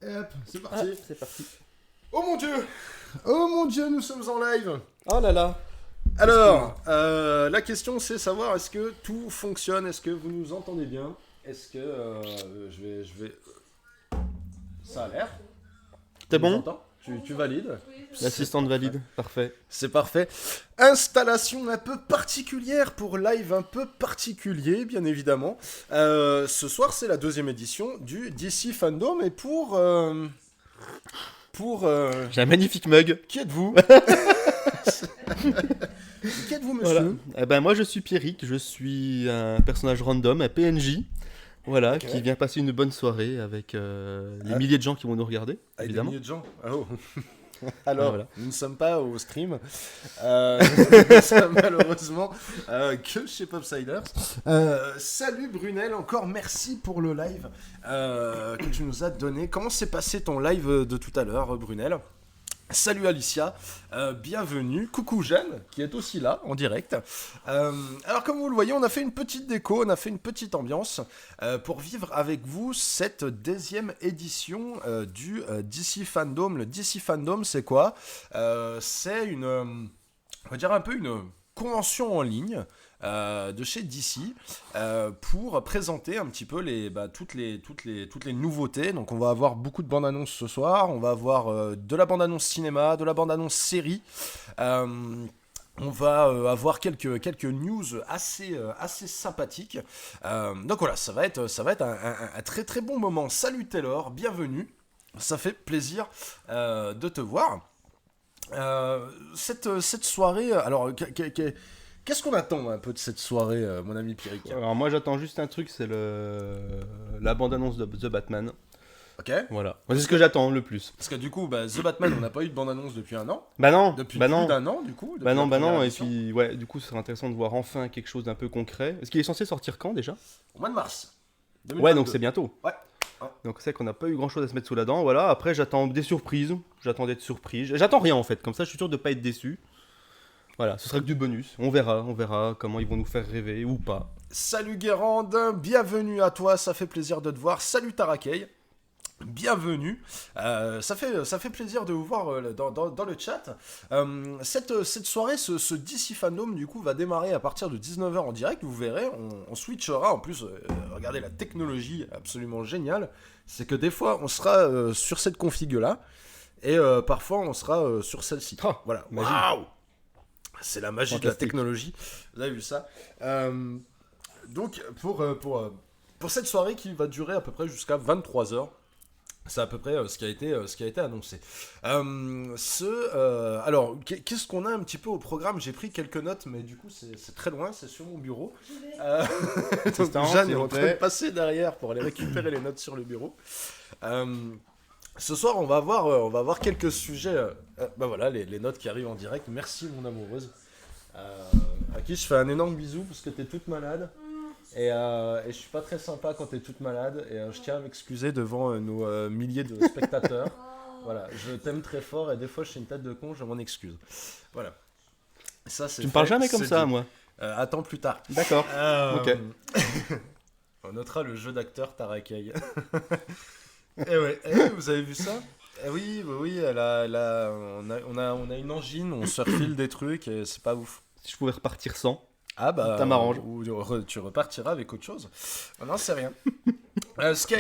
Et hop, c'est parti. C'est parti. Oh mon dieu! Oh mon dieu, nous sommes en live! Oh là là. Alors, la question c'est savoir est-ce que tout fonctionne, est-ce que vous nous entendez bien? Est-ce que je vais... Ça a l'air. T'es Tu nous bon? entends? Tu valides? L'assistante valide, parfait. C'est parfait. Installation un peu particulière pour live un peu particulier, bien évidemment. Ce soir, c'est la deuxième édition du DC Fandome et pour J'ai un magnifique mug. qui êtes-vous? Qui êtes-vous, monsieur? Voilà. Eh ben, moi, je suis Pierrick, je suis un personnage random, un PNJ. Voilà, Ok. qui vient passer une bonne soirée avec les milliers de gens qui vont nous regarder, Avec des évidemment. milliers de gens. Oh. Alors, Voilà. nous ne sommes pas au stream. Nous sommes malheureusement que chez Popsiders. Salut Brunel, encore merci pour le live que tu nous as donné. Comment s'est passé ton live de tout à l'heure, Brunel? Salut Alicia, bienvenue. Coucou Jeanne, qui est aussi là, en direct. Alors comme vous le voyez, on a fait une petite déco, on a fait une petite ambiance pour vivre avec vous cette deuxième édition du DC Fandome. Le DC Fandome, c'est quoi? C'est une, on va dire un peu une convention en ligne de chez DC pour présenter un petit peu toutes les nouveautés. Donc on va avoir beaucoup de bandes annonces ce soir, on va avoir de la bande annonce cinéma, de la bande annonce série. On va avoir quelques news assez sympathiques. Donc voilà, ça va être un très très bon moment. Salut Taylor, bienvenue. Ça fait plaisir de te voir. Cette soirée, alors qu'est-ce qu'on attend un peu de cette soirée, mon ami Pierrick? Alors, moi, j'attends juste un truc, c'est la bande-annonce de The Batman. Ok. Voilà. Moi, c'est ce que j'attends le plus. Parce que du coup, The Batman, on n'a pas eu de bande-annonce depuis un an. Bah non, Depuis bah plus non. d'un an, du coup. Bah non, depuis la première et édition. puis, ouais, du coup, ce serait intéressant de voir enfin quelque chose d'un peu concret. Est-ce qu'il est censé sortir quand déjà? Au mois de mars. Ouais, donc 2022. c'est bientôt. Ouais. Donc c'est vrai qu'on n'a pas eu grand chose à se mettre sous la dent. Voilà, après j'attends des surprises. J'attends d'être surpris. J'attends rien en fait, comme ça je suis sûr de pas être déçu. Voilà, ce sera que du bonus. On verra comment ils vont nous faire rêver ou pas. Salut Guérande, bienvenue à toi, ça fait plaisir de te voir. Salut Tarakei, bienvenue. Ça fait plaisir de vous voir dans le chat. Cette soirée, ce DC Fandome, du coup, va démarrer à partir de 19h en direct. Vous verrez, on switchera. En plus, regardez la technologie absolument géniale. C'est que des fois, on sera sur cette config-là. Et parfois, on sera sur celle-ci. Oh, Voilà. magie. Waouh! C'est la magie de la Fantastique. technologie. Vous avez vu ça? Donc, pour cette soirée qui va durer à peu près jusqu'à 23h, c'est à peu près ce qui a été annoncé. Alors, qu'est-ce qu'on a un petit peu au programme? J'ai pris quelques notes, mais du coup, c'est très loin, c'est sur mon bureau. Donc, Assistant, Jeanne s'il est vous en train plaît. de passer derrière pour aller récupérer les notes sur le bureau. Ce soir, on va voir quelques sujets. Bah voilà, les notes qui arrivent en direct. Merci, mon amoureuse. À qui je fais un énorme bisou parce que t'es toute malade. Et je suis pas très sympa quand t'es toute malade. Et je tiens à m'excuser devant nos milliers de spectateurs. Voilà, je t'aime très fort et des fois je suis une tête de con, je m'en excuse. Voilà. Ça, c'est Tu me parles fait, jamais comme c'est ça, dit. moi. Attends plus tard. D'accord. Ok. On notera le jeu d'acteur Tarakei. Vous avez vu ça? Oui, on a une angine, on se refile des trucs et c'est pas ouf. Si je pouvais repartir sans. Ah bah, Ça m'arrange. ou tu repartiras avec autre chose. Non, c'est rien. Ce qui a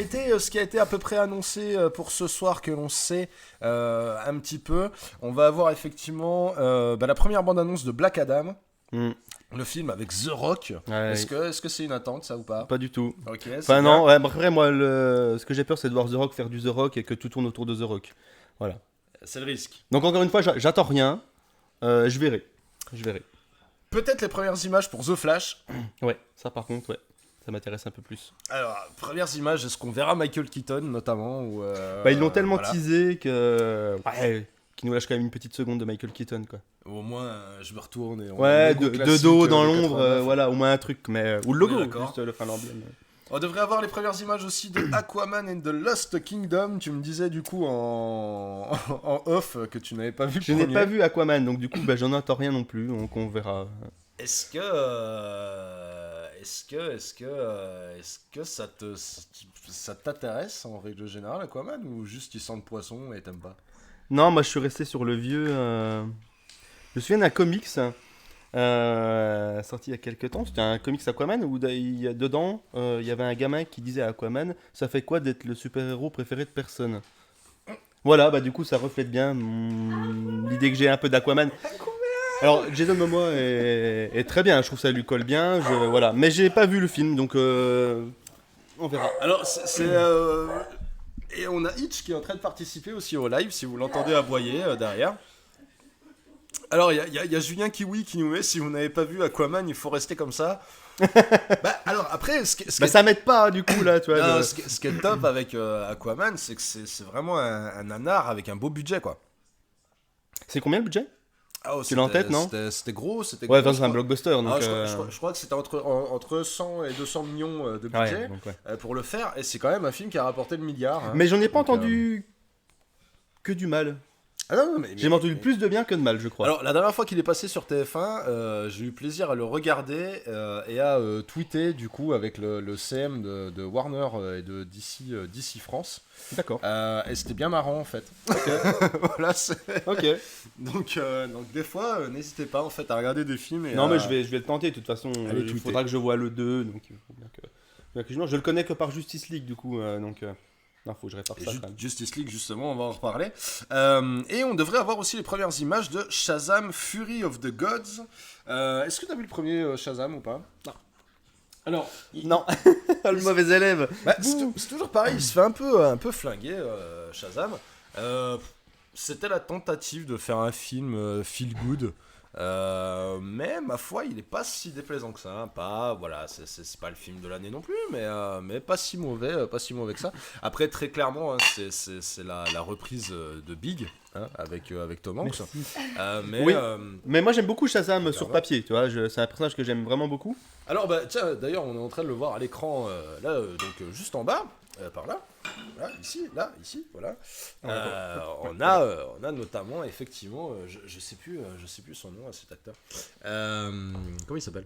été à peu près annoncé pour ce soir que l'on sait un petit peu, on va avoir effectivement la première bande-annonce de Black Adam. Hmm. Le film avec The Rock. Ouais, Est-ce que c'est une attente, ça ou pas? pas du tout. Ok, c'est Enfin bien. non, ouais, après moi, ce que j'ai peur c'est de voir The Rock faire du The Rock et que tout tourne autour de The Rock. Voilà. C'est le risque. Donc encore une fois, j'attends rien. Je verrai. Peut-être les premières images pour The Flash. Ouais, ça par contre, ouais. Ça m'intéresse un peu plus. Alors, premières images, est-ce qu'on verra Michael Keaton notamment ou, Bah ils l'ont tellement voilà. teasé que... Ouais, qu'ils nous lâchent quand même une petite seconde de Michael Keaton, quoi. Au moins, je me retourne et on a Ouais, le logo de classique, dos dans de l'ombre, 89. voilà, au moins un truc, mais... Ou le logo, Oui, d'accord. juste enfin l'emblème. On devrait avoir les premières images aussi de Aquaman and the Lost Kingdom. Tu me disais du coup en off que tu n'avais pas vu le Je n'ai premier. pas vu Aquaman, donc du coup, bah, j'en attends rien non plus, donc on verra. Est-ce est-ce que ça t'intéresse en règle générale, Aquaman, ou juste il sent le poisson et t'aimes pas? Non, moi je suis resté sur le vieux. Je me souviens d'un comics sorti il y a quelques temps. C'était un comics Aquaman où dedans il y avait un gamin qui disait à Aquaman, ça fait quoi d'être le super-héros préféré de personne? Voilà, bah du coup ça reflète bien l'idée que j'ai un peu d'Aquaman. Alors Jason Momoa est très bien, je trouve ça lui colle bien, voilà. Mais j'ai pas vu le film, donc on verra. Alors, et on a Hitch qui est en train de participer aussi au live, si vous l'entendez aboyer derrière. Alors, il y a Julien Kiwi qui nous met, si vous n'avez pas vu Aquaman, il faut rester comme ça. Bah, alors, après, Ça m'aide pas du coup là, tu vois. non, ce qui est top avec Aquaman, c'est que c'est vraiment un nanar avec un beau budget, quoi. C'est combien le budget? Ah, Tu l'as en tête, non? C'était gros, c'était Ouais, gros. c'est un blockbuster. Donc, Ah, je crois que c'était entre 100 et 200 millions de budget ouais, donc, ouais. pour le faire, et c'est quand même un film qui a rapporté le milliard. Hein. Mais j'en ai pas Donc, entendu que du mal. Ah non, J'ai entendu plus de bien que de mal, je crois. Alors, la dernière fois qu'il est passé sur TF1, j'ai eu plaisir à le regarder et à tweeter, du coup, avec le CM de Warner et de DC France. D'accord. Et c'était bien marrant, en fait. Ok. Voilà, Ok. donc, des fois, n'hésitez pas, en fait, à regarder des films. Et Non, mais je vais le tenter, de toute façon. Allez, Il tweeter. faudra que je voie le 2, donc il faut bien que je le connais que par Justice League, du coup, donc... Non, faut que je répare ça quand même. Justice League, justement, on va en reparler. Et on devrait avoir aussi les premières images de Shazam Fury of the Gods. Est-ce que tu as vu le premier Shazam ou pas? Non. Alors, Non, le mauvais élève. bah, c'est toujours pareil, il se fait un peu flinguer, Shazam. C'était la tentative de faire un film feel good. Mais ma foi, il est pas si déplaisant que ça. Voilà, c'est pas le film de l'année non plus, mais pas si mauvais que ça. Après, très clairement, hein, c'est la reprise de Big, hein, avec Tom Hanks. Oui. Mais moi j'aime beaucoup Shazam sur Clairement. papier, tu vois. C'est un personnage que j'aime vraiment beaucoup. Alors, bah, tiens, d'ailleurs, on est en train de le voir à l'écran, là, donc juste en bas, par là. Là, ici, voilà. On a notamment, effectivement, je sais plus son nom à cet acteur. Comment il s'appelle?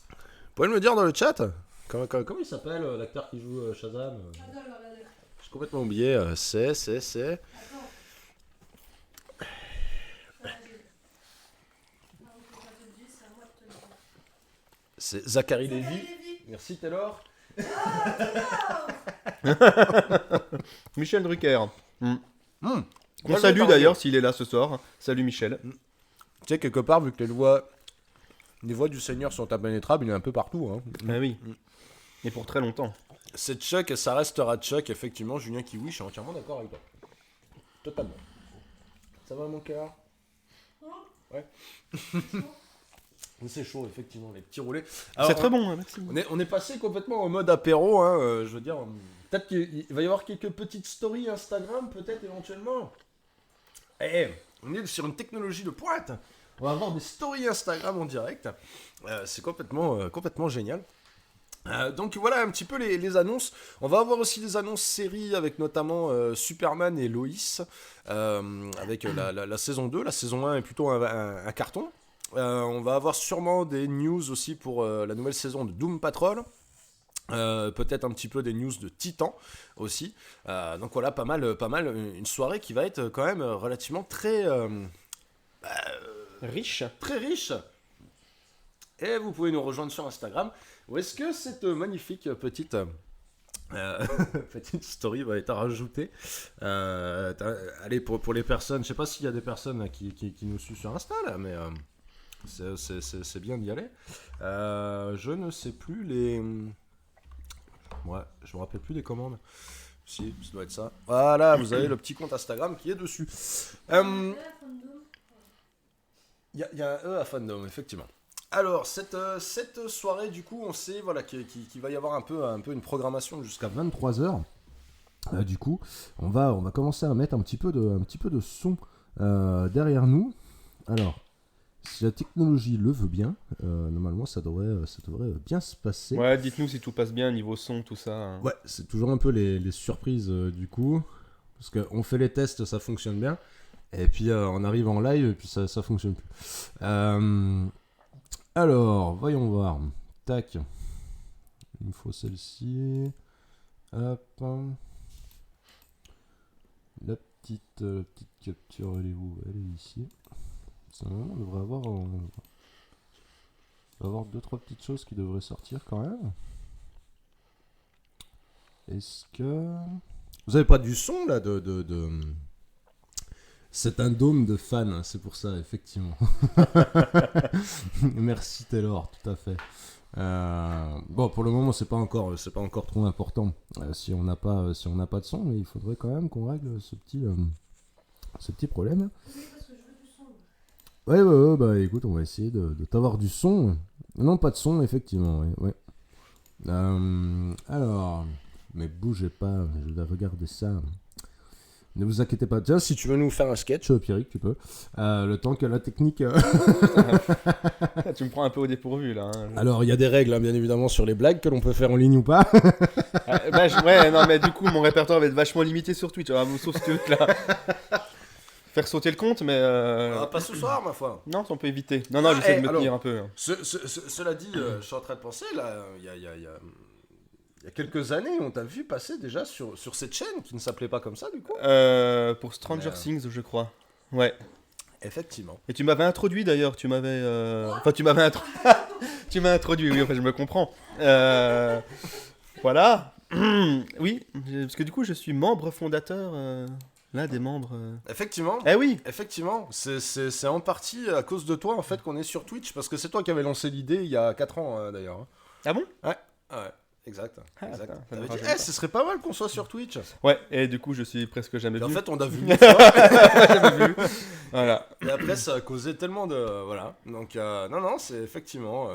Vous pouvez me le dire dans le chat? Comment il s'appelle, l'acteur qui joue Shazam? J'ai complètement oublié. C'est. C'est Zachary Levi. Merci Taylor. Michel Drucker. On Bien salue joué, d'ailleurs s'il est là ce soir. Salut Michel. Tu sais, quelque part, vu que les voix du Seigneur sont impénétrables, il est un peu partout. Hein. Ah oui. Et pour très longtemps. C'est Chuck et ça restera Chuck, effectivement. Julien Kiwi, je suis entièrement d'accord avec toi. Totalement. Ça va, mon cœur? Ouais. C'est chaud, effectivement, les petits roulés. Alors, C'est très bon, hein, merci. On est passé complètement en mode apéro, hein, je veux dire. Peut-être qu'il va y avoir quelques petites stories Instagram, peut-être éventuellement. On est sur une technologie de pointe. On va avoir des stories Instagram en direct. C'est complètement génial. Donc voilà un petit peu les annonces. On va avoir aussi des annonces séries avec notamment Superman et Lois avec la saison 2. La saison 1 est plutôt un carton. On va avoir sûrement des news aussi pour la nouvelle saison de Doom Patrol. Peut-être un petit peu des news de Titan aussi. Donc voilà, pas mal, une soirée qui va être quand même relativement très riche. Très riche. Et vous pouvez nous rejoindre sur Instagram. Où est-ce que cette magnifique petite petite story va être rajoutée. Allez, pour les personnes, je sais pas s'il y a des personnes qui nous suivent sur Insta là, mais c'est bien d'y aller. Je ne sais plus les... Ouais, je me rappelle plus des commandes. Si, ça doit être ça. Voilà, vous avez le petit compte Instagram qui est dessus. Il y a un E à Fandome, effectivement. Alors, cette soirée, du coup, on sait voilà, qu'il va y avoir un peu une programmation jusqu'à 23h. Du coup, on va commencer à mettre un petit peu de son derrière nous. Alors, si la technologie le veut bien, normalement, ça devrait bien se passer. Ouais, dites-nous si tout passe bien, niveau son, tout ça. Hein. Ouais, c'est toujours un peu les surprises, du coup. Parce qu'on fait les tests, ça fonctionne bien. Et puis, on arrive en live, et puis ça fonctionne plus. Alors, voyons voir. tac. Il me faut celle-ci. Hop. La petite capture, elle est où? Elle est ici. On devrait avoir 2-3 petites choses qui devraient sortir quand même. Est-ce que... Vous avez pas du son là de... C'est un dôme de fans, c'est pour ça, effectivement. Merci Taylor, tout à fait. Bon, pour le moment, c'est pas encore trop important si on n'a pas de son, mais il faudrait quand même qu'on règle ce petit problème. Ouais, bah écoute, on va essayer de t'avoir du son. Non, pas de son, effectivement, ouais. Alors, mais bougez pas, je vais regarder ça. Ne vous inquiétez pas. Tiens, si tu veux nous faire un sketch, Pierrick, tu peux. Le temps que la technique... Tu me prends un peu au dépourvu, là. Hein. Alors, il y a des règles, hein, bien évidemment, sur les blagues que l'on peut faire en ligne ou pas. Ouais, non, mais du coup, mon répertoire va être vachement limité sur Twitch. Alors, sauf ce truc, là. Faire sauter le compte, mais... Pas ce soir, ma foi. Non, on peut éviter. Non, j'essaie de me tenir un peu. Hein. Cela dit, je suis en train de penser, là, il y a quelques années, on t'a vu passer déjà sur cette chaîne qui ne s'appelait pas comme ça, du coup. Pour Stranger Things, je crois. Ouais. Effectivement. Et tu m'avais introduit, d'ailleurs. Tu m'avais... Enfin, tu m'avais introduit. Tu m'as introduit, oui, enfin, je me comprends. Voilà. Oui, parce que du coup, je suis membre fondateur... L'un des membres... Effectivement. Eh oui. Effectivement. C'est en partie à cause de toi, en fait, qu'on est sur Twitch, parce que c'est toi qui avais lancé l'idée il y a 4 ans, d'ailleurs. Hein. Ah bon? Ouais. Exact. Attends, T'avais dit, ce serait pas mal qu'on soit sur Twitch. Ouais, et du coup, je suis presque jamais venu. En fait, on a vu une fois. Jamais vu. Voilà. Et après, ça a causé tellement de... Voilà. Donc, non, c'est effectivement...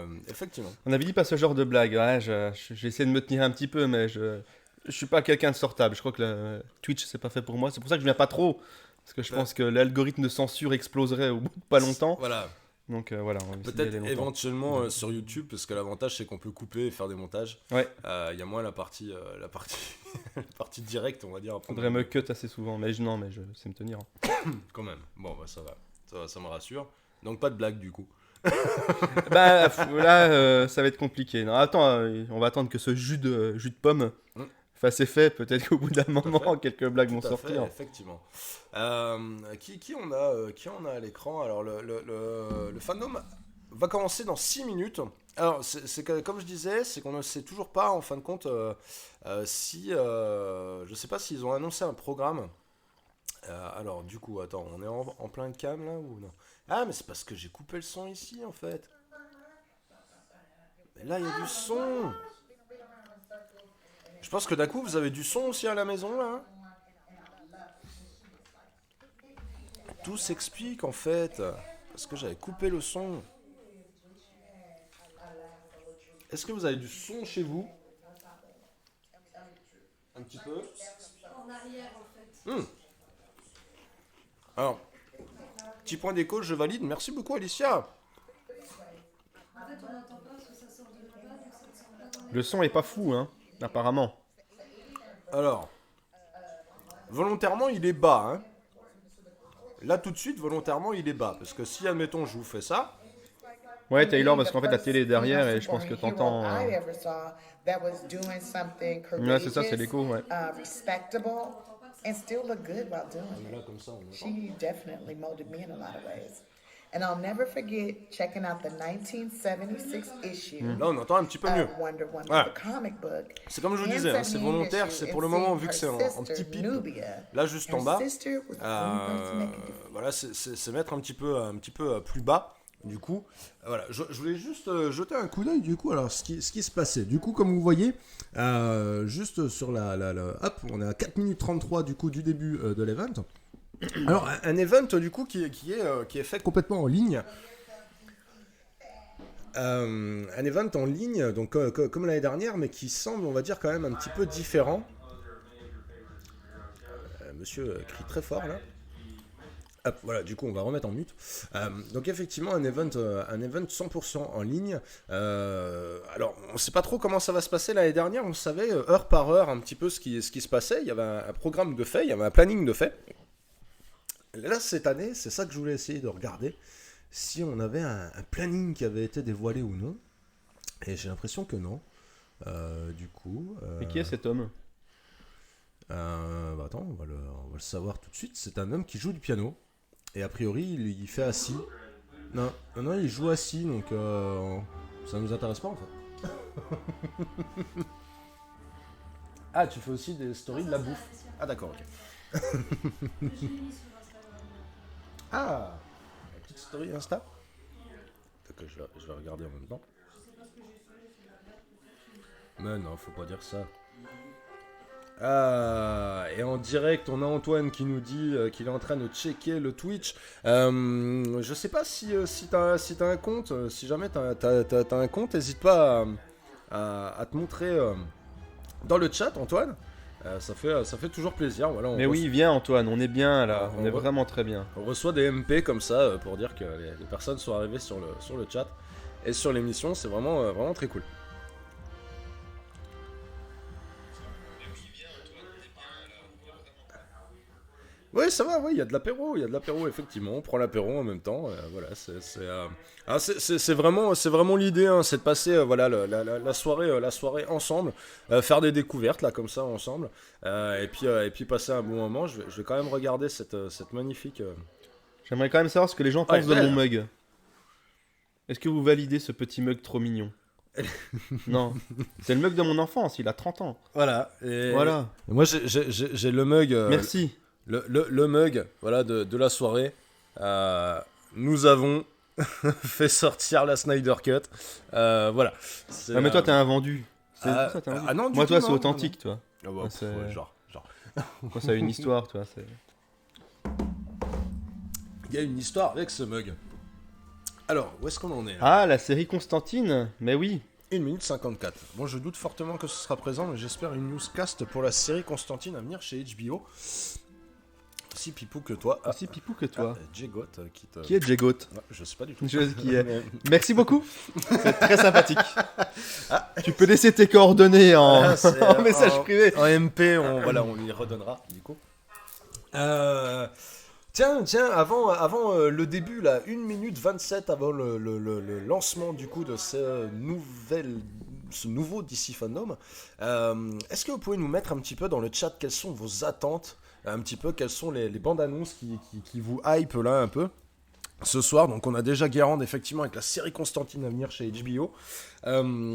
On avait dit pas ce genre de blague. Ouais, j'ai essayé de me tenir un petit peu, mais je suis pas quelqu'un de sortable. Je crois que le Twitch, c'est pas fait pour moi. C'est pour ça que je viens pas trop. Parce que je pense que l'algorithme de censure exploserait au bout de pas longtemps. Voilà. Donc voilà, on va peut-être éventuellement sur YouTube, parce que l'avantage c'est qu'on peut couper et faire des montages. Ouais. Il y a moins la partie la partie directe, on va dire. Faudrait me cut assez souvent, mais je sais me tenir. Quand même. Bon, bah ça va, ça me rassure. Donc pas de blague du coup. Bah là, ça va être compliqué. Non, attends, on va attendre que ce jus de pomme fasse effet. Peut-être qu'au bout d'un moment, quelques blagues vont sortir. Effectivement. Qui on a à l'écran? Alors le Fandome va commencer dans 6 minutes. Alors c'est comme je disais, c'est qu'on ne sait toujours pas en fin de compte si je sais pas s'ils ont annoncé un programme. Alors du coup, attends, on est en plein cam là ou non? Ah, mais c'est parce que j'ai coupé le son ici en fait. Mais là il y a du son. Je pense que d'un coup vous avez du son aussi à la maison là. Tout s'explique en fait, parce que j'avais coupé le son. Est-ce que vous avez du son chez vous? Un petit peu. En arrière en fait. Alors, petit point d'écho, je valide. Merci beaucoup Alicia. En fait on n'entend pas parce que ça sort de là-bas, donc ça ne sort pas dans Le son est pas fou, hein, apparemment. Alors, volontairement il est bas, hein. Là tout de suite, volontairement il est bas, parce que si admettons je vous fais ça. Ouais, Taylor, parce qu'en fait la télé est derrière et je pense que t'entends. Ouais, c'est ça, c'est l'écho, ouais. And still look good while doing Mais là it. comme ça, on entend. She definitely molded me in a lot of ways. And I'll never forget checking out the 1976 issue Là on entend un petit peu mieux. of Wonder Woman, Ouais. the comic book. C'est comme je vous And disais, hein, c'est 78 volontaire, issue c'est and pour le moment seeing vu que her c'est en sister, petit pic. Nubia. Là juste en Her bas. sister was the only person that could do it. Voilà, c'est mettre un petit peu plus bas. Du coup, voilà, je voulais juste jeter un coup d'œil du coup. Alors, ce qui se passait, du coup, comme vous voyez, juste sur hop, on est à 4 minutes 33 du coup du début de l'event. Alors, un event du coup qui est fait complètement en ligne. Un event en ligne, donc comme l'année dernière, mais qui semble, on va dire, quand même un petit peu différent. Monsieur crie très fort là. Hop, voilà, du coup on va remettre en mute. Donc effectivement un event 100% en ligne. Alors on sait pas trop comment ça va se passer l'année dernière. On savait heure par heure un petit peu ce qui se passait. Il y avait un programme de fait, il y avait un planning de fait. Là cette année, c'est ça que je voulais essayer de regarder, si on avait un planning qui avait été dévoilé ou non. Et j'ai l'impression que non. Du coup. Mais qui est cet homme? Bah attends, on va le savoir tout de suite. C'est un homme qui joue du piano. Et a priori, il fait assis. Non, il joue assis, donc ça nous intéresse pas en fait. Ah, tu fais aussi des stories de la bouffe. Ah d'accord, ok. J'ai mis sur Instagram. Ah, la petite story Insta. D'accord, je vais regarder en même temps. Je sais pas ce que j'ai fait de la blague. Mais non, faut pas dire ça. Ah, et en direct, on a Antoine qui nous dit qu'il est en train de checker le Twitch. Je sais pas si t'as un compte, si jamais t'as un compte, n'hésite pas à te montrer dans le chat, Antoine. Ça fait toujours plaisir. Voilà, Mais oui, viens Antoine, on est bien là, on est vraiment très bien. On reçoit des MP comme ça pour dire que les personnes sont arrivées sur le chat et sur l'émission, c'est vraiment très cool. Oui, ça va, oui, il y a de l'apéro, effectivement. On prend l'apéro en même temps. Voilà, c'est vraiment l'idée, hein, c'est de passer voilà, la soirée ensemble, faire des découvertes là comme ça ensemble, et puis passer un bon moment. Je vais quand même regarder cette magnifique. J'aimerais quand même savoir ce que les gens pensent de mon mug. Est-ce que vous validez ce petit mug trop mignon? Non, c'est le mug de mon enfance, il a 30 ans. Voilà. Voilà. Et moi j'ai le mug. Merci. Le mug, voilà, de la soirée. Nous avons fait sortir la Snyder Cut. Voilà. Ah, mais toi, t'es un vendu. Ah non, moi, toi, c'est authentique, toi. Ah bah, c'est... ouais, genre. Moi, ça a une histoire, toi. Il y a une histoire avec ce mug. Alors, où est-ce qu'on en est là? Ah, la série Constantine. Mais oui. 1 minute 54. Bon, je doute fortement que ce sera présent, mais j'espère une newscast pour la série Constantine à venir chez HBO. Aussi pipou que toi. Aussi pipou que toi. J-Goat Qui est J-Goat? Je sais pas du tout. Je sais qui est. Merci beaucoup. C'est très sympathique. Tu peux laisser tes coordonnées en message privé. En MP, on lui redonnera, du coup. Tiens, avant le début, là, 1 minute 27 avant le lancement, du coup, de ce nouveau DC Fandome, est-ce que vous pouvez nous mettre un petit peu dans le chat quelles sont vos attentes, un petit peu quelles sont les bandes annonces qui vous hype là un peu ce soir? Donc on a déjà Guérande effectivement avec la série Constantine à venir chez HBO.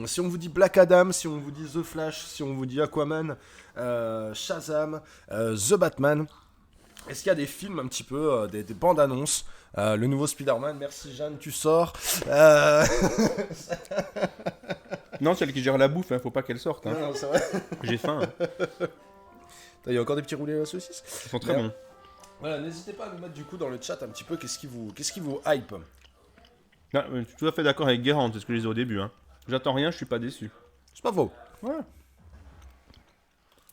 Si on vous dit Black Adam, si on vous dit The Flash, si on vous dit Aquaman, Shazam, The Batman, est-ce qu'il y a des films un petit peu, des bandes annonces, le nouveau Spider-Man, merci Jeanne, tu sors. Non, celle qui gère la bouffe, hein, faut pas qu'elle sorte. Hein. Non, c'est vrai. J'ai faim. Il y a encore des petits roulés à la saucisse. Ils sont très bons. Voilà, n'hésitez pas à nous mettre du coup dans le chat un petit peu qu'est-ce qui vous hype. Ah, je suis tout à fait d'accord avec Guérande, c'est ce que je disais au début. Hein. J'attends rien, je suis pas déçu. C'est pas faux. Ouais.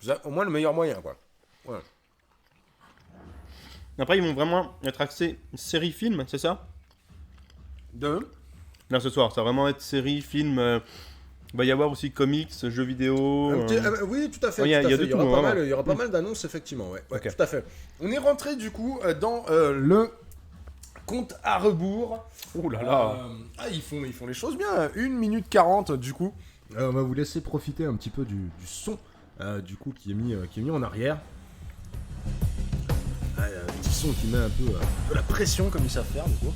Vous avez au moins le meilleur moyen, quoi. Ouais. Après, ils vont vraiment être axés série-film, c'est ça? Là, ce soir, ça va vraiment être série-film. Il va y avoir aussi comics, jeux vidéo. Oui, tout à fait. Il y a de tout. Il y aura pas mal d'annonces, effectivement. Ouais, Okay. Tout à fait. On est rentré, du coup, dans le compte à rebours. Ouh là là. Ils font les choses bien. 1 minute 40, du coup. On va vous laisser profiter un petit peu du son, du coup, qui est mis en arrière. Un petit son qui met un peu de la pression, comme ils savent faire, du coup.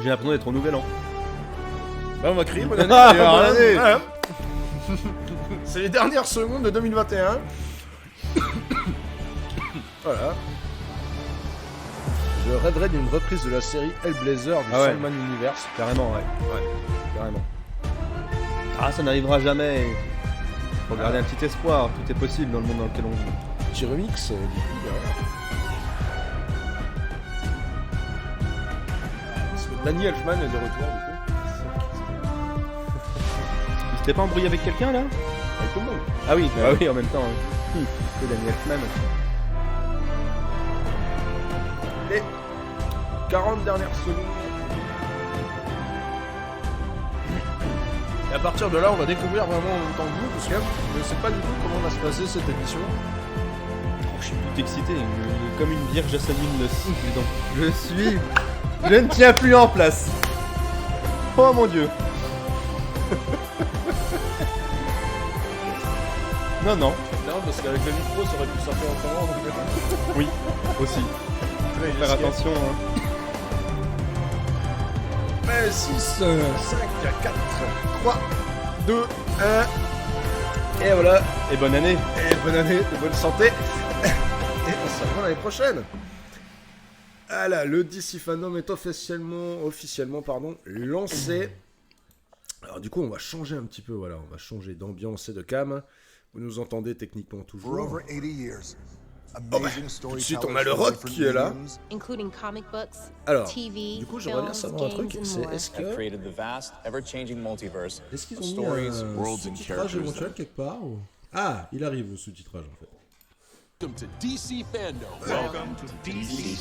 J'ai l'impression d'être au nouvel an. Bah, on va crier, bonne année. Bonne année. Voilà. C'est les dernières secondes de 2021. Voilà. Je rêverais d'une reprise de la série Hellblazer du Sandman Universe. Carrément, ouais. Carrément. Ah, ça n'arrivera jamais. Faut garder un petit espoir. Tout est possible dans le monde dans lequel on vit. Petit remix, du coup, parce que Danny Elfman est de retour, du coup. Il s'était pas embrouillé avec quelqu'un là? Avec tout le monde. Ah oui, bah oui, en même temps. C'est Danny Elfman. Les 40 dernières secondes. Et à partir de là, on va découvrir vraiment en même temps que vous, parce que je ne sais pas du tout comment va se passer cette émission. Oh, je suis tout excité, comme une vierge à sa lune de 6, dis donc. Je suis Je ne tiens plus en place. Oh mon dieu. Non, non. Non, parce qu'avec le micro, ça aurait pu sortir autrement. Donc... Oui, aussi. Faut faire attention. Hein. 6, 5, 4, 3, 2, 1. Et voilà. Et bonne année. Et bonne année, de bonne santé. Et on se revoit l'année prochaine. Voilà, le DC Fandome est officiellement lancé. Alors du coup, on va changer un petit peu, voilà, on va changer d'ambiance et de cam. Vous nous entendez techniquement toujours. Tout de suite, on a le rock qui est là. Alors, du coup, j'aimerais bien savoir un truc, c'est est-ce qu'ils ont mis un sous-titrage éventuel quelque part ou... Ah, il arrive le sous-titrage en fait. Welcome to DC Fandome. Welcome to DC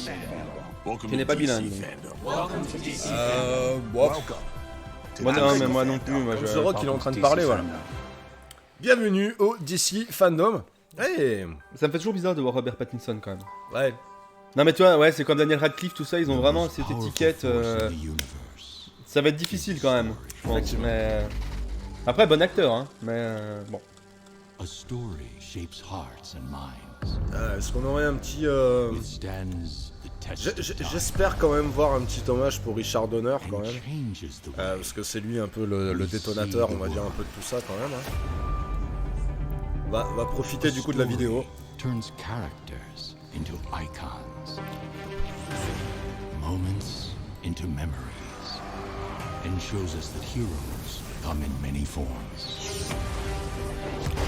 Fandome. Tu n'es pas bilingue. Welcome to DC Moi non, mais moi non plus. Moi, Comme The Rock, il est en train de parler, voilà. Bienvenue au DC Fandome. Hey. Ça me fait toujours bizarre de voir Robert Pattinson quand même. Ouais. Non mais tu vois, ouais, c'est comme Daniel Radcliffe, tout ça, ils ont vraiment cette étiquette. Ça va être difficile quand même, je pense. Mais après, bon acteur, hein. Mais bon. A story shapes hearts and minds. Est-ce qu'on aurait un petit... It stands the test of time. J'espère quand même voir un petit hommage pour Richard Donner quand And même. changes the way Parce que c'est lui un peu le détonateur, on va dire un peu de tout ça quand même. Hein. On va profiter du coup de la vidéo. turns characters into icons, moments into memories, and shows us that heroes come in many forms.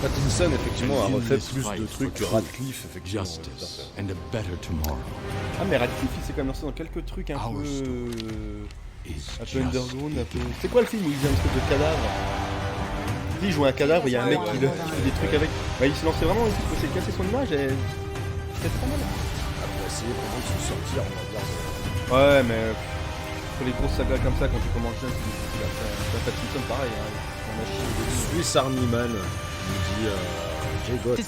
Pattinson effectivement a refait plus de trucs que Radcliffe effectivement. Justice and a better tomorrow. Ah mais Radcliffe, il s'est quand même lancé dans quelques trucs un Our peu... story is Un peu just underground, un peu... C'est quoi le film où il faisait un espèce de cadavre? Il joue un cadavre, il y a un mec qui fait des trucs avec... Bah, il se lançait vraiment, il s'est cassé son image et... C'était pas mal. Après essayer vraiment de se sortir on va dire. Ouais mais... Pour les grosses sagas comme ça, quand tu commences jeune, tu vas faire Pattinson pareil. Hein. On a chié. Swiss Army Man nous dit Jay Gotham.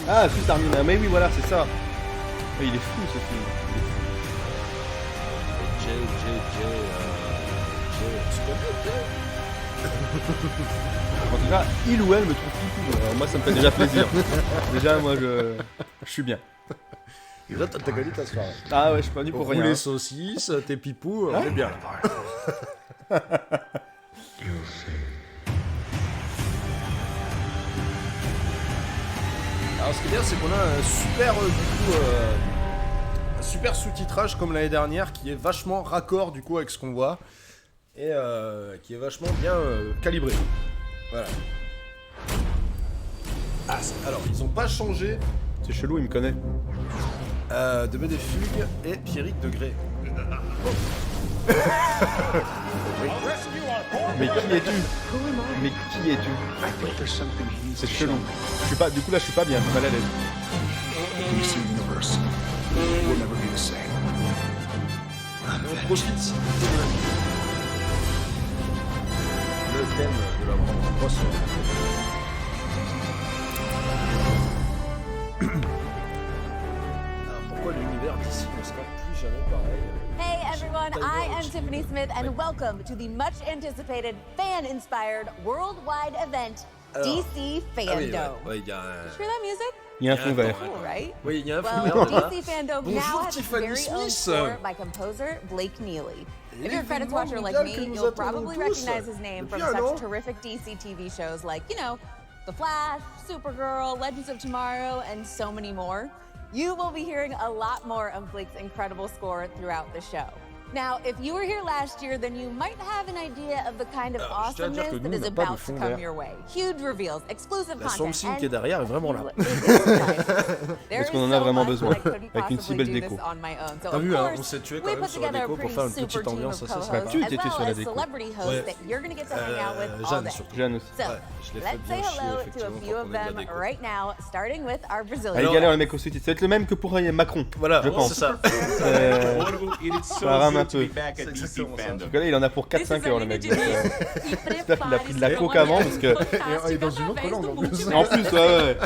Ah, Swiss Army Man, mais oui voilà, c'est ça. Ouais, il est fou ce film. En tout cas, il ou elle me trouve fou. Alors, moi ça me fait déjà plaisir. Déjà moi je suis bien. Déjà t'as gagné ta soirée. Ah ouais, je suis pas venu pour rien. Les Hein. saucisses, tes pipous, on est bien là. Alors ce qui est bien c'est qu'on a un super un super sous-titrage comme l'année dernière qui est vachement raccord du coup avec ce qu'on voit et qui est vachement bien calibré. Voilà. Ah, alors ils ont pas changé C'est chelou, il me connaît. de BD Fugue et Pierrick Degré. Mais qui es-tu? Mais qui es-tu? C'est chelou. Je suis pas, du coup là je suis pas bien, je suis mal à l'aise. On profite le thème de la poisson. Alors pourquoi l'univers d'ici ne sera plus jamais pareil? Hey everyone, I am Tiffany Smith and welcome to the much anticipated fan-inspired worldwide event, DC Fandome. Ouais, il y a un... Hear that music? Il y a un fond vert. Cool, right? Oui, il y a un fond Well, vert. DC Fandome Bonjour, now has its Tiffany very own Smith. score by composer Blake Neely. If you're a credits watcher like L'événement me, mondial que nous you'll attendons probably tous recognize his name from depuis un an. such terrific DC TV shows like, you know, The Flash, Supergirl, Legends of Tomorrow, and so many more. You will be hearing a lot more of Blake's incredible score throughout the show. Now, if you were here last year, then you might have an idea of the kind of Alors, je tiens à dire awesomeness que nous, that on is n'a pas de about to fond come vert. your way. Huge reveals, exclusive La Swamp content, Thing qui est and derrière est vraiment là. Parce qu'on en a vraiment besoin, avec une si belle déco. T'as vu, hein, on s'est tué quand même sur la déco pour faire une petite ambiance assez sympa. Tu étais sur la déco. Ouais. Jeanne surtout. Jeanne aussi. So, Ouais, je l'ai fait let's bien say chier hello to a effectivement few quand of on est de la them déco. right now, starting with our Brazilian. Allez, galère le mec au sous-titre. Ça va être le même que pour Macron. Voilà, je pense. c'est ça. It is so Ça rame un good to peu. be back at DC exactement ça. Fandome. Parce que là, il en a pour 4-5 heures le mec. Donc, j'espère qu'il a pris de la coke avant parce que. Et dans une autre langue en plus. En plus, ouais.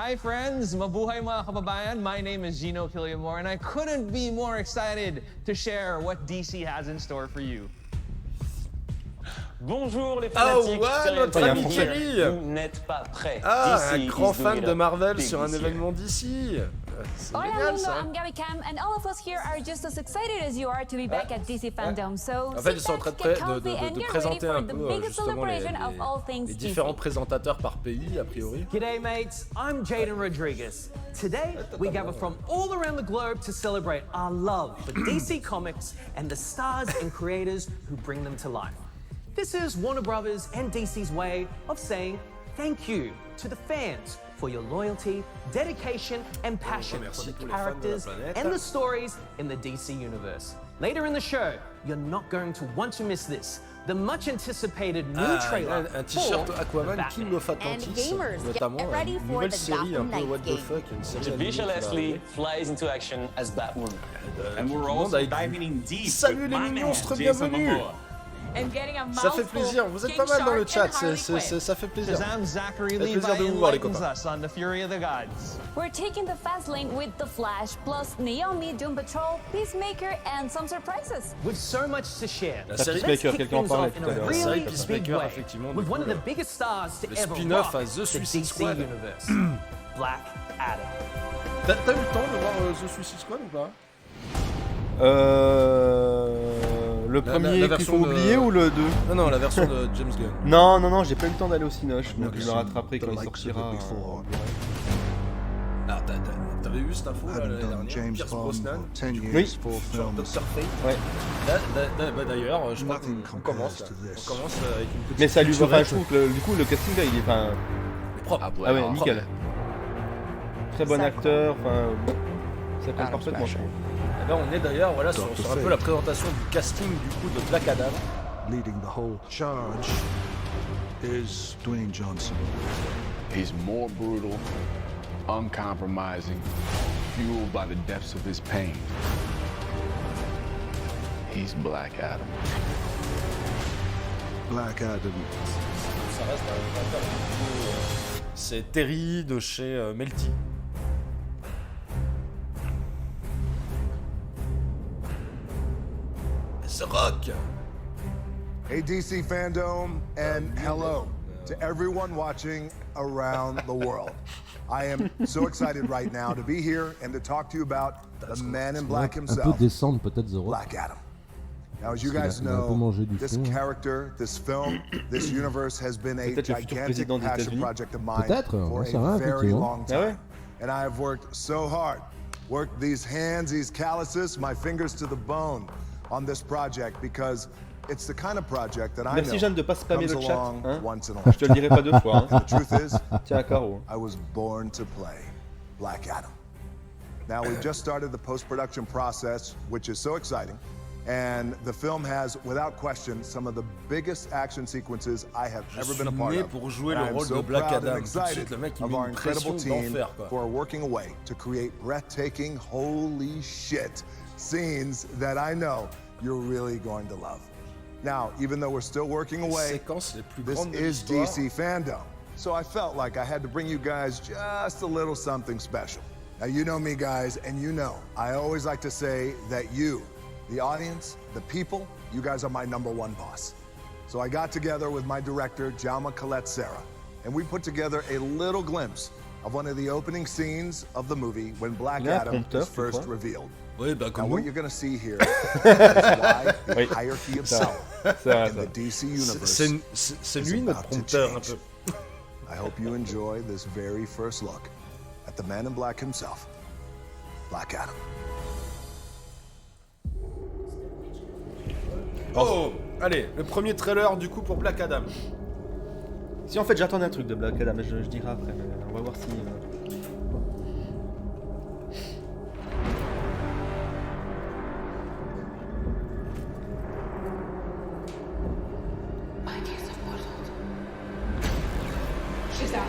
Hi friends, mabuhay mga kababayan. My name is Gino Killiamore and I couldn't be more excited to share what DC has in store for you. Bonjour les fanatiques. ouais, notre ami Kelly. Vous n'êtes pas prêts. Un grand fan de Marvel sur un événement d'ici. C'est Hola génial mundo, ça. I'm Gabby Cam, and all of us here are just as excited as you are to be back at DC Fandome. So En fait, ils sit sont en back, train get comfy, and de get présenter ready un for the peu biggest justement celebration of all things les DC. différents présentateurs par pays, a priori. G'day mates, I'm Jaden Rodriguez. Today, we gather from all around the globe to celebrate our love for DC Comics and the stars and creators who bring them to life. This is Warner Brothers and DC's way of saying thank you to the fans for your loyalty, dedication, and passion for the characters and the stories in the DC universe. Later in the show, you're not going to want to miss this. The much anticipated new trailer Un t-shirt for Aquaman, Batman. King of Atlantis, And gamers, get notamment ready une for nouvelle the série un Gotham peu what Knights the game. fuck, une série Javicia animée qui va Leslie arriver. flies into action as Batwoman. And we're also diving in deep. Salut les monstres, bienvenue. And getting a Ça fait mouthful plaisir, vous êtes King pas mal dans le Shark chat, and Harley Quinn. ça fait plaisir. Shazam Zachary Ça fait Levi plaisir de vous voir les enlightens copains. us on the fury of the gods. We're taking the fast lane with The Flash, plus Naomi, Doom Patrol, Peacemaker, and some surprises. With so much to share, La let's série kick Peacemaker, quelqu'un en things parlait off in tout à a l'heure. La série really big Peacemaker, way effectivement, with du one coup, of the biggest stars to le ever spin-off rock à The the Suicide DC Squad. universe, Black Adam. T'as eu le temps de voir The Suicide Squad ou pas? Le premier la qu'il version faut de- oublier ou le 2? Non, la version de James Gunn. Non, j'ai pas eu le temps d'aller au Cinoche, donc je le rattraperai quand il sortira. Ah, t'avais vu cette info là, l'année dernière, Pierce Brosnan, Oui. sur Dr. Fate. Ouais. Bah, d'ailleurs, je crois qu'on commence là. On commence avec une petite Mais ça lui va, featurette. je trouve que du coup le casting là il est enfin. Propre. Ah ouais, nickel. Très bon acteur, enfin. Ça passe parfaitement, je trouve. Et là, on est d'ailleurs voilà, sur un peu la présentation du casting du coup de Black Adam. Leading the whole charge is Dwayne Johnson. He's more brutal, uncompromising, fueled by the depths of his pain. He's Black Adam. Black Adam. Ça reste un acteur du coup, c'est Terry de chez Melty. The Rock. Hey, DC Fandome, and hello to everyone watching around the world. I am so excited right now to be here and to talk to you about the man in black Un peu himself, descendre peut-être The Rock. Black Adam. Now, as you Parce guys qu'il a un peu know, mangé du this fond, hein. character, this film, this universe has been a Peut-être le futur gigantic président des passion États-Unis. project of mine Peut-être, for on sait rien, a very effectivement. long Ah time. ouais? And I have worked so hard, worked these hands, these calluses, my fingers to the bone on this project because it's the kind of project that I Merci know Jeanne de pas spammer comes le chat. along Hein? once in a Je te le dirai pas deux fois. Hein. The truth is, Tiens à Caro. I was born to play Black Adam. Now, we've just started the post-production process, which is so exciting. And the film has, without question, some of the biggest action sequences I have ever been a part né of. pour jouer And le I am rôle so de Black proud and Adam. Tout de suite, excited le mec, il of met our une incredible pression team d'enfer, quoi. who are working away to create breathtaking, holy shit, scenes that I know you're really going to love. Now, even though we're still working away, Séquences les plus this grandes de is l'histoire. DC Fandome. So I felt like I had to bring you guys just a little something special. Now, you know me, guys, and you know, I always like to say that you, the audience, the people, you guys are my number one boss. So I got together with my director, Jalma Colette Serra, and we put together a little glimpse of one of the opening scenes of the movie when Black Il y a un Adam prompteur, is first tu crois? revealed. Oui, bah Now, comme what nous. you're going to see here is why the Oui. hierarchy of Ça va. power Ça va, in ça the va. DC universe C'est is lui notre about to prompteur un change. peu. I hope you enjoy this very first look at the man in black himself, Black Adam. Oh, allez, le premier trailer du coup pour Black Adam. Si en fait j'attendais un truc de Black Adam, je dirai après, mais on va voir si. She's out.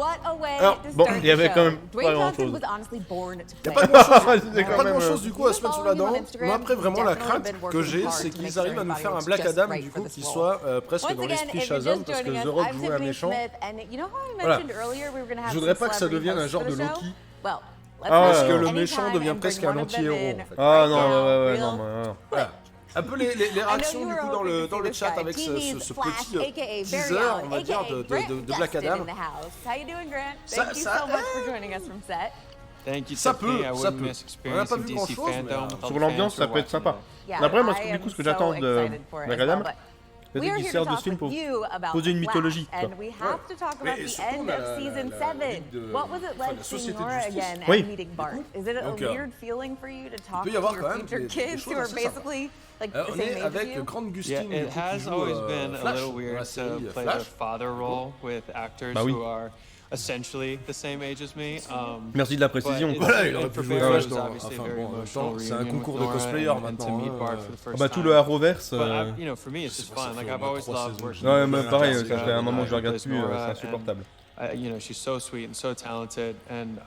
what a way Alors, to bon, start il y avait the quand show. même pas Dwayne grand Johnson chose. was honestly born to Y a play. pas grand chose, C'était quand pas même, grand chose du coup à se mettre sous la dent. Moi après vraiment la Instagram, crainte he's been que j'ai working c'est hard to qu'ils make arrivent à sure nous faire un everybody Black was just Adam right du for coup this qui role. soit presque Once dans again, l'esprit if you're Shazam just parce que joining The us, Rock I'm joue un Tiffany méchant. Smith, and you know how I Voilà. mentioned earlier we were gonna have Je voudrais some pas que ça celebrity devienne un hosts genre for de the show? Loki. Well, let's Parce make que it le anytime méchant and devient bring presque one un of them anti-héros, in en fait. Ah right non, now, ouais, real non, mais non. Voilà. Un peu les réactions you du were coup dans hoping le to dans see le this chat guy. avec TV's ce Flash, petit aka Barry teaser Allen, on va dire aka de Grant Black Gustin Adam. in the house. How you doing, Grant? Ça- Thank you ça- so much for joining us from set. Thank you, Ça Tiffany. peut, I ça wouldn't peut. miss On n'a pas experiencing vu DC grand chose, mais fandom with all Sur the l'ambiance, fans ça who peut are être sympa. watching Yeah, Après, moi, I du coup, am ce que j'attends so de excited for it Black as well, Adam, but peut-être we are qu'il here sert to de talk film pour with you about poser une Flash, mythologie. and we have to talk about Mais the surtout, end la- of season la 7. Ligue de- What was it enfin, like la seeing Société de Nora Justice. again Oui. and meeting Bart? Is it a Donc, weird feeling for you to talk peut y to avoir your quand même future des kids choses who are assez sympas. basically like the On same est age as avec you? Grant Gustin Yeah, du it coup, qui has joue always been a Flash little dans la weird to série play Flash. the father role with actors Bah oui. who are essentially the same age as me. Merci de la précision. but Voilà, il it's- aurait and pu for jouer Barry, Flash it was dans- obviously a enfin, very bon, en même emotional temps, c'est un reunion with concours de Nora cosplayer and to maintenant, meet hein, Bart for the first Bah tout time. le Arrowverse. But you know, for me, it's just fun. Like I've always loved working. Ouais, with mais her. pareil, Jessica, ça fait un moment que je who regarde plays plus, Nora, c'est and, insupportable. you know, she's so sweet and so talented, and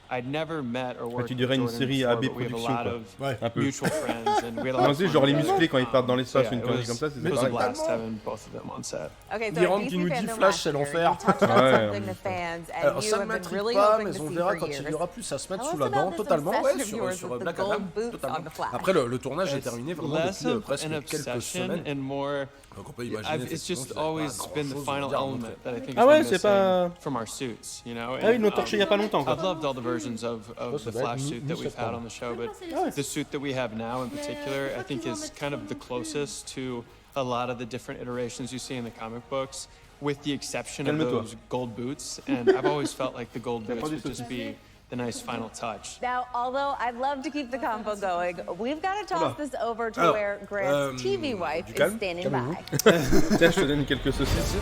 I'd never met or worked Tu with dirais une Jordan série before, AB but we have a Productions, lot quoi. of Ouais. Un peu. mutual friends, and we had a lot Moi of aussi, fun genre les together. musclés quand ils partent dans l'espace, So, une yeah, connerie it comme ça, was c'est a pareil. blast having both of them on set. Okay, so Guirand at qui DC nous dit Fandom Flash, last c'est year, l'enfer. you touched on Ouais. something to fans, and Alors you ça have ne been m'intrigue really pas, hoping mais to on see verra for quand il years. y aura plus à se mettre Tell sous us la dent, about this totalement, obsession ouais, of yours sur with the Black gold Adam, boots totalement. on the Flash. Après le tournage est It's terminé vraiment less depuis of presque an quelques obsession semaines. and more. Donc on peut imaginer. It's just effectivement always qu'il y a pas been the grand-chose final à dire à element montrer. that I think Ah has ouais, been c'est missing pas- from our suits, you know. Ah oui, ils l'ont torché il y a pas longtemps, quoi. I've loved all the versions of ça the doit être Flash suit that we've had mi-septembre. on the show, but the suit that we have now in particular, I think is kind of the closest to a lot of the different iterations you see in the comic books, with the exception of Calme-toi. those gold boots. And I've always felt like the gold boots would just be the nice final touch. Now, although I'd love to keep the combo going, we've got to toss this over to Alors, where Grant's TV wife du is calme, standing calmez-vous. by. Tiens, je te donne quelques saucisses.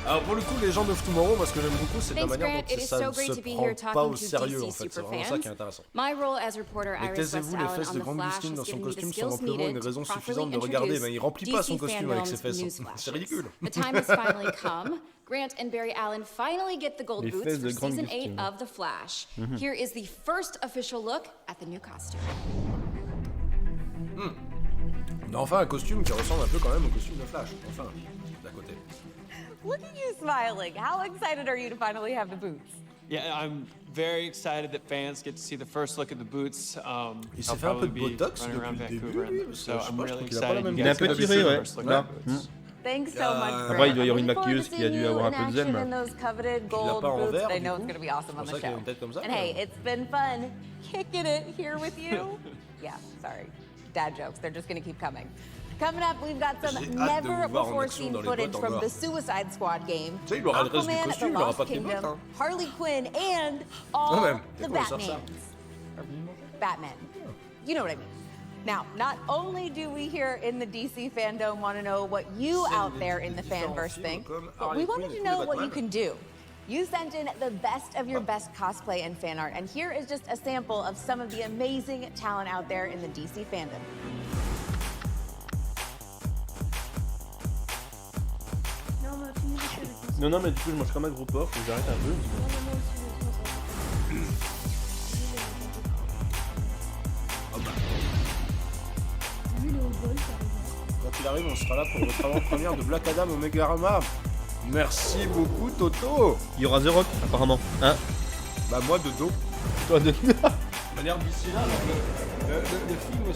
Alors pour le coup, les gens de Tomorrow, moi ce que j'aime beaucoup, c'est la Thanks, manière Grant. dont It is ça so ne great se to be prend here pas talking au to sérieux DC en fait. C'est super vraiment ça qui est fans. intéressant. My role as reporter Mais Iris taisez-vous, les West-Allen fesses on de the Grant Flash Gustin dans has son given me the costume sont skills amplement needed une to raison properly suffisante de regarder, introduce mais il remplit pas son DC costume avec ses fandom's fesses. news flashes. C'est ridicule. The time has finally come. Grant and Barry Allen finally get the gold Les boots fesses for de Grant season Gustin. 8 of The Flash. Here is the first official look at the new costume. On a enfin un costume qui ressemble un peu quand même au costume de Flash. Enfin, d'à côté. Look at you smiling. How excited are you to finally have the boots? Yeah, I'm very excited that fans get to see the first look at the boots. Il s'est I'll fait un peu probably de be botox running around depuis le début, Vancouver, lui, and parce que so je sais I'm pas, je really crois qu'il a pas la excited même you Il est un guys peu get to see tiré, the ouais. first look Là. at the boots. Thanks so much, Grant. Après, il doit y avoir une I'm looking maquilleuse forward to qui a dû seeing avoir you un peu de in zèle. action in those coveted l'a gold pas en boots. vert, I du know coup. it's going to be awesome on C'est the pour ça qu'il a show. une tête comme ça, And quand hey, même. it's been fun kicking it here with you. Yeah, sorry. Dad jokes. They're just going to keep coming. Coming up, we've got some J'ai hâte de vous never voir en before action seen dans les footage bottes from encore. the Suicide Squad game, Tu sais, il aura le reste du Aquaman, costume, the il aura Lost pas que les bottes, Kingdom, hein. Harley Quinn, and Quand all même, the c'est quoi, ils sortent ça? Batmen. You know what I mean. Now, not only do we here in the DC fandom want to know what you out there in the fanverse think, but we wanted to know what you can do. You sent in the best of your best cosplay and fan art, and here is just a sample of some of the amazing talent out there in the DC fandom. Non, non, mais du coup, je mange comme un gros porc, donc j'arrête un peu. Quand il arrive, on sera là pour votre avant-première de Black Adam au Megarama. Merci beaucoup, Toto. Il y aura The Rock, apparemment. Hein? Bah moi de dos. Toi de. De manière d'ici là, le film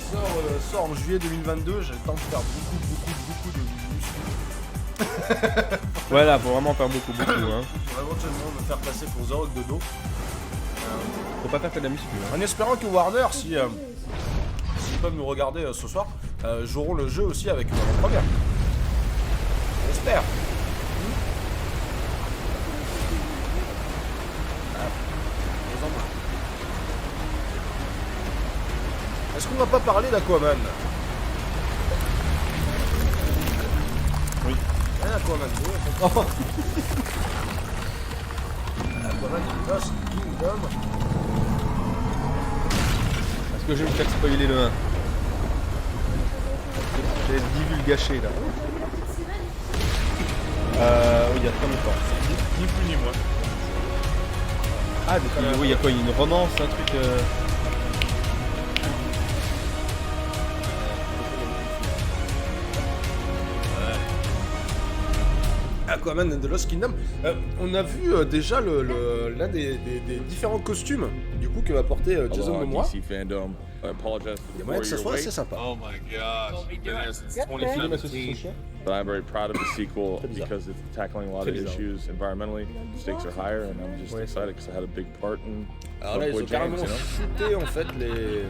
sort en juillet 2022. J'ai le temps de faire beaucoup de muscles. Voilà, faut vraiment faire beaucoup, hein. Pour éventuellement me faire passer pour The Rock de dos. Faut pas faire que de la muscu. Hein. En espérant que Warner, s'ils peuvent nous regarder ce soir, joueront le jeu aussi avec une avant-première. J'espère. Est-ce qu'on va pas parler d'Aquaman? Oui. Aquaman 2, en fait. Aquaman Lost Kingdom. Est-ce que je vais me faire spoiler le 1? J'ai le divulgaché là. Oui, il y a très longtemps. Ni plus ni moins. Ah, donc oui, il y a quoi, une romance, un truc. Aquaman and the Lost Kingdom. On a vu déjà l'un des différents costumes du coup que va porter Jason Momoa. DC Fandome. I apologize for Il y a the moyen que ça soit assez 4-year sympa. wait. Oh my gosh. Been there since 2017. But I'm very proud of the sequel because it's tackling a lot of issues environmentally. The stakes are higher, and I'm just excited because I had a big part in Alors là, ils ont carrément shooté en fait les.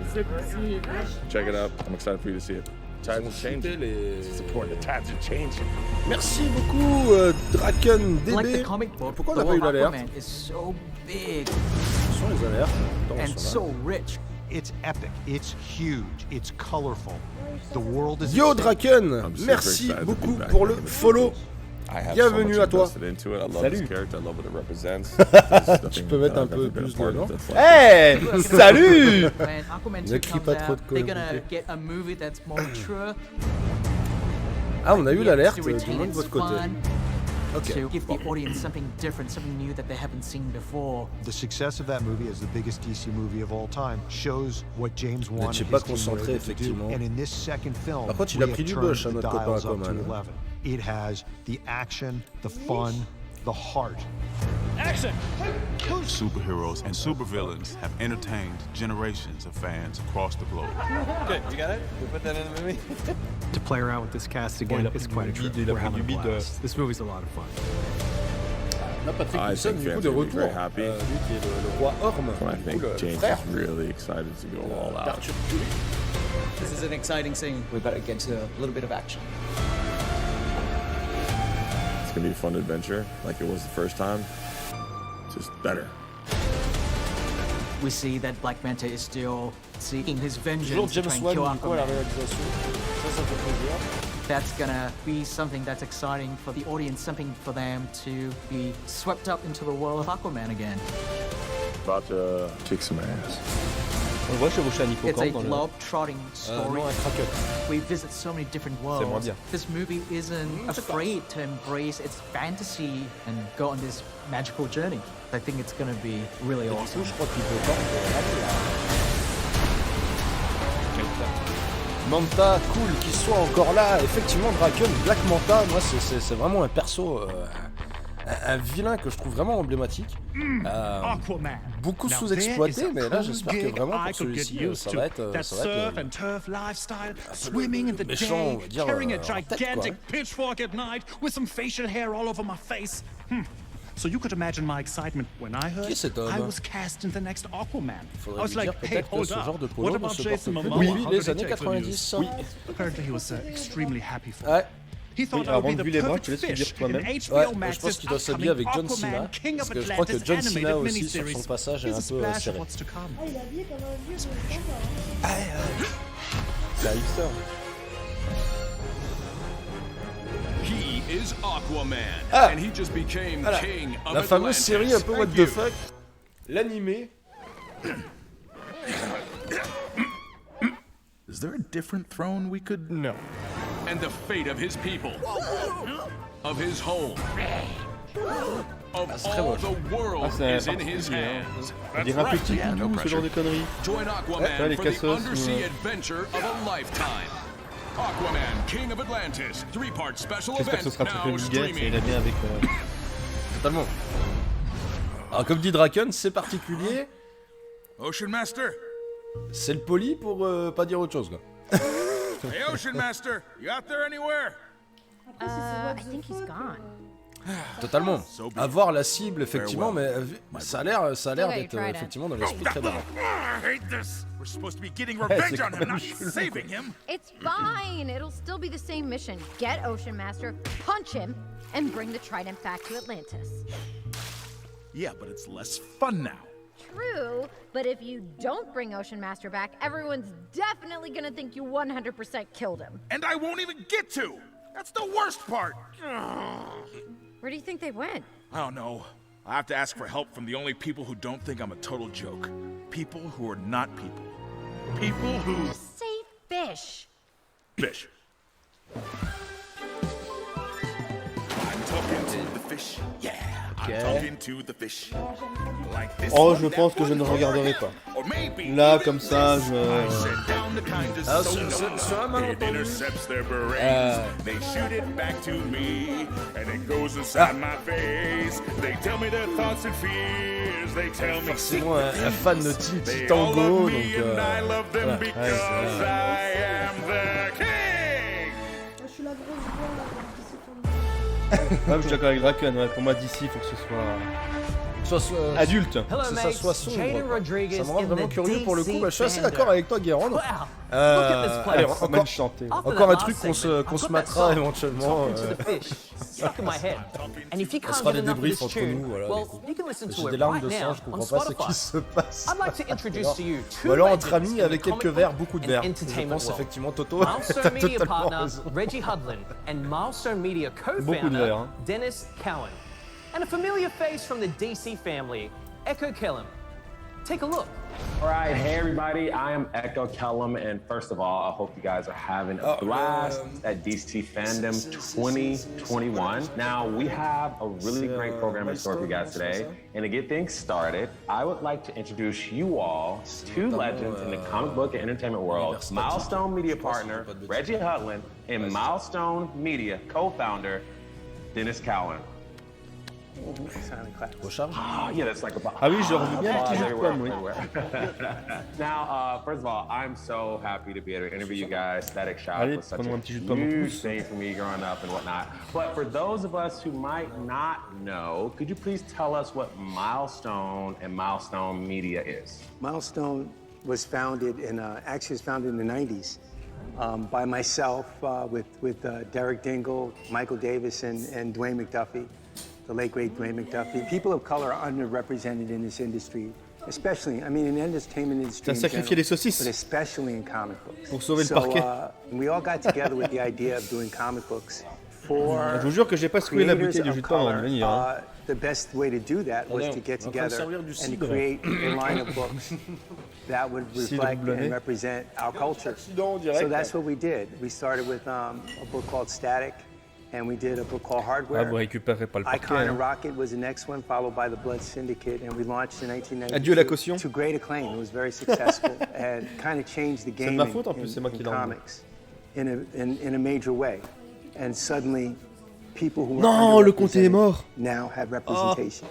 Check it out. I'm excited for you to see it. Tides are changing. It's important. The tides are changing. Merci beaucoup, Draken DB. Like the comic book, Pourquoi on the n'a pas eu world l'alerte? Aquaman is so big Ce sont les alertes. and so rich. It's epic. It's huge. It's colorful. The world is. Yo Draken, merci beaucoup pour le follow. Bienvenue à toi. Salut. Tu peux mettre un peu plus de nom. Hey, salut. Ne crie pas trop de They're gonna colère. get a movie that's more mature. Ah, on a eu l'alerte to du retain moins de its votre côté. fun, Ok. to give the audience something different, something new that they haven't seen before. The success of that movie as the biggest DC movie of all time shows what James Wan and n'étiez his pas team were concentré, able to do. effectivement. And in this second film, Par contre, il a we pris have du turned bush, hein, the notre copain dials up to Aquaman, hein. 11. It has the action, the fun, the heart. Action! Superheroes and supervillains have entertained generations of fans across the globe. Good, you got it? We put that in the movie? To play around with this cast again is quite a trip. We're having a blast. This movie's a lot of fun. Là, Patrick I Wilson, think du coup, fans de will be retour. very happy. Lui qui est le roi Orm, I du think coup, le James frère is really excited to go all out. d'Arthur Curry. This is an exciting scene. We better get to a little bit of action. It's gonna be a fun adventure, like it was the first time. Just better. We see that Black Manta is still seeking his Toujours vengeance to James try and Wan, kill du coup, à la Aquaman. réalisation. Ça fait plaisir. That's gonna be something that's exciting for the audience, something for them to be swept up into the world of Aquaman again. About to kick some ass. On le voit chevaucher un It's a hippocampe dans le. globe-trotting story. Non, un kraken. We visit so many different C'est moins worlds. bien. This movie isn't afraid to embrace its fantasy and go on this magical journey. I think it's gonna be really awesome. Je crois qu'il peut pas. Manta, cool qu'il soit encore là. Effectivement, Draken, Black Manta, moi c'est vraiment un perso, un vilain que je trouve vraiment emblématique. Beaucoup sous-exploité, mais là j'espère que vraiment pour celui-ci, ça va être le méchant, on va dire, en tête, quoi. pitchfork at night with some facial hair all over my face. So you could imagine my excitement when I heard Qui est cet homme? I was cast in the next Aquaman. I Faudrait was lui like, dire hey, peut-être que hold ce up. genre de What polo ne about se Jason porte que Momoa? oui, How les did he années take the 90. news? Apparently he was extremely happy for Ouais. it. He thought Oui, I would avant be de the vu les bras, perfect je te laisse le dire fish in toi-même. Ouais, HBO je Max's pense qu'il doit s'habiller upcoming avec John Cena, Aquaman, King parce of que je crois que Atlantis John Cena animated aussi sur miniseries. son passage est Here's un a peu splash of serré. what's to come. Ah, il est habillé comme un vieux, c'est sympa. C'est un hipster. He is Aquaman, Ah. and he just became Voilà. king of La fameuse Atlantis. série un peu what the fuck, l'animé. Is there a different throne we could know? And the fate of his people, of his home, of all the world c'est is in his particulier, hein. hands. On dirait un petit toutou, ce genre de conneries. Join Ouais, Aquaman les for the cassos, undersea adventure of a lifetime. Aquaman, King of Atlantis, 3-part special J'espère que ce event sera très now vulgaire, ça streaming. irait bien avec. Totalement. Alors comme dit Draken, c'est particulier. Ocean Master, C'est le poli pour pas dire autre chose, quoi. hey Ocean Master, you out there anywhere? I think he's gone. Totalement. Avoir la cible, effectivement, mais ça a l'air Still got your d'être trident. effectivement dans l'esprit très barré. I hate this. We're supposed to be getting Ouais, revenge c'est on quand him, même not chelou, saving him. It's fine. It'll still be the same mission. Get Ocean Master, punch him, and bring the trident back to Atlantis. Yeah, but it's less fun now. True, but if you don't bring Ocean Master back, everyone's definitely gonna think you 100% killed him. And I won't even get to. That's the worst part. Where do you think they went? I don't know. I have to ask for help from the only people who don't think I'm a total joke. People who are not people. People who... Say fish. Fish. I'm talking to the fish. Yeah, Oh, je pense que je ne regarderai pas. Là, comme ça, je... Ah, sur un malentendu. Forcément un fan de Titi Tango, donc voilà. Je suis la grosse voix. Ouais, je suis d'accord avec Draken, ouais. Pour moi d'ici, il faut que ce soit adulte. Que ça soit sombre. Ça me rend vraiment curieux pour le coup. Bah, je suis assez d'accord avec toi, Guérand. Allez, encore un truc qu'on se matera éventuellement. On fera des débriefs entre nous. Voilà, j'ai des larmes de sang, je comprends pas ce qui se passe. Ou alors entre amis avec quelques verres, beaucoup de verres. Je pense effectivement Toto a totalement raison. Reggie Hudlin and Milestone Media Beaucoup de verres, co-founder Dennis Cowan. And a familiar face from the DC family, Echo Kellum. Take a look. All right, hey everybody, I am Echo Kellum, and first of all, I hope you guys are having a blast at DC Fandom 2021. Now, we have a really great program in store for you guys today, and to get things started, I would like to introduce you all two legends in the comic book and entertainment world, Milestone Media partner, Reggie Hudlin, and Milestone Media co-founder, Dennis Cowan. Ah yeah, that's like a oui, je reviens bien petit jeu de pomme, oui. Now, first of all, I'm so happy to be able to interview you guys. Static Shock Allez, was such a huge thing for me growing up and whatnot. But for those of us who might not know, could you please tell us what Milestone and Milestone Media is? Milestone was founded in the 90s by myself with Derek Dingle, Michael Davis, and Dwayne McDuffie. The late great Dwayne McDuffie. People of color are underrepresented in this industry, especially, I mean, in the entertainment industry, T'as sacrifié les saucisses but especially in comic books. Pour sauver le parquet. We all got together with the idea of doing comic books for Je vous jure que j'ai pas secoué la bouteille du jus de pomme avant de venir. Hein. The best way to do that was to get together and create a line of books that would reflect and represent our culture. So that's what we did. We started with a book called Static. And we did a book called Hardware. Ah, vous récupérez pas le parquet. Icon and Rocket was the next one, followed by the Blood Syndicate, and we launched in 1992. Adieu la caution. To great acclaim. It was very successful and kind of changed the game in comics in a major way. And suddenly, people who were non, le comté est mort. Now had representation.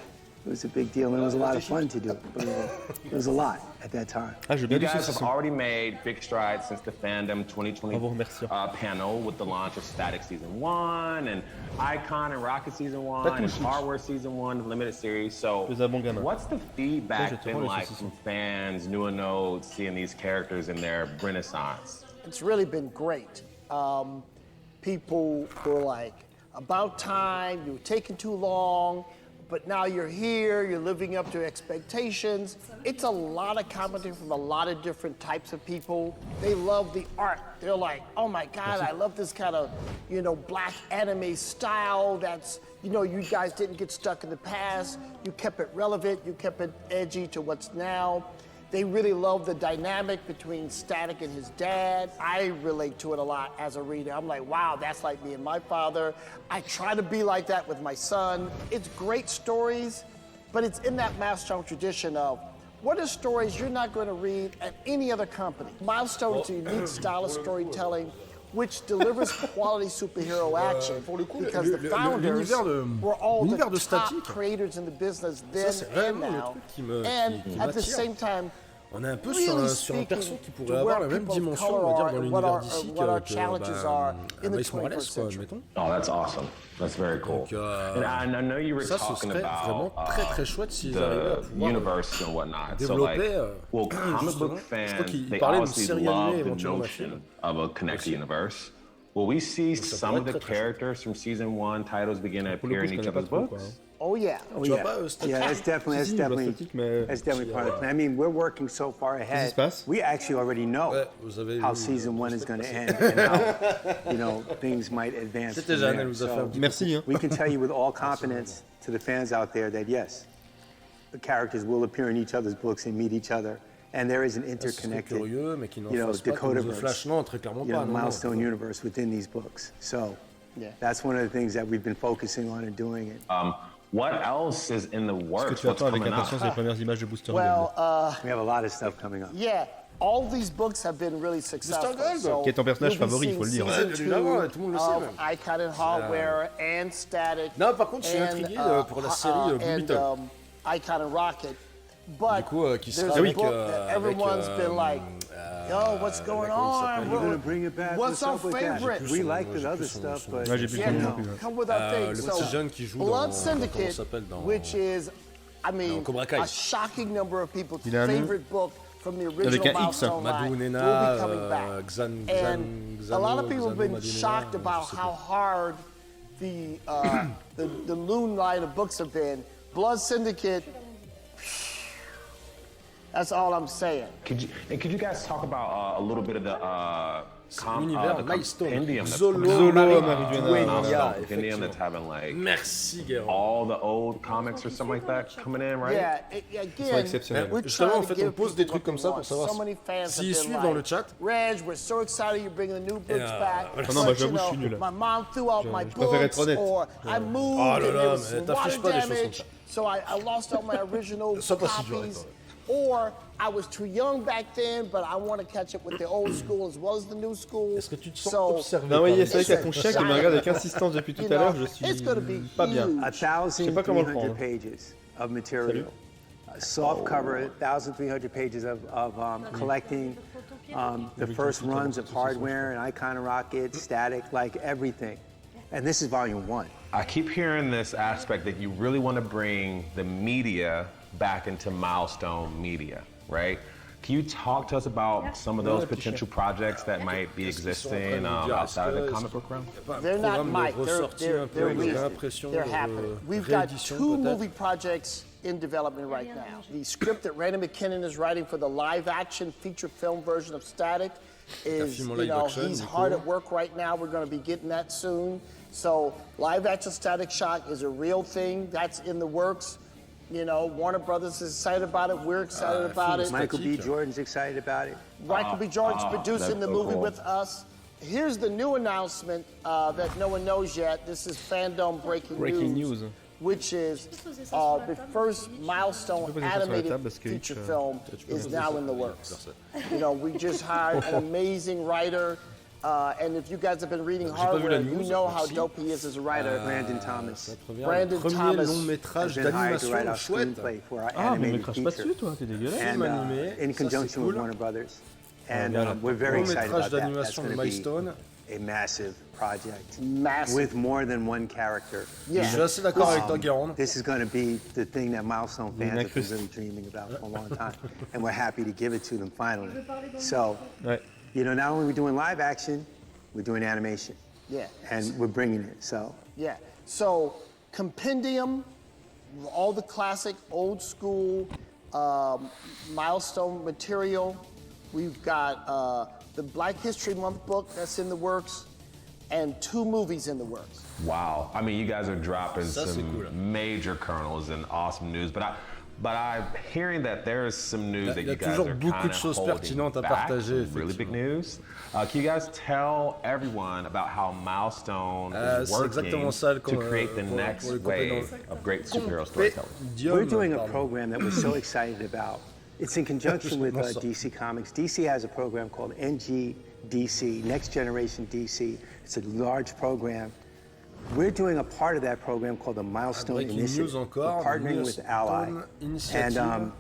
It was a big deal, and it was a lot of fun to do. But it was a lot at that time. Ah, you guys have already made big strides since the Fandom 2020 panel with the launch of Static Season 1 and Icon and Rocket Season 1 and Hardware Season 1, the limited series. So what's the feedback been like from fans, new and old, seeing these characters in their renaissance? It's really been great. People were like, about time, you were taking too long. But now you're here, you're living up to expectations. It's a lot of commentary from a lot of different types of people. They love the art. They're like, oh my God, I love this kind of, black anime style that's, you guys didn't get stuck in the past. You kept it relevant, you kept it edgy to what's now. They really love the dynamic between Static and his dad. I relate to it a lot as a reader. I'm like, wow, that's like me and my father. I try to be like that with my son. It's great stories, but it's in that Milestone tradition of what are stories you're not going to read at any other company. Milestone is a unique style of storytelling which delivers quality superhero action because the founders were all the top creators in the business then and now. And at the same time, on est un peu sur un perso qui pourrait avoir la même dimension, on va dire, dans l'univers d'ici que Miles Morales, quoi, admettons. Oh, that's awesome. That's very cool. And I know you were talking about the universe and whatnot. So, like, well, comic book fans, they obviously love the notion of a connected universe. Will we see some of the characters from season 1 titles begin to appear in each other's books? Oh yeah. Yeah, that's definitely part of the plan. I mean, we're working so far ahead. We actually already know how season 1 is going to end and how things might advance. So we can tell you with all confidence to the fans out there that yes, the characters will appear in each other's books and meet each other. And there is an interconnected, Dakotaverse, Milestone universe within these books. So that's one of the things that we've been focusing on and doing it. what else is in the works? Est-ce que tu attends avec impatience les premières images de Booster Gold? We have a lot of stuff coming up. Yeah, all these books have been really successful. So qui est ton personnage favori, il faut le dire. Évidemment, tout le monde le sait. Même. Icon and Hardware and Static. Non, par contre, je suis intrigué pour la série Blue Beetle. Icon and Rocket. But du coup, qui sera there's a book that everyone's been like, yo, what's going on? We're gonna bring it back. What's our favorite? We like the other stuff, but come with our thing. Le petit jeune qui joue Blood dans Syndicate, which is, I mean, a shocking number of people's favorite book from the original Milestone line will be coming back. And a lot of people have been shocked about how hard the Loon line of books have been. Blood Syndicate. That's all I'm saying. Could you guys talk about a little bit of the l'univers Milestone. Zolo Compendium that's having like all the old comics or something like that coming in, right? Yeah, again, justement, en fait, on pose des trucs comme ça pour savoir s'ils suivent dans le chat. Reg, we're so excited you're bringing the new books back. Non, bah j'avoue, je suis nul. My mom threw out my books, or I moved and there was water damage, ça. so I lost all my original copies. Or I was too young back then, but I want to catch up with the old school as well as the new school. Est-ce que tu te sens observé? Non, oui, c'est vrai qu'il y a ton chien qui me regarde avec insistance depuis tout à l'heure. Je suis pas bien. 1,300 pages of material. Soft cover, 1,300 pages of collecting the first runs of Hardware and Icon and Rocket, Static, like everything. And this is volume 1. I keep hearing this aspect that you really want to bring the media back into Milestone Media, right? Can you talk to us about some of those potential projects that might be existing outside of the comic book realm? They're not Mike, they're recent. They're happening. We've got 2 movie projects in development right now. The script that Randy McKinnon is writing for the live-action feature film version of Static is, he's hard at work right now. We're going to be getting that soon. So live-action Static Shock is a real thing. That's in the works. Warner Brothers is excited about it. We're excited about it. Michael B. Jordan's excited about it. Michael B. Jordan's producing the movie with us. Here's the new announcement that no one knows yet. This is Fandome breaking news. Which is the first Milestone animated feature film is now in the works. We just hired an amazing writer. And if you guys have been reading Hardware, you know how dope he is as a writer. Brandon Thomas. Brandon Thomas long métrage d'animation chouette. Ah, mais métrage pas dessus, toi, t'es dégueulasse. And, in conjunction with Warner Brothers. And we're very excited about that. That's going to be a massive project. With more than one character. Yeah. Je suis assez d'accord avec toi, Guérin. This is going to be the thing that Milestone fans have been really dreaming about for a long time. And we're happy to give it to them finally. So, not only are we doing live action, we're doing animation. Yeah. And we're bringing it, so. Yeah. So, Compendium, all the classic, old school, Milestone material. We've got the Black History Month book that's in the works, and 2 movies in the works. Wow. I mean, you guys are dropping some major kernels and awesome news, but I'm hearing that there is some news that you guys are kind of holding back. Really big news. Can you guys tell everyone about how Milestone is working to create the next wave of great superhero storytelling? We're doing a program that we're so excited about. It's in conjunction with DC Comics. DC has a program called NGDC, Next Generation DC. It's a large program. We're doing a part of that program called the Milestone Initiative. We're partnering with Ally. And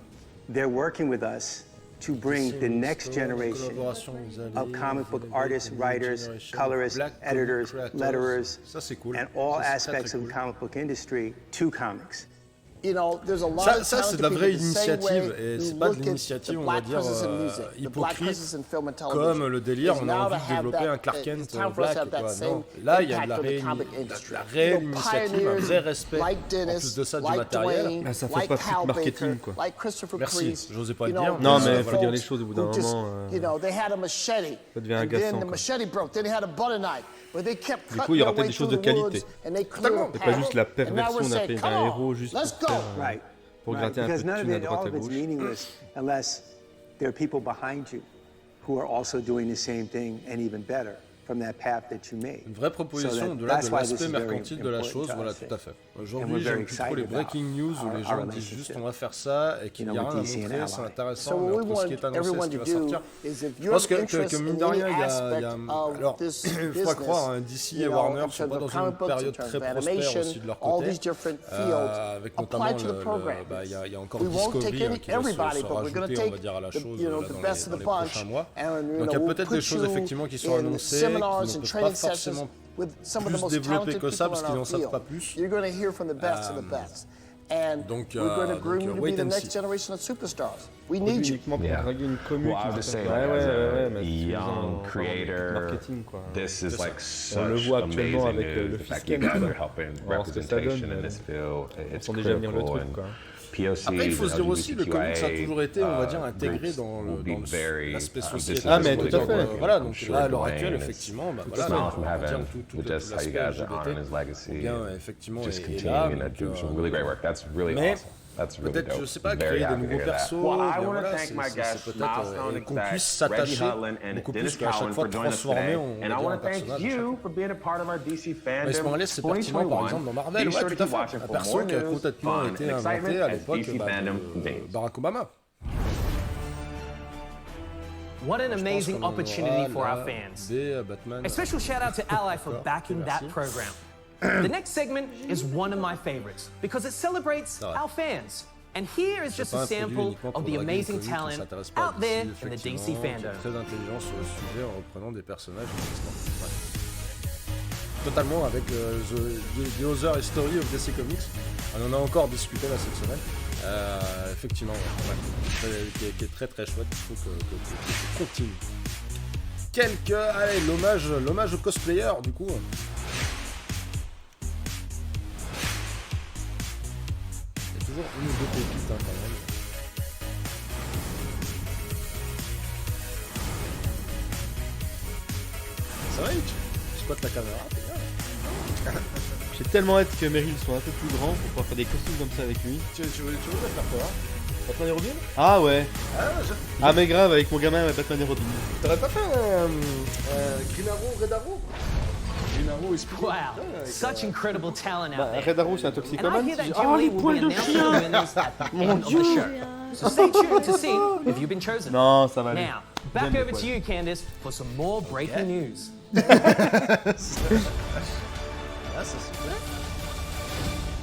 they're working with us to bring the next generation of comic book artists, writers, colorists, editors, letterers, and all aspects of the comic book industry to comics. There's a lot ça c'est de la vraie initiative et c'est pas de l'initiative on va dire hypocrite comme le délire on a envie de développer un Clark Kent black non. Là il y a de la réelle initiative, un vrai respect en plus de ça du matériel. Ça fait pas tout marketing quoi. Merci, j'osais pas le dire. Non mais il faut dire les choses au bout d'un moment. Ça devient agaçant. Du coup il y aura peut-être des choses de qualité. Et pas juste la perversion d'un héros juste pour gratter un peu de thune à droite à gauche. Unless there are people behind you who are also doing the same thing and even better from that path that you made. Une vraie proposition au-delà de l'aspect mercantile de la chose, voilà tout à fait. Aujourd'hui, j'aime plus trop les breaking news où les gens disent juste on va faire ça et qu'il n'y a rien à montrer, c'est intéressant, mais entre ce qui est annoncé et ce qui va sortir. Je pense que mine de rien, il y a alors, il faut croire, hein, DC et Warner ne sont pas dans une période très prospère aussi de leur côté, avec notamment il y a encore Discovery qui va se rajouter, on va dire, à la chose dans les prochains mois. Donc il y a peut-être des choses effectivement qui sont annoncées, qui ne peuvent pas forcément plus développé que ça parce qu'ils n'en savent pas plus. Donc, wait and see. Uniquement pour draguer une commu Well, I would say, like, as a young creator, this is like such amazing news. The fact you guys are helping representation in this field, it's critical. Après, il faut se dire aussi, le comics a toujours été, on va dire, intégré dans l'aspect sociétal. Ah, mais tout à fait. Voilà, donc là, à l'heure actuelle, effectivement, bah voilà, on va dire tout l'aspect LGBT, bien, effectivement, est là. Mais peut-être, je sais pas, créer des nouveaux persos, voilà, c'est peut-être qu'on puisse s'attacher beaucoup plus qu'à chaque fois transformer en un personnage. Mais ce moment-là, c'est pertinent, par exemple, dans Marvel, ouais, tout à fait. Un perso qui a complètement été inventé à l'époque de Barack Obama. What an amazing opportunity for our fans. A special shout out to Ally for backing that program. The next segment is one of my favorites because it celebrates our fans. And here is just a sample of the amazing talent out there in the DC fandom. Très intelligent sur le sujet en reprenant des personnages existants. Totalement avec The Other Story of DC Comics. On en a encore discuté là cette semaine. Effectivement, qui est très très chouette. Il faut que continue. Allez, l'hommage aux cosplayers du coup. Toujours une ou deux pépites quand même. Ça va, tu squattes la caméra, c'est bien. J'ai tellement hâte que Meryl soit un peu plus grand pour pouvoir faire des costumes comme ça avec lui. Tu veux faire quoi? Batman et Robin? Ah ouais. Ah mais grave, avec mon gamin Batman et Robin. T'aurais pas fait Green Arrow, Red Arrow? Wow, such incredible talent out there. Red Arrow, c'est un toxicomane. Oh, les poils de chien! Mon Dieu! So stay tuned to see if you've been chosen. Non, ça va aller. Now, back over to you, Candice, for some more breaking news.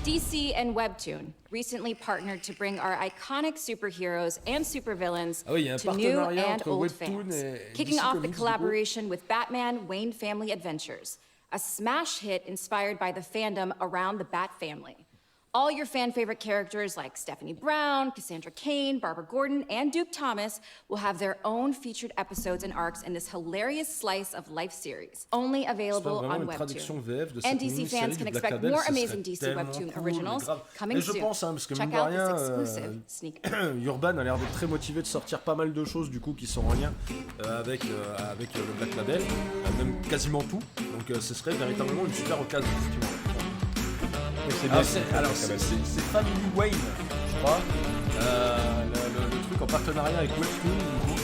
DC and Webtoon recently partnered to bring our iconic superheroes and supervillains to new and old fans, kicking off the collaboration with Batman Wayne Family Adventures, a smash hit inspired by the fandom around the Bat family. All your fan-favorite characters like Stephanie Brown, Cassandra Cain, Barbara Gordon, and Duke Thomas will have their own featured episodes and arcs in this hilarious slice of life series, only available on Webtoon. And DC fans can expect more amazing DC Webtoon originals coming soon. Check out this exclusive sneak peek. Urban a l'air d'être très motivé de sortir pas mal de choses du coup qui sont en lien avec le Black Label, même quasiment tout. Donc ce serait véritablement une super occasion. C'est Family Wayne, je crois. Le truc en partenariat avec Webtoon, du coup.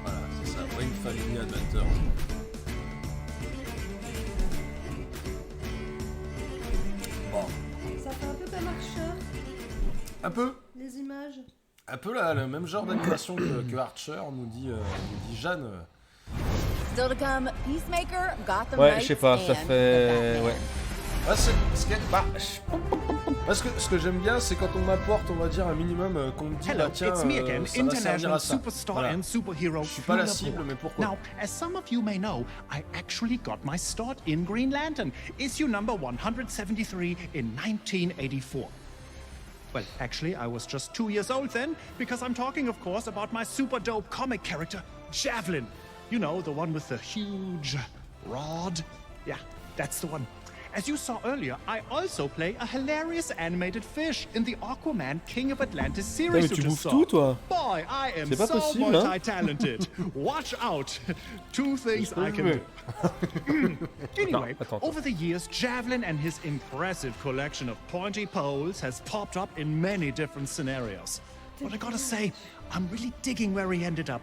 Voilà, c'est ça, Wayne Family Adventure. Ça fait un peu comme Archer. Un peu. Les images. Un peu là, le même genre d'animation que Archer, nous dit Jeanne. Still to come, Peacemaker, Gotham Ouais, je sais pas, ça fait... Ouais. Ce que j'aime bien, c'est quand on m'apporte, on va dire, un minimum, qu'on me dit, bah tiens, ça va servir à ça. Voilà. Je suis pas la cible, mais pourquoi? Now, as some of you may know, I actually got my start in Green Lantern, issue number 173 in 1984. Well, actually, I was just 2 years old then, because I'm talking, of course, about my super dope comic character, Javelin. You know, the one with the huge rod? Yeah, that's the one. As you saw earlier, I also play a hilarious animated fish in the Aquaman King of Atlantis series. Mais tu bouffes tout, toi. Boy, I am so possible, multi-talented. Watch out. 2 things I can do. Anyway, over the years, Javelin and his impressive collection of pointy poles has popped up in many different scenarios. But I gotta say, I'm really digging where he ended up.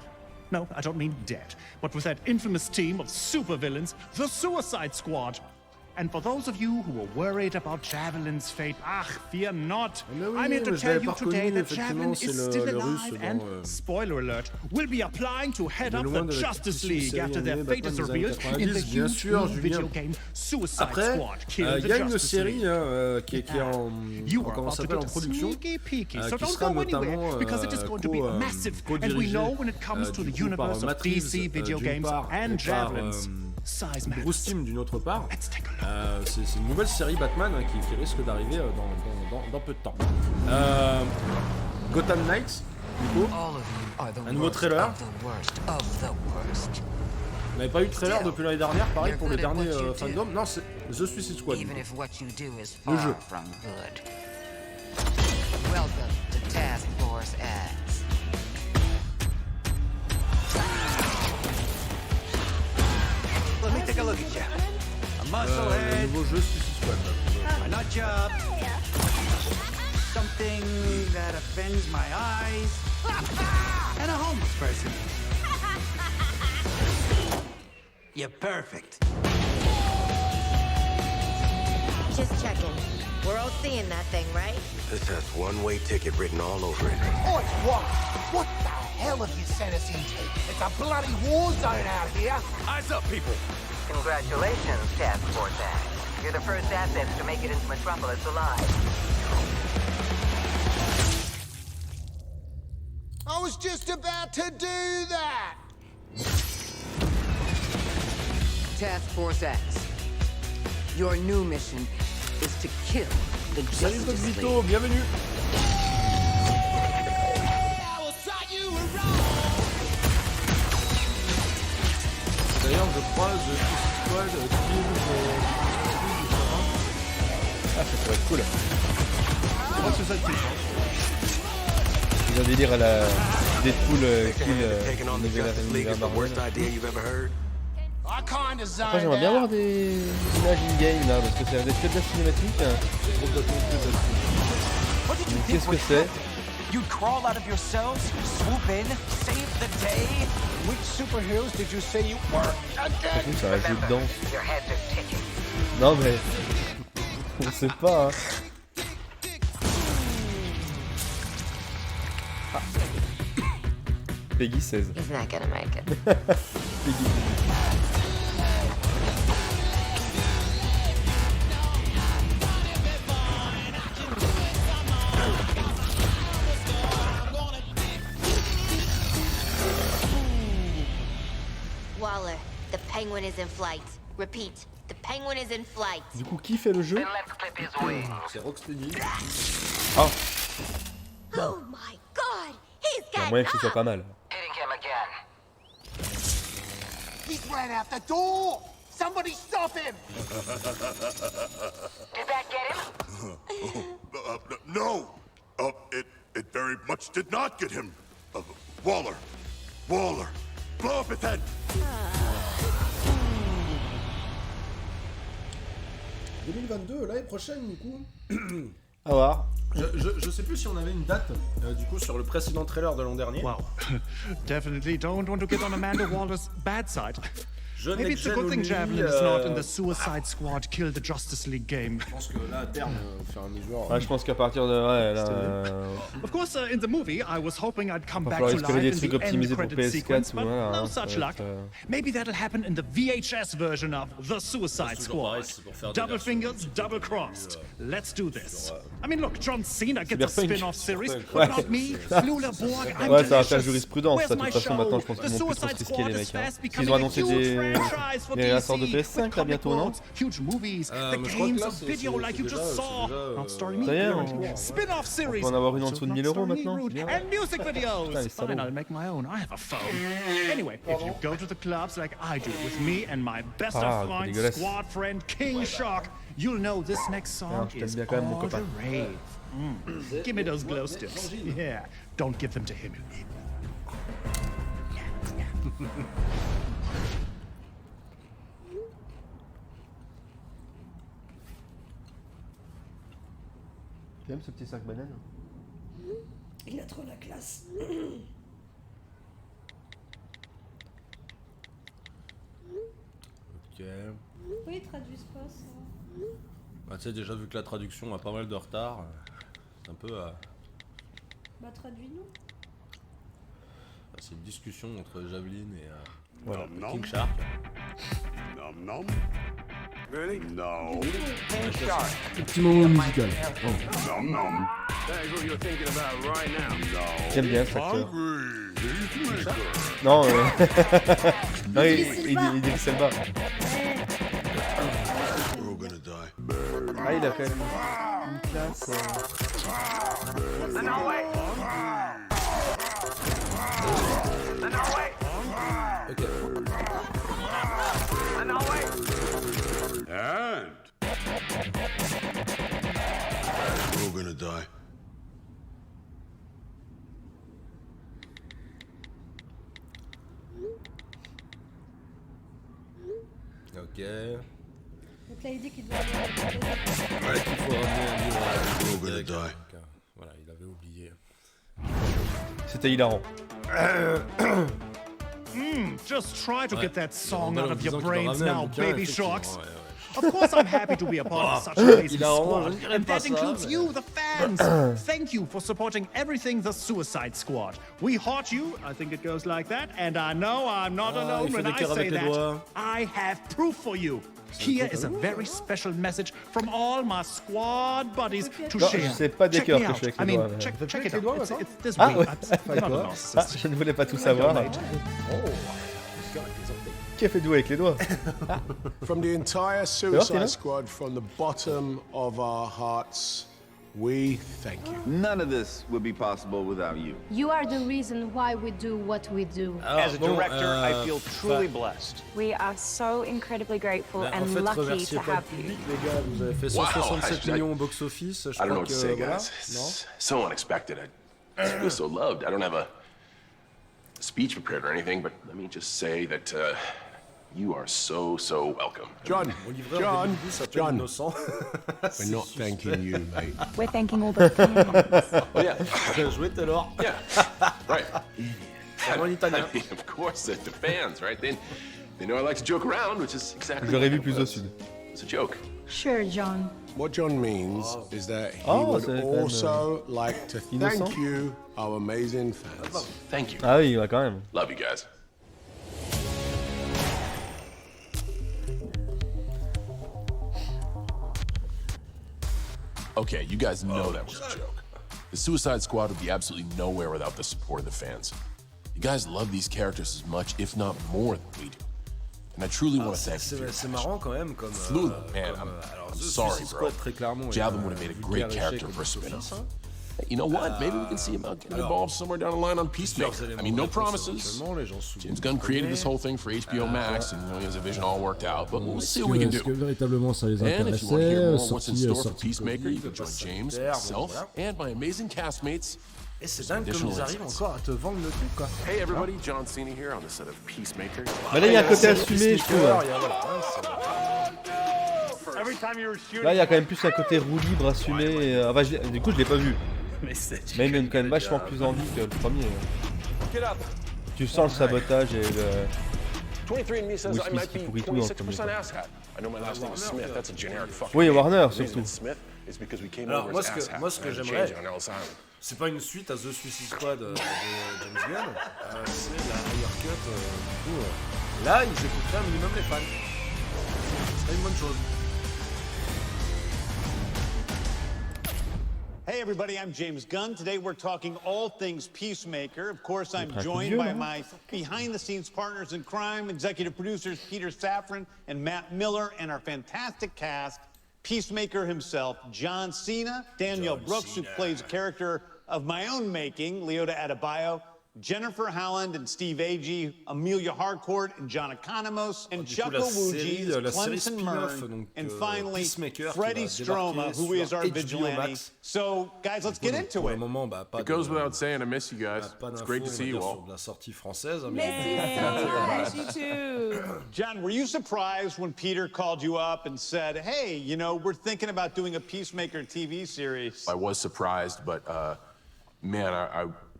No, I don't mean dead, but with that infamous team of supervillains, the Suicide Squad. And for those of you who are worried about Javelin's fate, fear not. I'm here to tell you today that Javelin is still alive and, spoiler alert, will be applying to head up the Justice League after their fate is revealed in the huge video game Suicide Squad. Il y a une série qui est en comment ça s'appelle en production, qui sera notamment co-dirigée par Matrix d'une part et par Bruce Timm d'une autre part. C'est une nouvelle série Batman qui risque d'arriver dans peu de temps. Gotham Knights, du coup, un nouveau trailer. On n'avait pas eu de trailer depuis l'année dernière, pareil pour le dernier Fandome. Non, c'est The Suicide Squad. Le jeu. Let me take a look at you. A musclehead. Le nouveau jeu Suicide Squad. A nut job. Something that offends my eyes. And a homeless person. You're perfect. Just checking. We're all seeing that thing, right? This has one-way ticket written all over it. Oi, what the hell have you sent us into? It's a bloody war zone out here. Eyes up, people. Congratulations, Task Force X. You're the first assets to make it into Metropolis alive. I was just about to do that. Task Force X. Your new mission is to kill the Justice League. Bienvenue. D'ailleurs, je crois The Suicide Squad ça pourrait être cool. Je crois que c'est ça le titre. Il y a un délire à la Deadpool Après, j'aimerais bien voir des images in-game là, parce que c'est des de la cinématique. Qu'est-ce que c'est? You'd crawl out of your cells, swoop in, save the day. Which superheroes did you say you were again? Ça rajoute dedans. Non mais on sait pas. Ah. Peggy 16. He's not gonna make it. Peggy. Waller, the penguin is in flight. Repeat, the penguin is in flight. Du coup, qui fait le jeu? C'est Rocksteady. Ah. Oh my god, he's Il y a got moyen que ce soit pas mal. He's ran out the door. Somebody stop him. Did that get him? No. It very much did not get him. Waller. Blow up his head. 2022, l'année prochaine, du coup. À voir. Je sais plus si on avait une date, du coup, sur le précédent trailer de l'an dernier. Wow. Definitely don't want to get on Amanda Waller's bad side. Maybe it's a good thing Javelin is not in the Suicide Squad Kill the Justice League game. Je pense que là, à terme, au fur et à mesure. Ouais, je pense qu'à partir de. Ouais, là. Of course, in the movie, I was hoping I'd come back to life des in trucs the end optimisés pour credit sequence, PS4, but voilà, no such luck. Maybe that'll happen in the VHS version of The Suicide Squad. Double fingers, double crossed. Let's do this. I mean, look, John Cena gets a spin-off series, but not me. Flula Borg, I'm ouais, ça va faire delicious. jurisprudence, Where's ça, de my toute façon, show? maintenant, je pense The qu'ils vont plus trop Suicide se risquer, Squad les is mecs. fast S'ils becoming ont a annoncé huge franchise for il y a la sorte de DC, PS5 with là bientôt, non? comic books, huge movies, the games of video like you just saw. Not story me. Ça y est, Spin-off series. on peut en avoir une en dessous de 1000 € maintenant. And music videos. Putain, les Fine, salauds. I'll make my own. I have a phone. Anyway, if you go to the clubs like I do with me and my best of fine squad friend King Shark, you'll know this next song is all the rave. Give me those glow sticks. Yeah, don't give them to him. Tu aimes ce petit sac banane? Il a trop la classe. Ok. Pourquoi ils traduisent pas ça? Bah, tu sais, déjà vu que la traduction a pas mal de retard, c'est un peu. Bah, traduis-nous. C'est une discussion entre Javelin et voilà. King Shark. Nom nom. Really? No. King Shark. Petit moment musical. Nom nom. That is what you're thinking about right now. No. J'aime bien cet acteur. Non, non, il dit Selba. Ah, il a quand même une classe. Ok. And we're gonna die. Ok. Donc là, il dit qu'il doit aller à Ouais, qu'il faut ramener un livre. We're gonna die. Voilà, il avait oublié. C'était hilarant. Just try to get that song out of your disant qu'il brains leur ramenait un now, bouquin, baby effectivement, sharks. ouais. Of course, I'm happy to be a part of such an amazing Hilarant, squad, je dirais and pas that ça, includes mais- you, the fans. Thank you for supporting everything the Suicide Squad. We heart you, I think it goes like that, and I know I'm not alone il fait when des I cœurs say avec les that. doigts. I have proof for you. Here is a very special message from all my squad buddies to Non, share. c'est pas des Check cœurs me que out. je fais avec I les mean, doigts. check Faites it avec les out. doigts, It's this Ah week. ouais, I'm not a d'accord. narcissist. Je ne voulais pas tout savoir. Qui a fait doué avec les doigts? From the entire Suicide Squad, from the bottom of our hearts, we thank you. None of this would be possible without you. You are the reason why we do what we do. As a director, I feel truly blessed. We are so incredibly grateful En and fait, lucky remerciez to pas le have public, you. les gars. Vous avez fait 167 millions au box-office. Je I don't know crois what que to say, voilà. guys. Non. It's so unexpected. I just feel so loved. I don't have a speech prepared or anything, but let me just say that you are so welcome. John, John, we're not thanking you, mate. We're thanking all the fans. Oh yeah. Bien joué, Taylor. Yeah. Right. En italien. I mean, of course, the fans, right? They know I like to joke around, which is exactly. Je l'aurais vu what plus it au was. sud. It's a joke. Sure, John. What John means is that he Oh, would c'est quand même, also like to innocent. thank you, our amazing fans. Thank you. Ah oui, quand même. Love you guys. Okay, you guys know that was a joke. The Suicide Squad would be absolutely nowhere without the support of the fans. You guys love these characters as much, if not more, than we do. And I truly want to thank you for your C'est marrant quand même comme. Flew, man, I'm sorry, bro. Très clairement. Javelin would have made a great character for a spin-off. You know what? Maybe we can see him out getting involved somewhere down the line on Peacemaker. I mean, no promises. James Gunn created this whole thing for HBO Max, and he has a vision all worked out. But we'll see what we can do. Véritablement ça les And if you want to hear intéressait, more what's in store for sorti Peacemaker, you can join James, myself, and my amazing castmates. Et c'est dingue comme ils arrivent encore à te vendre le truc quoi. Hey everybody, John Cena here on the set of Peacemaker. Bah là, il y a un côté assumé, je trouve. Là, il y a quand même plus un côté roue libre assumé. Enfin, du coup, je l'ai pas vu. Mais il donne quand même vachement plus envie que le premier. Tu sens le sabotage et le. 23andMe says I might be pourrit tout dans le 26% premier. asshat. I know my last name is Smith. That's a generic fucking Oui, name. Warner The reason surtout. it's Smith is because we came Alors over moi as asshat. ce que I had to j'aimerais, change it on Ellis Island. c'est pas une suite à The Suicide Squad de James Gunn, c'est la Higher Cut. Du coup, là ils écouteraient un minimum les fans. Ce serait une bonne chose. Hey everybody, I'm James Gunn. Today we're talking all things Peacemaker. Of course, I'm joined by my behind-the-scenes partners in crime, executive producers Peter Safran and Matt Miller, and our fantastic cast, Peacemaker himself, John Cena, Danielle Brooks, who plays a character of my own making, Leota Adebayo, Jennifer Howland and Steve Agee, Amelia Harcourt and John Economos, and Chuck Owuji, Clemson Mern, and finally Freddie Stroma, who is our vigilante. So, guys, let's get into it. It goes without saying, I miss you guys. It's great to see you all. La sortie française. Miss you too. John, were you surprised when Peter called you up and said, hey, you know, we're thinking about doing a Peacemaker TV series? I was surprised, but man,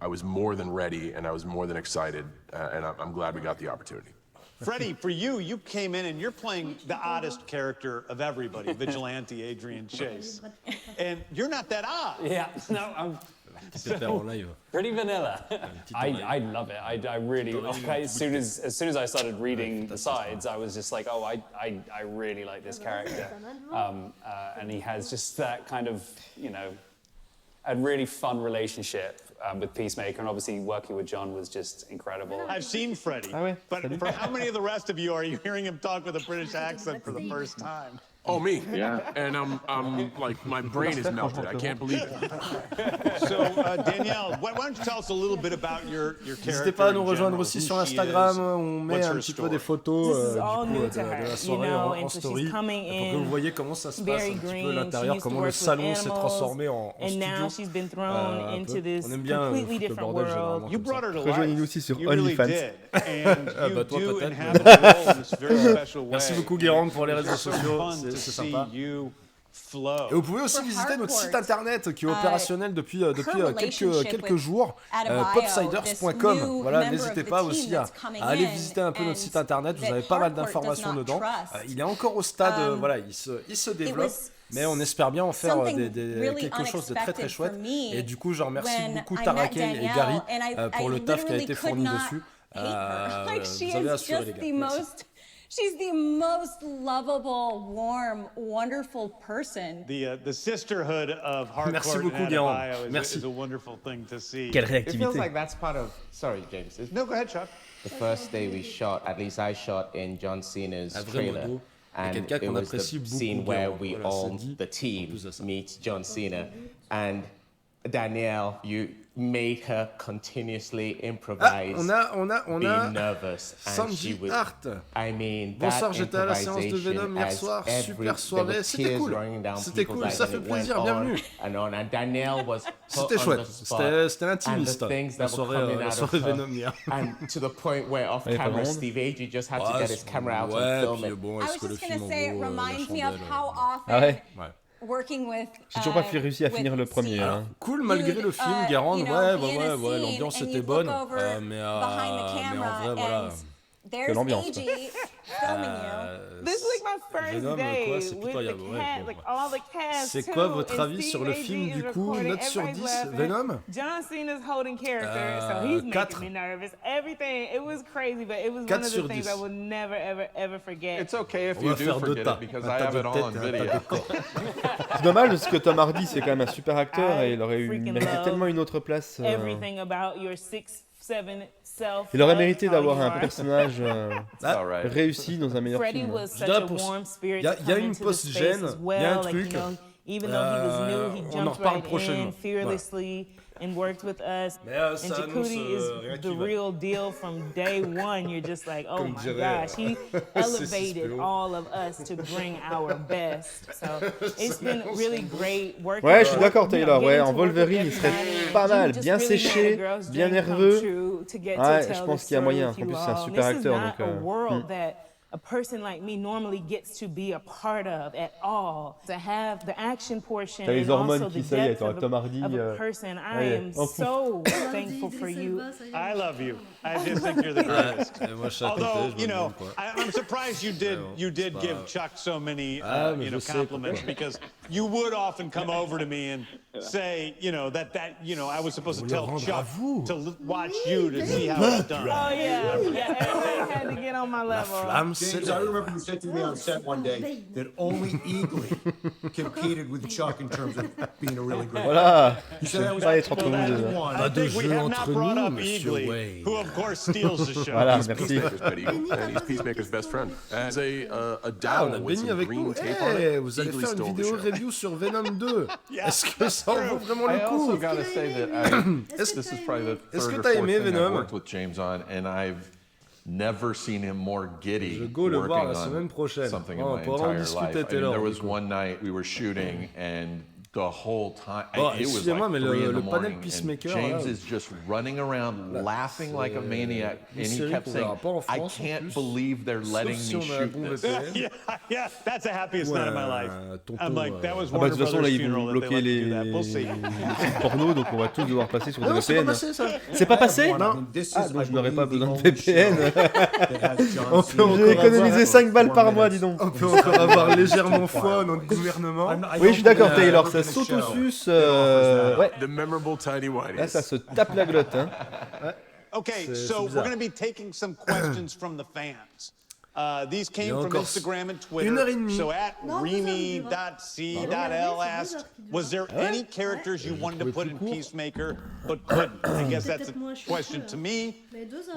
I was more than ready, and I was more than excited, and I'm glad we got the opportunity. Freddie, for you came in and you're playing the oddest character of everybody, Vigilante Adrian Chase. And you're not that odd. Yeah, no, I'm pretty vanilla. I love it. I really, okay, as soon as I started reading the sides, I was just like, oh, I really like this character. And he has just that kind of, you know, a really fun relationship with Peacemaker, and obviously working with John was just incredible. I've seen Freddie, but for how many of the rest of you are you hearing him talk with a British accent for the first time? Oh, me? Yeah. And I'm like, my brain is melted. I can't believe it. So, Danielle, why don't you tell us a little bit about your character? N'hésitez pas à nous rejoindre aussi sur Instagram, on met un petit peu des photos de la soirée en story, pour que vous voyez comment ça se passe un petit peu à l'intérieur, comment le salon s'est transformé en studio. On aime bien le football bordel généralement. Rejoignez-nous aussi sur OnlyFans. Bah toi peut-être. Merci beaucoup Guérande pour les réseaux sociaux. C'est sympa. Et vous pouvez aussi visiter notre site internet qui est opérationnel depuis quelques jours, popsiders.com. Voilà, n'hésitez pas aussi à aller visiter un peu notre site internet, vous avez pas mal d'informations dedans. Il est encore au stade, voilà, il se développe. Mais on espère bien en faire quelque chose de très très chouette. Et du coup, je remercie beaucoup Tarakel et Gary pour le taf qui a été fourni dessus. Vous avez assuré les gars. Merci. She's the most lovable, warm, wonderful person. The sisterhood of Harcourt and Adebayo is a wonderful thing to see. Quelle réactivité. It feels like that's part of... Sorry, James. No, go ahead, Chuck. The first day we shot, at least I shot in John Cena's trailer. And it was the scene where we all, the team, meet John Cena. And Danielle, you made her continuously improvise, be nervous, and she would, I mean, bonsoir, j'étais à la séance de Venom hier soir, super soirée, c'était cool, ça fait plaisir, bienvenue. C'était chouette, c'était intimiste, la soirée Venom hier. And to the point where off camera, Steve Agee just had to get his camera out and film it. I was just gonna say, it reminds me of how often working with. J'ai toujours pas réussi à finir le premier. Cool malgré le film, Guérande, ouais, l'ambiance était bonne, mais en vrai, voilà. There's Agee filming you. This is like my first day with the cast, like all the cast. C'est quoi votre avis sur le film du coup? Note sur 10, Venom? John Cena's holding character, so he's making me nervous. Everything, it was crazy, but it was one of the things I will never, ever forget. It's okay if you do forget it because I have it all on video. C'est dommage parce que Tom Hardy c'est quand même un super acteur et il aurait mérité tellement une autre place. Everything about your 6'7" self. Il aurait mérité d'avoir un personnage réussi dans un meilleur film. Il y a une post-gêne, il y a un truc. On en reparle prochainement. And worked with us. And Jakuti is the real deal from day one. You're just like, oh my gosh, he elevated all of us to bring our best. So it's been really great working. Ouais, je suis d'accord, Taylor. Ouais, en Wolverine, il serait pas mal, bien séché, bien nerveux. Ouais, je pense qu'il y a moyen. En plus, c'est un super acteur, donc. A person like me normally gets to be a part of at all. To have the action portion and also the depth of a person. I am so thankful for you. I love you. I just think you're the greatest. Although, you know, I'm surprised you did give Chuck so many compliments because you would often come over to me and say, you know, that I was supposed to tell Chuck to watch you to see how it's done. Oh yeah, everybody had to get on my level. James, I remember you said to me on set one day that only Eagly competed with Chuck in terms of being a really great Voilà. You said that was Pas être entre nous deux. Pas de jeu entre nous, monsieur Wayne. Who of course steals the show. Voilà, He's merci. Peacemaker's pet eagle, and he's Peacemaker's best friend. As a dowel with some green tape on it, Vous allez Eagly faire une stole the vidéo show. review sur Venom 2. Est-ce que ça en vaut vraiment I le also coup? gotta say that this is probably the Est-ce third que or t'as fourth aimé thing I've Venom? worked with James on, and I've never seen him more giddy Je go le voir working la on semaine prochaine. something Oh, in my on pourra en entire discuter, life. I mean, Taylor, there was du coup. one night we were shooting, and the whole time, Bon, it was excusez-moi, mais like 3 in le the panel morning, Peacemaker, and James là, is just running around laughing like a maniac, une and he série kept qu'on saying, verra pas en I France, en can't plus. believe they're letting si me on a un shoot bon this. VPN. Yeah, that's the happiest night of my life. I'm like, that was Ah bah de Warner toute façon là Brothers ils vont funeral that they bloquer let me les do that. We'll see. sites porno donc on va tous devoir passer sur des Non, c'est pas VPN. passé ça. C'est pas passé? Non. Ah donc je n'aurais pas besoin de VPN. On peut encore J'ai économisé avoir- 5 balles par mois dis donc. On peut encore avoir légèrement foi à notre gouvernement. Oui je suis d'accord Taylor, ça saute au sus. Ouais. The memorable Tiny Whities. Là ça se tape la glotte hein. Okay, C'est so we're bizarre. going to be taking some questions from the fans. These came from encore Instagram and 1 heure et Twitter. demie. So at Remy.c.l asked, was there any characters you wanted to put in Peacemaker but couldn't? I guess that's a question to me.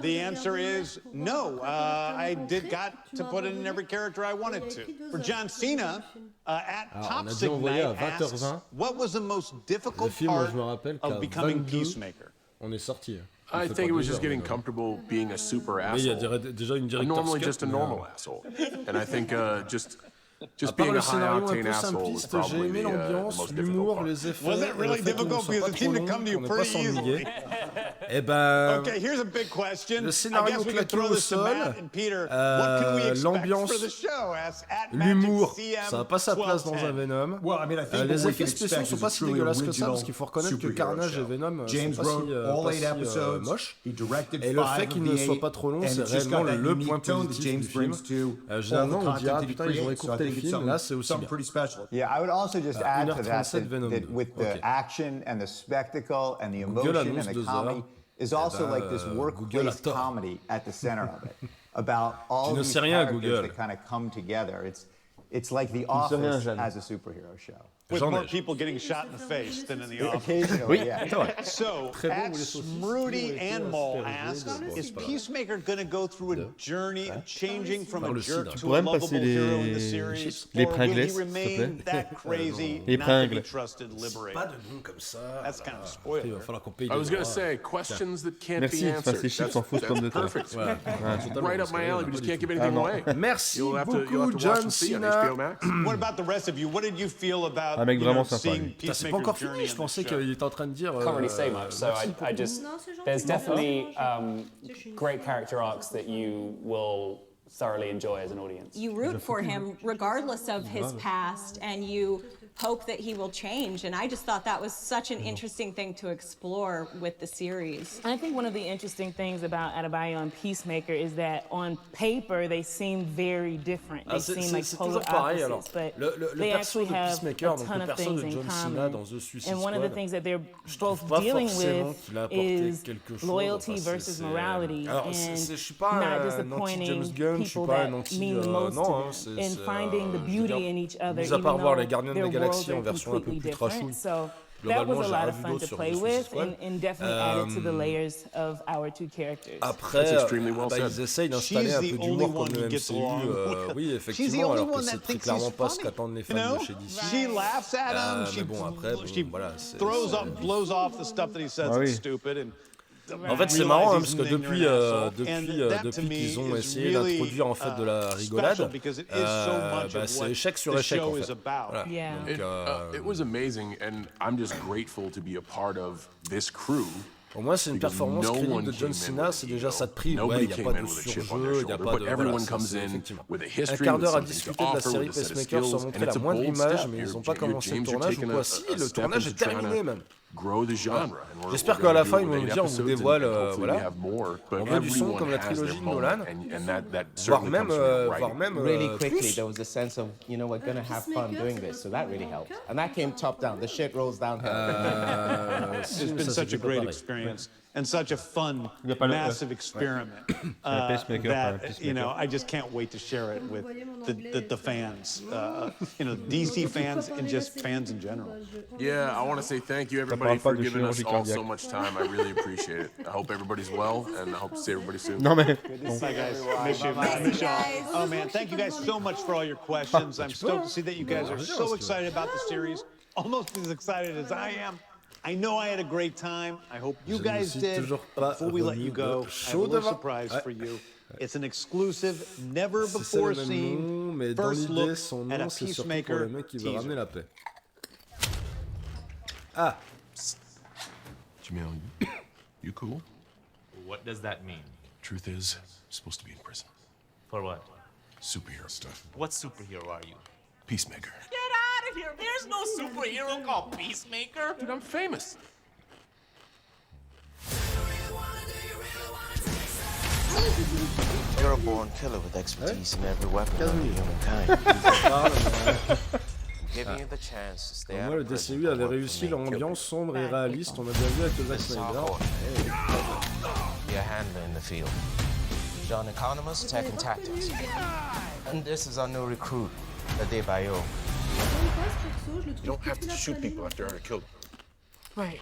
The answer is no. I got to put in every character I wanted to. For John Cena, at Alors, on a dit Toxic envoyer à Night asks, 20h20. what was the most Le difficult film, moi, part je me rappelle qu'à of becoming 22, Peacemaker? on est sorti. I think it was just getting comfortable being a super Mais il y a asshole. déjà une director's Normally cut, just a mais, normal asshole. And I think just à part being le a high scénario un octane peu asshole was simpliste, j'ai probably aimé the l'ambiance, most difficult l'humour, part. les effets, Was it really le fait qu'on ne difficult? soit Because pas it trop seemed to long, come to you qu'on n'ait pas pretty s'ennuyer. easily. Eh ben, Okay, here's a big question. le I scénario guess we can claqué throw au this to sol, Matt and Peter. What can we expect l'ambiance, for the show? Ask at l'humour, MagicCM ça n'a pas sa place dans 1210. un Venom. Well, I mean, I think Les what we effets can spéciaux expect sont is pas a si truly dégueulasses que ça, original parce qu'il faut reconnaître que superhero Carnage show. et Venom James sont pas wrote si, all pas 8 si episodes. moches. He directed Et le 5 fait of qu'il the ne soit 8, pas trop long, and c'est it's just réellement got that le unique point tone that positif James du film. brings to Généralement, all the on dit, ah content that he putain, ils auraient creates. So I courté le think it's film. Là, c'est aussi something bien. pretty special. Yeah, I would also just add to that 1h37 Venom that 2. with the Ok. action and the spectacle and the Google emotion annonce and the 2 comedy heures. is also ben, like this Google a workplace tort. comedy at the center of it. About all Tu ne these sais rien, characters Google. that kind of come together. It's like The sais rien, Office Jeanne. as a superhero show. With J'en more ai. people getting shot in the face than in the office. Occasionally, Oui, yeah. c'est vrai. So, Très bon, at les saucisses Smrudy qui ont été and Mole aspergées asks, de- is Peacemaker going to go through a journey of changing from Par a le jerk cidre. Tu to pourrais a me lovable passer hero in the les series? les Or will pringles, he s'il te remain plaît? that crazy, Les not to be pringles. trusted, liberated? Pas de nom comme ça. That's kind of a Il spoiler. va falloir qu'on paye I was des gonna droits. say questions that can't Merci, be enfin, answered. ces chips en fausses pommes de terre. Perfect. Ouais. Right up my alley. We just can't give anything away. Merci You'll have to beaucoup, watch John and see on Cena. HBO Max. What about the rest of you? What did you feel about Un mec you know, vraiment sympa, seeing lui. Putain, c'est pas Peacemaker's encore journey fini, je in the pensais show? qu'il était en train de dire. Can't really say much, so merci I just there's definitely great character arcs that you will thoroughly enjoy as an audience. You root for him regardless of his past, and you hope that he will change. And I just thought that was such an interesting thing to explore with the series. I think one of the interesting things about Adebayo and Peacemaker is that on paper they seem very different. They seem like polar pareil, alors. opposites, but Le they perso actually de have Peacemaker, a donc ton le of perso things de in John Cena common. dans The Suicide And one of the Squad, things that they're je trouve both pas dealing forcément with qu'il a apporté is quelque chose. loyalty Enfin, versus morality, alors, and je suis pas not un disappointing anti-James Gunn, je suis people pas that un anti, mean the most non, to hein, them, c'est, and finding the je veux beauty dire, in each other, mis à even part voir though les Gardiens de their la Galaxie worlds en are version un peu completely plus different. trashouille. So that was Globalement, a j'ai lot rien of vu fun d'autre to sur play The with, Suicide Squad. and definitely added to the layers of our two characters. Après, That's extremely well said. ils essayent d'installer un peu d'humour comme le MCU. Oui, effectivement, alors que c'est très clairement pas ce qu'attendent les fans de chez DC. She laughs at him. Mais bon, après, voilà, c'est... blows off the stuff that he says Ah oui. is stupid. And En fait, c'est marrant hein, parce que depuis qu'ils ont essayé d'introduire en fait de la rigolade, c'est échec sur échec en fait. Voilà. Donc, It was amazing, and I'm just grateful to be a part of this crew. Pour moi, c'est une performance crédible de John Cena, c'est déjà ça de prix. Ouais, il n'y a pas de surjeu, il n'y a pas de... Voilà, c'est effectivement. Un quart d'heure à discuter de la série Pacemaker sans montrer la moindre image, mais ils n'ont pas commencé le tournage ou quoi. Si, le tournage est terminé même. J'espère qu'à la fin, ils vont nous dire, on vous dévoile, voilà, on veut du son comme la trilogie de Nolan, voire même really quickly, plus. there was a sense of, you know, we're gonna have fun doing this, so that really helped. And that came top down. The shit rolls downhill. It's been such a great experience. and such a fun, massive experiment that, you know, I just can't wait to share it with the fans, you know, DC fans and just fans in general. Yeah, I want to say thank you, everybody, for giving us all so much time. I really appreciate it. I hope everybody's well, and I hope to see everybody soon. Non mais. Bye, guys. Miss y'all. Oh, man, thank you guys so much for all your questions. I'm stoked to see that you guys are so excited about the series, almost as excited as I am. I know I had a great time. I hope you guys did. Before we let you go, I have a little surprise for you. It's an exclusive, never before seen first look at a Peacemaker teaser. Ah. Jamil, you cool? What does that mean? Truth is, you're supposed to be in prison. For what? Superhero stuff. What superhero are you? Peacemaker. Get out of here! There's no superhero called Peacemaker! Dude, I'm famous. You're a born killer with expertise in every weapon of humankind. Giving you the chance to stay out Moi, le of prison DCU avait réussi leur ambiance sombre et réaliste. On a bien vu avec le Zack Snyder. Be a handler in the field. John Economist, Tech and Tactics. And this is our new recruit, Adebayo. You don't have to shoot people after they're killed. Right.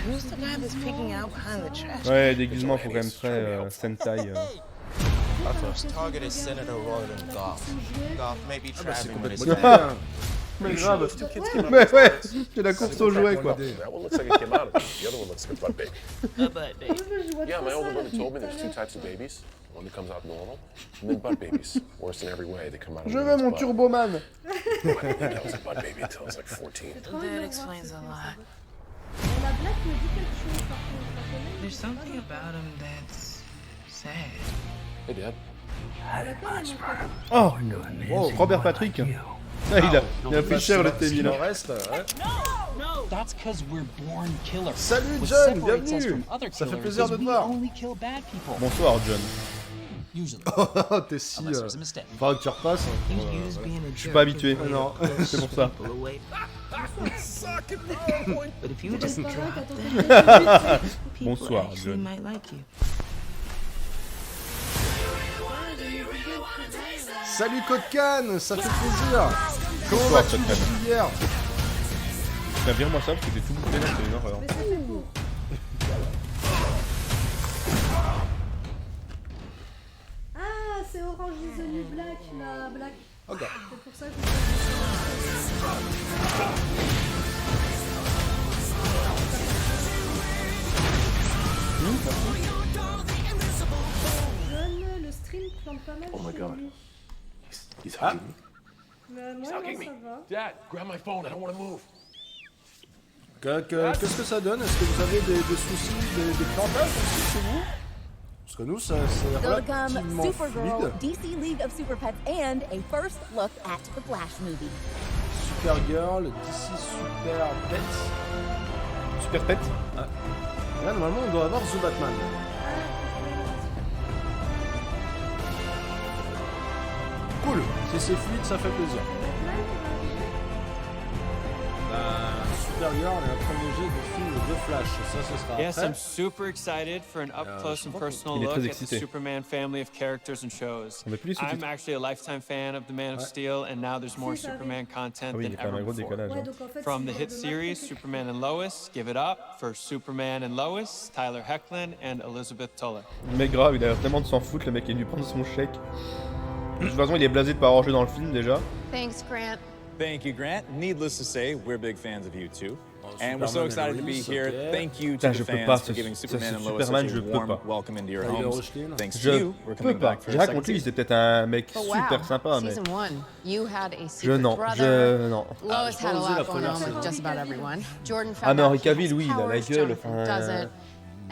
Who's the guy that's peeking out behind the trash? Ouais, déguisement faut quand même très Sentai. Our first target is Senator Royal in Gotham. Gotham may be traveling with his Mais grave. Mais ouais, c'est la course aux jouets quoi. That one looks like it came out of it. The other one looks like a butt baby. A butt baby. Yeah, my older brother told me there's two types of babies. One that comes out normal, and then butt babies. Worse in every way, they come out of Je veux mon Turboman. I didn't think I was a butt baby until I was like 14. That explains a lot. There's something about him that's sad. Hey, Dad. Oh, Robert Patrick. Ah, il a pris cher le T1000. That's because we're born killers. Salut John, bienvenue. Ça fait plaisir de te voir. Bonsoir John. Oh, t'es si... Faudra que tu repasses. Je suis pas habitué. Non, c'est pour ça. Bonsoir John. Salut Kotkan, ça fait plaisir. Comment vas-tu depuis hier? Tiens, vire-moi ça parce que j'ai tout bouclé là, c'est une horreur. Ah, c'est Orange is the New Black, la Black. Ok. C'est pour ça que le stream plante pas mal. Oh my God. Lui. He's hugging me. Moi, He's hugging me. ça va. Dad, grab my phone. I don't want to move. Qu'est-ce que ça donne? Est-ce que vous avez des soucis, des plantages aussi chez vous? Parce que nous, c'est relativement Supergirl, fluide. DC League of Super Pets, and a first look at the Flash movie. Supergirl, DC Super Pets. Super Pet. Ah. Là, normalement, on doit avoir The Batman. Cool, si c'est fluide, ça fait plaisir. Supergirl est un premier jet du film de Flash. Ça, ce sera Yes, après. I'm super excited for an up-close and personal Il est look très at the excité. Superman family of characters and shows. On a plus les I'm sous-titres. actually a lifetime fan of The Man of Steel, and now there's more Superman content Ah oui, il y than a quand même ever un gros before. décalage. Hein. From the hit series Superman and Lois, give it up for Superman and Lois, Tyler Hoechlin, and Elizabeth Toller. Le mec grave, il a l'air tellement de s'en foutre, le mec il est venu prendre son chèque. De toute façon, il est blasé de pas avoir joué dans le film déjà. Thanks, Grant. Thank you, Grant. Needless to say, we're big fans of you too. And we're so excited to be here. Thank you to the fans for giving Superman and Lois such a warm welcome into your homes. Thanks to you, we're coming back for a J'irais second contre lui, season. c'est peut-être un mec Oh, super wow. sympa, mais... Season 1, you had a Je secret non, brother. non. Lois had a lot going on with just about everyone. Jordan found Ah mais out Henry he has Cavill, oui, il a la powers, gueule, Jonathan doesn't.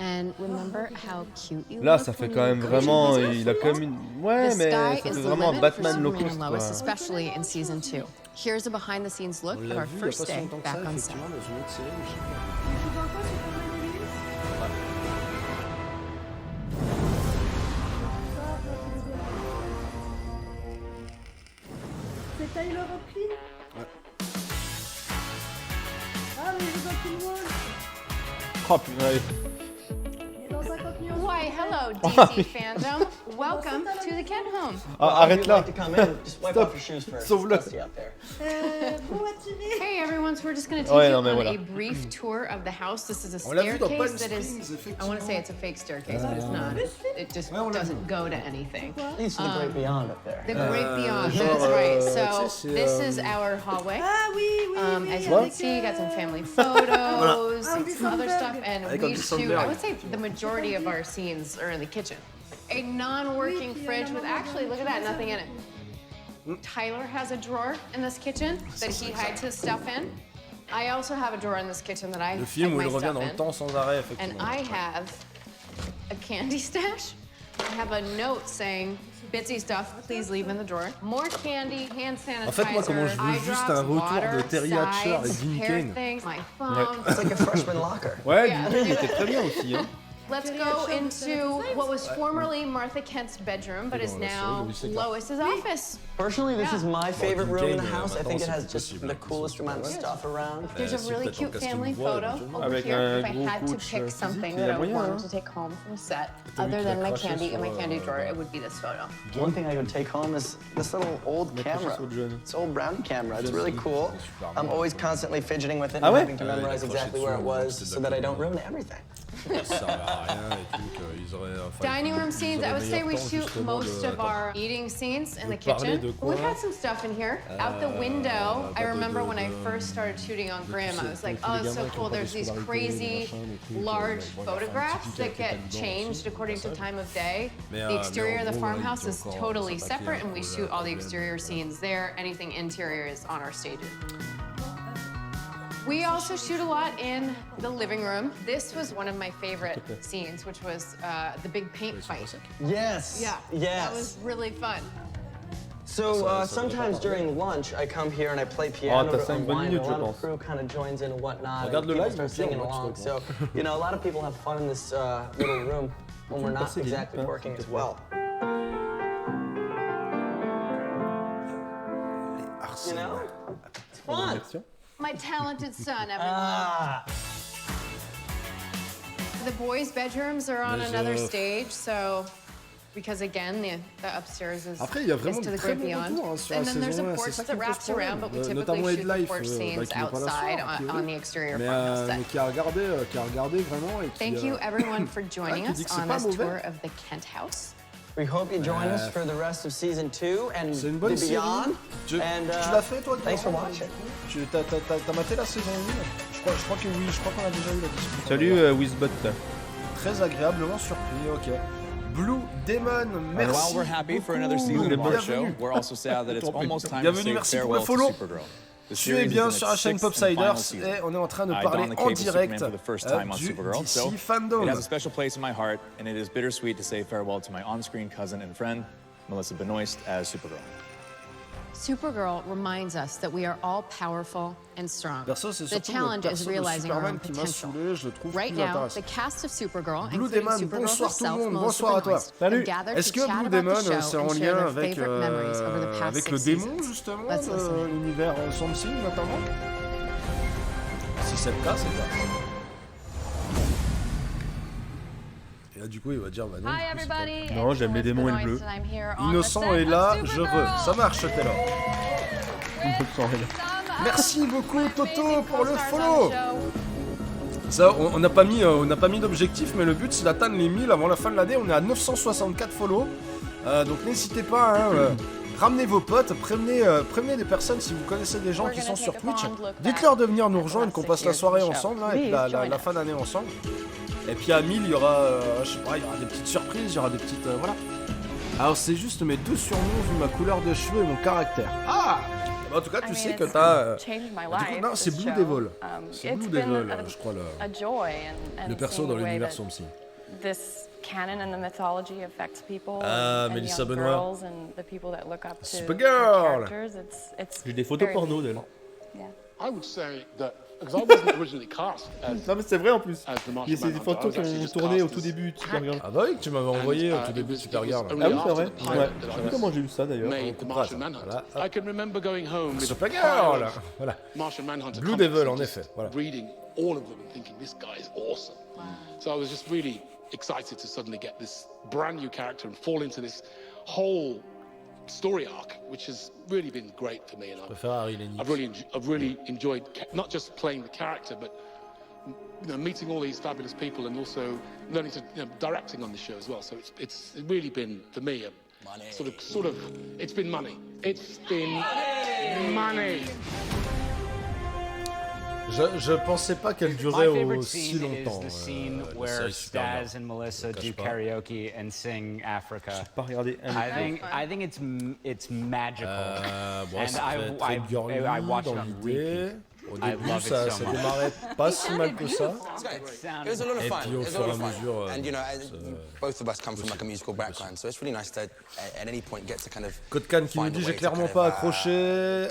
And remember how cute you Là, look ça fait when quand you même were vraiment... coaching Il a comme une... Ouais, The mais sky ça is fait the vraiment limit Batman for low Superman cost, and Lois, quoi. especially in season 2. Here's a behind-the-scenes look On of l'a our vu il y a pas first si day longtemps que back ça, on set. effectivement, dans une autre série, je sais pas. Tu joue encore Superman et Lois? C'est Tyler Hoechlin? Ouais. Ah, mais il joue dans Teen Wolf. Oh putain. Why, hello, DC fandom. Welcome to the Kent home. Ah, arrête là. Stop. Sauve-le. Hey everyone, so we're just going to Ouais, take non, you mais on voilà. a brief tour of the house. This is a On l'a vu dans staircase Palm that is, Springs, I want to say it's a fake staircase, but it's not. It just doesn't go to anything. It's the Great Beyond up there. The Great Beyond, genre, that's right. tu sais, So c'est, this is our hallway. Ah oui, As you can see, you got some family photos, some other stuff, and Avec we Andy shoot, Samberg. I would say the majority of our scenes are in the kitchen. A non-working fridge with actually, look at that, nothing in it. Tyler has a drawer in this kitchen that he hides his stuff in. I also have a drawer in this kitchen that I Le hide film où my il revient stuff dans le in. temps sans arrêt, And effectivement. I have a candy stash. I have a note saying, Bitsy stuff, please leave in the drawer. More candy, hand sanitizer, En fait, moi, comment je veux eye juste drops, un retour water, de Terry Hatcher et sides, Dean hair Cain. things, my phone. It's like a freshman locker. Ouais, Yeah. il était très bien aussi. Hein. Let's go into what was formerly Martha Kent's bedroom, but is now Lois's office. Personally, this is my favorite room in the Dean Cain, house. I think it has maintenant, just c'est the coolest amount of stuff around. There's a really cute family photo over Avec here. un If I gros had to coach pick something physique, il y that a I would moyen, want hein. to take home from set, T'as vu other qu'il a than my craché candy in sur, my candy drawer, it would be this photo. One thing I would take home is this little old camera. This old brown camera. It's really cool. I'm always constantly fidgeting with it Ah and ouais? having to memorize exactly where it was so that I don't ruin everything. Ça sert à rien et tout, qu'ils auraient... enfin, Dining room ils scenes, I auraient would say we meilleur temps, shoot justement, most de- of our eating scenes in the parler kitchen. de quoi? We've had some stuff in here. Out the window, I remember when I first started shooting on Grimm, I was like, oh, it's so cool. There's these crazy, large photographs that get changed according to time of day. The exterior of the farmhouse is totally separate, and we shoot all the exterior scenes there. Anything interior is on our stages. We also shoot a lot in the living room. This was one of my favorite scenes, which was the big paint fight. Yes. Yeah, Yes. that was really fun. So sometimes during lunch, I come here and I play piano t'as to 5 bonnes unwind. minutes, A je lot of pense. crew kind of joins in and whatnot. Regarde and le people live, start puis singing on watch along. the So, you know, a lot of people have fun in this little room when we're not passer exactly vite, hein, working s'il as te plaît. well. You know? It's fun. My talented son, everyone. Ah. The boys' bedrooms are on Mais another stage, so because again, the upstairs is, Après, il y a is vraiment to de the très great bons beyond. retours hein, sur la And then there's saison a 1, c'est porch ça qui that me pose wraps around, but we problème. typically Notamment shoot the Headlife, porch scenes qui n'est pas là ce outside soir, a priori. on the exterior mais, farmhouse mais set. qui a regardé vraiment et qui... Thank you everyone for joining qui dit us que c'est on pas this mauvais. tour of the Kent house. We hope you join us for the rest of season 2 and C'est une bonne the série. beyond. Tu And, l'as fait toi thanks for Guillaume watching. Tu t'as maté la saison 1 je crois que oui, je crois qu'on a déjà eu la discussion. Salut Wizbot. Très agréablement surpris, ok. Blue Demon, And merci. while we're happy for another season of our show, we're also sad that it's almost time to Bienvenue, say merci pour le farewell to follow. Supergirl. The Tu es series bien is in sur la its chaîne sixth and final Popsiders season. et on est en train de I parler donned the en cape of direct Superman for the first time on du Supergirl, so DC Fandome. it has a special place in my heart, and it is bittersweet to say farewell to my on-screen cousin and friend, Melissa Benoist, as Supergirl. Supergirl reminds us that we are all powerful and strong. Perso, c'est The surtout le challenge is perso de realizing our own Superman qui m'a potential. saoulé, je le trouve Right plus now, intéressant. the cast of Supergirl, Blue including Demon, Supergirl bonsoir tout le herself, monde, Melissa bonsoir à toi. Benoist, have gathered Est-ce to que chat Blue about Demon the show c'est en and share lien their avec, favorite memories over the past avec 6 le démon seasons. justement Let's listen. de l'univers Swamp Thing notamment? Si c'est le cas, c'est pas. Et là du coup il va dire bah non. Hi everybody. Non, j'aime les démons et le bleu. I'm here on the Innocent set est of là, je Supergirl. veux. Ça marche Taylor. Innocent est là. Merci beaucoup Toto pour le follow. Ça, on n'a pas mis d'objectif, mais le but c'est d'atteindre les 1000 avant la fin de l'année. On est à 964 follow. Donc n'hésitez pas, hein, ramenez vos potes, prévenez des personnes si vous connaissez des gens qui sont sur Twitch. Dites-leur de venir nous rejoindre, qu'on passe la soirée ensemble, là, et puis la fin d'année ensemble. Et puis à 1000, il y aura, je sais pas, il y aura des petites surprises, il y aura des petites, voilà. Alors c'est juste mes 2 surnoms vu ma couleur de cheveux et mon caractère. Ah! En tout cas, tu sais que t'as. Du coup, non, c'est Blue Devil. C'est Blue Devil, je crois, le perso dans l'univers Swamp Thing. Canon and the mythology affects people and Melissa young Benoist. girls and the people that look up to Supergirl. characters. It's J'ai des photos very porno d'elle. Yeah. I would say that because I wasn't originally cast as. Non mais c'est vrai en plus. As the Martian Il y a ces Manhunter. photos I was qui actually ont just tourné cast au tout as début de Supergirl. Ah bah oui, que tu m'avais envoyé au tout début de Supergirl. Ah oui, c'est vrai. Ouais. Je sais plus comment j'ai eu ça d'ailleurs. Made the Martian Manhunter. I can remember going home with Supergirl. Voilà. Martian Manhunter. Blue Devil en effet. Voilà. Reading all of them and thinking this guy is awesome. So I was just really excited to suddenly get this brand new character and fall into this whole story arc, which has really been great for me. And I've really enjoyed not just playing the character, but meeting all these fabulous people and also learning to directing on the show as well. So it's really been for me a sort of it's been money. It's been money. Je pensais pas qu'elle durait aussi longtemps. The scene where Staz and Melissa do karaoke and sing Africa. J'ai pas regardé I think it's magical. Bon, c'est très girly dans l'idée. Au I début, love it ça so much. démarrait pas si mal que ça. It was a lot of Et fun. puis au It was a fur et lot à of fun. mesure, And both of us come from like a musical background, so it's really nice to at any point get to kind of. Codcan qui nous dit j'ai clairement pas accroché.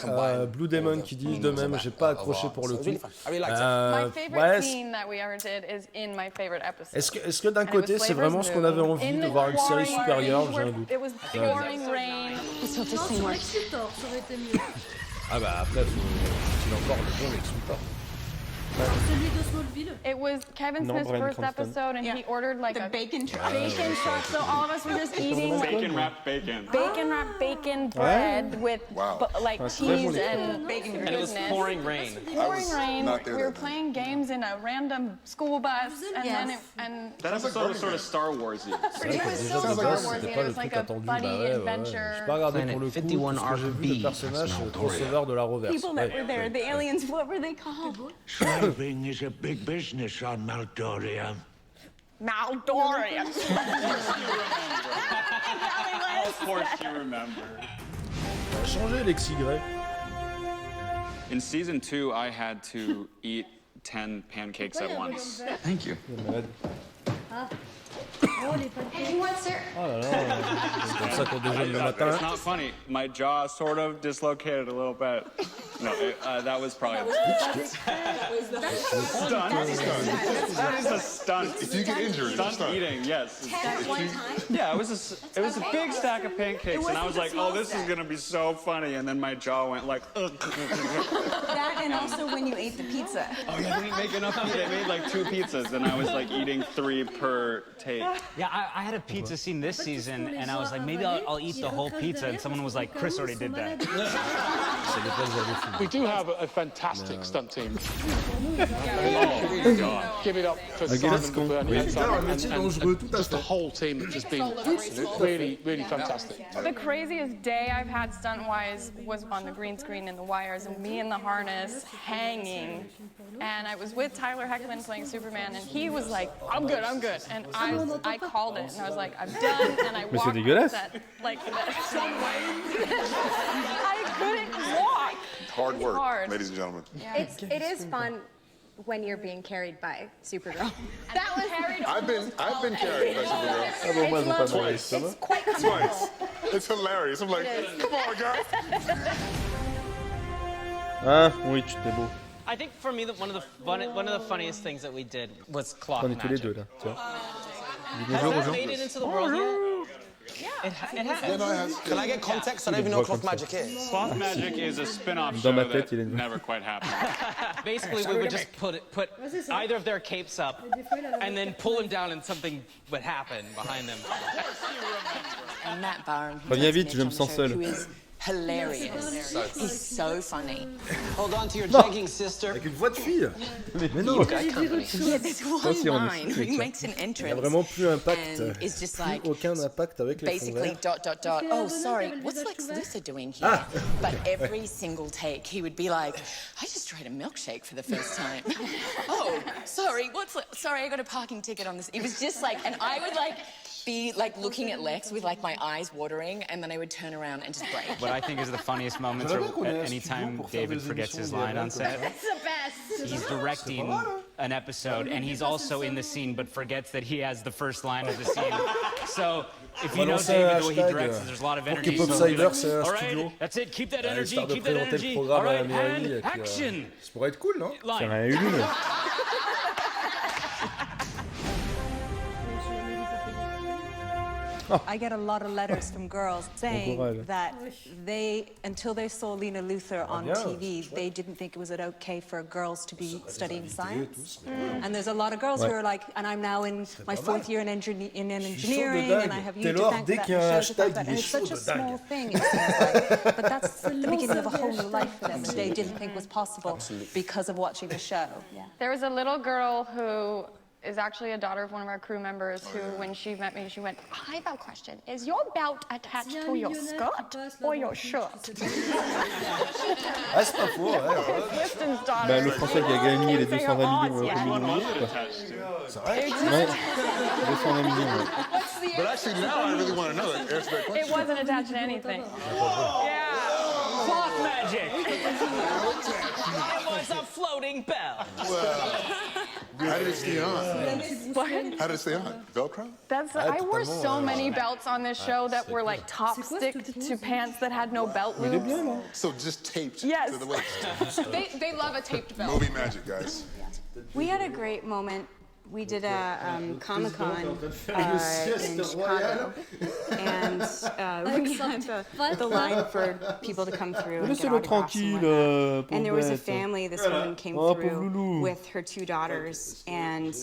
Blue Demon qui dit de même j'ai pas accroché pour le coup. My favorite scene that we ever did is in my favorite episode. Est-ce que d'un côté c'est vraiment ce qu'on avait envie de voir une série Supergirl? J'ai un doute. It was pouring rain. Non, sur Lex Luthor, ça aurait été mieux. Ah bah après faut-il encore le bon Lex Luthor. Celui de Smallville. It was Kevin Smith's first episode, and he ordered like a bacon truck. Bacon truck. So all of us were just eating Bacon wrapped bacon. bacon wrapped bacon bread with like cheese and bacon. And it was pouring rain. Pouring rain. We were playing games in a random school bus, and That episode was sort of Star Warsy. It was so Star Warsy. It was like a buddy adventure. J'ai pas regardé pour le coup, tout ce que j'ai vu de personnage crossover de la reverse. People that were there, the aliens, what were they called? Driving is a big business on Maldoria. Maldoria. Of course you remember. Changer Lexi Gray. In season 2, I had to eat 10 pancakes at once. Thank you. Oh, les pancakes. You want sir? Oh là là, c'est comme ça qu'on déjeune le matin. It's not funny. My jaw sort of dislocated a little bit. No, that was probably a stunt. That is a stunt. If you get injured, it's a stunt. Eating, yes. One time? Yeah, it was a big stack of pancakes, and I was like, oh, this is gonna be so funny, and then my jaw went like, ugh. That and also when you ate the pizza. Oh yeah, I didn't make enough pizza. I made like 2 pizzas, and I was like eating 3 per take. Yeah, I had a pizza scene this season, and I was like, maybe I'll eat the whole pizza, and someone was like, Chris already did that. We do have a fantastic stunt team. Give it up for Simon Bernie and just the whole team has just been really, really fantastic. The craziest day I've had stunt-wise was on the green screen in the wires, and me in the harness hanging. And I was with Tyler Heckman playing Superman, and he was like, I'm good. And I called it, and I was like, I'm done, and I walked that, like that. I couldn't walk. Hard work, hard. ladies and gentlemen. Yeah. It is fun when you're being carried by Supergirl. That was carried. I've been carried by Supergirl. It's quite comfortable. It's hilarious. I'm like, come on, guys. Ah oui, tu t'es beau. I think for me, one of the funniest things that we did was clock On est tous les magic. deux là. Tiens. Has that made it into the world yet? Yeah, it has. Can I get context? I don't even know what cloth magic is. Cloth Magic is a spin-off Dans show ma that tête, il est never quite happened. Basically, we would just put either of their capes up and then pull them down and something would happen behind them. And Matt Barham, Reviens vite, je me sens seul. hilarious. He's so funny. Hold on to your jeggings, sister. Avec une voix de fille. Mais non. Yeah, there's one line where he makes an Il n'y a entrance vraiment plus impact. and it's just like Plus aucun impact avec les fonds basically verts. ... Oh, sorry, what's Lex Luthor doing here? But every single take, he would be like, I just tried a milkshake for the first time. Oh, sorry, sorry, I got a parking ticket on this. It was just like, and I would like be like looking at Lex with like my eyes watering, and then I would turn around and just break. What I think is the funniest moments are any time David forgets his line on set. It's the best. He's directing an episode, and he's also in the scene, but forgets that he has the first line of the scene. So if you know David, the way he directs, there's a lot of energy. Pour K-Pop c'est un All studio. right, that's it. Keep that energy. Histoire de Keep that présenter energy. le programme All à la right, mairie. and action. Ça pourrait être cool, non? Ça n'a eu l'une. I get a lot of letters from girls saying that they, until they saw Lena Luthor on TV, they didn't think it was okay for girls to be studying science. And there's a lot of girls who are like, and I'm now in my 4th year in engineering, and I have you to thank for that. And it's such a small thing, it seems like. But that's the beginning of a whole new life for them that they didn't think was possible because of watching the show. There was a little girl who is actually a daughter of one of our crew members who, when she met me, she went, I have a question. Is your belt attached to your skirt or your shirt? Ah, c'est pas faux, Winston's daughter. Bah, le français qui a gagné les 220 millions C'est vrai? Ouais, 220 millions. But actually, now I really want to know. Answer that question. It wasn't attached to anything. Yeah. Cloth magic. It was a floating bell. How did it stay on? What? How did it stay on? Velcro? I wore so many belts on this show that were like top stick to pants that had no belt loops. So just taped to the waist. They love a taped belt. Movie magic, guys. We had a great moment. We did a Comic-Con in Chicago, and we had the line for people to come through and get autographs and whatnot. And there was a family, this woman came through with her 2 daughters, and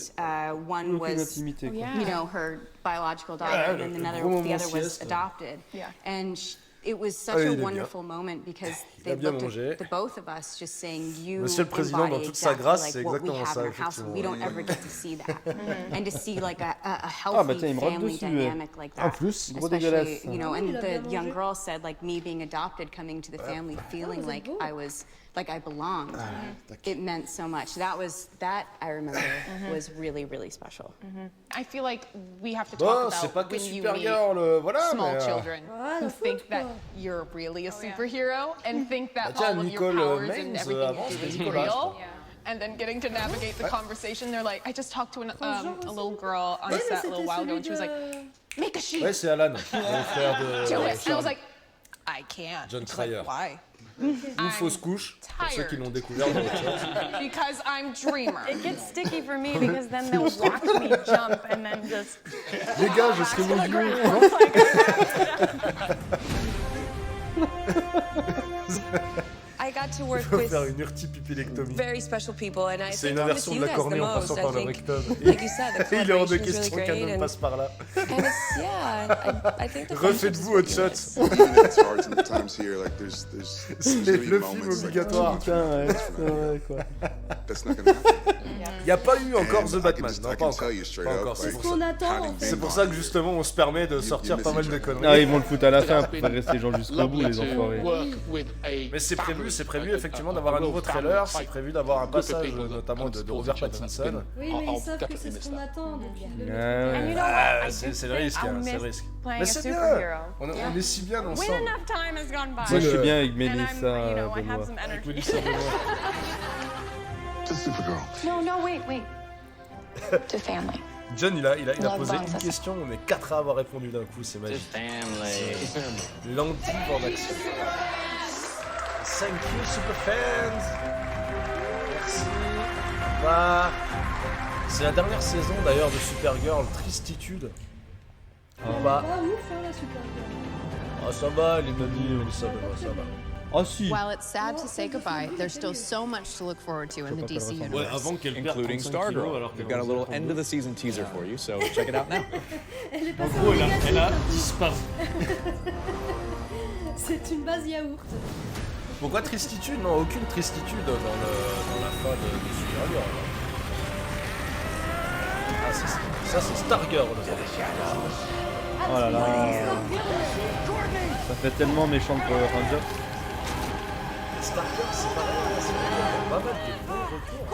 one was, you know, her biological daughter, and then the other was adopted. And it was such a wonderful moment because they looked at the both of us just saying, you embody exactly like what we have in our house, and we don't ever get to see that. And to see like a healthy family dynamic like that, especially, you know, and the young girl said like me being adopted, coming to the family, feeling like I was, like I belonged. It meant so much. That I remember was really, really special. I feel like we have to talk about when you meet small children who think that you're really a superhero and think that all of your powers and everything you do is real. And then getting to navigate the conversation, they're like, I just talked to a little girl on set a little while ago, and she was like, make a sheet. Ouais, c'est Alan, le frère de. Do it. And I was like, I can't. John Cryer. Why? Ou fausse couche, pour ceux qui l'ont découvert dans autre chose. Because I'm dreamer. It gets sticky for me because then they'll watch me jump and then just. Les gars, je serai mon vieux. I got to work with very special people, and I think I'll miss you guys the most. I think, like you said, the collaboration is really great, and it's, I think the Refaites-vous autre chose. C'est le film obligatoire. Il n'y a pas eu encore The Batman, non, pas encore. C'est pour ça que justement on se permet de sortir pas mal de conneries. Ah, ils vont le foutre à la fin pour faire rester les gens jusqu'au bout, les enfoirés. Mais c'est prévu effectivement d'avoir un nouveau trailer, c'est prévu d'avoir un passage notamment de Robert Pattinson. Oui, mais ils savent que c'est ce qu'on attend depuis le c'est le risque, c'est le risque. Mais c'est bien, on est si bien ensemble. Moi je suis bien avec Mélissa Benoît. No, wait. To family. John, il a posé une question, mais 4 à avoir répondu d'un coup, c'est magique. L'antive en action. Thank you, super fans. Merci. C'est la dernière saison d'ailleurs de Supergirl, Tristitude. Pas ouf, hein, la Supergirl. Ah, ça va, il m'a dit, ça va. Ah si. While it's sad to say goodbye, there's still so much to look forward to in the DC universe. Including Stargirl. We've got a little end of the season teaser for you, so check it out now. En gros, elle a disparu. C'est une base yaourt. Pourquoi tristitude? Non, aucune tristitude dans la fin de Supergirl. Ah, ça c'est Stargirl. Oh là là. Ça fait tellement méchant de Power Rangers. Stargirl, c'est pareil, c'est pas mal de bons retours.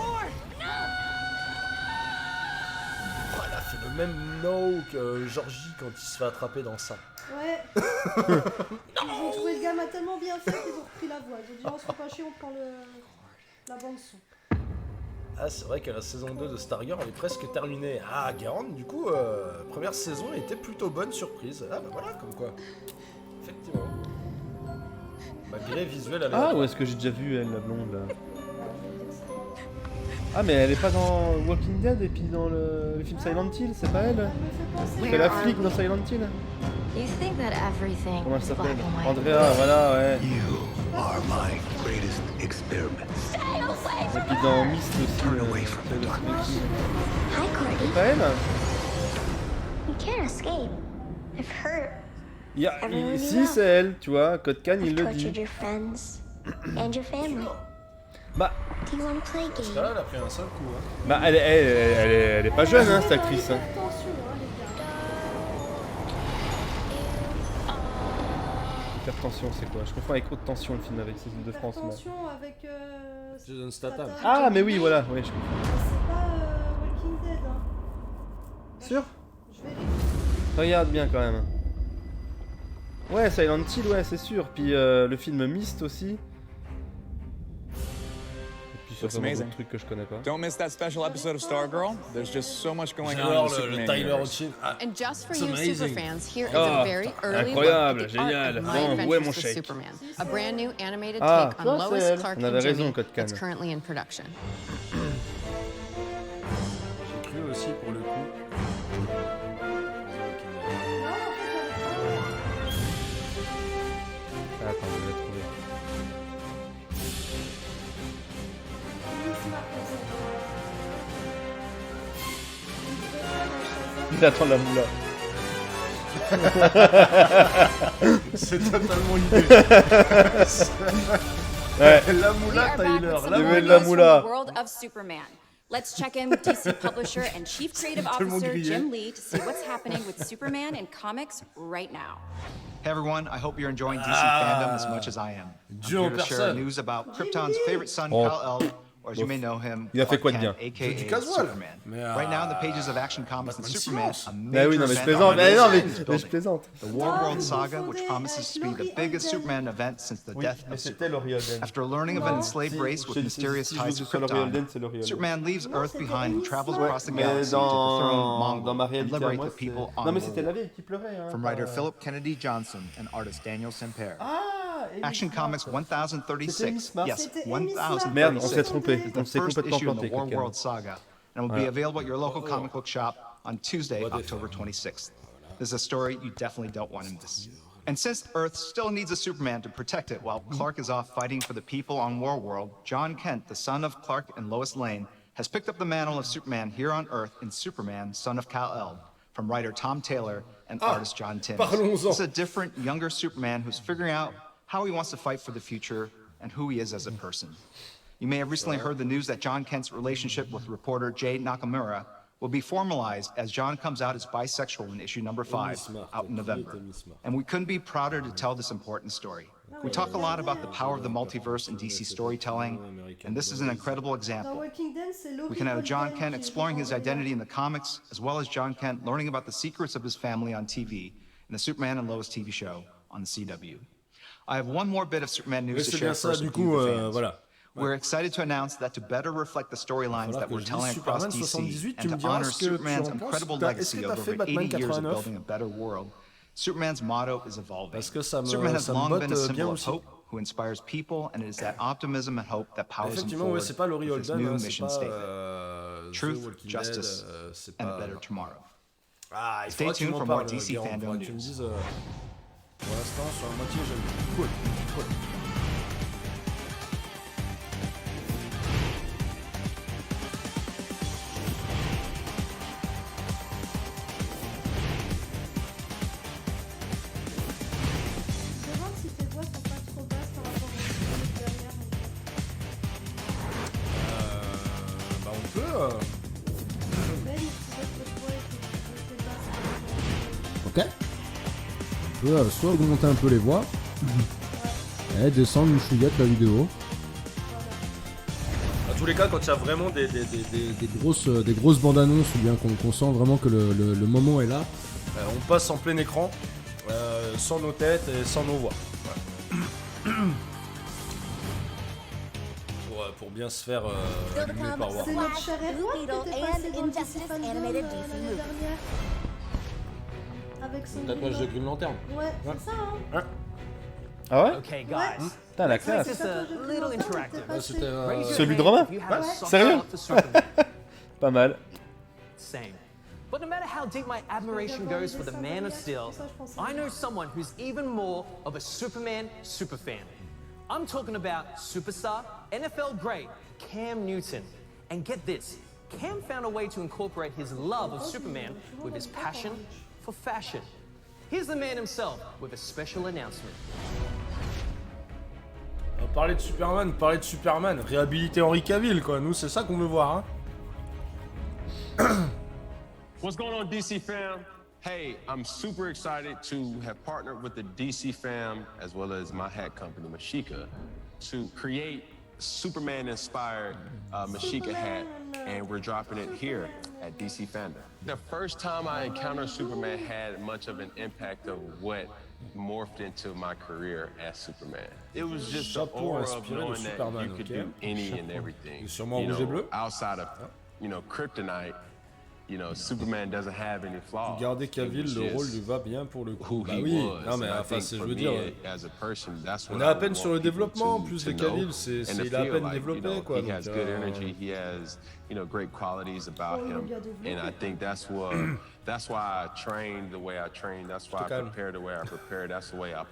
Oh, elle a fait le même no que Georgie quand il se fait attraper dans ça. Ouais. Ils ont trouvé le gamin tellement bien fait qu'ils ont repris la voix. Ils ont dit on se fait pas chier, on prend la bande son. Ah, c'est vrai que la saison 2 de Stargirl elle est presque terminée. Ah, Guérande, du coup, première saison était plutôt bonne surprise. Ah, bah voilà, comme quoi. Effectivement. Malgré visuel aléatoire. Ah, où est-ce que j'ai déjà vu elle, la blonde là? Ah, mais elle est pas dans Walking Dead et puis dans le film Silent Hill, c'est pas elle? C'est la flic dans Silent Hill? Comment elle s'appelle? Andrea, voilà, ouais. Et puis dans Myst aussi. C'est pas elle? Si, c'est elle, tu vois. Code Can, il le dit. Bah. Parce que là, elle a pris un seul coup. Hein. Bah, elle est pas jeune, hein, cette actrice. Hein. Hypertension, c'est quoi? Je confonds avec Haute Tension, le film avec Cécile de France. Hypertension avec... Jason Statham. Ah, mais oui, voilà, oui, je comprends. C'est pas Walking Dead, hein. Sûr? Je vais Regarde bien quand même. Ouais, Silent Hill, ouais, c'est sûr. Puis le film Myst aussi. Looks amazing. Que je connais pas. Don't miss that special episode of Stargirl. There's just so much going on in the Superman universe. And just for you superfans, here is a very early look at the art of My Adventures with Superman, a brand new animated take on Lois, Clark, and Jimmy that's currently in production. J'ai cru aussi pour le coup. Attends, je vais trouver. Il attend la moula. C'est totalement l'idée. Ouais. La moula, Tyler. La moula. World of Superman. Let's check in with DC publisher and chief creative officer Jim Lee to see what's happening with Superman in comics right now. Hey everyone, I hope you're enjoying DC fandom as much as I am. I'm here to share news about Krypton's favorite son, Kal-El, or as you may know him, Clark Kent, aka Superman. Right now in the pages of Action Comics and Superman, a major event je plaisante. The War World Saga, which promises to be the biggest Superman event since the death of Superman. After learning of an enslaved race with mysterious ties to Krypton, Superman leaves Earth behind and travels across the galaxy to dethrone Mongol and liberate the people on World. From writer Philip Kennedy Johnson and artist Daniel Semper. Action Comics 1036, yes, 1036. Merde, on s'est trompé. Is the first issue of the War World Saga, and will be available at your local comic book shop on Tuesday, October 26th. This is a story you definitely don't want to miss. And since Earth still needs a Superman to protect it while Clark is off fighting for the people on War World, John Kent, the son of Clark and Lois Lane, has picked up the mantle of Superman here on Earth in Superman, Son of Kal-El, from writer Tom Taylor and artist John Timms. It's a different, younger Superman who's figuring out how he wants to fight for the future and who he is as a person. You may have recently heard the news that John Kent's relationship with reporter Jay Nakamura will be formalized as John comes out as bisexual in issue number 5, out in November. And we couldn't be prouder to tell this important story. We talk a lot about the power of the multiverse in DC storytelling, and this is an incredible example. We can have John Kent exploring his identity in the comics, as well as John Kent learning about the secrets of his family on TV in the Superman and Lois TV show on the CW. I have one more bit of Superman news to share first with you, the fans. We're excited to announce that to better reflect the storylines that we're telling across DC and to honor Superman's incredible legacy of over 80 years of building a better world, Superman's motto is evolving. Superman has long been a symbol of hope who inspires people, and it is that optimism and hope that powers him forward with his new mission statement. Truth, justice, and a better tomorrow. Stay tuned for more DC Fandome news. Pour l'instant, sur la moitié, j'aime. Cool, cool. Je me demande si tes voix sont pas trop basses par rapport aux semaines dernières. Bah on peut. Ben, tu vois que votre voix était basse. Ok. On peut soit augmenter un peu les voix, et descendre une chouillette la vidéo. Dans tous les cas, quand il y a vraiment des grosses bandes annonces, ou bien qu'on sent vraiment que le moment est là, on passe en plein écran, sans nos têtes et sans nos voix. Voilà. pour bien se faire allumer par Warner. C'est notre cher héros qui était passé dans le DC Fandome l'année dernière. Avec son Tatouage de Green Lantern. Ouais, c'est ça, hein. Ah ouais? Okay, guys. Putain, la Let's make classe. this a little interactive. C'était Raise your celui de hand Romain? if you have a soft Sérieux? spot for Superman. Pas mal. Same. But no matter how deep my admiration goes for the Man of Steel, I know someone who's even more of a Superman superfan. I'm talking about superstar, NFL great, Cam Newton. And get this, Cam found a way to incorporate his love of Superman with his passion for fashion. Here's the man himself with a special announcement. Parler de Superman, réhabiliter Henry Cavill, quoi. Nous, c'est ça qu'on veut voir, hein. What's going on, DC fam? Hey, I'm super excited to have partnered with the DC fam as well as my hat company, Mashika, to create Superman-inspired Mashika hat, and we're dropping it here at DC Fandom. The first time I encountered Superman had much of an impact of what morphed into my career as Superman. It was just the aura of knowing that you could do any and everything. Outside of, kryptonite. Superman doesn't have any flaws. Regardez Cavill, le rôle lui va bien pour le coup. Bah oui, non mais enfin, je veux dire, on est à peine sur le développement, plus de Cavill, il a à peine développé, quoi. He has good energy, he has, great qualities about him, and I think that's why I train the way I train, that's why I prepare the way I prepare, that's the way I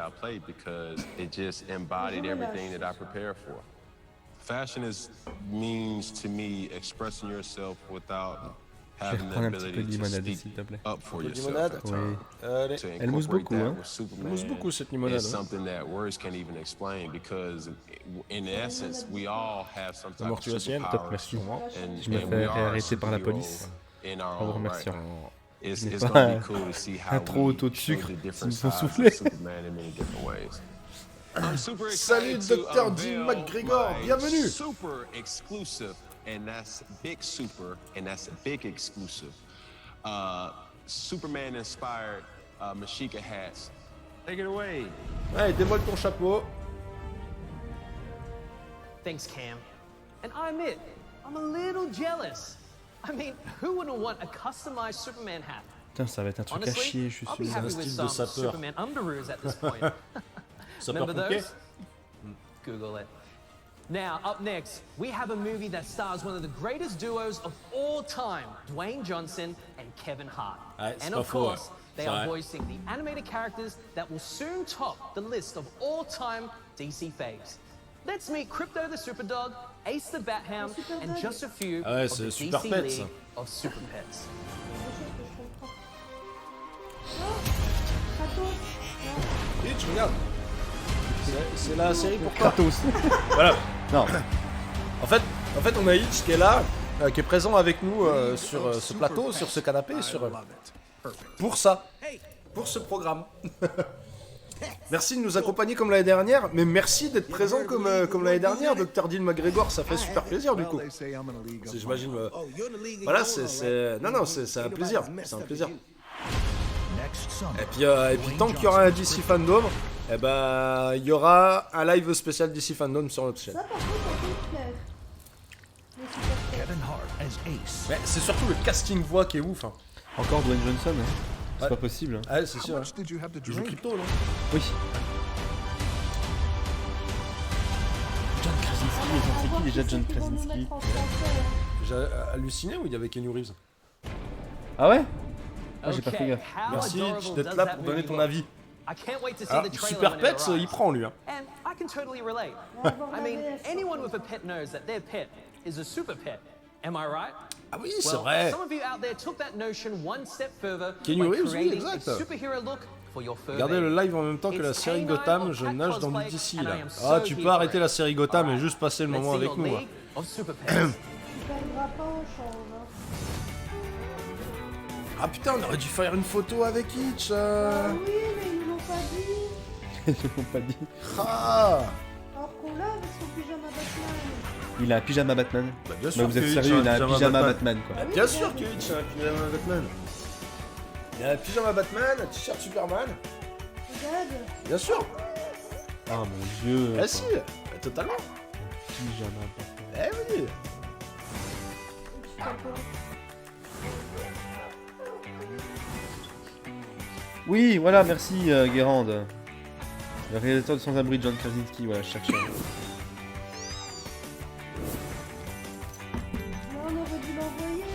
play because it just embodied everything that I prepare for. Fashion means to me expressing yourself without having the ability to speak up for yourself at times. To incorporate that with Superman is something that words can't even explain because in essence we all have some type of superpower and we are a superhero in our own right. It's gonna be cool to see how we show the different sides of Superman in many different ways. Salut Dr. Dean McGregor, bienvenue. Super exclusive, and that's big super, and that's a big exclusive. Superman-inspired Mashika hats. Take it away. Allez, dévoile ton chapeau. Thanks, Cam. And I admit, I'm a little jealous. I mean, who wouldn't want a customized Superman hat? Putain, ça va être un truc à chier, je suis sûr. C'est un style de sapeur. Superman underoos at this point. Remember those? Google it. Now, up next, we have a movie that stars one of the greatest duos of all time, Dwayne Johnson and Kevin Hart. And of course, they are voicing the animated characters that will soon top the list of all-time DC faves. Let's meet Crypto the Superdog, Ace the Bat-Hound, and just a few of the DC League of Super Pets. Bitch, regarde. C'est la série pour Kratos. Voilà. Non. En fait, on a Hitch qui est là, qui est présent avec nous sur ce plateau, sur ce canapé, pour ça, pour ce programme. Merci de nous accompagner comme l'année dernière, mais merci d'être présent comme l'année dernière, Dr. Dean McGregor, ça fait super plaisir du coup. J'imagine. Voilà, c'est un plaisir, c'est un plaisir. Et puis tant qu'il y aura un DC Fandome, il y aura un live spécial DC Fandome sur notre chaîne. Ça, par contre, Mais c'est surtout le casting voix qui est ouf. Hein. Encore Dwayne Johnson, hein. C'est pas possible. Hein. Ah, c'est sûr. Tu joues Crypto, non? Oui. John Krasinski, c'est qui déjà John Krasinski? J'ai halluciné ou il y avait Keanu Reeves? Ah ouais? Ah, j'ai pas fait gaffe. Merci d'être là pour donner ton avis. Alors, Super Pets, il prend lui. Hein. And I can totally relate. I mean, anyone with a pet knows that their pet is a super pet. Am I right? Ah oui, c'est vrai. Some of you out there took that notion one step further Keanu by Reeves, oui, creating a exact. superhero look for your fur Regardez le live en même temps que la série Gotham, je nage dans du DC là. Ah, tu peux arrêter la série Gotham et juste passer le moment avec nous. Ah putain, on aurait dû faire une photo avec Hitch. Ah oui, mais ils l'ont pas dit. Ils l'ont pas dit. Ah. Alors qu'on l'a avec son pyjama Batman. Il a un pyjama Batman. Bah, bien sûr vous êtes sérieux, il a un pyjama Batman quoi. Bah, bien sûr que Hitch a un pyjama Batman. Il a un pyjama Batman, un t-shirt Superman. Regarde. Bien sûr. Ah mon dieu. Ah si, totalement. pyjama papa. Eh oui. Oui, voilà, merci Guérande. Le réalisateur de Sans-Abri, John Krasinski, voilà, je cherchais. Non, on aurait dû l'envoyer.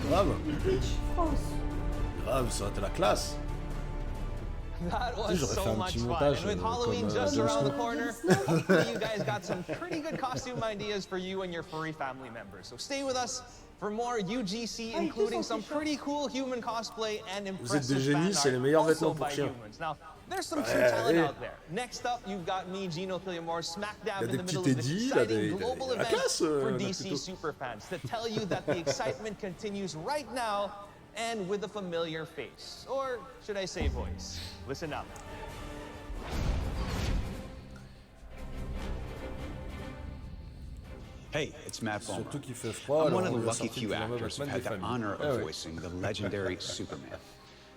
Grave. Twitch France. Grave, ça aurait été la classe. That was J'aurais fait so un much petit fun. montage And with Halloween comme just Jon around the Snow. corner, you guys got some pretty good costume ideas for you and your furry family members. So stay with us for more UGC, including some pretty cool human cosplay and Vous êtes des impressive génies, fan c'est les art, meilleurs also vêtements pour by chiens. humans. Now, there's some true Ouais, talent ouais. out there. Next up, you've got me, Gino Killiamore, smack Il y a dab in des the petits middle of this Teddy, il y a exciting des- global la event classe, for là, DC plutôt. superfans to tell you that the excitement continues right now and with a familiar face. Or should I say voice? Listen up. Hey, it's Matt Bowman. Surtout qu'il fait froid. I'm one alors of on the va lucky sortir few du lendemain actors who've Batman had des the familles. honor Eh of ouais. voicing the legendary Superman.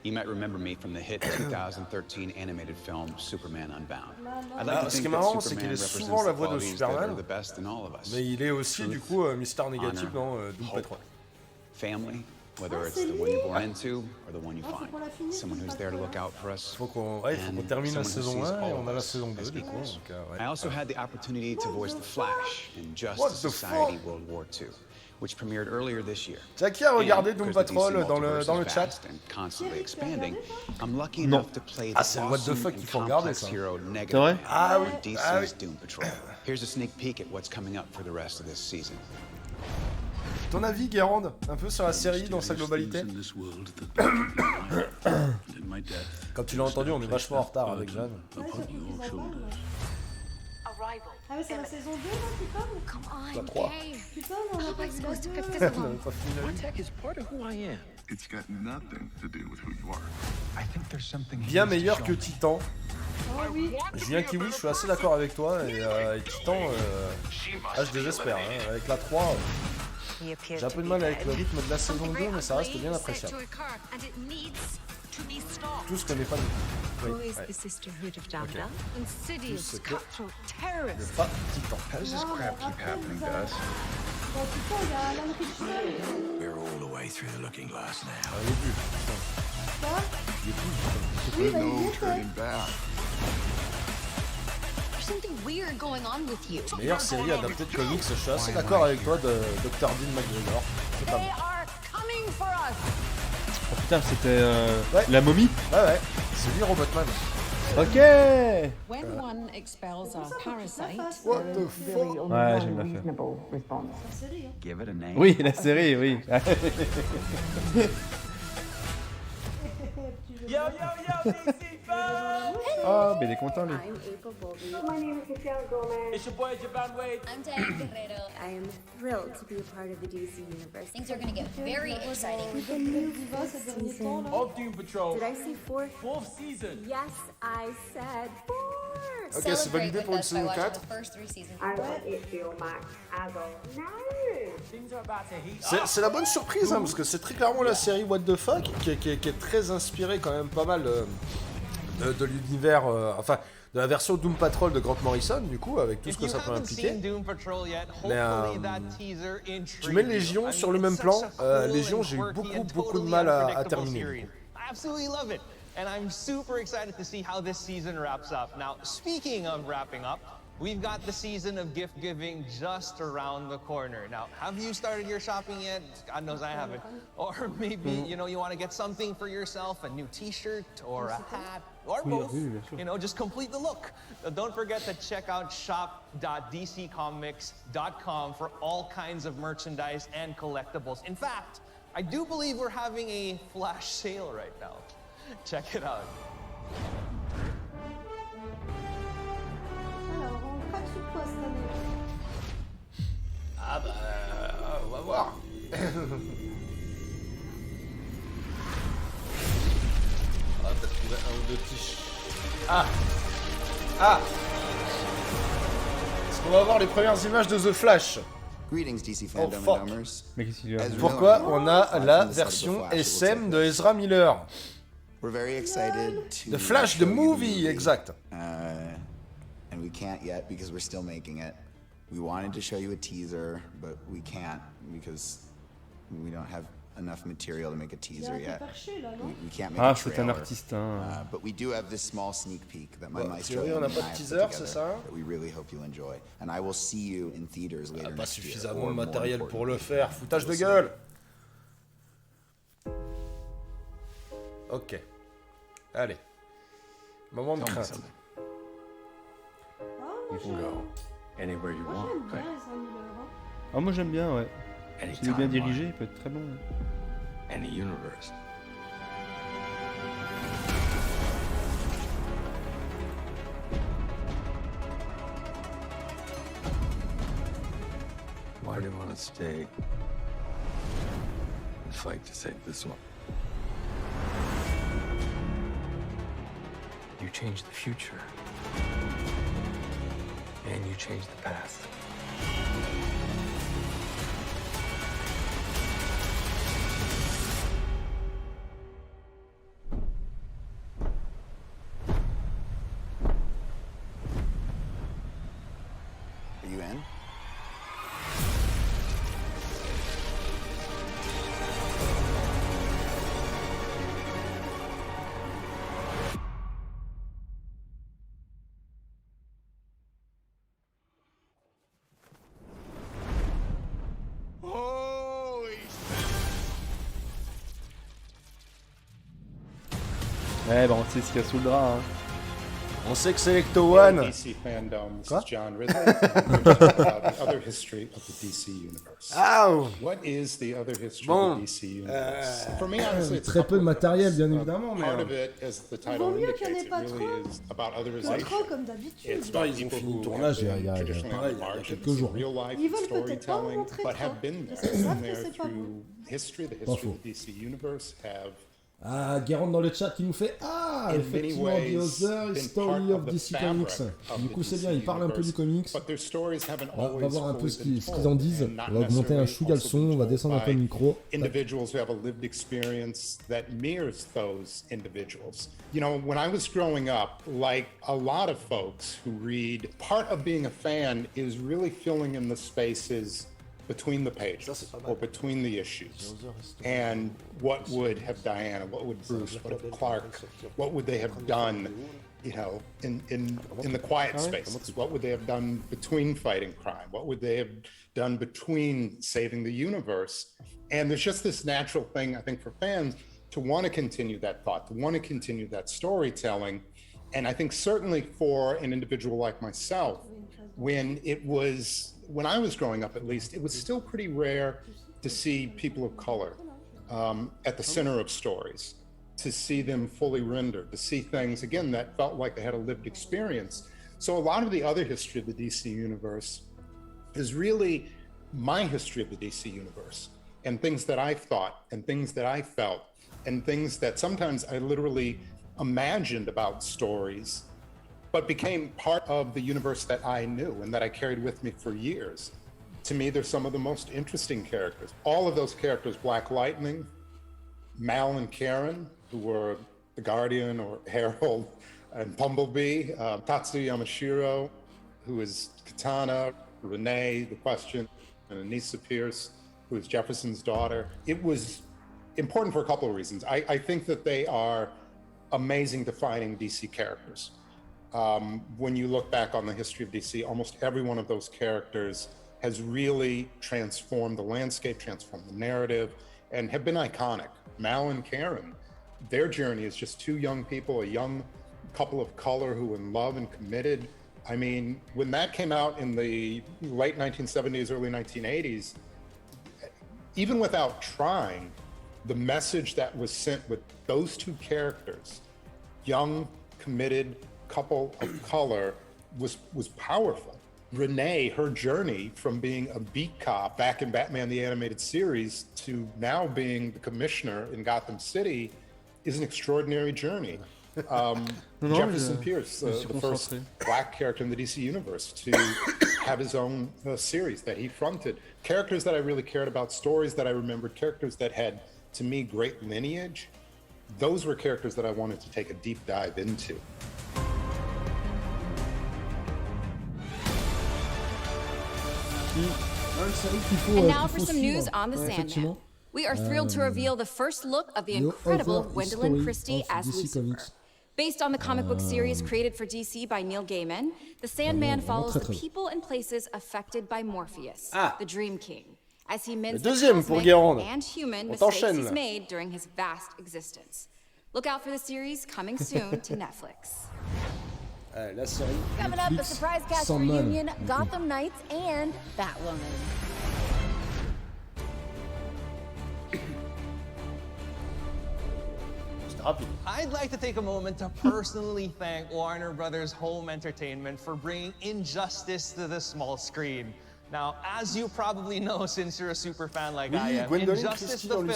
You might remember me from the hit 2013 animated film Superman Unbound. I'd like to Ce qui think est that marrant, c'est Superman qu'il est souvent represents la the voix de qualities that are Superman, the best in all of us. mais il est aussi du coup Mister Négatif honor, dans Doom hope, Patrol. Family, whether Ah, it's c'est the one you're lui. born into or the one you Ah, faut find. qu'on la finisse, Someone Doom who's there to Patrol. look out for us. Faut qu'on termine la and someone who saison sees 1 et all on a of la us saison 2 as du coup. equals. Donc, ouais. I also had the opportunity to voice the Flash in What Justice the Society fuck? World War II, which premiered earlier this year. T'as qui a regardé And Doom because the DC Patrol dans le multiverse is chat? vast and constantly expanding, I'm lucky Non. enough to play Ah, the c'est le what the awesome fuck and qu'il faut regarder, complex ça. hero C'est vrai? Negative Ah oui, on DC's ah oui. Doom Patrol. Here's a sneak peek at what's coming up for the rest of this season. Ton avis, Guérande, un peu sur la série dans sa globalité? Quand tu l'as entendu, on est vachement en retard avec Jeanne. Ouais, surtout qu'ils en parlent. Ah mais c'est la saison 2 là, tu parles? La 3. Putain, mais on a pas vu la 2. On avait pas fini la Tech is part of who I am. It's got nothing to do with who you are. I think there's something Bien meilleur que Titan. Oh oui. Julien Kiwi, je suis assez d'accord avec toi. Et Titan, je désespère. Hein. Avec la 3, j'ai un peu de mal avec le rythme de la saison 2, mais ça reste bien appréciable. Tout ce qu'on n'est pas Who oui, is ouais. the Sisterhood of Danda? Tout Insidious, ce que cutthroat terrorists. pas Titan. How does this crap keep happening to us? Bon, putain, il y a Alan Richman. We're all the way through the looking glass now. Il est plus. Quoi? Il est plus. Oui, bah il y No était. turning back. There's something weird going on with you. Meilleure série adaptée de comics, je suis assez d'accord avec toi de Dr. Dean McGregor. C'est pas They bon. are coming for us. Oh putain, c'était Ouais. la momie. Ouais, c'est lui Robotman. Ok. When one expels a parasite, What the fuck? Ouais, j'aime bien faire. C'est la série, hein. Give it a name. Oui, la série, oui. Petit jeu. Yo, yo, yo, DC fans! Oh, mais il est content lui. I'm April Bowlby. My name is Michelle Gomez. It's your boy, Jaban Wade. I'm Diane Guerrero. I am thrilled to be a part of the DC universe. Things are going to get very exciting. With the new Diva ces derniers temps là. Of Doom Patrol. Did I say fourth? Fourth season. Yes, I said fourth. Ok, c'est validé pour une saison 4. I want HBO Max as of now. Things are about to heat up. C'est la bonne surprise, hein, parce que c'est très clairement la série What the Fuck qui est très inspirée quand même pas mal de l'univers, enfin de la version Doom Patrol de Grant Morrison, du coup, avec tout ce que ça peut impliquer. Mais tu mets Légion sur le même plan. Légion, j'ai eu beaucoup de mal à terminer. I absolutely love it. And I'm super excited to see how this season wraps up. Now, speaking of wrapping up, we've got the season of gift giving just around the corner. Now, have you started your shopping yet? God knows I haven't. Or maybe, you know, you want to get something for yourself, a new t-shirt or a hat or both. You know, just complete the look. Don't forget to check out shop.dccomics.com for all kinds of merchandise and collectibles. In fact, I do believe we're having a flash sale right now. Check it out. Alors, on craque sur quoi cette année? Ah bah, on va voir. Ah, t'as trouvé un ou deux petits... Ah. Est-ce qu'on va voir les premières images de The Flash? Greetings, DC Fandome fuck. and Numbers. Mais qu'est-ce qu'il y a? Pourquoi on a la version SM de Ezra Miller? We're very excited to The Flash, the movie, exact. And we can't yet because we're still making it. We wanted to show you a teaser, but we can't because we don't have enough material to make a teaser yet. We can't make a trailer. C'est un artiste, hein. But we do have this small sneak peek that my maestro on n'a pas de teaser, c'est ça? that we really hope you'll enjoy. And I will see you in theaters later next year. Suffisamment de matériel pour le faire. Foutage de gueule. Ok. Allez. Moment de crainte. You can go anywhere you want. Ah, moi j'aime bien, ouais. S'il est bien dirigé, il peut être très bon. Any universe. Why do you want to stay and fight to save this one? You change the future. And you change the past. Are you in? Ouais, bah on sait ce qu'il y a sous le drap. Hein. On sait que c'est Ecto One. DC Fandome, this is John Ridley. About the other history of the DC universe. Oh. What is the other history of the DC universe? For me, honestly, it's très peu de matériel, bien évidemment, mais part of it, as the title indicates, it really is about otherization. Comme d'habitude. It's about Ils ont people fini le who tournage have il y a traditionally on the quelques margins jours. of real life Ils veulent peut-être pas en storytelling, montrer but trop. have been Parce there. qu'ils savent Been que there c'est pas bon. through history, the history of the DC universe have. Ah, Guérande dans le chat qui nous fait effectivement The Other Story of DC Comics. Du coup, c'est bien, il parle un peu du comics. On va voir un peu ce qu'ils en disent. On va augmenter un chouïa le son, on va descendre un peu le micro. Individuals who have a lived experience that mirrors those individuals. You know, when I was growing up, like a lot of folks who read, part of being a fan is really filling in the spaces between the pages or between the issues. And what would have Diana, what would Bruce, what would Clark, what would they have done, you know, in the quiet spaces? What would they have done between fighting crime? What would they have done between saving the universe? And there's just this natural thing, I think, for fans to want to continue that thought, to want to continue that storytelling. And I think certainly for an individual like myself, when I was growing up, at least, it was still pretty rare to see people of color at the center of stories, to see them fully rendered, to see things, again, that felt like they had a lived experience. So a lot of the other history of the DC universe is really my history of the DC universe, and things that I thought, and things that I felt, and things that sometimes I literally imagined about stories, but became part of the universe that I knew and that I carried with me for years. To me, they're some of the most interesting characters. All of those characters, Black Lightning, Mal and Karen, who were the Guardian or Herald, and Bumblebee, Tatsuya Yamashiro, who is Katana, Renee, The Question, and Anissa Pierce, who is Jefferson's daughter. It was important for a couple of reasons. I think that they are amazing defining DC characters. When you look back on the history of DC, almost every one of those characters has really transformed the landscape, transformed the narrative, and have been iconic. Mal and Karen, their journey is just two young people, a young couple of color who were in love and committed. I mean, when that came out in the late 1970s, early 1980s, even without trying, the message that was sent with those two characters, young, committed, couple of color, was powerful. Renee, her journey from being a beat cop back in Batman the Animated Series to now being the commissioner in Gotham City is an extraordinary journey. Jefferson Pierce, the first black character in the DC universe to have his own series that he fronted. Characters that I really cared about, stories that I remembered, characters that had, to me, great lineage. Those were characters that I wanted to take a deep dive into. And now for some news on the Sandman. We are thrilled to reveal the first look of the incredible Gwendolyn Christie as Lucifer. Based on the comic book series created for DC by Neil Gaiman, the Sandman follows the people and places affected by Morpheus, the Dream King, as he mends the cosmic and human mistakes he's made during his vast existence. Look out for the series coming soon to Netflix. La série. Coming up, a surprise cast reunion, Gotham Knights and Batwoman. I'd like to take a moment to personally thank Warner Brothers Home Entertainment for bringing Injustice to the small screen. Now, as you probably know, since you're a super fan like I am, Injustice the film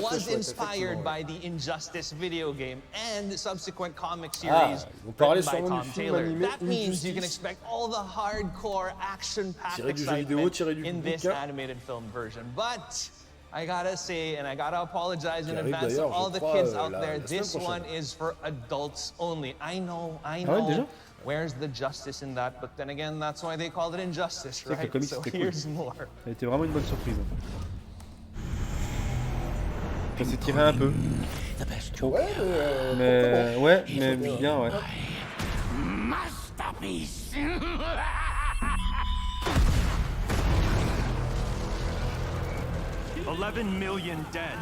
was inspired by the Injustice video game and subsequent comic series written by Tom Taylor. That means you can expect all the hardcore action-packed excitement in this animated film version. But I gotta say, and I gotta apologize in advance to all the kids out there, this one is for adults only. I know. Where's the justice in that? But then again, that's why they called it Injustice, right? So here's more. Ça a été vraiment une bonne surprise. Ça s'est tiré un peu. Mais bien, ouais. Masterpiece. 11 million dead.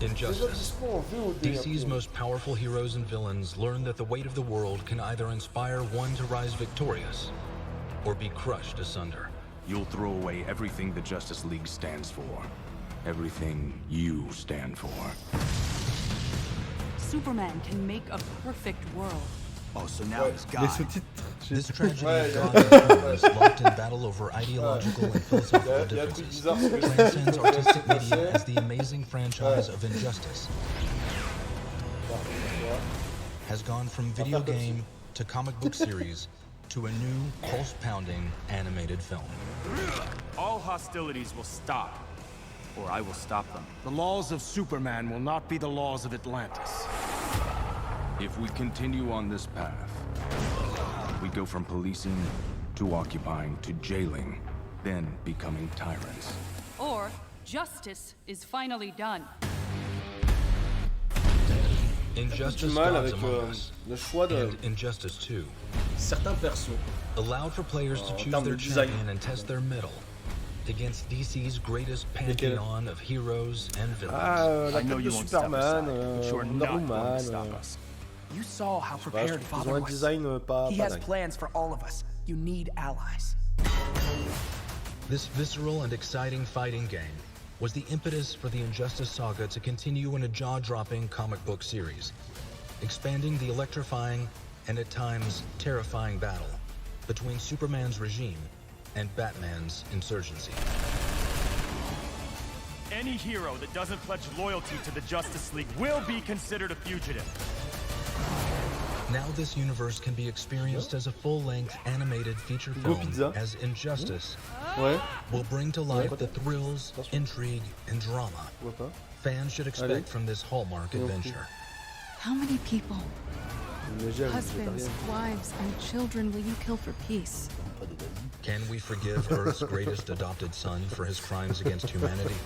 Injustice. DC's most powerful heroes and villains learn that the weight of the world can either inspire one to rise victorious or be crushed asunder. You'll throw away everything the Justice League stands for. Everything you stand for. Superman can make a perfect world. Oh, so now this guy. This tragedy of Gotham, locked in battle over ideological and philosophical differences, transcends artistic media as the amazing franchise of Injustice has gone from video game to comic book series to a new pulse-pounding animated film. All hostilities will stop, or I will stop them. The laws of Superman will not be the laws of Atlantis. If we continue on this path, we go from policing to occupying to jailing, then becoming tyrants. Or justice is finally done. Injustice Gods Among Us and Injustice 2 certains persos allowed for players to choose their champion and test their mettle against DC's greatest pantheon of heroes and villains. I know you won't stop us, but you are not going to stop us. You saw how prepared Father was. He has plans for all of us. You need allies. This visceral and exciting fighting game was the impetus for the Injustice saga to continue in a jaw-dropping comic book series, expanding the electrifying and at times terrifying battle between Superman's regime and Batman's insurgency. Any hero that doesn't pledge loyalty to the Justice League will be considered a fugitive. Now this universe can be experienced as a full-length animated feature film as Injustice will bring to life the thrills, intrigue, and drama fans should expect from this Hallmark adventure. How many people, husbands, wives, and children will you kill for peace? Can we forgive Earth's greatest adopted son for his crimes against humanity?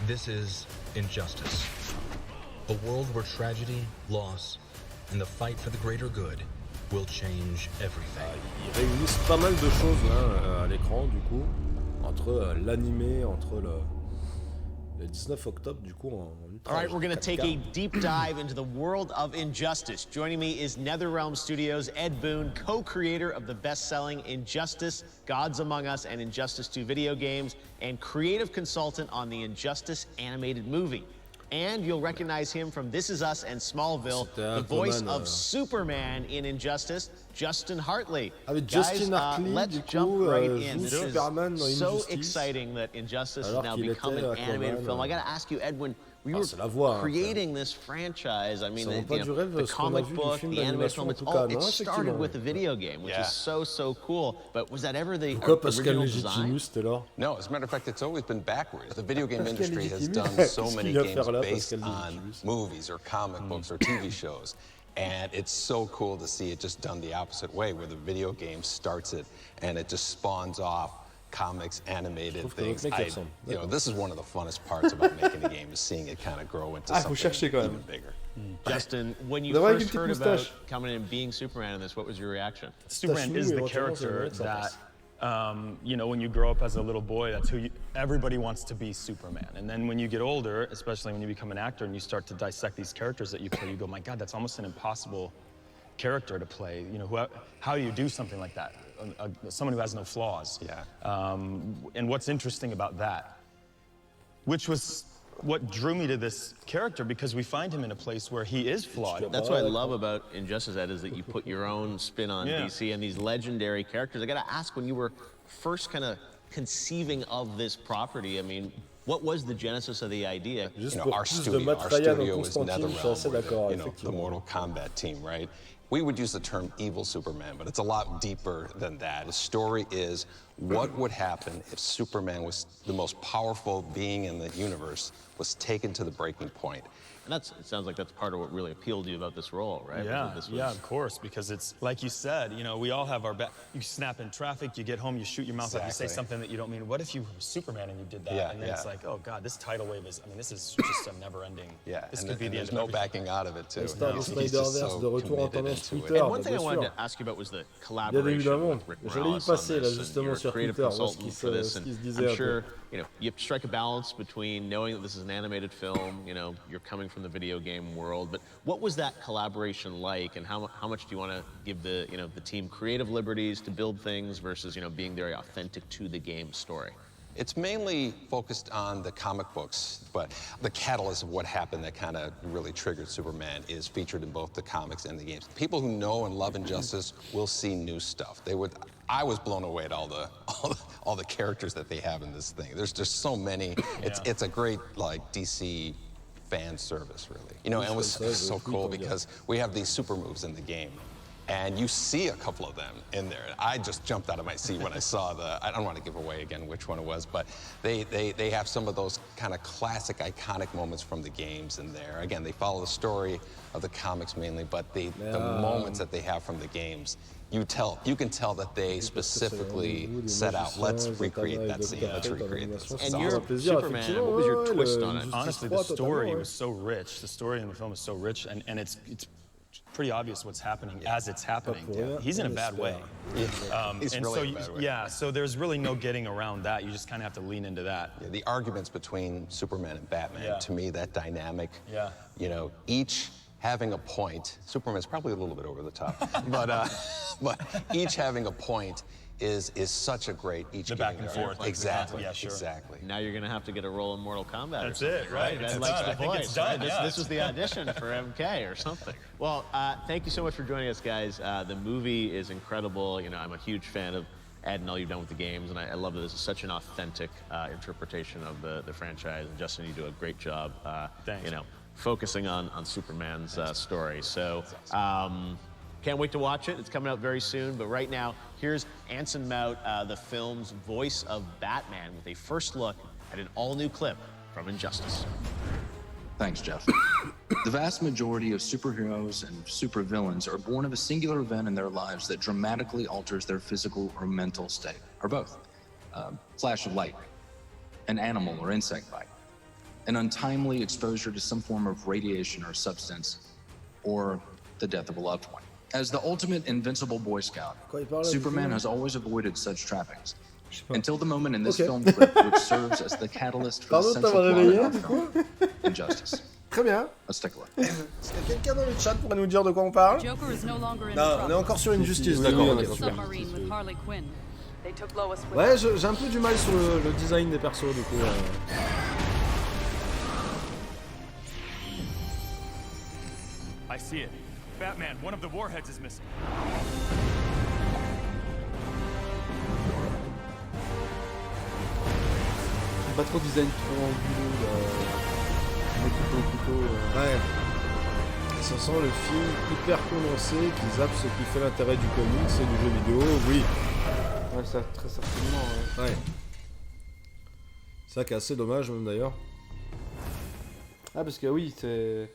This is Injustice. A world where tragedy, loss, and the fight for the greater good will change everything. Ils réunissent pas mal de choses là, à l'écran du coup, entre l'animé, entre le 19 octobre du coup en All right, we're going to take a deep dive into the world of Injustice. Joining me is NetherRealm Studios' Ed Boon, co-creator of the best-selling Injustice, Gods Among Us, and Injustice 2 video games, and creative consultant on the Injustice animated movie. And you'll recognize him from This Is Us and Smallville, the voice of Superman in Injustice, Justin Hartley. Guys, let's jump right in. This is so exciting that Injustice has now become an animated film. I got to ask you, Edwin, we were creating this franchise. I mean, the comic book, the animated film, it started with the video game, which is so cool. But was that ever the original design? No, as a matter of fact, it's always been backwards. The video game industry has done so many games based on movies or comic books or TV shows. And it's so cool to see it just done the opposite way, where the video game starts it and it just spawns off comics, animated things. This is one of the funnest parts about making a game, is seeing it kind of grow into something even bigger. Justin, when you first heard about coming in and being Superman in this, what was your reaction? Superman is the character that, when you grow up as a little boy, that's who everybody wants to be, Superman. And then when you get older, especially when you become an actor and you start to dissect these characters that you play, you go, my God, that's almost an impossible character to play. How do you do something like that? Someone who has no flaws. Yeah. And what's interesting about that, which was what drew me to this character, because we find him in a place where he is flawed. That's what I love about Injustice, Ed, is that you put your own spin on DC and these legendary characters. I gotta ask, when you were first kind of conceiving of this property, I mean, what was the genesis of the idea? Our studio was NetherRealm, the Mortal Kombat team, right? We would use the term evil Superman, but it's a lot deeper than that. The story is, what would happen if Superman was the most powerful being in the universe, was taken to the breaking point? And it sounds like that's part of what really appealed to you about this role, right? Yeah, of course, because it's, like you said, we all have our you snap in traffic, you get home, you shoot your mouth up, you say something that you don't mean. What if you were Superman and you did that? And then it's like, oh God, this tidal wave is, this is just a never-ending. This could be the end of everything. There's no backing out of it, too. And one thing I wanted to ask you about was the collaboration with Rick Morales on this, and you're a creative consultant for this, and I'm sure, you have to strike a balance between knowing that this is an animated film, you're coming from the video game world, but what was that collaboration like, and how much do you want to give the team creative liberties to build things versus being very authentic to the game story? It's mainly focused on the comic books, but the catalyst of what happened that kind of really triggered Superman is featured in both the comics and the games. People who know and love Injustice will see new stuff. I was blown away at all the characters that they have in this thing. There's just so many. It's a great DC fan service, really. And it was so cool because we have these super moves in the game. And you see a couple of them in there. I just jumped out of my seat when I saw I don't want to give away again which one it was, but they have some of those kind of classic, iconic moments from the games in there. Again, they follow the story of the comics mainly, but the moments that they have from the games, you can tell that they specifically set out, let's recreate that scene, let's recreate this. And you're Superman, what was your twist on it? Honestly, the story was so rich. The story in the film is so rich, and it's pretty obvious what's happening as it's happening. He's in a bad way. He's really in a bad way. So there's really no getting around that. You just kind of have to lean into that. The arguments between Superman and Batman, to me, that dynamic, each having a point. Superman's probably a little bit over the top, but each having a point is such a great the back and forth. Exactly. Yeah, sure. Exactly. Now you're going to have to get a role in Mortal Kombat. That's it, right? That's the voice. This was the audition for MK or something. Well, thank you so much for joining us, guys. The movie is incredible. I'm a huge fan of Ed and all you've done with the games, and I love that this is such an authentic interpretation of the franchise. And Justin, you do a great job. Thanks. Focusing on Superman's story. So. Can't wait to watch it. It's coming out very soon. But right now, here's Anson Mount, the film's voice of Batman, with a first look at an all-new clip from Injustice. Thanks, Jeff. The vast majority of superheroes and supervillains are born of a singular event in their lives that dramatically alters their physical or mental state, or both. Flash of light, an animal or insect bite, an untimely exposure to some form of radiation or substance, or the death of a loved one. As the ultimate invincible Boy Scout, Superman has always avoided such trappings. Until the moment in this film clip, which serves as the catalyst for the central plot of our film, Injustice. Très bien. Let's take a look. Est-ce qu'il y a quelqu'un dans le chat pour nous dire de quoi on parle? Joker is no longer in Non, on est encore sur Injustice, d'accord. Ouais, j'ai un peu du mal sur le design des persos, du coup. I see it. Batman, one of the warheads is missing. Pas trop design trop anguleux, plutôt. Ouais. Ça sent le film hyper condensé qui zappe ce qui fait l'intérêt du comics et du jeu vidéo, oui. Ouais, ça, très certainement. Ouais. Ça qui est assez dommage même d'ailleurs. Ah, parce que oui, c'est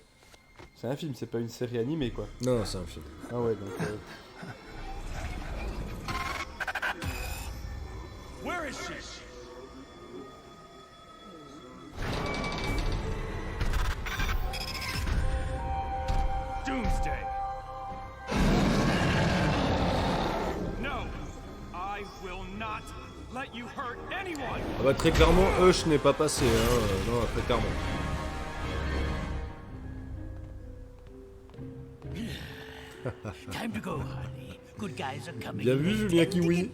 un film, c'est pas une série animée, quoi. Non, c'est un film. Ah ouais, donc... Where is she? Doomsday. No, I will not let you hurt anyone. Ah bah très clairement, Hush n'est pas passé, hein. Non, très clairement. Time to go, honey. Good guys are coming. Bien vu, Julien Kiwi.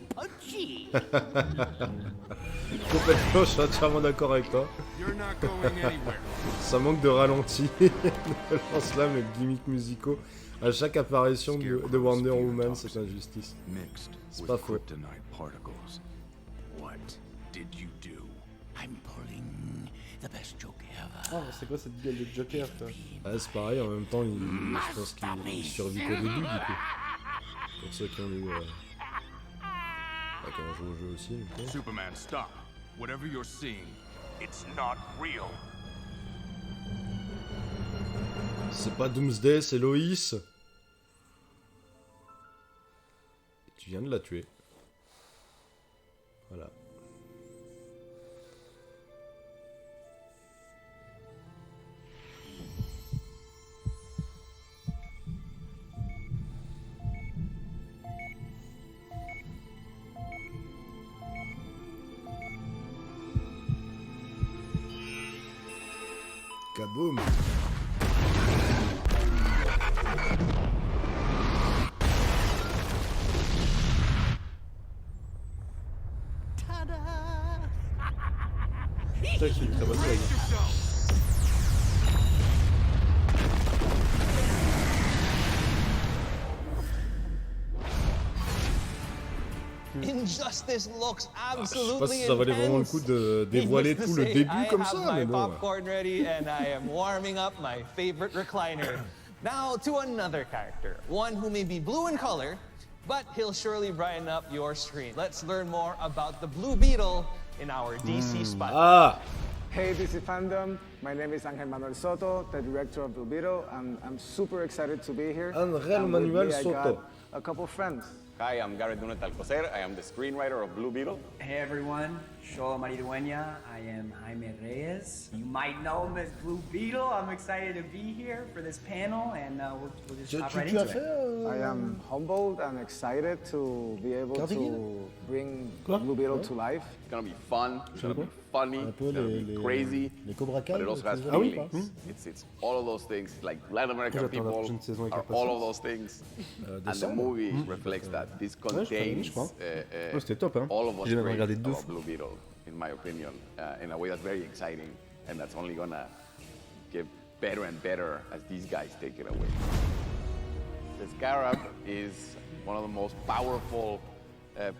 Complètement, je suis entièrement d'accord avec toi. Ça manque de ralenti. Lance-là, mais de gimmicks musicaux. À chaque apparition de Wonder Woman, c'est injustice. C'est pas faux. Oh, c'est quoi cette gueule de Joker, toi? Ah, c'est pareil, en même temps, je pense qu'il survit qu'au début, du coup. Pour ceux qui ont eu... qui ont joué au jeu aussi, du coup. Superman, stop. Whatever you're seeing, it's not real. C'est pas Doomsday, c'est Loïs. Tu viens de la tuer. Voilà. Kaboom. Putain, qui est très bonne blague. Injustice looks Je sais pas absolutely si ça valait vraiment le coup de dévoiler tout le début comme ça, mais I have my bon. popcorn ready and I am warming up my favorite recliner. Now to another character, one who may be blue in color, but he'll surely brighten up your screen. Let's learn more about the Blue Beetle in our DC Spotlight. Ah! Hey, DC Fandom. My name is Angel Manuel Soto, the director of Blue Beetle, and I'm super excited to be here. Angel Manuel Soto. I got a couple friends. Hi, I'm Garrett Alcocer. I am the screenwriter of Blue Beetle. Hey everyone, Shola Maridueña. I am Jaime Reyes. You might know him as Blue Beetle. I'm excited to be here for this panel, and we'll just hop right into it. I am humbled and excited to be able to bring Blue Beetle to life. It's gonna be fun. It's gonna be funny. It's gonna be crazy. But it also has feelings. It's all of those things. Like Latin American people are all of those things, and the movie reflects that. This contains all of what's great about Blue Beetle, in my opinion, in a way that's very exciting, and that's only gonna get better and better as these guys take it away. The Scarab is one of the most powerful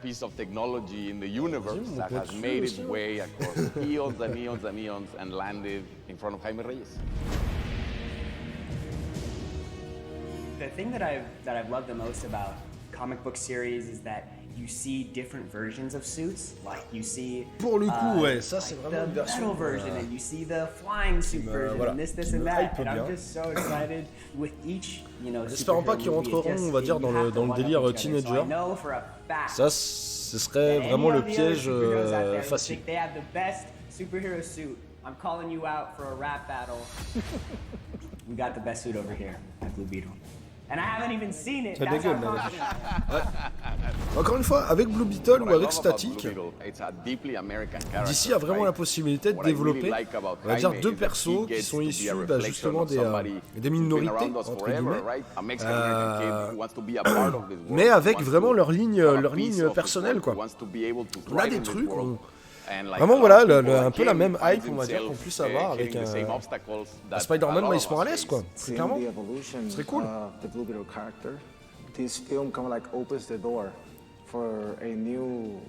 piece of technology in the universe that has made its way across eons and eons and eons and landed in front of Jaime Reyes. The thing that I've loved the most about comic book series is that you see different versions of suits. Like you see Pour le coup, ouais, ça c'est like vraiment une the version. metal version, and you see the flying suit version, voilà, and this qui and me that. hype And I'm bien. just so excited with each, you know. J'espère pas qu'ils rentreront, on va dire, dans le délire teenager. Ça, ce serait vraiment le piège facile. They have the best superhero suit. I'm calling you out for a rap battle. We got the best suit over here at Blue Beetle. And I haven't even seen it. Ça That's dégueule, our là. confidence. Encore une fois, avec Blue Beetle ou avec Static, It's a deeply American character, DC a vraiment right? la possibilité de What I really développer, like about on va dire, Jaime deux is that persos he qui gets sont to be a issus reflection justement of somebody des who's been minorités, around us entre forever, guillemets, right? A Mexican-American kid who wants to be a part of this world, mais avec wants vraiment to leur have a ligne piece of this personnelle, world, quoi. who wants to be able to On a thrive des in this trucs, world. And like vraiment a voilà, lot of people un like peu la him même finds hype, on va dire, qu'on himself, puisse avoir avec hitting the same obstacles that Spider-Man a lot Miles of us Morales, face. quoi. Très Seeing clairement. the evolution Ce serait cool. of the Blue Beetle character, this film kind of like opens the door for a new,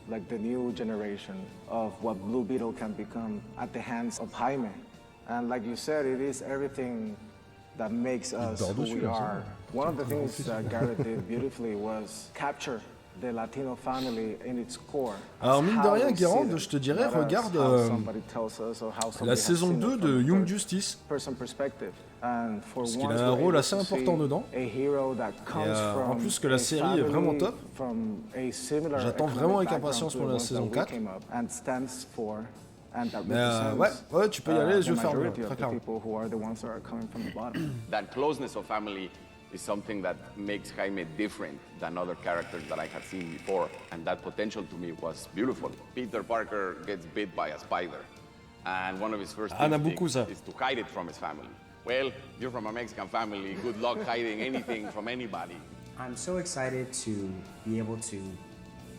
like the new generation of what Blue Beetle can become at the hands of Jaime. And like you said, it is everything that makes us who we are. One of the things that Garrett did beautifully was capture the Latino family in its core. Alors mine de rien, Guérande, je te dirais, regarde la saison 2 de Young Justice. Parce qu'il a un rôle assez important dedans. Et en plus que la série est vraiment top. J'attends vraiment avec impatience pour la saison 4. Ouais, tu peux y aller les yeux fermés, très clairement. That closeness of family is something that makes Jaime different than other characters that I had seen before, and that potential to me was beautiful. Peter Parker gets bit by a spider, and one of his first instincts is to hide it from his family. Well, you're from a Mexican family, good luck hiding anything from anybody. I'm so excited to be able to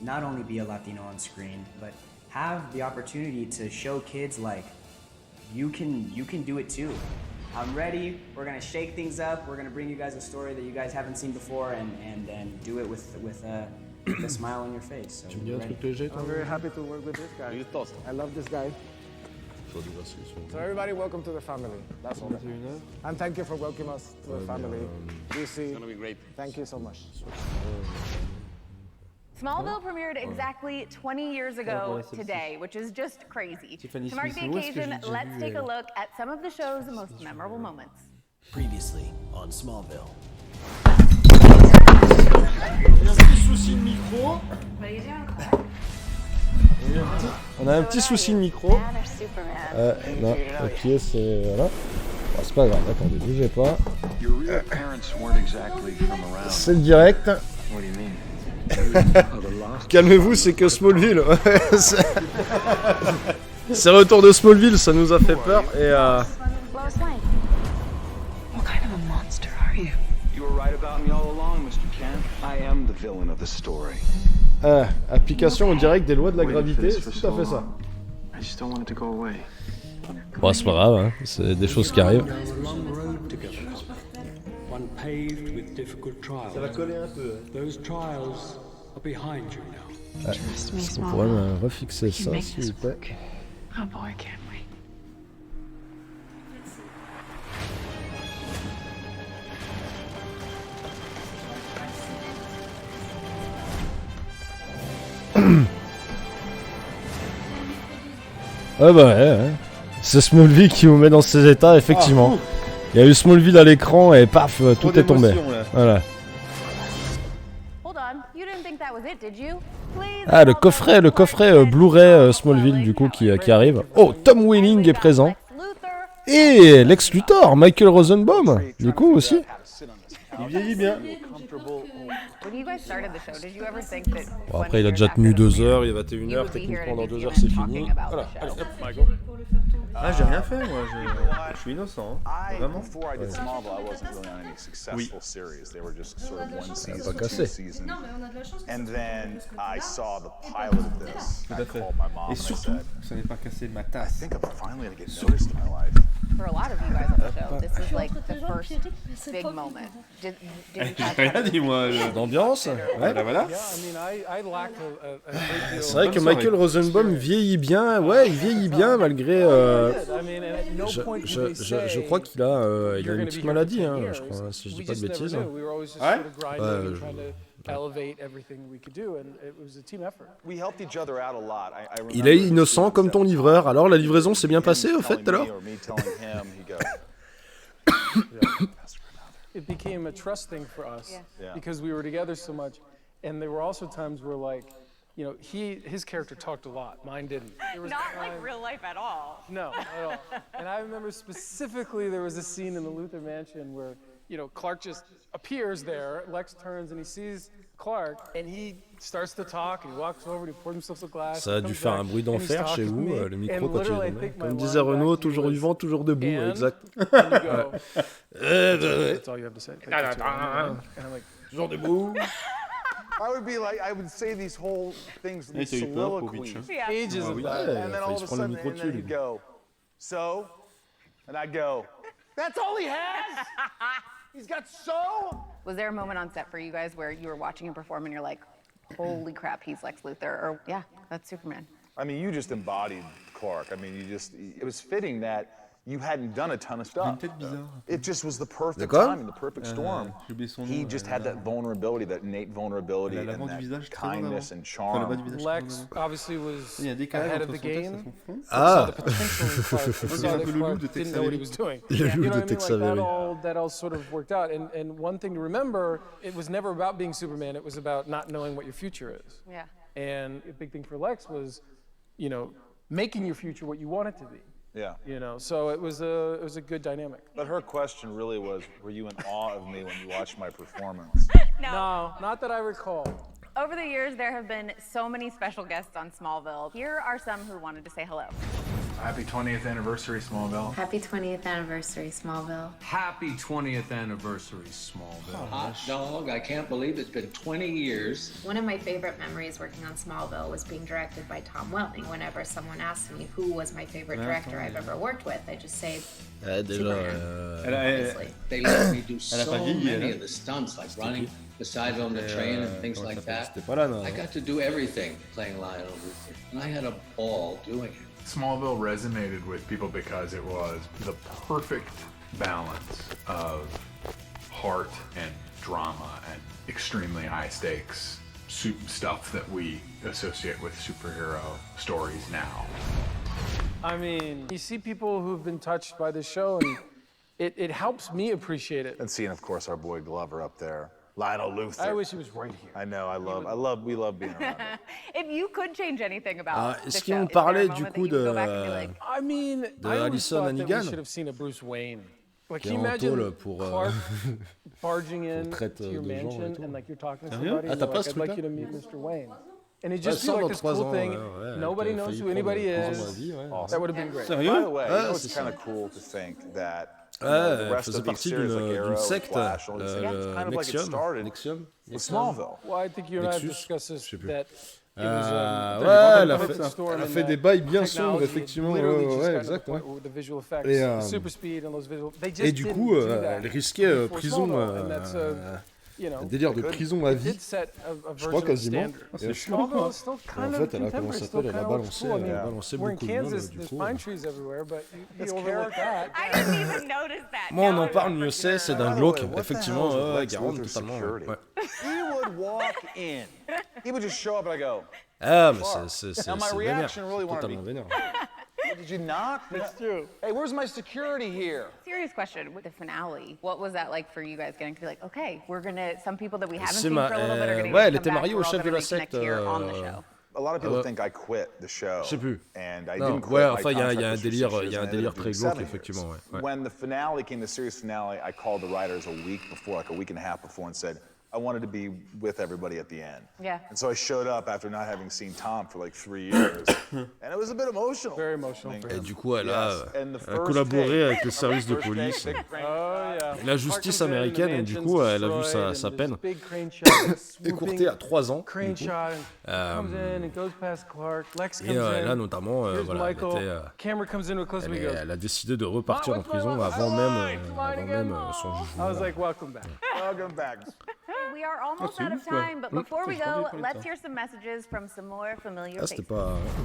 not only be a Latino on screen, but have the opportunity to show kids like, you can do it too. I'm ready. We're gonna shake things up. We're gonna bring you guys a story that you guys haven't seen before, and do it with a smile on your face. So I'm very happy to work with this guy. I love this guy. So everybody, welcome to the family. That's all. And thank you for welcoming us to the family. DC, it's gonna be great. Thank you so much. Smallville premiered exactly 20 years ago today, which is just crazy. To mark the occasion, let's take a look at some of the show's most memorable moments. Previously on Smallville. Il y a un petit souci de micro. On a un petit souci de micro. Non, ok, c'est... Voilà. Bon, c'est pas grave, attendez, bougez pas. C'est le direct. Calmez-vous, c'est que Smallville. C'est retour de Smallville, ça nous a fait peur et What kind of a monster are you? You were right about me all along, Mr. Kent. I am the villain of the story. application au direct des lois de la gravité, c'est tout à fait ça. I just don't want it to go away. Bon, c'est pas grave, hein. C'est des choses qui arrivent. Ça va coller un peu. Est-ce qu'on pourrait me refixer ça, s'il vous plaît? Oh boy, can't we? Ah bah ouais. C'est Smallville qui vous met dans ces états, effectivement. Il y a eu Smallville à l'écran et paf, tout est tombé. Voilà. Ah, le coffret Blu-ray Smallville du coup qui arrive. Oh, Tom Welling est présent. Et Lex Luthor, Michael Rosenbaum, du coup aussi. Il vieillit bien. Bon, après, il a déjà tenu 2 heures, il est 21h, techniquement dans 2 heures c'est fini. Voilà. Allez, hop, Michael. Ah, j'ai rien fait, moi, je suis innocent, hein. Vraiment. Oui. C'est pas cassé. Tout à fait. Et surtout, ça n'est pas cassé de ma tasse. For a lot of you guys on the show, this is like the first big moment. J'ai rien dit, moi. D'ambiance. Ouais, voilà. C'est vrai que Michael Rosenbaum vieillit bien. Ouais, il vieillit bien malgré. Je crois qu'il a, il a une petite maladie, hein, je crois, si je dis pas de bêtises. Il est innocent comme ton livreur. Alors la livraison s'est bien passée au fait alors? It became a trust thing for us because we were together so much, and there were also times where like, you know, his character talked a lot, mine didn't. Not like real life at all. No, at all. And I remember specifically there was a scene in the Luthor Mansion where, you know, Clark just appears there, Lex turns and he sees Clark, and he starts to talk, and he walks over, and he pours himself a glass. Ça a dû faire un bruit d'enfer chez vous, le micro quand il est tombé. Comme disait Renaud, toujours vivant, toujours debout, exact. That's all you have to say. Toujours debout. I would say these whole things, these soliloquies, ages of that, and then all of a sudden, and then he'd go, so, and I'd go, that's all he has? He's got so? Was there a moment on set for you guys where you were watching him perform and you're like, holy crap, he's Lex Luthor, or yeah, that's Superman? I mean, you just embodied Clark. I mean, it was fitting that you hadn't done a ton of stuff. It just was the perfect D'accord. timing, the perfect storm. He just had that vulnerability, that innate vulnerability, and that kindness and charm. Lex obviously was ahead of the game. Ah. Saw the potential in Clark. Saw that Clark didn't know what he was doing. You know what I mean? Like that all sort of worked out. And one thing to remember, it was never about being Superman. It was about not knowing what your future is. Yeah. And a big thing for Lex was, you know, making your future what you want it to be. Yeah. You know, so it was a good dynamic. But her question really was, were you in awe of me when you watched my performance? No, not that I recall. Over the years, there have been so many special guests on Smallville. Here are some who wanted to say hello. Happy 20th anniversary, Smallville. Happy 20th anniversary, Smallville. Happy 20th anniversary, Smallville. Hot dog, I can't believe it's been 20 years. One of my favorite memories working on Smallville was being directed by Tom Welling. Whenever someone asks me who was my favorite director I've ever worked with, I just say Superman. They let me do so many of the stunts, like running beside on the train and things like that. I got to do everything playing Lionel Luthor, and I had a ball doing it. Smallville resonated with people because it was the perfect balance of heart and drama and extremely high stakes stuff that we associate with superhero stories now. I mean, you see people who've been touched by this show, and it helps me appreciate it. And seeing, of course, our boy Glover up there. Lionel Luthor. I wish he was right here. I know, we love being around him. If you could change anything about the Est-ce show, qu'on is there a parlait moment du that coup you could go back and be like, I mean, I always Alison thought that we Hannigan, should have seen a Bruce Wayne. Like, qui can est you en imagine tôle pour, Clark barging in traite to your de gens et mansion tout. and like you're talking to Sérieux? somebody Ah, and t'as you're pas like, ce I'd like truc-là? you to meet Mr. Wayne. And it Ouais, just feel like this 123 cool ans, thing, ouais, nobody qui a knows failli who anybody prendre is. la vie, ouais. Awesome. That would have been great. By the way, you know, it's kind of cool to think that the rest faisait of these partie series like Arrow, d'une secte, Flash, all these things, it's kind of like it started with Smallville. Well, I think you and I have Nexus? discussed this, Je sais plus. that it Ouais, was elle a fait des bails bien sombres, effectivement. Ouais, exact. Ouais. The visual effects, Et, the super speed and those visual. They just et du coup, elle risquait prison, un délire de prison à vie, je crois quasiment. Et en fait, elle a comment ça s'appelle, elle a balancé beaucoup de monde, du coup. Moi, on en parle, mieux c'est d'un glauque, effectivement, Garand, totalement. Ouais. He would walk in. He would just show up and I go, Ah, mais c'est vénère, totalement vénère. Did you knock? It's true. Hey, where's my security here? serious question, with the finale, what was that like for you guys getting to be like, okay, we're gonna, some people that we haven't C'est seen for a little bit are gonna ouais, elle come était back, mariée we're au all chef de gonna la secte. reconnect here on the show. A lot of people think I quit the show. Je sais plus. And I Non, didn't quit. ouais, My enfin, il y a un contract was délire, for 6 il y a un years, and I délire ended up très doing glauque, 7 years. effectivement, ouais. When the finale came, the series finale, I called the writers a week before, like a week and a half before, and said, I wanted to be with everybody at the end. Yeah. And so I showed up after not having seen Tom for like 3 years. And it was a bit emotional. Very emotional. Et du coup, elle a collaboré avec le service de police et la justice américaine, et du coup, elle a vu sa peine écourtée à 3 ans. Du coup. Et là, notamment, voilà, elle a décidé de repartir en prison avant même son jugement. Welcome back. We are almost out of time, but before we go, let's hear some messages from some more familiar faces.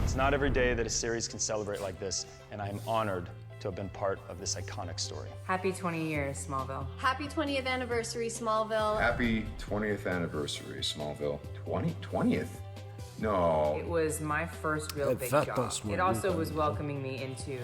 It's not every day that a series can celebrate like this, and I am honored to have been part of this iconic story. Happy 20 years, Smallville. Happy 20th anniversary, Smallville. Happy 20th anniversary, Smallville. 20th? No. It was my first real big job. It also was welcoming me into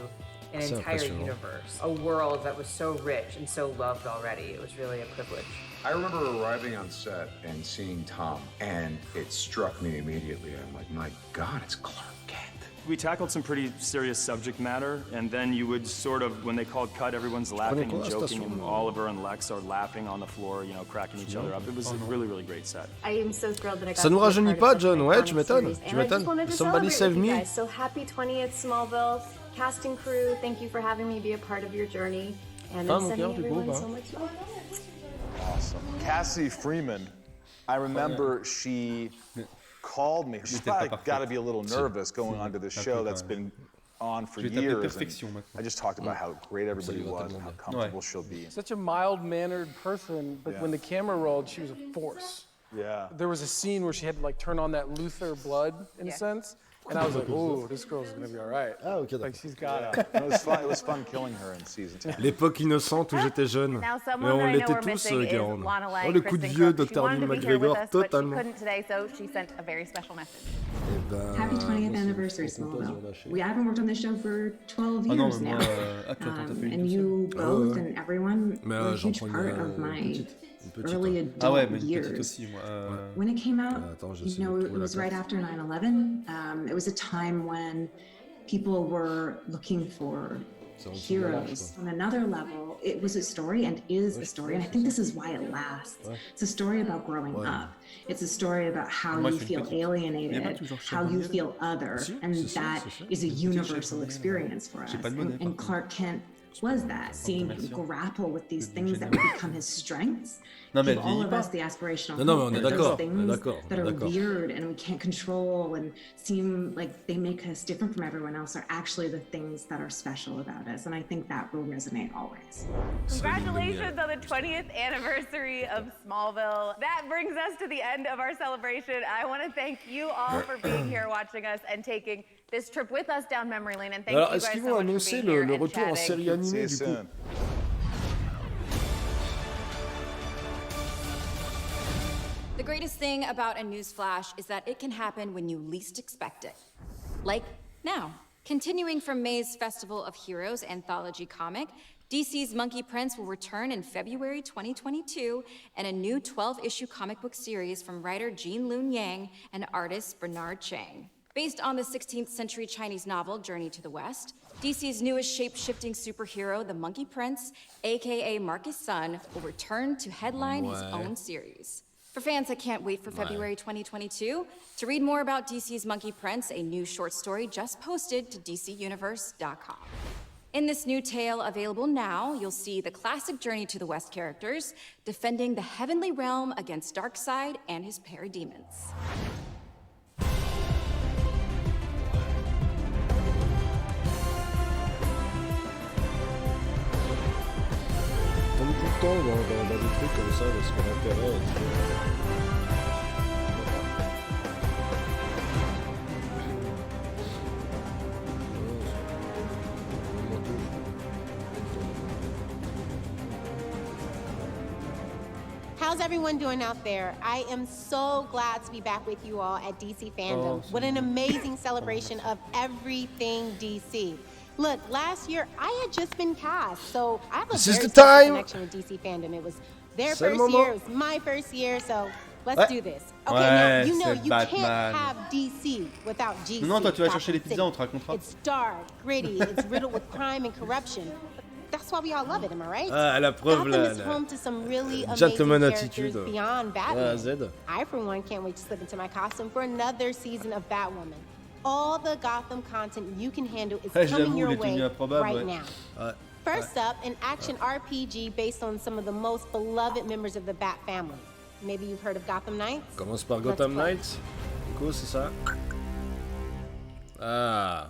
an entire universe, a world that was so rich and so loved already. It was really a privilege. I remember arriving on set and seeing Tom, and it struck me immediately. I'm like, my God, it's Clark Kent. We tackled some pretty serious subject matter, and then you would sort of, when they called cut, everyone's laughing and joking, and Oliver and Lex are laughing on the floor, you know, cracking each other up. It was a really, really great set. I am so thrilled that I got Ça nous rajeunit pas, John, ouais, tu m'étonnes. Tu m'étonnes. Somebody save me. So happy 20th, Smallville. Cast and crew, thank you for having me be a part of your journey. And I'm sending everyone so much love. Awesome. Cassie Freeman, I remember she called me. She's probably got to be a little nervous going on to this show that's been on for years. I just talked about how great everybody was and how comfortable she'll be. Such a mild-mannered person, but when the camera rolled, she was a force. Yeah. There was a scene where she had to like turn on that Luthor blood, in a sense. And I was like, ooh, this girl's gonna be all right. Ah, ok, Like, d'accord. she's got It was fun killing her in season 10. L'époque innocente où j'étais jeune. Now, Mais someone on that I know l'était we're tous, missing is Guérande. Lana Lang, Oh, le coup de Kristen vieux Cook. She Dr. wanted Dean to be here with McGregor, us, but she totalement. couldn't today, so she sent a very special message. Happy 20th anniversary, Smallville. We haven't worked on this show for 12 Ah non, years mais now. moi, attends, t'as fait une And toute you seule. both and everyone Mais, were a j'en huge prends part une of my petite, early hein. adult Ah ouais, mais une years. petite aussi, moi. When it came out, Attends, you j'essaie know, de it trouver was la right carte. after 9/11. It was a time when people were looking for heroes. On another level, it was a story and is a story, and I think this is why it lasts. It's a story about growing up. It's a story about how you feel alienated, how you feel other, and that is a universal experience for us. And Clark Kent was that, seeing him grapple with these things that would become his strengths. Give all of us the aspirational hope that those things that are weird and we can't control and seem like they make us different from everyone else are actually the things that are special about us, and I think that will resonate always. Congratulations on the 20th anniversary of Smallville. That brings us to the end of our celebration. I want to thank you all for being here watching us and taking this trip with us down memory lane, and thank Alors, you est-ce guys qu'ils so vont much for annoncer being here le and retour en chatting. série animée du coup? The greatest thing about a news flash is that it can happen when you least expect it. Like now. Continuing from May's Festival of Heroes anthology comic, DC's Monkey Prince will return in February 2022 and a new 12-issue comic book series from writer Jean Lun Yang and artist Bernard Chang. Based on the 16th century Chinese novel Journey to the West, DC's newest shape-shifting superhero, the Monkey Prince, aka Marcus Sun, will return to headline his own series. For fans that can't wait for February 2022, to read more about DC's Monkey Prince, a new short story just posted to DCUniverse.com. In this new tale available now, you'll see the classic Journey to the West characters defending the heavenly realm against Darkseid and his parademons. Comme tout le temps dans des trucs comme ça, parce que l'intérêt est How's everyone doing out there? I am so glad to be back with you all at DC Fandom. What an amazing celebration of everything DC. Look, last year I had just been cast, so I have a very special connection with DC Fandom. It was their first year, it was my first year, so let's do this. Okay, now you know you can't have DC without GC. Non, toi tu vas chercher les pizzas, on te racontera. It's dark, gritty, it's riddled with crime and corruption. That's why we all love it, am I right? Ah, la preuve, Gotham is home to some really amazing gentleman characters attitude. beyond Batman. Z. I, for one, can't wait to slip into my costume for another season of Batwoman. All the Gotham content you can handle is coming your way right now. First up, an action RPG based on some of the most beloved members of the Bat family. Maybe you've heard of Gotham Knights? Commence par Gotham Knights. Du coup, c'est ça. Ah.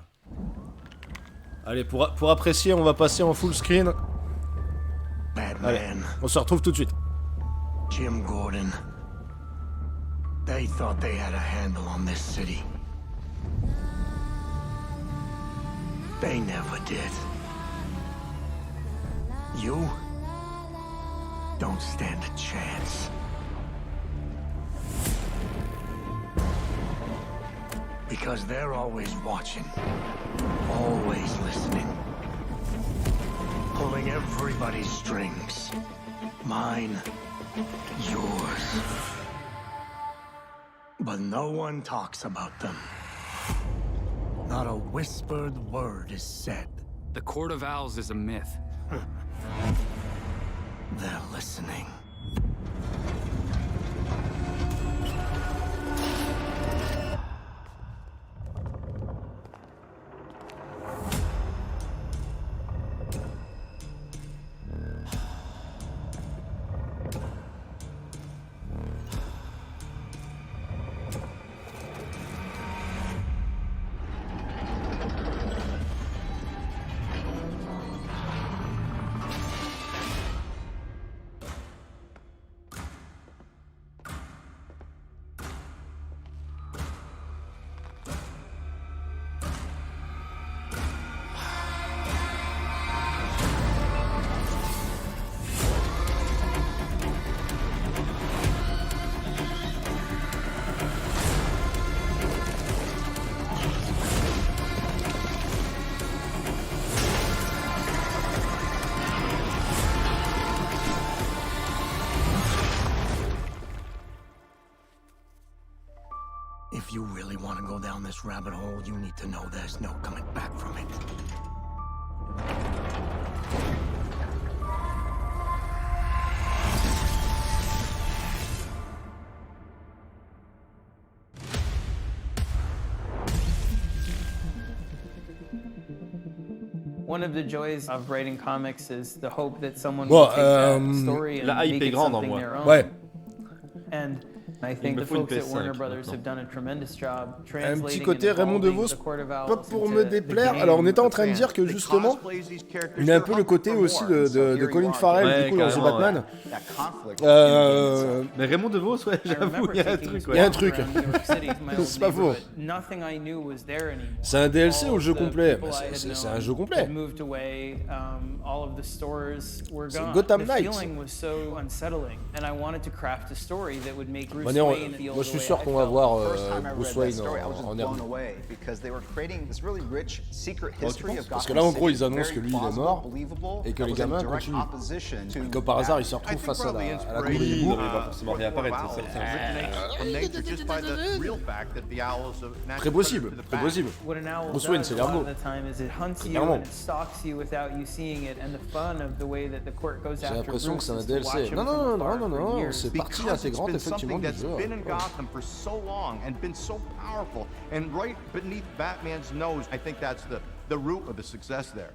Allez, pour apprécier, on va passer en full screen. Allez, on se retrouve tout de suite. Jim Gordon. They thought they had a handle on this city. They never did. You don't stand a chance. Because they're always watching, always listening, pulling everybody's strings. Mine, yours. But no one talks about them. Not a whispered word is said. The Court of Owls is a myth. They're listening. want to go down this rabbit hole, you need to know there's no coming back from it. One of the joys of writing comics is the hope that someone will take that story and make it something their own. Ouais. And I think the folks at Warner Brothers have done a tremendous job Un petit translating côté and Raymond evolving DeVos, the Court of pas Owls pour into me the déplaire. game Alors on était en for train de dire que fans. justement, il est un peu le côté aussi de Colin Farrell du coup dans The Batman. Mais Raymond DeVos, ouais, j'avoue, il y a un truc. Il y a un truc. C'est pas faux. C'est un DLC au jeu complet. C'est un jeu complet. C'est Gotham Knight. Moi je suis sûr qu'on va voir Bruce Wayne en herbe. Parce que là en gros ils annoncent que lui il est mort et que les gamins continuent. Et comme par hasard ils se retrouvent face à la cour des hiboux. Il va forcément réapparaître, c'est certain. Très possible, très possible. Bruce Wayne c'est l'ergot. Clairement. J'ai l'impression que c'est un DLC. Non, c'est partie intégrante effectivement du jeu. And right beneath Batman's nose, I think that's the root of the success there.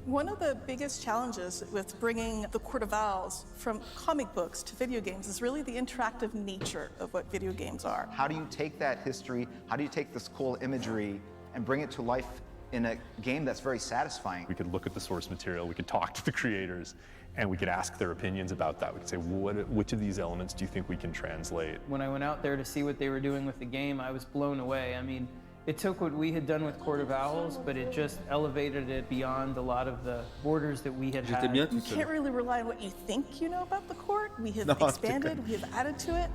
One of the biggest challenges with bringing the Court of Owls from comic books to video games is really the interactive nature of what video games are. How do you take that history, how do you take this cool imagery and bring it to life in a game that's very satisfying? We could look at the source material, we could talk to the creators, and we could ask their opinions about that. We could say, which of these elements do you think we can translate? When I went out there to see what they were doing with the game, I was blown away. I mean, it took what we had done with Court of Owls, but it just elevated it beyond a lot of the borders that we had had. You can't really rely on what you think you know about the court. We have expanded, we have added to it.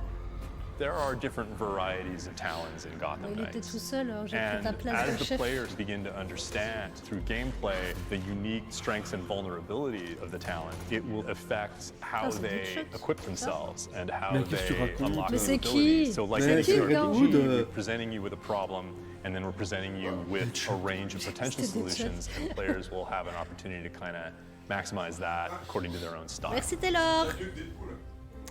There are different varieties of talons in Gotham Knights. And as the players begin to understand through gameplay the unique strengths and vulnerability of the talon, it will affect how they equip themselves and how they unlock those abilities. So like any RPG, we're presenting you with a problem, and then we're presenting you with a range of potential solutions, and players will have an opportunity to kind of maximize that according to their own style. Merci Taylor.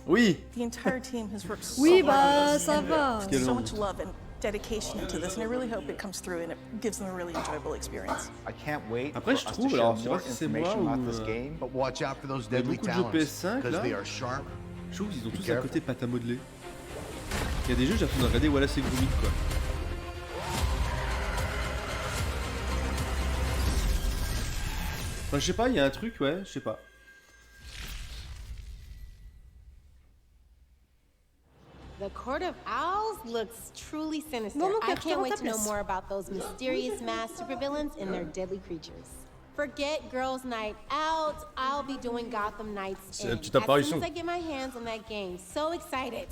Oui. The entire team has worked so Oui, hard ça va. so much love and dedication into this, and I really hope it comes through and it gives them a really enjoyable experience. I can't wait Après, je trouve, alors je sais pas si c'est moi ou But watch out for those il y a deadly beaucoup de jeux talons PS5 because là. they are sharp. Je trouve qu'ils ont tous un côté pâte à modeler. Il y a des jeux, j'ai l'impression de regarder Wallace et Gromit quoi. Enfin, je sais pas, il y a un truc, ouais, je sais pas. The Court of Owls looks truly sinister. I can't wait to know more about those mysterious masked supervillains and their deadly creatures. Forget Girls' Night Out. I'll be doing Gotham Knights C'est la in. petite As apparition. soon as I get my hands on that game. So excited.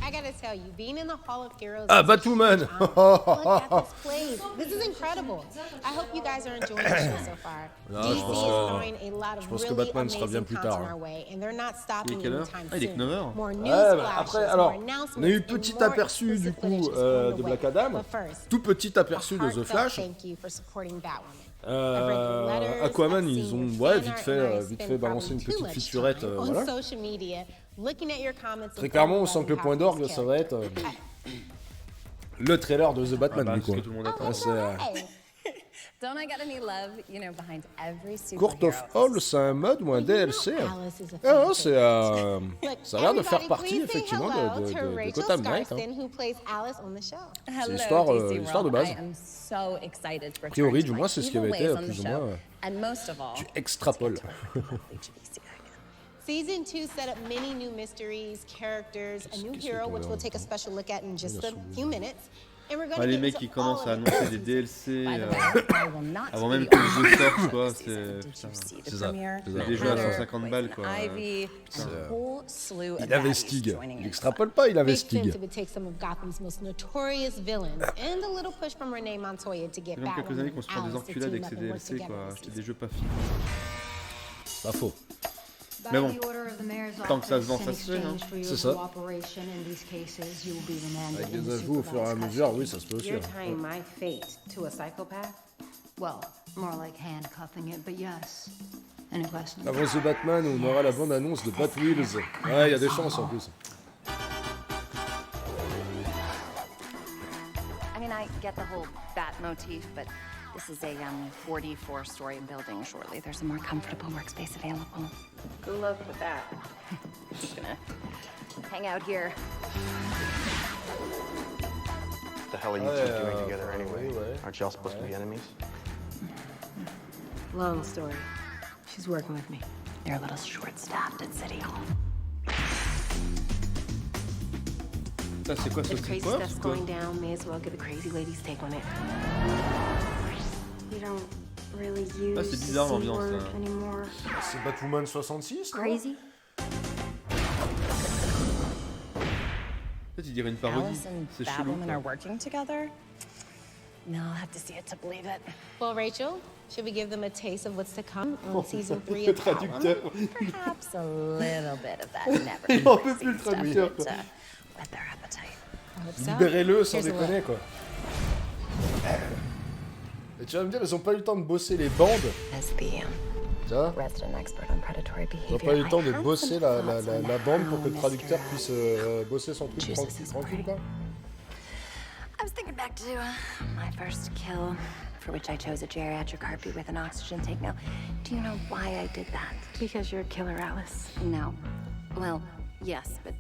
I gotta tell you, being in the Hall of Heroes. Ah, Batwoman. Look at this place. This is incredible. I hope you guys are enjoying the show so far. DC is throwing a lot of really Batman sera bien amazing plus content tard. our way, and they're not stopping quelle heure? anytime Ah, il est que soon. 9h. More news Ouais, flashes, après, alors, more announcements, on a eu and petit more aperçu du exclusive coup footage is on the de way. Black Adam, But first, tout petit aperçu de The heartfelt Flash. thank you for supporting Batwoman. Aquaman, ils ont vite fait balancer une petite featurette, voilà. Très clairement, on sent que le point d'orgue, ça va être le trailer de The Batman, du coup. Don't I get any love, you know, behind every superhero? Court of Owls, c'est un mode ou un DLC? Ah, c'est ça a l'air de faire partie effectivement de Gotham Knight. Hein. C'est l'histoire de base. A priori, du moins, c'est ce qui avait été plus ou moins. Tu extrapoles. Season 2 set up many new mysteries, characters, a new hero, which we'll take a special look at in just a few minutes. Ah, les mecs qui commencent à annoncer des DLC avant même que le jeu sorte quoi, c'est ça. Des jeux à 150 balles quoi. Il avait Stig. Il extrapole pas, il avait Stig. J'ai donc quelques années qu'on se prend des enculades avec ces DLC quoi, acheter des jeux pas finis. Pas faux. Mais bon, tant que ça se vend, ça se fait. Hein. C'est ça. Avec des ajouts au fur et à mesure, oui, ça se peut aussi. You're tying my fate to a psychopath? Well, more like handcuffing it, but yes. Any questions? Avant The Batman, on aura la bande-annonce de Batwheels. Ouais, il y a des chances en plus. I mean, I get the whole bat motif, but this is a 44-story building. Shortly, there's a more comfortable workspace available. Good luck with that. I'm just gonna hang out here. What the hell are you two doing together anyway? Aren't y'all supposed to be enemies? Long story. She's working with me. They're a little short-staffed at City Hall. Ça, c'est quoi, If ça, crazy c'est quoi, stuff's going down, may as well get the crazy lady's take on it. You don't really use Ah, c'est bizarre the C l'ambiance, word là. anymore. C'est Batwoman 66, non? Crazy? En fait, il dirait une parodie. Alice and C'est chelou. Batwoman are working together? No, I'll have to see it to believe it. Well, Rachel, should we give them a taste of what's to come Oh, on season 3 le of traducteur. Batwoman? Perhaps a little bit of that never Il en peut plus le stuff traducteur, to quoi. whet their appetite. Libérez-le sans Here's a déconner, look. quoi. Et tu vas me dire, ils ont pas eu le temps de bosser les bandes. As the Tu vois? resident expert on predatory Ils behavior, ont pas eu le temps de I had bosser some la thoughts on bande pour que le how traducteur Mr. puisse bosser son truc chooses his tranquille, prey. quoi. I was thinking back to my first kill, for which I chose a geriatric harpy with an oxygen tank. Now, do you know why I did that? Because you're a killer, Alice. No. Well, yes, but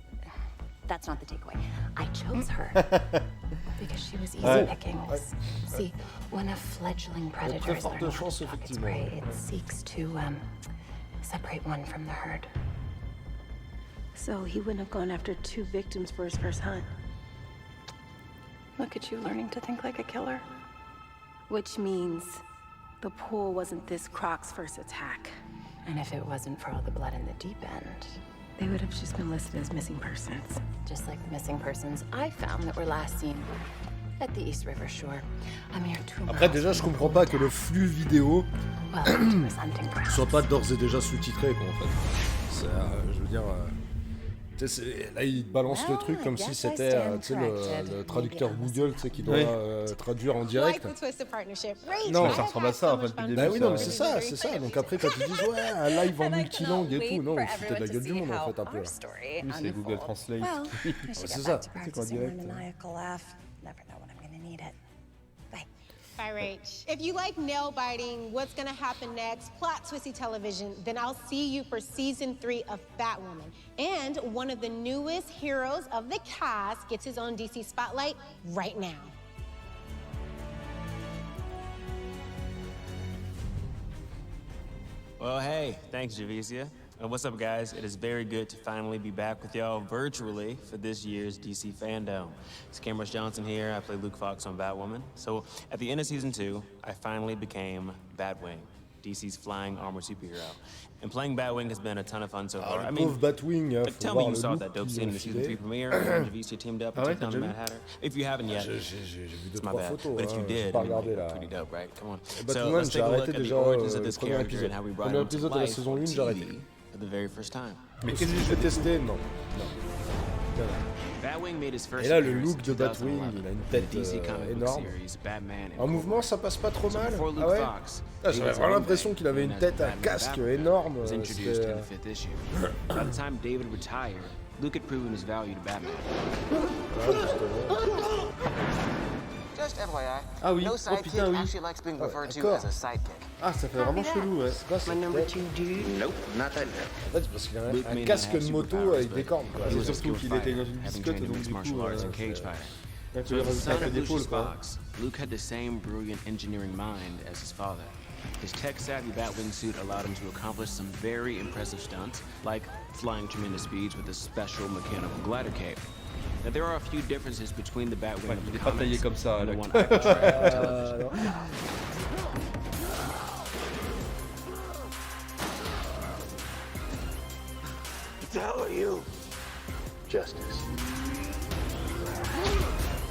that's not the takeaway. I chose her because she was easy Ouais. pickings. See, when a fledgling predator Très is forte learning chance, to stalk its effectivement. prey, it seeks to separate one from the herd. So he wouldn't have gone after 2 victims for his first hunt. Look at you learning to think like a killer. Which means the pool wasn't this Croc's first attack. And if it wasn't for all the blood in the deep end, they would have just been listed as missing persons. Just like the missing persons I found that were last seen at the East River shore. A mere 2 Après, miles déjà, je comprends pas que le flux vidéo soit pas d'ores et déjà sous-titré, quoi, en fait. C'est, je veux dire, tu sais, là, il balance le truc comme si c'était, tu sais, le traducteur Google, tu sais, qui doit traduire en direct. Non, ça ressemble à ça, en fait, depuis le début. Bah oui, non, mais c'est ça, c'est ça. Donc après, quand ils disent, ouais, un live en multilangue et tout, non, vous foutez de la gueule du monde, en fait, un peu. Oui, c'est Google Translate. C'est ça, c'est quoi, direct. Bye, Rach. If you like nail biting, what's gonna happen next, plot twisty television, then I'll see you for season 3 of Batwoman. And one of the newest heroes of the cast gets his own DC spotlight right now. Well, hey, thanks, Javicia. What's up, guys? It is very good to finally be back with y'all virtually for this year's DC Fandome. It's Cameron Johnson here. I play Luke Fox on Batwoman. So, at the end of season 2, I finally became Batwing, DC's flying armored superhero. And playing Batwing has been a ton of fun so far. Ah, I le mean, pauvre Batwing, like, faut tell me voir you le saw look that dope qu'ils scene in ont the season filé. 3 premiere when Javicia teamed up and Ah ouais, took down t'as the déjà Mad Hatter. If you haven't yet, J'ai vu it's my 2-3 bad. photos, But if you hein, j'ai did, pas I mean, regardé là. pretty dope, right? Come on. So Batwoman, let's j'ai take a look arrêté at the déjà origins of le this premier character épisode. and how we Le brought premier him to épisode de la life saison on 1, j'ai arrêté. TV for the very first time. Mais qu'est-ce que je vais tester? Non. Batwing made his first Et là, le appearance look de in Batwing, 2011 il a une in the tête DC comic book énorme. series Batman En mouvement, ça passe pas trop So mal. before Luke Ah ouais? Fox, Ah, he j'avais was vraiment a l'impression qu'il avait une Batman tête, un Batman casque Batman énorme. was introduced C'était- in the 5th issue. By the time David retired, Luke had proven his value to Batman. Just FYI, Ah oui, no oh sidekick putain, oui. actually likes being referred to d'accord. as a sidekick. Ah, ça fait vraiment chelou, ouais. C'est quoi My cette number tête? 2 dude? Nope, not that now. En fait, c'est parce qu'il a Luke un may casque not have de moto superpowers, avec but des cornes, quoi. he was a Surtout skilled qu'il était dans fighter, une having biscotte, trained in donc mixed du martial coup, arts and cage fighter. tu So lui as the rajoutes son un peu of d'épaule, Lucius quoi. Fox, Luke had the same brilliant engineering mind as his father. His tech-savvy Batwing suit allowed him to accomplish some very impressive stunts, like flying tremendous speeds with a special mechanical glider cape. Now, there are a few differences between the Batwing Ouais, of il the est pas taillé comics comme ça, and the là. one I portray on television. What the hell are you? Justice.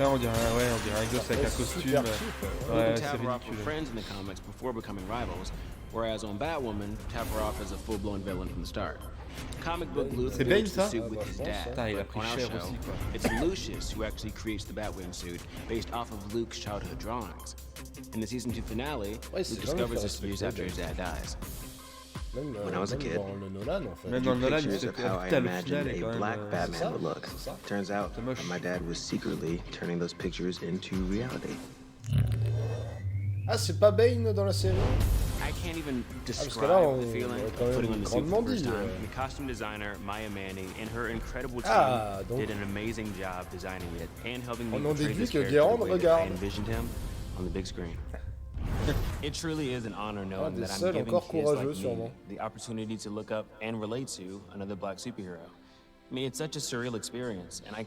Là, on dirait un gosse avec un costume. Luke and Tavaroff were friends in the comics before becoming rivals, whereas on Batwoman, Tavaroff is a full-blown villain from the start. Comic book Luke builds the suit with his dad. On our show, it's Lucius who actually creates the Batwing suit based off of Luke's childhood drawings. In the season 2 finale, Luke discovers this years after his dad dies. When I was a kid, I drew pictures of how I imagined a black Batman would look. Turns out my dad was secretly turning those pictures into reality. Ah, c'est pas Bane dans la série? I can't even describe the feeling of putting on the suit for the first time. The costume designer, Maya Manning, and her incredible team did an amazing job designing it and helping me portray this character the way that I envisioned him on the big screen. It truly is an honor knowing that I'm giving kids like me the opportunity to look up and relate to another black superhero. I mean, it's such a surreal experience, and I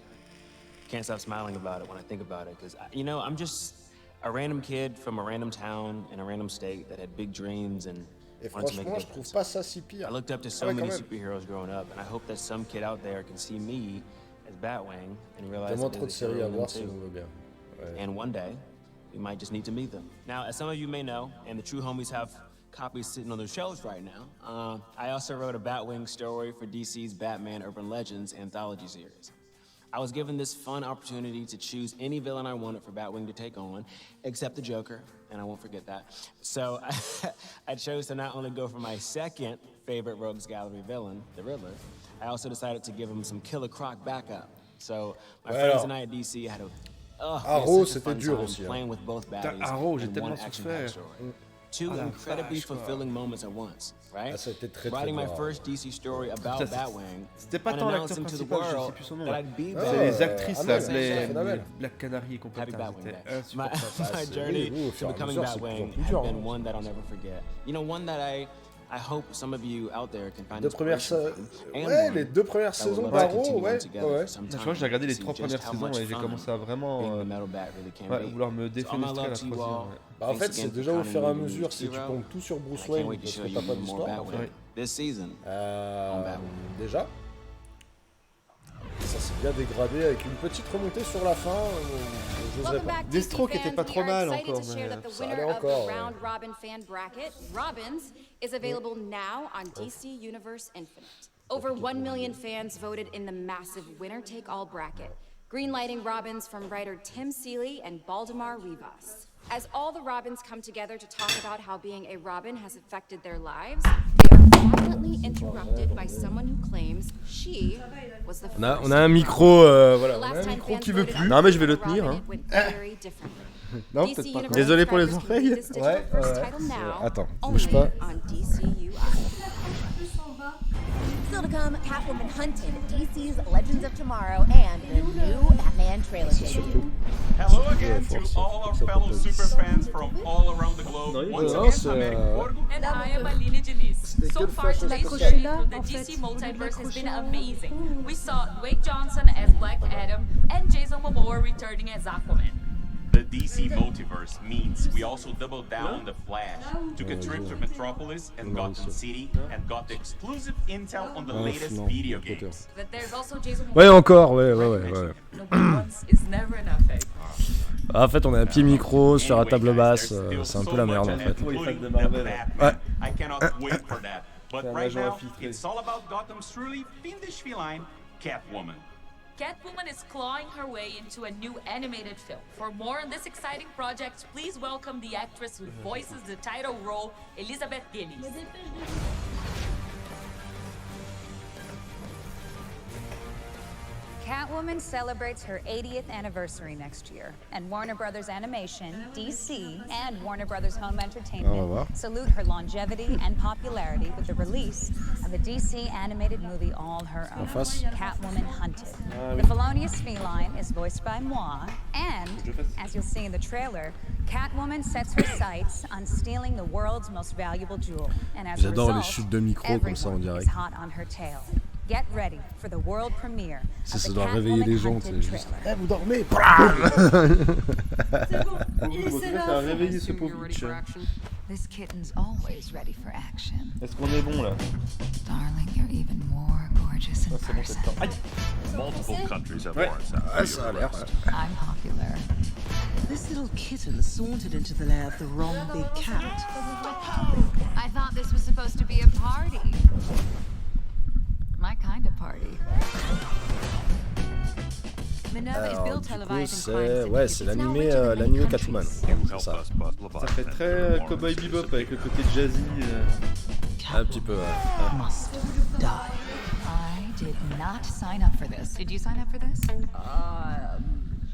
can't stop smiling about it when I think about it, because, you know, I'm just a random kid from a random town in a random state that had big dreams and wanted to make a difference. I looked up to so many superheroes growing up, and I hope that some kid out there can see me as Batwing and realize that there's a hero in them too. And one day, we might just need to meet them. Now, as some of you may know, and the true homies have copies sitting on their shelves right now, I also wrote a Batwing story for DC's Batman Urban Legends anthology series. I was given this fun opportunity to choose any villain I wanted for Batwing to take on, except the Joker, and I won't forget that. So I chose to not only go for my second favorite Rogues Gallery villain, the Riddler, I also decided to give him some Killer Croc backup. So my friends and I at DC had Arrow, c'était dur aussi. Playing with both baddies and one action-packed story. Two incredibly fulfilling moments at once, right? Writing my first DC story about Batwing, and announcing to the world that I'd be Batman. Les actrices s'appelaient Black Canary et compagnie. My journey to becoming Batwing has been one that I'll never forget. You know, one that I hope some of you out there can find les deux premières saisons d'Arrow, ouais. Tu vois, j'ai regardé les 3 premières saisons et j'ai commencé à vraiment vouloir me défenestrer à la 3e. Bah, en fait, c'est déjà au fur et à mesure, si tu comptes tout sur Bruce Wayne, parce que t'as pas d'histoire. Déjà. Ça s'est bien dégradé avec une petite remontée sur la fin. Destro qui était pas trop mal encore, mais ça allait encore. Robins is available now on DC Universe Infinite. Over 1 million fans voted in the massive winner-take-all bracket, greenlighting Robins from writer Tim Seeley and Baldemar Rivas. As all the Robins come together to talk about how being a Robin has affected their lives, they are violently interrupted by someone who claims she was the first. On a un micro, voilà, on a un micro qui veut plus. Non mais je vais le tenir. Hein. Non, peut-être pas. Désolé pour les oreilles. Ouais. Attends, bouge pas. Still to come, Catwoman Hunted, DC's Legends of Tomorrow, and the new Batman trailer debut. Hello again to all our fellow super fans from all around the globe. Once again, and I am Aline Diniz. So far, today's journey through the DC multiverse has been amazing. We saw Dwayne Johnson as Black Adam and Jason Momoa returning as Aquaman. The DC multiverse means we also doubled down on the Flash, took a trip to Metropolis and Gotham City, and got the exclusive intel on the latest video games. But there's also Jason Momoa. Ouais, encore, ouais. En fait, on a un petit micro sur la table basse, c'est un peu la merde en fait. I cannot wait for that. But right now, it's all about Gotham's truly fiendish feline, Catwoman. Catwoman is clawing her way into a new animated film. For more on this exciting project, please welcome the actress who voices the title role, Elizabeth Gillies. Catwoman celebrates her 80th anniversary next year, and Warner Brothers Animation, DC, and Warner Brothers Home Entertainment salute her longevity and popularity with the release of a DC animated movie all her own, Catwoman Hunted. The felonious feline is voiced by moi, and, as you'll see in the trailer, Catwoman sets her sights on stealing the world's most valuable jewel, and as a result, everyone is hot on her tail. Get ready for the world premiere of the Catwoman Hunted trailer. Eh, vous dormez. This kitten's always ready for action. Est-ce qu'on est bon là? Darling, you're even more gorgeous gorgeous in person. Multiple countries have Ouais, warrants out. ah, ça a l'air. I'm popular. This little kitten sauntered into the lair of the wrong big cat. I thought this was supposed to be a party. My kind of party. Alors, du coup, c'est l'animé Catwoman. C'est ça. Ça fait très Cowboy Bebop avec le côté jazzy. Un petit peu, ouais. Must die. I did not sign up for this. Did you sign up for this?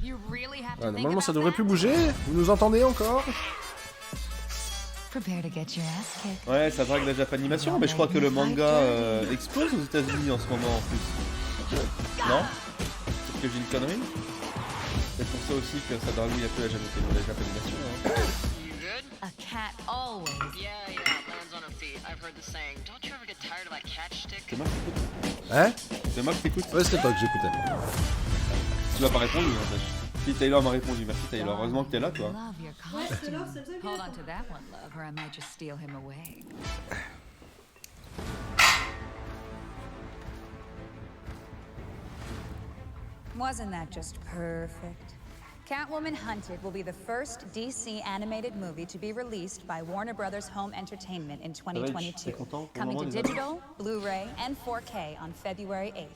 You really have to think Normalement, ça about devrait that? plus bouger. Vous nous entendez encore? Prepare to get your ass kicked. Ouais, ça drague la Japanimation, mais je crois que le manga explose aux États-Unis en ce moment en plus. Non? Peut-être que j'ai une connerie? C'est pour ça aussi que ça dragouille un peu la Japanimation. A cat always. Yeah, lands on her feet. I've heard the saying. Don't you ever get tired of that catch stick? C'est moi qui t'écoute. Hein? C'est moi qui t'écoute. Ouais, c'était toi que j'écoutais. Tu m'as pas répondu, en fait. Si Taylor m'a répondu, merci Taylor. Heureusement que t'es là, toi. Love your costume. Hold on to that one, love, or I might just steal him away. Wasn't that just perfect? Catwoman Hunted will be the first DC animated movie to be released by Warner Brothers Home Entertainment in 2022, coming to digital, Blu-ray, and 4K on February 8th.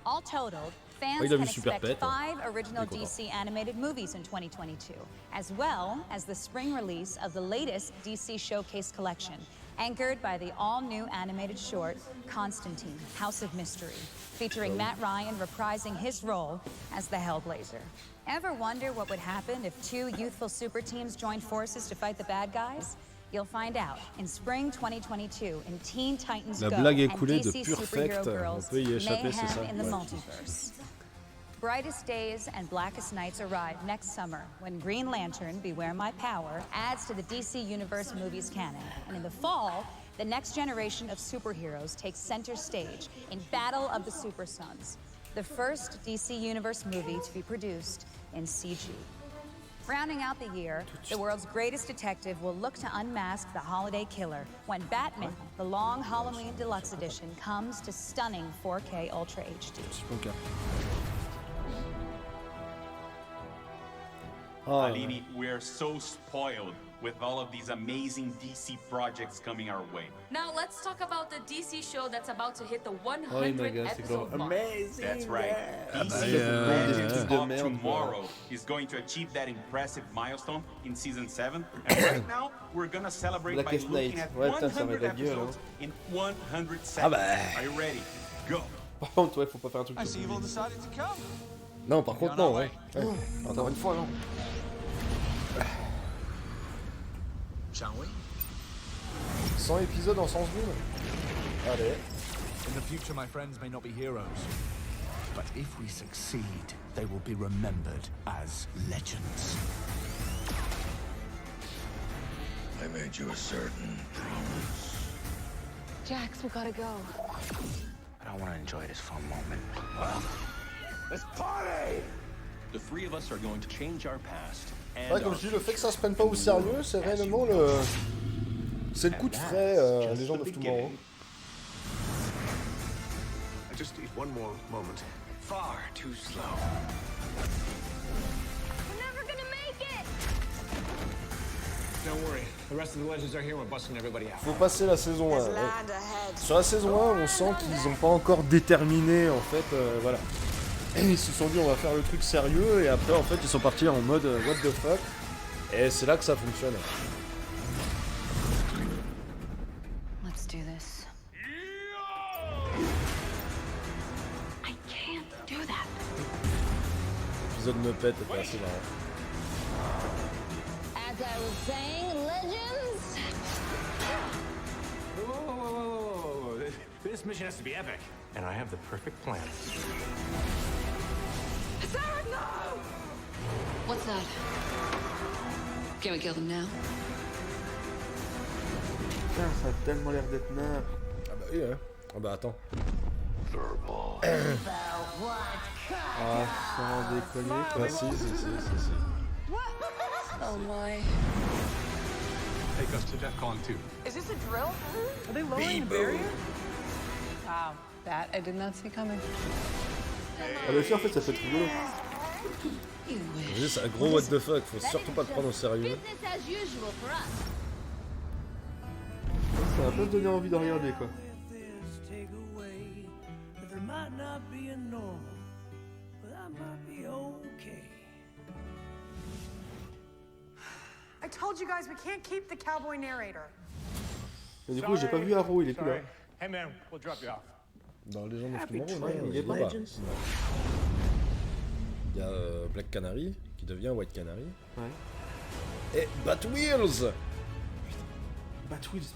All totaled, fans can expect 5 original DC animated movies in 2022, as well as the spring release of the latest DC Showcase collection, anchored by the all-new animated short, Constantine, House of Mystery, featuring Matt Ryan reprising his role as the Hellblazer. Ever wonder what would happen if 2 youthful super teams joined forces to fight the bad guys? You'll find out in spring 2022 in Teen Titans Go and DC Superhero Girls Mayhem in the Multiverse. Brightest Days and Blackest Nights arrive next summer when Green Lantern, Beware My Power, adds to the DC Universe movies canon. And in the fall, the next generation of superheroes takes center stage in Battle of the Super Sons, the first DC Universe movie to be produced in CG. Rounding out the year, the world's greatest detective will look to unmask the holiday killer when Batman, the Long Halloween Deluxe Edition, comes to stunning 4K Ultra HD. Aline, we're so spoiled with all of these amazing DC projects coming our way. Now let's talk about the DC show that's about to hit the 100th episode mark. Amazing! That's right. DC Legends of Tomorrow is going to achieve that impressive milestone in season 7. And right now, we're gonna celebrate by looking at 100 episodes in 100 seconds. Are you ready? Go! Par contre, ouais, faut pas faire un truc. I see you've all decided to come. Non, par contre, non, ouais. Encore une fois, non. Shall we? 100 épisodes en 100 secondes. Allez. In the future, my friends may not be heroes. But if we succeed, they will be remembered as legends. I made you a certain promise. Jax, we gotta go. But I want to enjoy this fun moment. Let's party! The 3 of us are going to change our past. Ouais, comme je dis, le fait que ça se prenne pas au sérieux, c'est réellement le... C'est le coup de frais, Legend of Tomorrow. I just need one more moment. Far too slow. We're never gonna make it! Don't worry. The rest of the legends are here. We're busting everybody out. Faut passer la saison 1. Ouais. Sur la saison 1, on sent qu'ils ont pas encore déterminé, en fait, voilà. Ils se sont dit on va faire le truc sérieux et après en fait ils sont partis en mode what the fuck et c'est là que ça fonctionne. Let's do this. I can't do that. L'épisode me pète était assez marrant. As I was saying, legends? Whoa. This mission has to be epic. And I have the perfect plan. Sarah, no! What's that? Can we kill them now? Putain, ça a tellement l'air d'être nain. Ah bah oui, hein. Ah bah attends. Ah, sans déconner. Ah si. Oh my. Take us to DEFCON 2. Is this a drill? Are they lowering the barrier? Wow. That I did not see coming. Ah bah si, en fait, ça peut être rigolo. C'est un gros what the fuck, faut surtout pas te prendre au sérieux. Ça va pas te donner envie de regarder, quoi. I told you guys we can't keep the cowboy narrator. Mais du coup, j'ai pas vu Arrow, il est plus là. Hey man, we'll drop you off. Dans Legend of Tomorrow, non, il est pas. Il y a Black Canary qui devient White Canary. Ouais. Et Batwheels.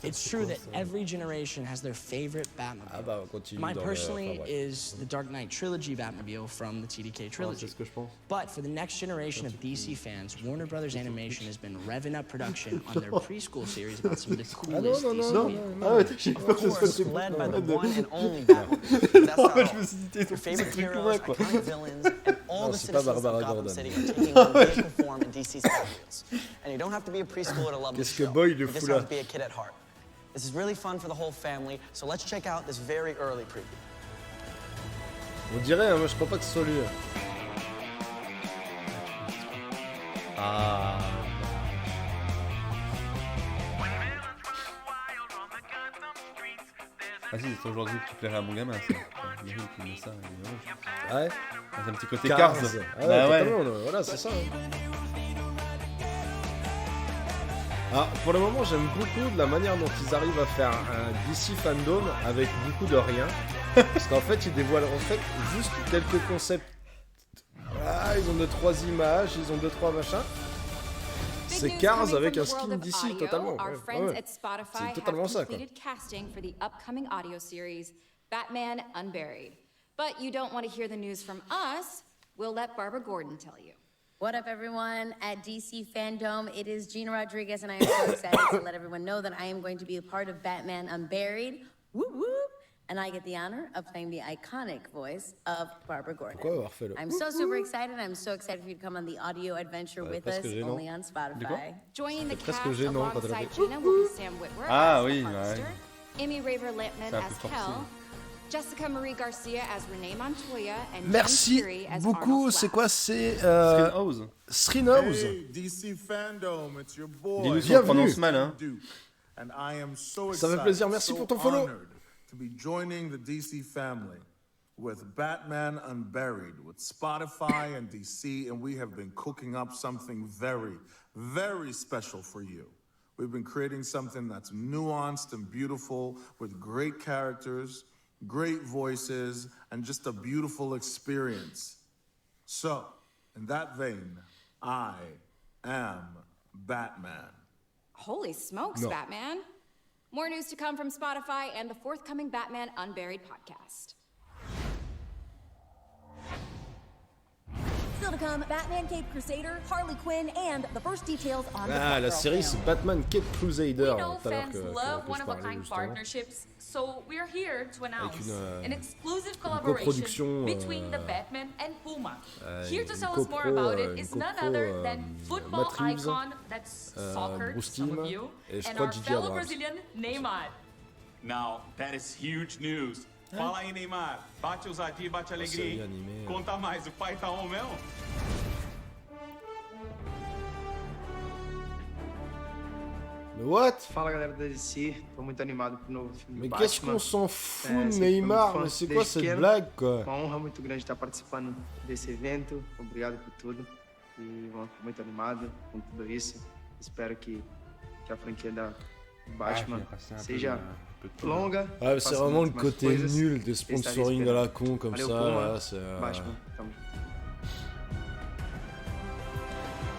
It's true that every generation has their favorite Batmobile. Ah bah, on continue. Mine personally is the Dark Knight Trilogy Batmobile from the TDK Trilogy. C'est ce que je pense. But for the next generation of DC fans, Warner Brothers Animation has been revving up production on their preschool series about some of the coolest DC vehicles. Ah ouais, j'ai Of peur que ce course, soit led by the one and only Batmobile. That's not je me suis dit, all. Your favorite c'est heroes, quoi. iconic villains, and all the c'est pas citizens of Barbara Gotham Gordon. City are taking on vehicle form in DC's Batmobiles. And you don't have to be a preschooler to love this Qu'est-ce que show. Boy le You fout just là? have to be a kid at heart. This is really fun for the whole family, so let's check out this very early preview. On dirait, hein, moi je crois pas que ce soit lui. Ah. Ah si, c'est aujourd'hui qui plairait à mon gamin, ça. Imagine qu'il met ça. Ouais. C'est un petit côté Cars. Cars. Ah ouais, Bah ouais. totalement, voilà, c'est ça. Hein. Alors, pour le moment, j'aime beaucoup de la manière dont ils arrivent à faire un DC Fandome avec beaucoup de rien. Parce qu'en fait, ils dévoilent en fait juste quelques concepts. Ah, ils ont 2-3 images, ils ont 2-3 machins. C'est Cars avec un skin DC totalement. Ouais. C'est totalement ça, quoi. Casting for the upcoming audio series Batman Unburied. But you don't want to hear the news from us. We'll let Barbara Gordon tell you. What up, everyone? At DC Fandome, it is Gina Rodriguez, and I am so excited to let everyone know that I am going to be a part of Batman Unburied. Whoop whoop! And I get the honor of playing the iconic voice of Barbara Gordon. I'm so super excited. I'm so excited for you to come on the audio adventure with us, only on Spotify. Joining the cast alongside Gina will be Sam Witwer Ah as oui, the ouais. Huckster, Amy Raver Littman as Hell, Jessica Marie Garcia as Renee Montoya, and Merci Jen Fury as beaucoup. Arnold C'est Flash. quoi? C'est Screenhouse. Hey, DC Fandome, it's your boy. Il nous prononce mal, hein. And I am so Ça fait excited, plaisir. Merci so pour ton follow. honored to be joining the DC family with Batman Unburied with Spotify and DC, and we have been cooking up something very, very special for you. We've been creating something that's nuanced and beautiful with great characters, great voices, and just a beautiful experience. So, in that vein, I am Batman. Holy smokes, No. Batman. More news to come from Spotify and the forthcoming Batman Unburied podcast. Still to come, Batman Cape Crusader, Harley Quinn, and the first details on the Ah, la Batgirl série, film. c'est Batman Cape Crusader. We know Tout à l'heure fans que love je parlais one-of-a-kind justement. partnerships, so we're here to announce une, an exclusive coproduction, collaboration between the Batman and Puma. Here to une tell us more copro, about it une is none copro, other than football Matt Reeves, icon that's soccer, Bruce some Timm, of you, et je and crois our Gigi fellow Abrams. Brazilian Neymar. Now, that is huge news. Fala aí, Neymar. Bate ousadia e bate alegria, Série hein? animée. Conta mais, o pai tá on mesmo? What? Fala galera da DC, tô muito animado pro novo filme Mais do qu'est-ce Batman. qu'on s'en fout, sempre fui Neymar? muito fã Mais c'est quoi desde cette pequeno. blague, quoi? Uma honra muito grande estar participando desse evento. Obrigado por tudo. E tô muito animado com tudo isso. Espero que a franquia da Batman seja longa. Ah, c'est faça vraiment le muitas mais côté coisas. nul des E estarei sponsoring à la esperando. con comme Valeu, ça. Puma, Là, c'est, Batman, tamo.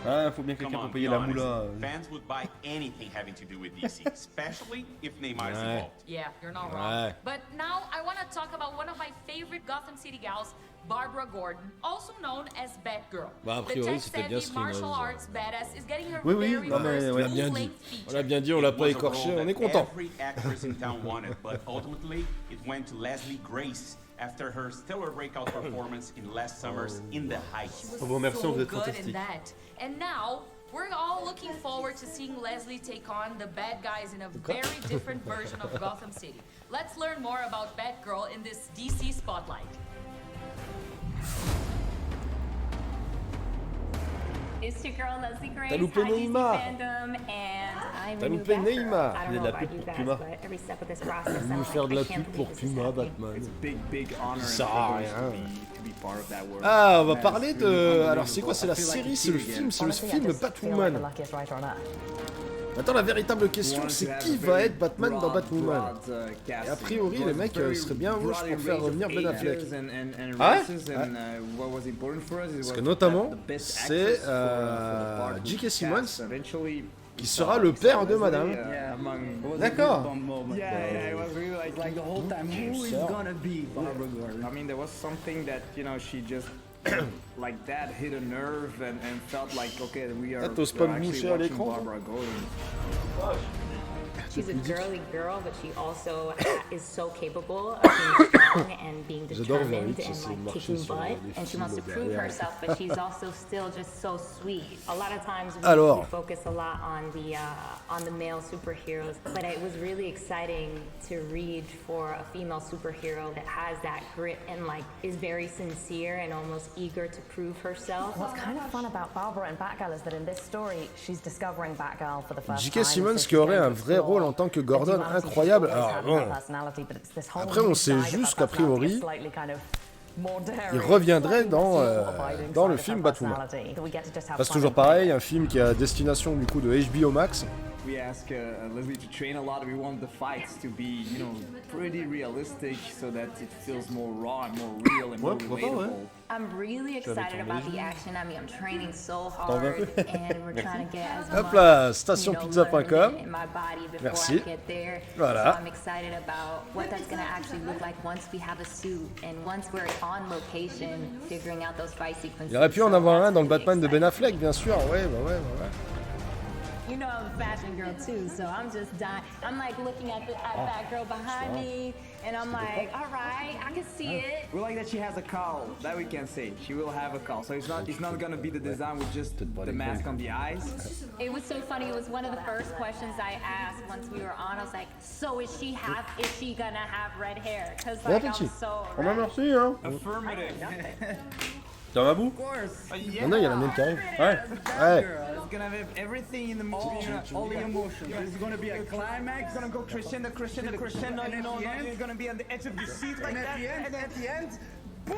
Ah, faut bien Come quelqu'un on, pour be payer la honest. moula. Fans would buy anything having to do with DC, especially if Neymar is Ouais. involved. Yeah, you're not wrong. Ouais. But now I want to talk about one of my favorite Gotham City gals, Barbara Gordon, also known as Batgirl. Bah, a The priori, c'était bien tech-savvy martial Screenhouse. arts badass is getting her Oui, oui, very non, mais first ouais. On l'a bien dit. full-length feature. On l'a bien dit, on l'a It pas was a écorché, role on est that content. Every actress in town wanted, but ultimately it went to Leslie Grace after her stellar breakout performance in last summer's In the Heights. Oh, bon, merci, so vous êtes good in fantastique. that. And now We're all looking forward to seeing Leslie take on the bad guys in a very different version of Gotham City. Let's learn more about Batgirl in this DC Spotlight. It's your girl Leslie Grace, T'as loupé Neymar. Fandome, and I'm T'as a new loupé Batgirl. Neymar. I Il y don't a de know la about pub you pour guys, Puma. but every step of this process, Ils I'm vont like, faire de la I can't pub pour believe this is Puma, happening. Batman. It's a big honor Ça and sert à privilege rien. to be part of that world. Ah, on va Batman parler is de... really Alors c'est quoi? C'est la unbelievable. I feel like série, c'est le it's film, c'est le Honestly, I film just feel like Batwoman. the luckiest writer on earth. Attends, la véritable question, c'est qui va être Batman dans Batwoman? Et a priori, les mecs seraient bien moches pour faire revenir Ben Affleck. Ah ouais? Parce que notamment, c'est J.K. Simmons qui sera le père de Madame. D'accord. Yeah, it was really like the whole time, who is gonna be Barbara Gordon? I mean, there was something that, you know, she just like that hit a nerve and felt like, okay, we are T'oses pas me actually moucher à watching l'écran, Barbara Gordon. She's a girly girl, but she also is so capable of being strong and being determined and like kicking butt. And she wants to prove herself, but she's also still just so sweet. A lot of times we focus a lot on the male superheroes, but it was really exciting to read for a female superhero that has that grit and like is very sincere and almost eager to prove herself. What's kind of fun about Barbara and Batgirl is that in this story, she's discovering Batgirl for the first J.K. time. Simmons qui aurait un vrai rôle en tant que Gordon incroyable. Alors bon, après on sait juste qu'a priori, il reviendrait dans le film Batwoman. C'est toujours pareil, un film qui a destination du coup de HBO Max. We ask Leslie to train a lot. We want the fights to be, you know, pretty realistic so that it feels more raw and more real and more relatable. I'm really excited about the action. I mean, I'm training so hard and we're trying to get as much, Hop là, stationpizza.com. in my body before Merci. I get there. Voilà. So I'm excited about what that's going to actually look like once we have a suit and once we're on location figuring out those fight sequences. Il aurait pu en avoir un dans le Batman de Ben Affleck, bien sûr. Ouais. You know I'm a fashion girl too, so I'm just dying. I'm like looking at that girl behind me, and I'm like, all right, I can see it. We like that she has a cowl. That we can say. She will have a cowl. So it's not gonna be the design with just the mask on the eyes. It was so funny. It was one of the first questions I asked once we were on. I was like, so is she gonna have red hair? Because like I'm so. On a merci, hein. Affirmative. T'en vas bout? Maintenant il y a la mienne qui arrive. Ouais. It's gonna have everything in the movie, all the emotions. There's gonna be a climax. It's gonna go crescendo. You know, you're gonna be on the edge of your seat like that. And at the end, boom!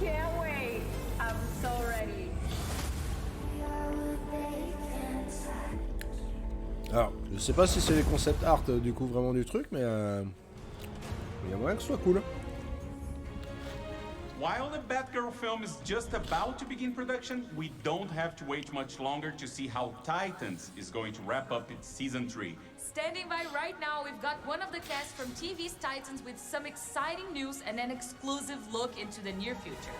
Can't wait. I'm so ready. Alors, je sais pas si c'est les concept art du coup vraiment du truc, mais il y a moyen que ce soit cool. While the Batgirl film is just about to begin production, we don't have to wait much longer to see how Titans is going to wrap up its season 3. Standing by right now, we've got one of the cast from TV's Titans with some exciting news and an exclusive look into the near future.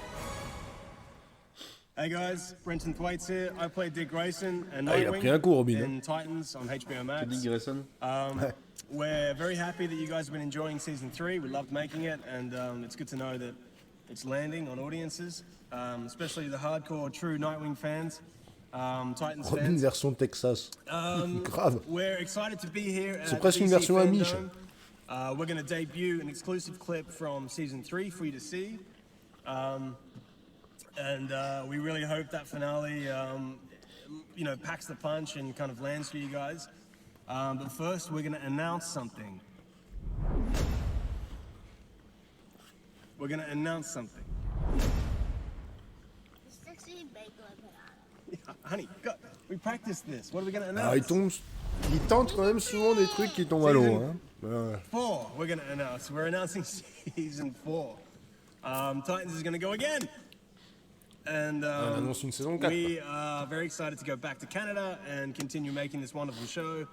Hey guys, Brenton Thwaites here. I play Dick Grayson and il a pris un coup, Robin. in Titans on HBO Max. Dick Grayson. We're very happy that you guys have been enjoying season 3. We loved making it, and it's good to know that it's landing on audiences, especially the hardcore true Nightwing fans, Titans Robin fans. version Texas. Grave. We're excited to be here. C'est presque une version Amish. We're going to debut an exclusive clip from season 3 for you to see. And we really hope that finale, you know, packs the punch and kind of lands for you guys. But first, we're going to announce something. We're going to announce something. Yeah, honey, we practiced this. What are we going to announce? Il tente quand même souvent des trucs qui tombent à l'eau. Hein. 4, we're going to announce. We're announcing season 4. Titans is going to go again. And on annonce une saison 4. we are very excited to go back to Canada and continue making this wonderful show.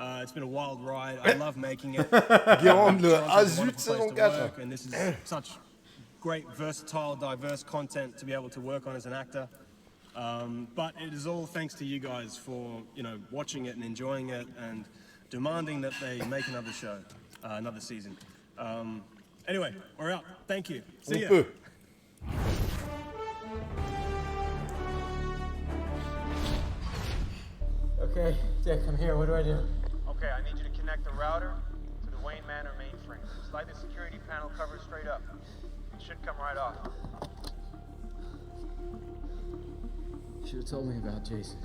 It's been a wild ride. I love making it. Guérande le Azut saison 4. And this is such great, versatile, diverse content to be able to work on as an actor. But it is all thanks to you guys for, you know, watching it and enjoying it and demanding that they make another show, another season. Anyway, we're out. Thank you. See ya. Okay, Dick, I'm here. What do I do? Okay, I need you to connect the router to the Wayne Manor mainframe. Slide the security panel cover straight up. It should come right off. You should have told me about Jason.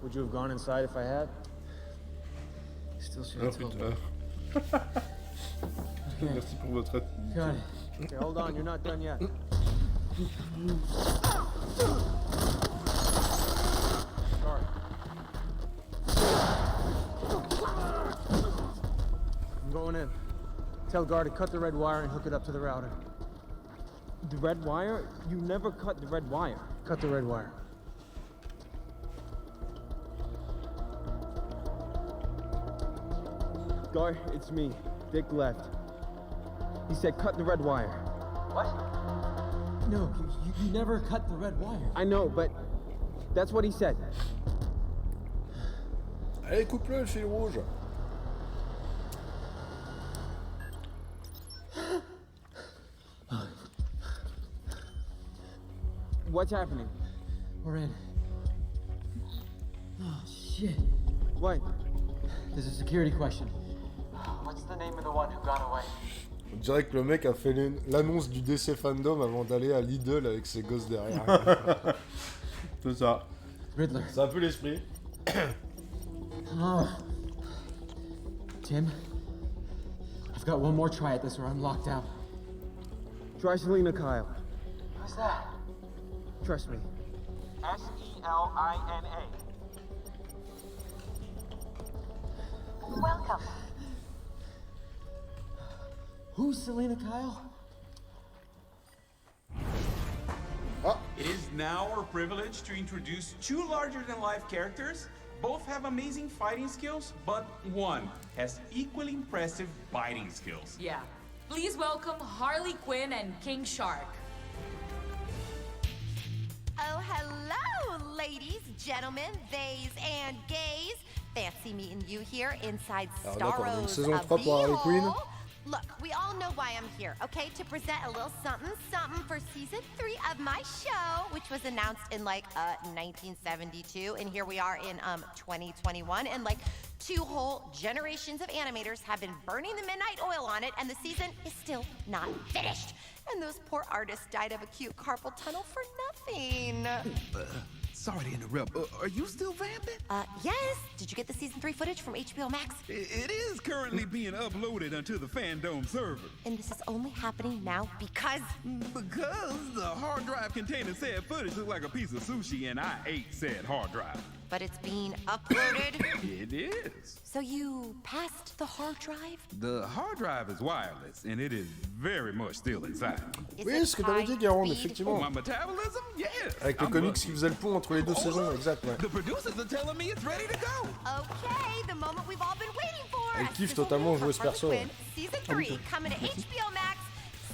Would you have gone inside if I had? Still should have told me. Merci pour votre aide. Got it. Okay, hold on, you're not done yet. Sorry. I'm going in. Tell guard to cut the red wire and hook it up to the router. The red wire? You never cut the red wire. Cut the red wire. Guard, it's me. Dick left. He said cut the red wire. What? No, you never cut the red wire. I know, but that's what he said. Allez, coupe-le, le fil rouge. What's happening? We're in. Oh, shit. What? There's a security question. What's the name of the one who got away? On dirait que le mec a fait l'annonce du DC Fandome avant d'aller à Lidl avec ses gosses derrière. C'est ça. Riddler. C'est un peu l'esprit. Oh. Tim, I've got one more try at this or I'm locked out. Try Selena Kyle. Who's that? Trust me. Selina. Welcome. Who's Selena Kyle? It is now our privilege to introduce two larger-than-life characters. Both have amazing fighting skills, but one has equally impressive biting skills. Yeah. Please welcome Harley Quinn and King Shark. Oh, hello, ladies, gentlemen, theys, and gays. Fancy meeting you here inside Starrow's Beehole. Look, we all know why I'm here, okay? To present a little something for season 3 of my show, which was announced in 1972, and here we are in 2021, and 2 whole generations of animators have been burning the midnight oil on it, and the season is still not finished. And those poor artists died of acute carpal tunnel for nothing. Sorry to interrupt. Are you still vamping? Yes. Did you get the season 3 footage from HBO Max? It is currently being uploaded onto the Fandome server. And this is only happening now because... Because the hard drive containing said footage looked like a piece of sushi and I ate said hard drive. But it's being uploaded? It is. So you passed the hard drive? The hard drive is wireless and it is very much still inside. Oui, ce que t'avais dit, Guéron, effectivement. My metabolism? Yes. Avec le comics qui faisait le pont entre les deux saisons, exact, ouais. The producers are telling me it's ready to go. Okay, the moment we've all been waiting for. Elle kiffe totalement jouer ce perso. Season 3 coming to HBO Max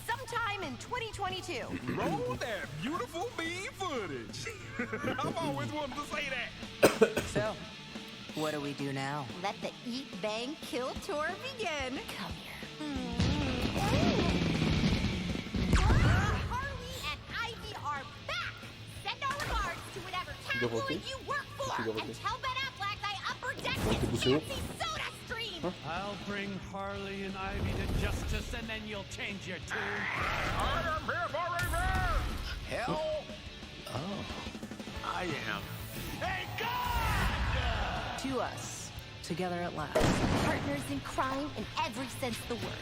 sometime in 2022. Roll that beautiful bean footage. I've always wanted to say that. So, what do we do now? Let the Eat, Bang, Kill tour begin. Come here. Harley and Ivy are back. Send our regards to whatever tabloid you work for, and tell Ben Affleck I upper decked his fancy soda stream. I'll bring Harley and Ivy to justice, and then you'll change your tune. I am here for revenge. Hell? Oh, I am. Hey, God! To us, together at last. Partners in crime in every sense of the word.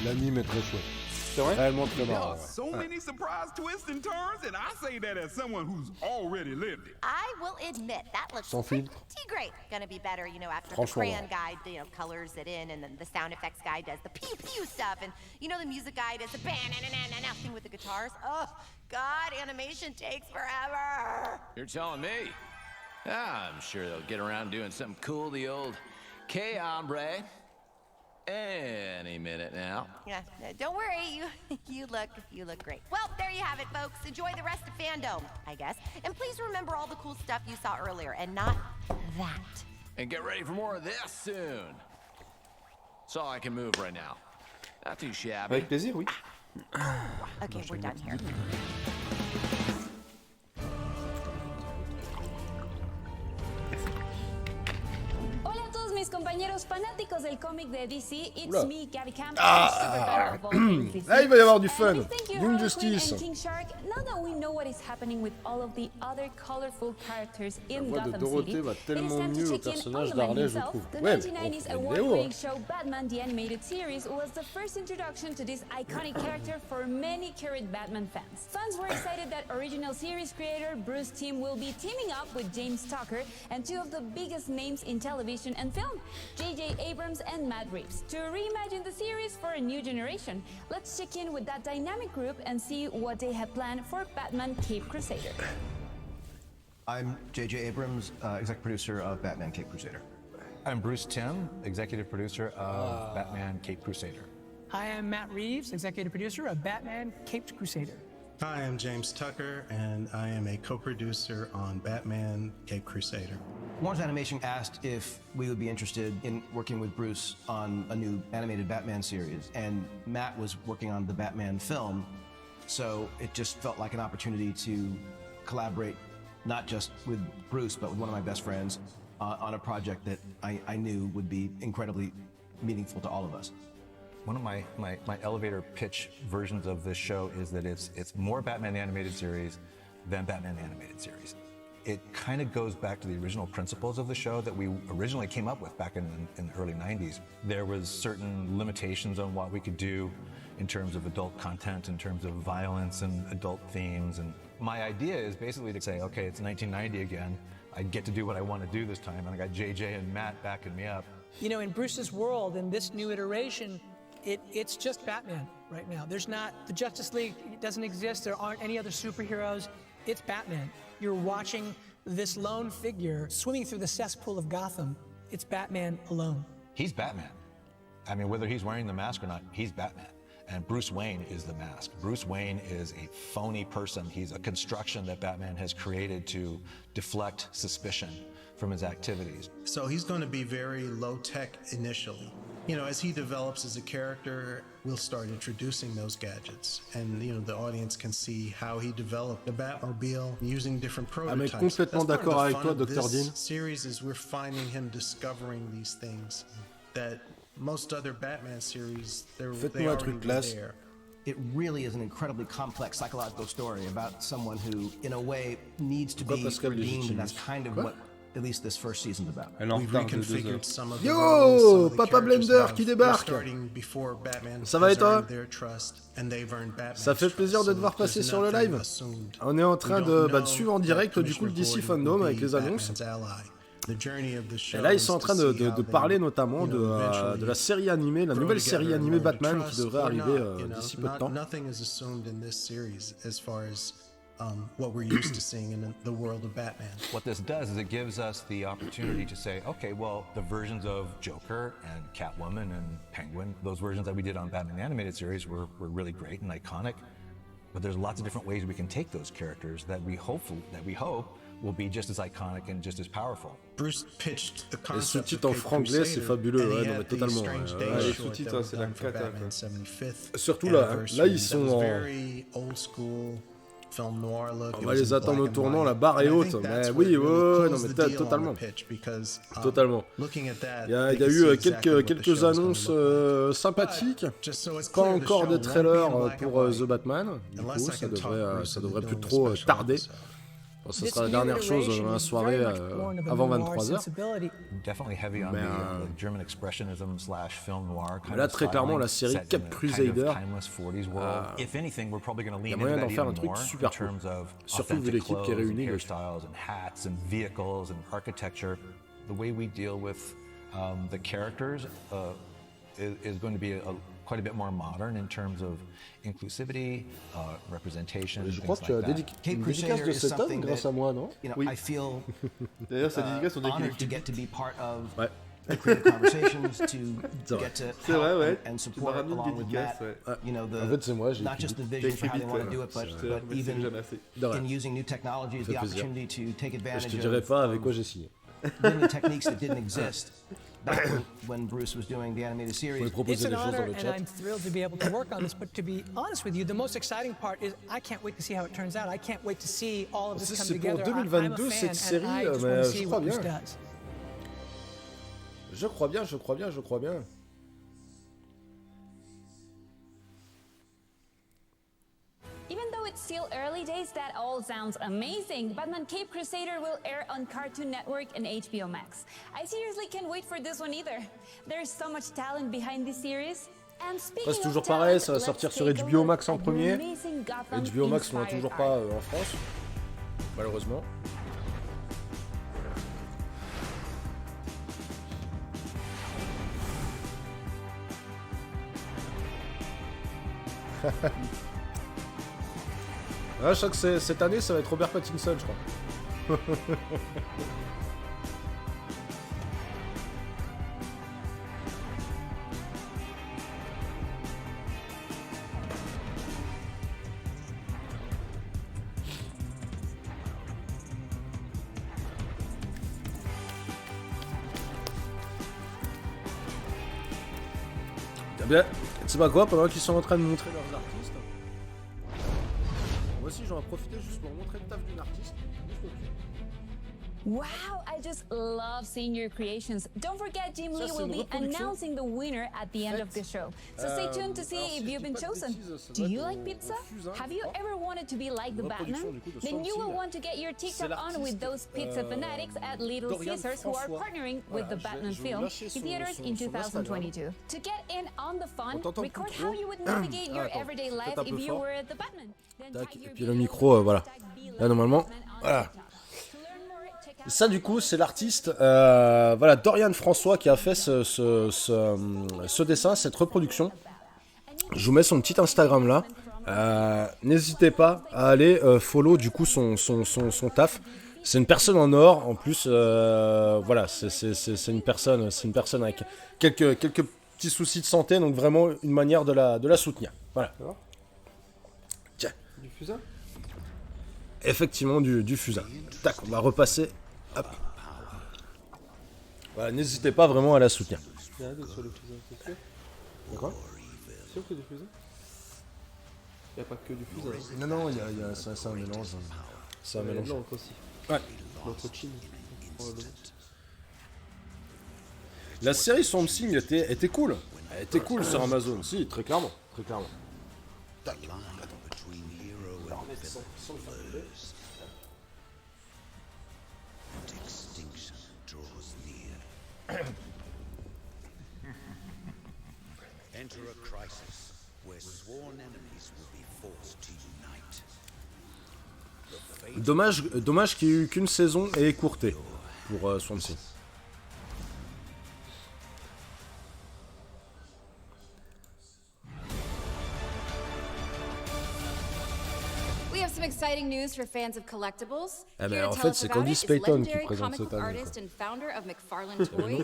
L'anime est très chouette. C'est vrai? Réellement très There marrant. are so many surprise twists and turns, and I say that as someone who's already lived it. I will admit that looks Sans pretty filtre. great. Gonna be better, after the Franchement, crayon guy, colors it in, and then the sound effects guy does the pew pew stuff, and the music guy does the bang thing with the guitars. Oh God, animation takes forever. You're telling me? I'm sure they'll get around doing something cool. The old "Que hombre." Any minute now. Yeah, don't worry, you look great. Well, there you have it, folks. Enjoy the rest of Fandome, I guess. And please remember all the cool stuff you saw earlier, and not that. And get ready for more of this soon. That's all I can move right now. Not too shabby. Avec plaisir, oui. Okay, we're done here. Hola a todos mis compañeros fanáticos del cómic de DC, it's Oula. me, Gabby Camp, Ah, là, il va y avoir du fun. Young Justice. and King Shark. Now that we know what is happening with all of the other colorful characters La in voix de Gotham Dorothée City, va it is tellement time to mieux au check in on personnage the man d'Harley, je himself. trouve. The Ouais, 1990s on fait une vidéo, award-winning hein. show Batman the Animated Series was the first introduction to this iconic character for many current Batman fans. Fans were excited that original series creator Bruce Timm will be teaming up with James Tucker and two of the biggest names in television and film, J.J. Abrams and Matt Reeves, to reimagine the series for a new generation. Let's check in with that dynamic group and see what they have planned for Batman Cape Crusader. I'm J.J. Abrams, executive producer of Batman Cape Crusader. I'm Bruce Timm, executive producer of Batman Cape Crusader. Hi, I'm Matt Reeves, executive producer of Batman Caped Crusader. Hi, I'm James Tucker, and I am a co-producer on Batman Cape Crusader. Warner's Animation asked if we would be interested in working with Bruce on a new animated Batman series, and Matt was working on the Batman film, so it just felt like an opportunity to collaborate not just with Bruce, but with one of my best friends on a project that I knew would be incredibly meaningful to all of us. One of my elevator pitch versions of this show is that it's more Batman the Animated Series than Batman the Animated Series. It kind of goes back to the original principles of the show that we originally came up with back in the early 90s. There was certain limitations on what we could do in terms of adult content, in terms of violence and adult themes. And my idea is basically to say, okay, it's 1990 again. I get to do what I want to do this time. And I got JJ and Matt backing me up. You know, in Bruce's world, in this new iteration, it's just Batman right now. There's not, the Justice League doesn't exist. There aren't any other superheroes. It's Batman. You're watching this lone figure swimming through the cesspool of Gotham. It's Batman alone. He's Batman. I mean, whether he's wearing the mask or not, he's Batman. And Bruce Wayne is the mask. Bruce Wayne is a phony person. He's a construction that Batman has created to deflect suspicion from his activities. So he's going to be very low-tech initially. You know, as he develops as a character, we'll start introducing those gadgets. And, you know, the audience can see how he developed the Batmobile using different prototypes. Ah, mais complètement d'accord avec toi, Dr. Dean. This series is we're finding him discovering these things that most other Batman series, they already were there. It really is an incredibly complex psychological story about someone who, in a way, needs to be redeemed, and that's kind of what at least this first season's about. We've reconfigured some of the Yo, roles, some of the Papa characters Blender have- qui they're débarque. starting before Batman Ça va et has toi? earned their trust, and they've earned Batman's Ça fait plaisir de te trust, voir so passer there's sur le nothing live. assumed. On est en train We de don't know suivre en direct that du coup le DC Commissioner Gordon Fandome will avec be les annonces. Batman's ally. The journey of the show Et là ils is sont en to train see de how they, parler notamment you know, de eventually la série animée, la grow nouvelle together série and animée learn to Batman qui trust devrait or arriver not, you know. d'ici peu de temps. Nothing is assumed in this series as far as what we're used to seeing in the world of Batman. What this does is it gives us the opportunity to say, okay, well, the versions of Joker and Catwoman and Penguin, those versions that we did on Batman the Animated Series were really great and iconic. But there's lots of different ways we can take those characters that we hope will be just as iconic and just as powerful. Bruce pitched the Les concept sous-titres en of Cape franglais, c'est Crusader, fabuleux, and he ouais, non had mais these totalement. strange Ouais, days ouais. short les sous-titres, that c'est were la done for cata, Batman's 75th Surtout là, anniversary. là ils sont That was en... very old school film noir look. On It va was les in attendre au black and tournant, white. la barre est And I haute. think Mais that's oui, what really ouais, non closed mais the deal on the totalement. pitch, because, Totalement. looking at that, Il y a they could see eu exactly what the quelques show is gonna annonces look like. sympathiques. Just so it's Pas clear, the encore show de won't be in trailer black and pour white. The Batman. Du Unless coup, I ça can talk devrait Bruce pas into doing trop a special tarder. episode. Bon, ce sera la dernière chose dans la soirée avant 23h. Definitely heavy on the German expressionism / film noir kind là, of très clairement, la série set Cape in a Crusader, kind of timeless 40s world. If anything, we're probably going to il y a lean moyen into d'en that faire even un truc more super in cool. terms of Surtout vu authentic l'équipe qui est clothes and réunie. hairstyles and hats and vehicles and architecture. The way we deal with the characters is going to be quite a bit more modern in terms of inclusivity, representation. Je crois que tu as une dédicace de cet homme grâce à moi, non? Oui. I feel D'ailleurs, sa dédicace, on dirait qu'il honored to get to be part of Ouais. the creative conversations, to get to C'est vrai, help ouais. and Tu m'as support ramené une along with dédicace, Matt. ouais. You know, En fait, c'est moi, j'ai not écrit just the vite. vision for how they want to vite, do it, ouais. but Je te remercie even jamais assez. De rien. in using new technologies, Ça fait the plaisir. opportunity to take Je advantage te dirai of pas avec quoi j'ai signé. many techniques that didn't exist. when Bruce was doing the animated series. It's an honor, and I'm thrilled to be able to work on this. But to be honest with you, the most exciting part is I can't wait to see how it turns out. I can't wait to see all of this come together. C'est pour 2022 cette série, mais je crois bien. Je crois bien. Even though it's still early days, that all sounds amazing. Batman Cape Crusader will air on Cartoon Network and HBO Max. I seriously can't wait for this one either. There's so much talent behind this series. And speaking C'est toujours of talent, pareil, ça va sortir sur HBO Max en premier. amazing Gotham HBO Max, on n'a inspired toujours pas en France, malheureusement. Ah, je crois que cette année, ça va être Robert Pattinson, je crois. Bien, tu sais pas quoi, pendant qu'ils sont en train de montrer leurs artistes, moi aussi j'en ai profité juste pour montrer le taf d'une artiste. Wow, I just love seeing your creations. Don't forget, Jim Lee will be announcing the winner at the end of the show. So stay tuned to see if you've been chosen. Do you like pizza? Have you ever wanted to be like the Batman? Then you will want to get your TikTok on with those pizza fanatics at Little Caesars who are partnering with the Batman film in theaters in 2022. To get in on the fun, record how you would navigate your everyday life if you were the Batman. Et puis le micro, voilà. Là normalement, voilà. Ça du coup c'est l'artiste voilà, Dorian François qui a fait ce dessin, cette reproduction. Je vous mets son petit Instagram là. N'hésitez pas à aller follow du coup son taf. C'est une personne en or en plus. Voilà, c'est une personne avec quelques petits soucis de santé, donc vraiment une manière de la soutenir. Voilà. Tiens. Du fusain. Effectivement du fusain. Tac, on va repasser. Hop. Voilà, n'hésitez pas vraiment à la soutenir. Il y a d'autres sur le fusain, c'est sûr. D'accord. C'est sûr qu'il y a du fusain. Il n'y a pas que du fusain. Non, c'est un mélange. C'est un mélange. L'encre aussi. Ouais. L'encre chine. La série Swamp Thing était cool. Elle était cool sur Amazon. Si, très clairement. Très clairement. Tac. Enter a crisis where sworn enemies will be forced to unite. Dommage qu'il n'y ait eu qu'une saison et écourtée pour Swamp Thing. Some exciting news for fans of collectibles. Ah mais en fait c'est Candice Payton qui présente cette année.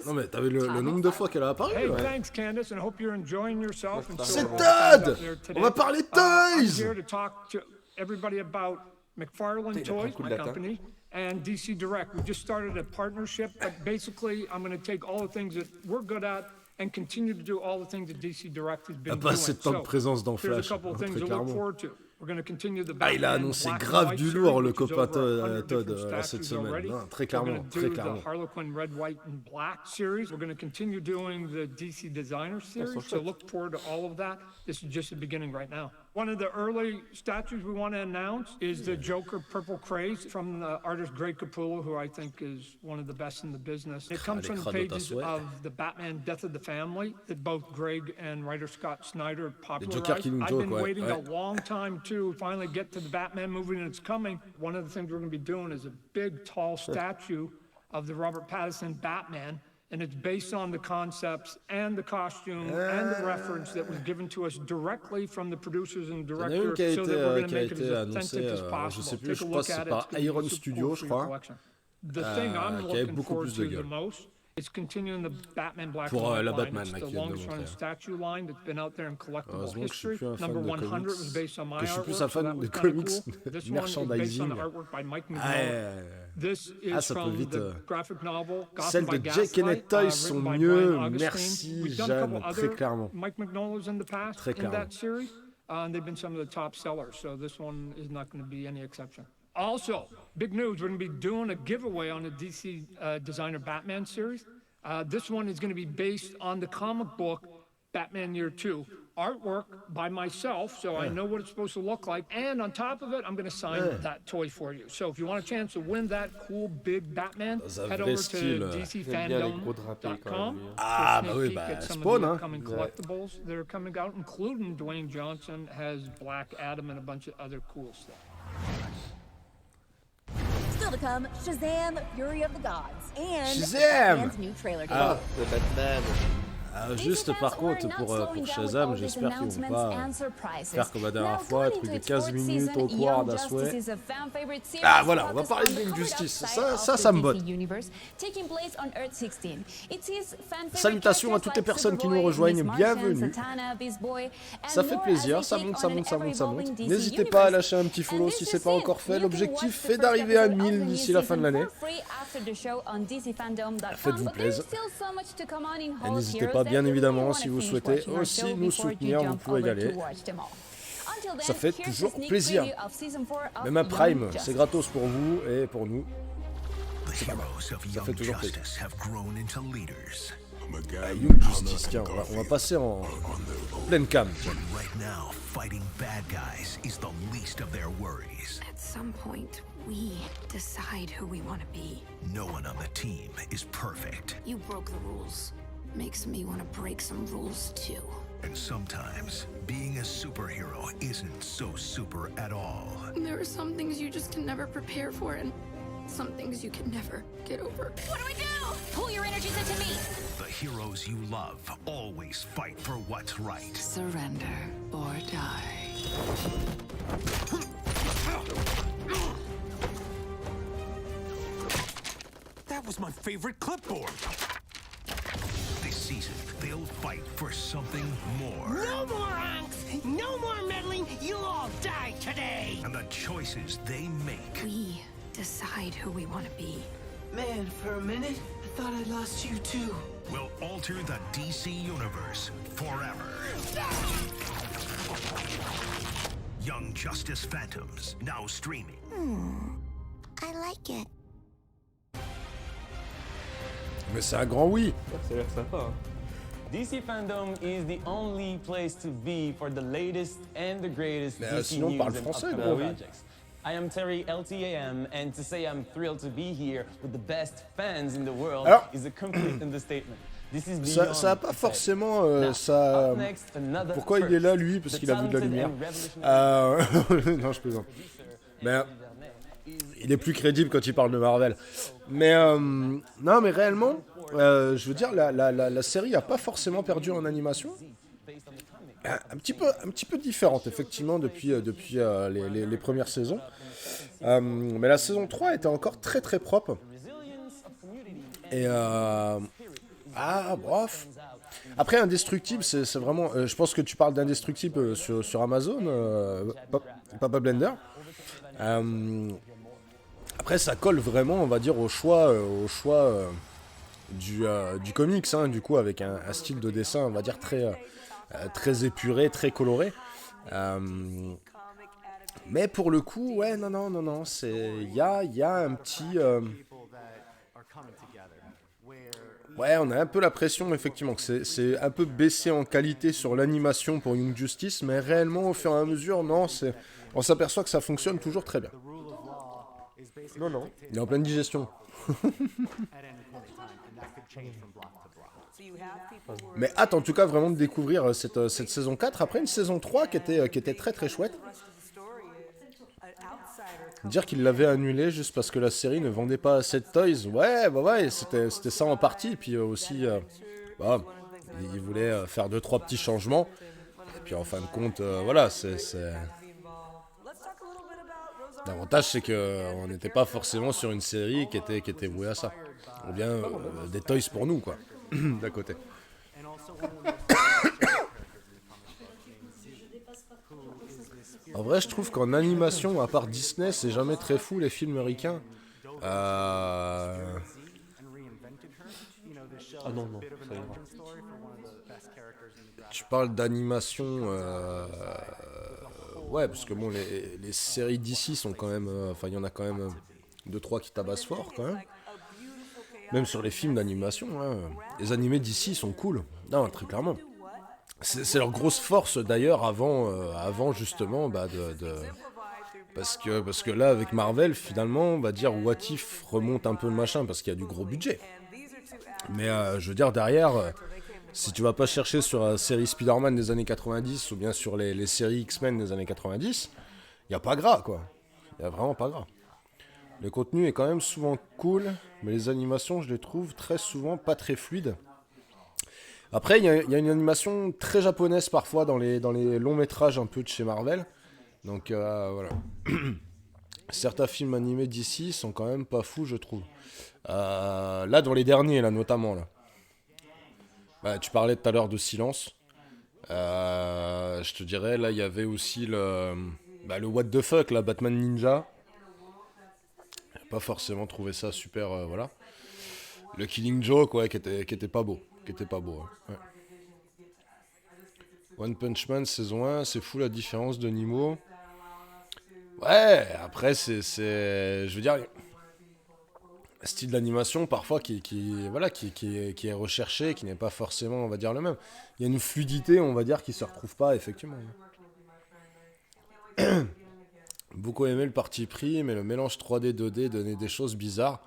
Non mais t'avais le nombre de fois qu'elle a apparu. Hey, thanks Candice, and I hope you're enjoying yourself. C'est Todd. On va parler Toys. I'm here to talk to everybody about McFarlane Toys, my company, and DC Direct. We just started a partnership, but basically I'm going to take all the things that we're good at and continue to do all the things that DC Direct has been doing. Cette temps de présence dans Flash, here's a couple of things to look forward to. Il a annoncé grave du lourd, le copain Todd, cette semaine. Non, très clairement, très clairement. Harlequin Red, White, and Black series. We're going to continue doing the DC Designer series, so look forward to all of that. This is just the beginning right now. One of the early statues we want to announce is the Joker Purple Craze from the artist Greg Capullo, who I think is one of the best in the business. It comes from the pages of the Batman Death of the Family that both Greg and writer Scott Snyder popularized. I've been waiting a long time to finally get to the Batman movie, and it's coming. One of the things we're going to be doing is a big, tall statue of the Robert Pattinson Batman. And it's based on the concepts and the costume and the reference that was given to us directly from the producers and director, so that we're going to make it as authentic as possible. Take a look at it. It's going to be super cool for your collection. The thing I'm looking forward to the most It's continuing the Batman Black Pour and White la line. Batman It's là, the qui vient de longest running montrer. statue line that's been out there in collectible Heureusement que je suis history. plus un fan Number de 100 comics, was based on my que je suis artwork, plus un so fan that de was kinda comics, cool. de This one is based on merchandising. the artwork by Mike Ah, Mignola. This is ça peut from vite. the graphic novel Gotham Celles by de Jake and Gaslight, Toys sont written by mieux, Brian Augustine. merci We've done a couple Jeanne, très other clairement. Mike Mignolas in the past Très in clairement. that series, and they've been some of the top sellers, so this one is not going to be any exception. Also, big news, we're going to be doing a giveaway on the DC Designer Batman series. This one is going to be based on the comic book Batman Year 2. Artwork by myself, so I know what it's supposed to look like. And on top of it, I'm going to sign that toy for you. So if you want a chance to win that cool big Batman, head over to DCFandome.com. Ah, bah oui, bah, Spawn, hein. Upcoming collectibles that are coming out, including Dwayne Johnson has Black Adam and a bunch of other cool stuff. Still to come, Shazam! Fury of the Gods and Shazam! Batman's new trailer. Ah, de Batman. Juste par contre, pour Shazam, j'espère qu'ils vont pas faire comme la dernière fois, truc de 15 minutes au quart d'un souhait. Ah voilà, on va parler de Injustice, ça me botte. Salutations à toutes les personnes qui nous rejoignent, bienvenue. Ça fait plaisir, ça monte. N'hésitez pas à lâcher un petit follow si c'est pas encore fait. L'objectif est d'arriver à 1000 d'ici la fin de l'année. Faites-vous plaisir. Et n'hésitez pas, bien évidemment, si vous souhaitez aussi nous soutenir, vous pouvez y aller. Ça fait toujours plaisir. Même un Prime, c'est gratos pour vous et pour nous. Ça fait toujours plaisir. Young Justice, tiens, on va passer en pleine cam. At some point, we decide who we want to be. No one on the team is perfect. You broke the rules. Makes me want to break some rules too. And sometimes, being a superhero isn't so super at all. There are some things you just can never prepare for, and some things you can never get over. What do we do? Pull your energies into me. The heroes you love always fight for what's right. Surrender or die. That was my favorite clipboard. This season, they'll fight for something more. No more angst! No more meddling! You'll all die today! And the choices they make. We decide who we want to be. Man, for a minute, I thought I lost you too. Will alter the DC universe forever. Young Justice Phantoms, now streaming. I like it. Mais c'est un grand oui. Ça a l'air sympa. Hein. DC Fandome is the only place to be for the latest and the greatest DC sinon, news parle and français, upcoming bah oui. projects. I am Terry LTAM, and to say I'm thrilled to be here with the best fans in the world is a complete understatement. This is beyond Ça a pas forcément ça. Pourquoi il est là lui? Parce qu'il a vu de la lumière. Non, je plaisante. Mais il est plus crédible quand il parle de Marvel. Mais non, mais réellement, je veux dire, la série a pas forcément perdu en animation. Un petit peu différente effectivement depuis les premières saisons. Mais la saison 3 était encore très très propre. Et bref. Après, Indestructible, c'est vraiment... je pense que tu parles d'Indestructible sur Amazon, Papa Blender. Après, ça colle vraiment, on va dire, au choix du comics, hein, du coup, avec un style de dessin, on va dire, très épuré, très coloré. Mais pour le coup, ouais, non, il y a un petit... Ouais, on a un peu la pression, effectivement, que c'est un peu baissé en qualité sur l'animation pour Young Justice, mais réellement, au fur et à mesure, non, on s'aperçoit que ça fonctionne toujours très bien. Non. Il est en pleine digestion. Mais hâte, en tout cas, vraiment de découvrir cette saison 4, après une saison 3 qui était très très chouette. Dire qu'il l'avait annulé juste parce que la série ne vendait pas assez de toys, ouais, c'était ça en partie. Puis aussi, il voulait faire 2-3 petits changements. Et puis en fin de compte, voilà, L'avantage, c'est qu'on n'était pas forcément sur une série qui était vouée à ça. Ou bien des toys pour nous, quoi, d'à côté. En vrai, je trouve qu'en animation, à part Disney, c'est jamais très fou les films américains. Ah non, ça ira. Tu parles d'animation, ouais, parce que bon, les séries d'ici sont quand même, enfin, il y en a quand même 2-3 qui tabassent fort, quand même. Même sur les films d'animation, hein. Les animés d'ici sont cool. Non, très clairement. C'est leur grosse force d'ailleurs avant justement parce que là avec Marvel finalement on va dire What If remonte un peu le machin parce qu'il y a du gros budget. Mais je veux dire derrière si tu vas pas chercher sur la série Spider-Man des années 90 ou bien sur les séries X-Men des années 90, il y a pas gras quoi. Il y a vraiment pas gras. Le contenu est quand même souvent cool, mais les animations je les trouve très souvent pas très fluides. Après, il y a une animation très japonaise parfois dans les longs métrages un peu de chez Marvel. Donc voilà. Certains films animés d'ici sont quand même pas fous, je trouve. Là, dans les derniers, là, notamment. Là. Bah, tu parlais tout à l'heure de Silence. Je te dirais, là, il y avait aussi le What the fuck, là, Batman Ninja. J'ai pas forcément trouvé ça super, voilà. Le Killing Joke, ouais, qui était pas beau. Ouais. One Punch Man saison 1, c'est fou la différence de niveau. Ouais, après je veux dire style d'animation parfois qui est recherché, qui n'est pas forcément on va dire le même. Il y a une fluidité, on va dire qui se retrouve pas effectivement. Beaucoup aimé le parti pris, mais le mélange 3D 2D donnait des choses bizarres.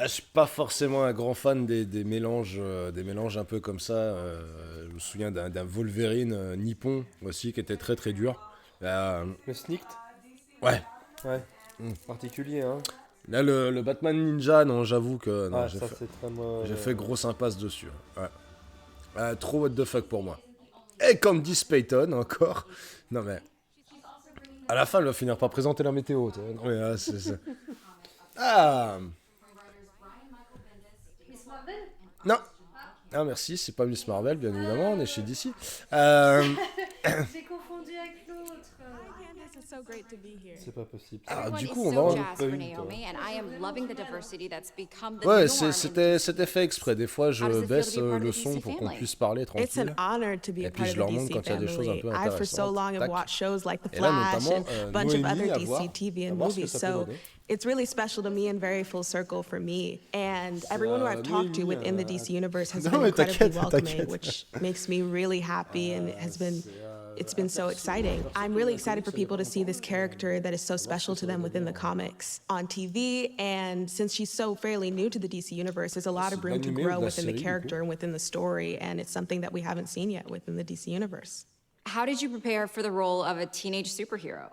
Je suis pas forcément un grand fan des mélanges un peu comme ça. Je me souviens d'un Wolverine nippon aussi qui était très très dur. Le Snicked. Ouais. Particulier, hein. Là, le Batman Ninja, non, j'avoue que non, j'ai fait grosse impasse dessus. Ouais. Trop what the fuck pour moi. Et comme dit Payton encore. Non mais. À la fin, elle va finir par présenter la météo. Non mais c'est... Ah. Non. Ah merci, c'est pas Miss Marvel, bien évidemment, on est chez DC. J'ai confondu avec l'autre. C'est pas possible. Ah, du coup, on va ouais, c'était fait exprès. Des fois, je baisse le son pour qu'on puisse parler tranquille. Et puis, je leur montre quand il y a des choses un peu intéressantes. Et là, notamment, Noémie, à voir ce que ça peut donner. It's really special to me and very full circle for me. And everyone who I've talked to within the DC universe has been incredibly welcoming, which makes me really happy and it's been so exciting. I'm really excited for people to see this character that is so special to them within the comics on TV. And since she's so fairly new to the DC universe, there's a lot of room to grow within the character and within the story. And it's something that we haven't seen yet within the DC universe. How did you prepare for the role of a teenage superhero?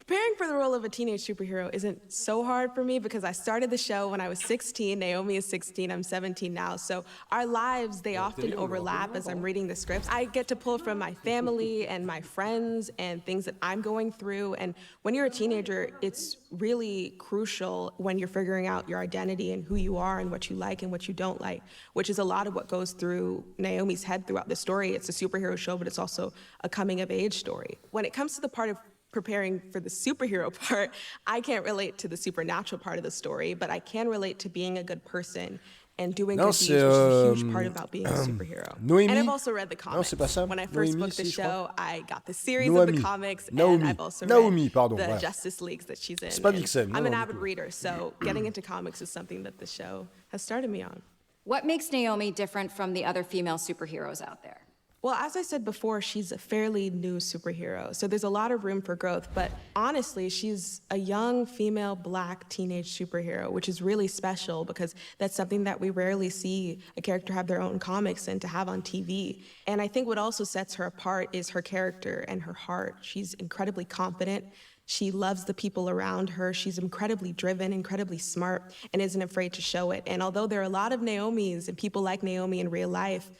Preparing for the role of a teenage superhero isn't so hard for me because I started the show when I was 16. Naomi is 16. I'm 17 now. So our lives, they often overlap as I'm reading the scripts. I get to pull from my family and my friends and things that I'm going through. And when you're a teenager, it's really crucial when you're figuring out your identity and who you are and what you like and what you don't like, which is a lot of what goes through Naomi's head throughout the story. It's a superhero show, but it's also a coming of age story. When it comes to the part of preparing for the superhero part, I can't relate to the supernatural part of the story, but I can relate to being a good person and doing good deeds, which is a huge part about being a superhero. Noémie. And I've also read the comics. Non, c'est pas ça. When I first booked the show, I got the series Noémie. of the comics, Naomi. and I've also Naomi, read pardon, the ouais. Justice Leagues that she's in. C'est pas Vixen, I'm an non, avid reader, so getting into comics is something that the show has started me on. What makes Naomi different from the other female superheroes out there? Well, as I said before, she's a fairly new superhero, so there's a lot of room for growth. But honestly, she's a young female Black teenage superhero, which is really special because that's something that we rarely see a character have their own comics and to have on TV. And I think what also sets her apart is her character and her heart. She's incredibly confident. She loves the people around her. She's incredibly driven, incredibly smart, and isn't afraid to show it. And although there are a lot of Naomis and people like Naomi in real life,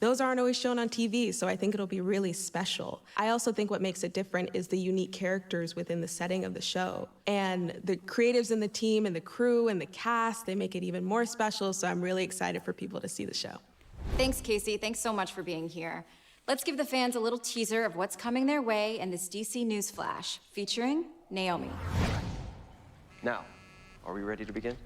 Those aren't always shown on TV, so I think it'll be really special. I also think what makes it different is the unique characters within the setting of the show. And the creatives in the team and the crew and the cast, they make it even more special, so I'm really excited for people to see the show. Thanks, Casey. Thanks so much for being here. Let's give the fans a little teaser of what's coming their way in this DC News Flash, featuring Naomi. Now, are we ready to begin?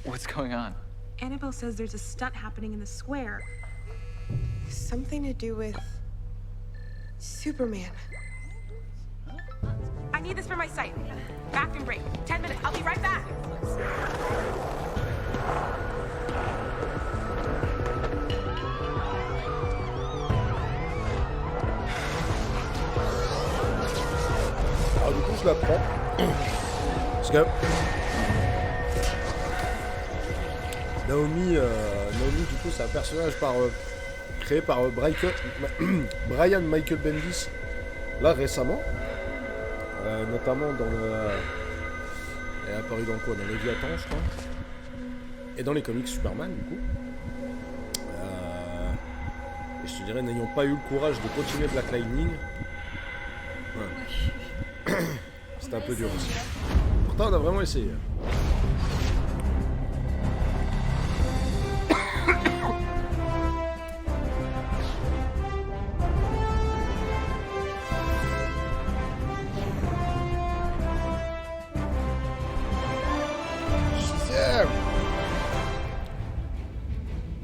What's going on? Annabelle says there's a stunt happening in the square. Something to do with Superman. I need this for my site. Bathroom break. 10 minutes. I'll be right back. Alors du coup, je la prends. Parce que Naomi, du coup, c'est un personnage créé par Brian Michael Bendis, là récemment, notamment dans le... Elle est apparue dans quoi? Dans Léviathan, je crois. Et dans les comics Superman, du coup. Et je te dirais, n'ayant pas eu le courage de continuer Black Lightning, ouais. C'était un peu dur aussi. Pourtant, on a vraiment essayé.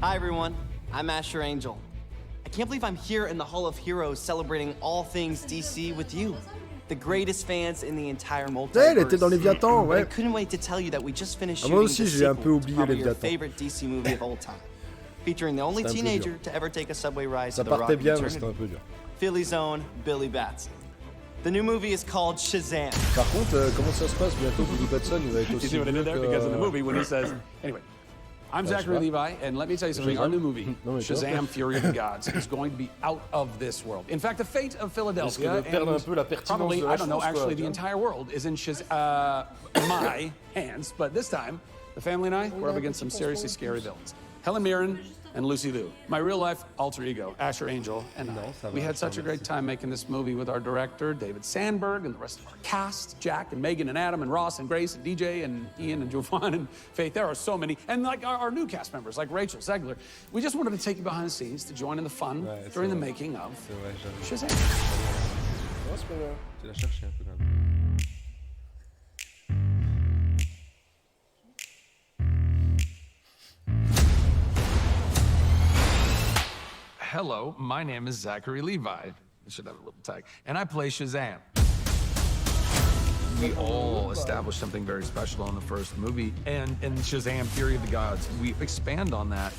Hi everyone, I'm Asher Angel. I can't believe I'm here in the Hall of Heroes celebrating all things DC with you. The greatest fans in the entire multiverse. Elle était dans Léviathan, ouais. I couldn't wait to tell you that we just finished Moi shooting aussi, the j'ai un peu sequel to oublié probably your Léviathan. favorite DC movie of all time. Featuring the only C'était un peu teenager dur. to ever take a subway ride Ça to the Rock partait of bien, mais Eternity. c'était un peu dur. Philly's own Billy Batson. The new movie is called Shazam. Par contre, comment ça se passe bientôt? Billy Batson, il va être You aussi see what I vieux did there? que... Because in the movie, when he says, anyway, I'm Zachary Levi, and let me tell you something. Our new movie, Shazam: Fury of the Gods, is going to be out of this world. In fact, the fate of Philadelphia, and probably, I don't know, actually the entire world is in my hands. But this time, the family and I, we're up against some seriously scary villains. Helen Mirren and Lucy Liu, my real-life alter ego, Asher Angel, and I. We had such a great time making this movie with our director, David Sandberg, and the rest of our cast, Jack and Megan and Adam and Ross and Grace and DJ and Ian and Jovan and Faith. There are so many. And like our new cast members, like Rachel Zegler. We just wanted to take you behind the scenes to join in the fun during the making of Shazam. Tu l'as cherché un peu quand même. Hello, my name is Zachary Levi. I should have a little tag. And I play Shazam. We all established something very special in the first movie. And in Shazam: Fury of the Gods, we expand on that.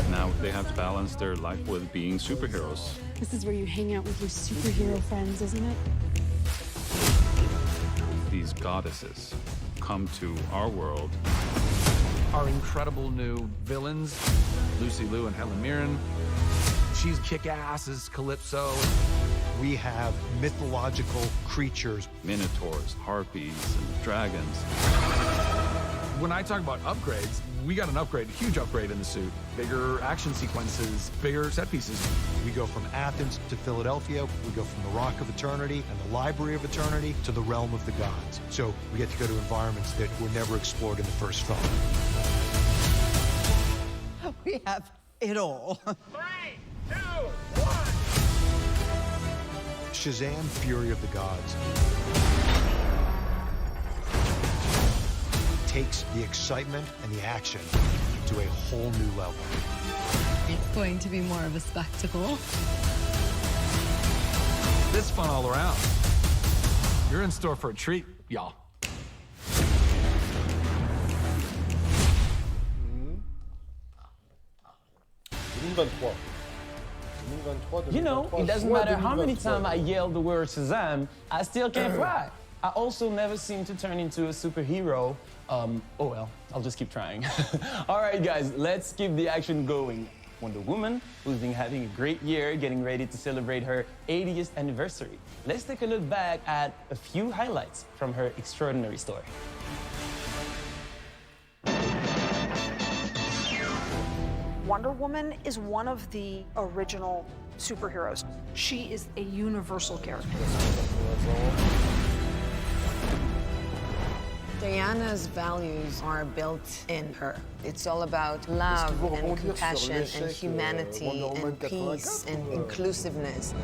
Now they have to balance their life with being superheroes. This is where you hang out with your superhero friends, isn't it? These goddesses come to our world. Our incredible new villains, Lucy Liu and Helen Mirren. She's kick-ass as Calypso. We have mythological creatures. Minotaurs, harpies, and dragons. When I talk about upgrades, we got an upgrade, a huge upgrade in the suit. Bigger action sequences, bigger set pieces. We go from Athens to Philadelphia. We go from the Rock of Eternity and the Library of Eternity to the Realm of the Gods. So we get to go to environments that were never explored in the first film. We have it all. 3, 2, 1. Shazam: Fury of the Gods takes the excitement and the action to a whole new level. It's going to be more of a spectacle. This fun all around. You're in store for a treat, y'all. You know, it doesn't matter how many times I yell the word Shazam, I still can't fly. I also never seem to turn into a superhero. Oh well, I'll just keep trying. All right, guys, let's keep the action going. Wonder Woman, who's been having a great year, getting ready to celebrate her 80th anniversary. Let's take a look back at a few highlights from her extraordinary story. Wonder Woman is one of the original superheroes. She is a universal character. Diana's values are built in her. It's all about love and compassion and humanity and peace and inclusiveness.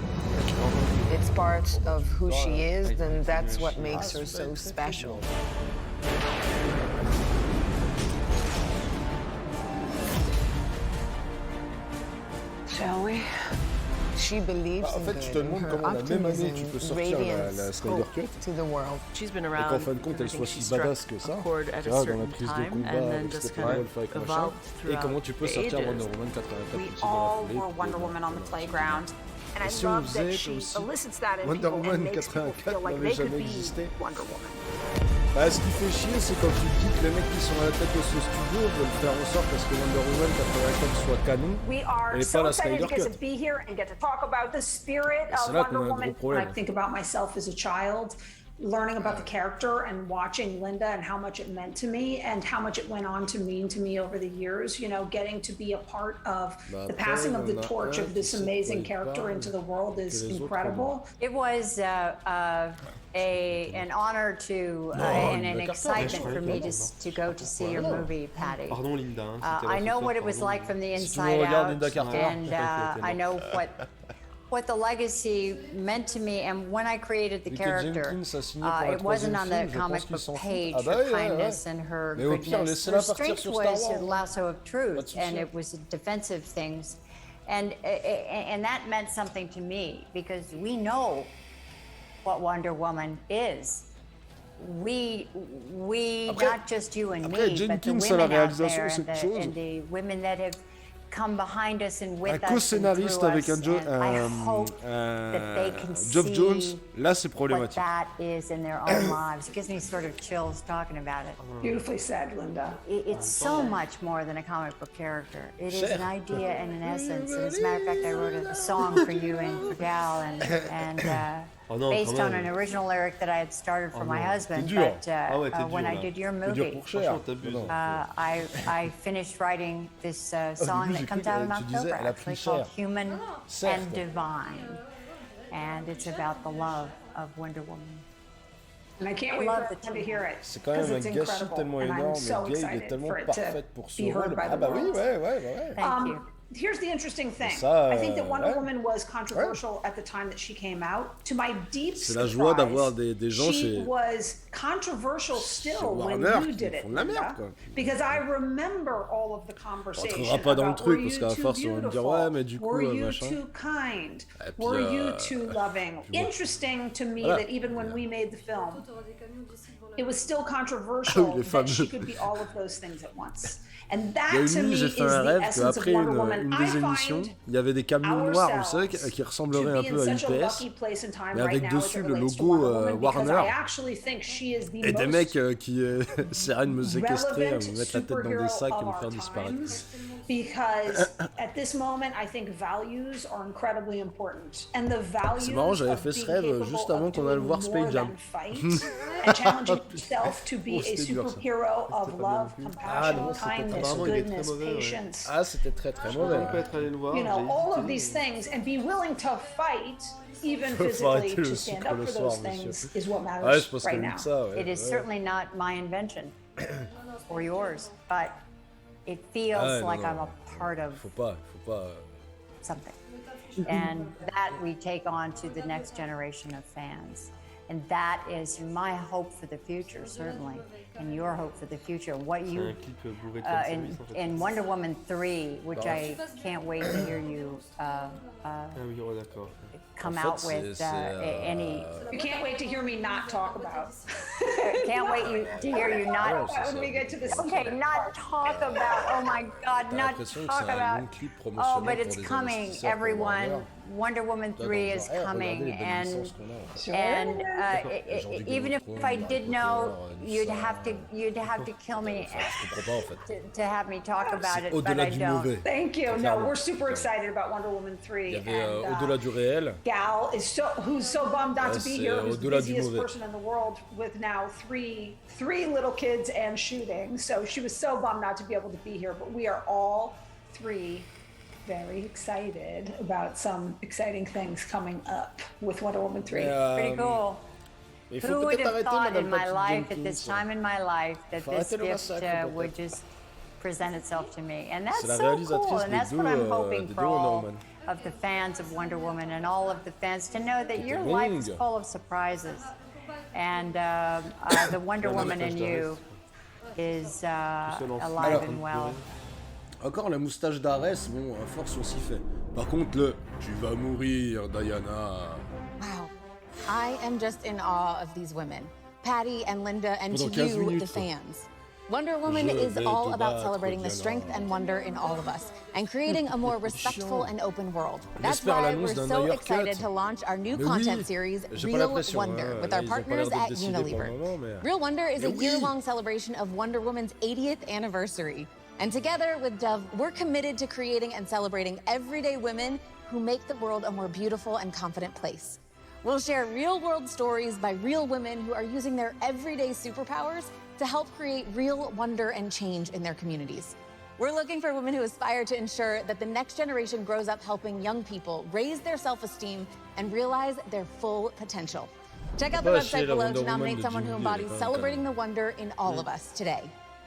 It's part of who she is, and that's what makes her so special. Shall we? She believes en fait, tu te demandes comment la même année tu peux sortir la Snyder Cut et qu'en fin de compte elle soit si badass que ça, tu vois, dans la prise de combat, Steppenwolf avec machin, et comment tu peux sortir Wonder Woman 84 aussi dans la foulée. Et si on faisait aussi Wonder Woman 84 n'avait jamais existé. Bah, ce qui fait chier, c'est quand tu dis que les mecs qui sont à la tête de ce studio veulent faire en sorte parce que Wonder Woman 84 soit canon et pas la Snyder Cut. C'est là qu'on a un gros problème. I think about myself as a child, learning about the character and watching Linda and how much it meant to me and how much it went on to mean to me over the years, you know, getting to be a part of the passing of the torch of this amazing character into the world is incredible. It was an honor to and an excitement for me to go to see your movie, Patty. Pardon, Linda. I know what it was like from the inside out, and I know what the legacy meant to me, and when I created the character, it wasn't on the comic book page, her kindness and her goodness. Her strength was a lasso of truth, and it was defensive things, and that meant something to me, because we know what Wonder Woman is. We not just you and me, but the women out there and the women that have come behind us and with us co-scénariste avec un Geoff Jones, là c'est problématique. What that is in their own lives. It gives me sort of chills talking about it. Beautifully said, Linda. It's so much more than a comic book character. It is an idea and an essence. And as a matter of fact, I wrote a song for you and for Gal, and based on an original lyric that I had started for my husband, but when I did your movie, I finished writing this song that comes out in October, actually, called Human and Divine, and it's about the love of Wonder Woman. And I can't wait for everyone to hear it. C'est quand même un gâchis tellement énorme, le gars il est tellement parfait pour ce rôle. Ah bah oui, ouais. Thank you. Here's the interesting thing. I think that Wonder Woman was controversial at the time that she came out. To my deep surprise, c'est la joie d'avoir des gens she was controversial still when you did it, because I remember all of the conversation. On rentrera pas dans le truc parce qu'à force on va me dire ouais mais du coup were you machin. too kind? Were you too loving? Interesting to me that even when we made the film, it was still controversial that she could be all of those things at once. And that to me is the essence of Wonder Woman. Une des émissions, il y avait des camions noirs, vous savez, qui ressembleraient un peu à UPS, mais avec dessus le logo Warner, et des mecs qui essaieraient de me séquestrer, me mettre la tête dans des sacs et me faire disparaître. Because at this moment, I think values are incredibly important, and the values. C'est marrant, j'avais fait ce rêve juste avant qu'on aille voir Space Jam. And challenging yourself to be a superhero of love, compassion, kindness, goodness, patience. Ah, c'était très mauvais. You know, all of these things, and be willing to fight, even physically, to stand up for those things is what matters right now. It is certainly not my invention or yours, but it feels like I'm a part of something. And that we take on to the next generation of fans. And that is my hope for the future, certainly, and your hope for the future. What you, in Wonder Woman 3, which I can't wait to hear you come out with any... You can't wait to hear me not talk about. Can't wait to hear you not... When we get to this. Okay, not talk about, oh my God, not talk about... Oh, but it's coming, everyone. Wonder Woman 3 is coming, and even if I did know, you'd have to kill me to have me talk about it, but I don't. Thank you. No, we're super excited about Wonder Woman 3. Au-delà du réel. Gal is who's so bummed not to be here, who's the busiest person in the world with now three little kids and shooting. So she was so bummed not to be able to be here, but we are all three very excited about some exciting things coming up with Wonder Woman 3. Pretty cool. Who would have thought in my life, at this time in my life, that this gift would just present itself to me? And that's so cool, and that's what I'm hoping for all of the fans of Wonder Woman and all of the fans to know that your life is full of surprises. And the Wonder Woman in you is alive and well. Encore la moustache d'Arès, bon, à force on s'y fait. Par contre, le tu vas mourir, Diana. Wow. I am just in awe of these women, Patty and Linda, and to you, the fans. Wonder Woman is all about celebrating the strength and wonder in all of us and creating a more respectful and open world. That's why we're so excited to launch our new content series, Real Wonder, with our partners at Unilever. Real Wonder is a year-long celebration of Wonder Woman's 80th anniversary. And together with Dove, we're committed to creating and celebrating everyday women who make the world a more beautiful and confident place. We'll share real-world stories by real women who are using their everyday superpowers to help create real wonder and change in their communities. We're looking for women who aspire to ensure that the next generation grows up helping young people raise their self-esteem and realize their full potential. Check out the website below to nominate someone who embodies celebrating the wonder in all of us today.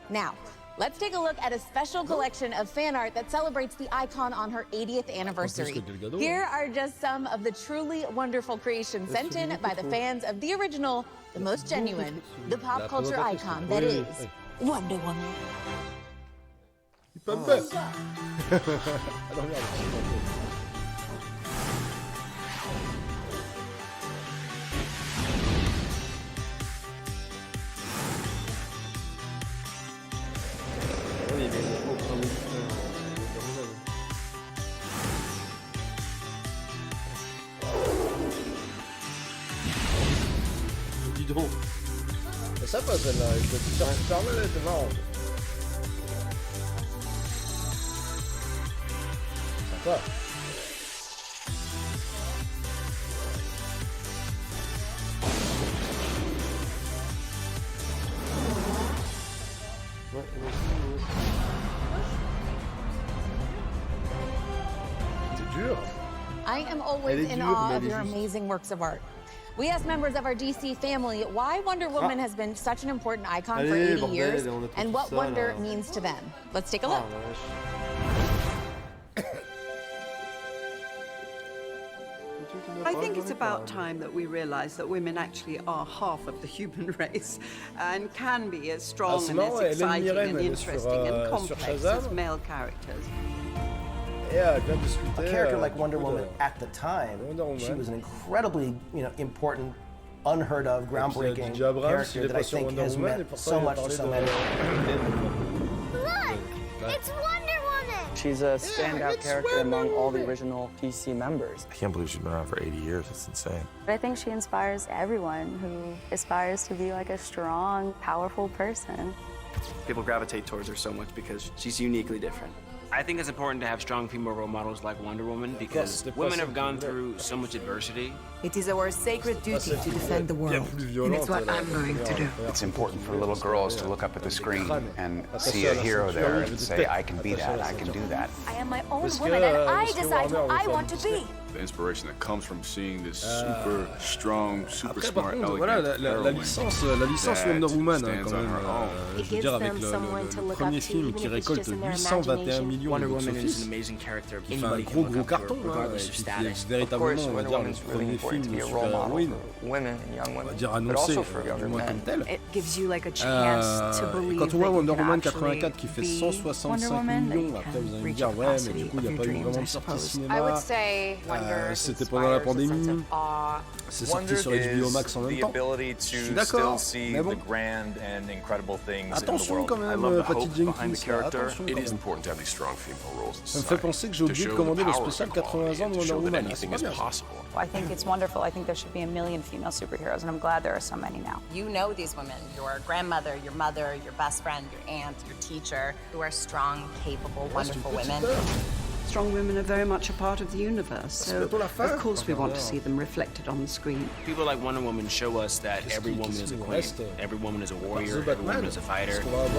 Now, let's take a look at a special collection of fan art that celebrates the icon on her 80th anniversary. Here are just some of the truly wonderful creations sent in by the fans of the original, the most genuine, the pop culture icon that is Wonder Woman. Dis donc. C'est sympa celle-là, elle peut faire super mal, elle était marrante. Sympa. C'est dur. I am always in awe of your amazing works of art. We asked members of our DC family why Wonder Woman has been such an important icon for 80 years and what wonder means to them. Let's take a look. I think it's about time that we realize that women actually are half of the human race and can be as strong and as exciting and interesting and complex as male characters. A character like Wonder Woman at the time, she was an incredibly, important, unheard of, groundbreaking character that I think has meant so much to so many. Look! It's Wonder Woman! She's a standout character among all the original DC members. I can't believe she's been around for 80 years. It's insane. I think she inspires everyone who aspires to be like a strong, powerful person. People gravitate towards her so much because she's uniquely different. I think it's important to have strong female role models like Wonder Woman because women have gone through so much adversity. It is our sacred duty to defend the world, and it's what I'm going to do. It's important for little girls to look up at the screen and see a hero there and say, I can be that, I can do that. I am my own woman and I decide who I want to be. The inspiration that comes from seeing this super strong, super smart, elegant voilà, la licence Wonder Woman, quand même. Je veux dire, avec le premier film qui récolte 821 millions Wonder de Woman is box-office, an amazing character. qui fait un gros carton, et puis qui est véritablement, on va dire, le premier film de super-héroïne, on va dire annoncé, du moins comme tel. Quand on voit Wonder Woman 84 qui fait 165 millions, après vous allez me dire, ouais, mais du coup, il n'y a pas eu vraiment de sortie cinéma. C'était pendant la pandémie. C'est sorti sur HBO Max en même temps. Je suis d'accord, mais bon. Attention quand même, Patty Jenkins. Attention quand même. Ça me fait penser que j'ai oublié de commander le spécial 80 ans de Wonder Woman. C'est pas bien. I think it's wonderful. I think there should be a million female superheroes, and I'm glad there are so many now. You know these women, your grandmother, your mother, your best friend, your aunt, your teacher, who are strong, capable, wonderful women. Strong women are very much a part of the universe, so of course we want to see them reflected on the screen. People like Wonder Woman show us that every woman is a queen, every woman is a warrior, every woman is a fighter. 40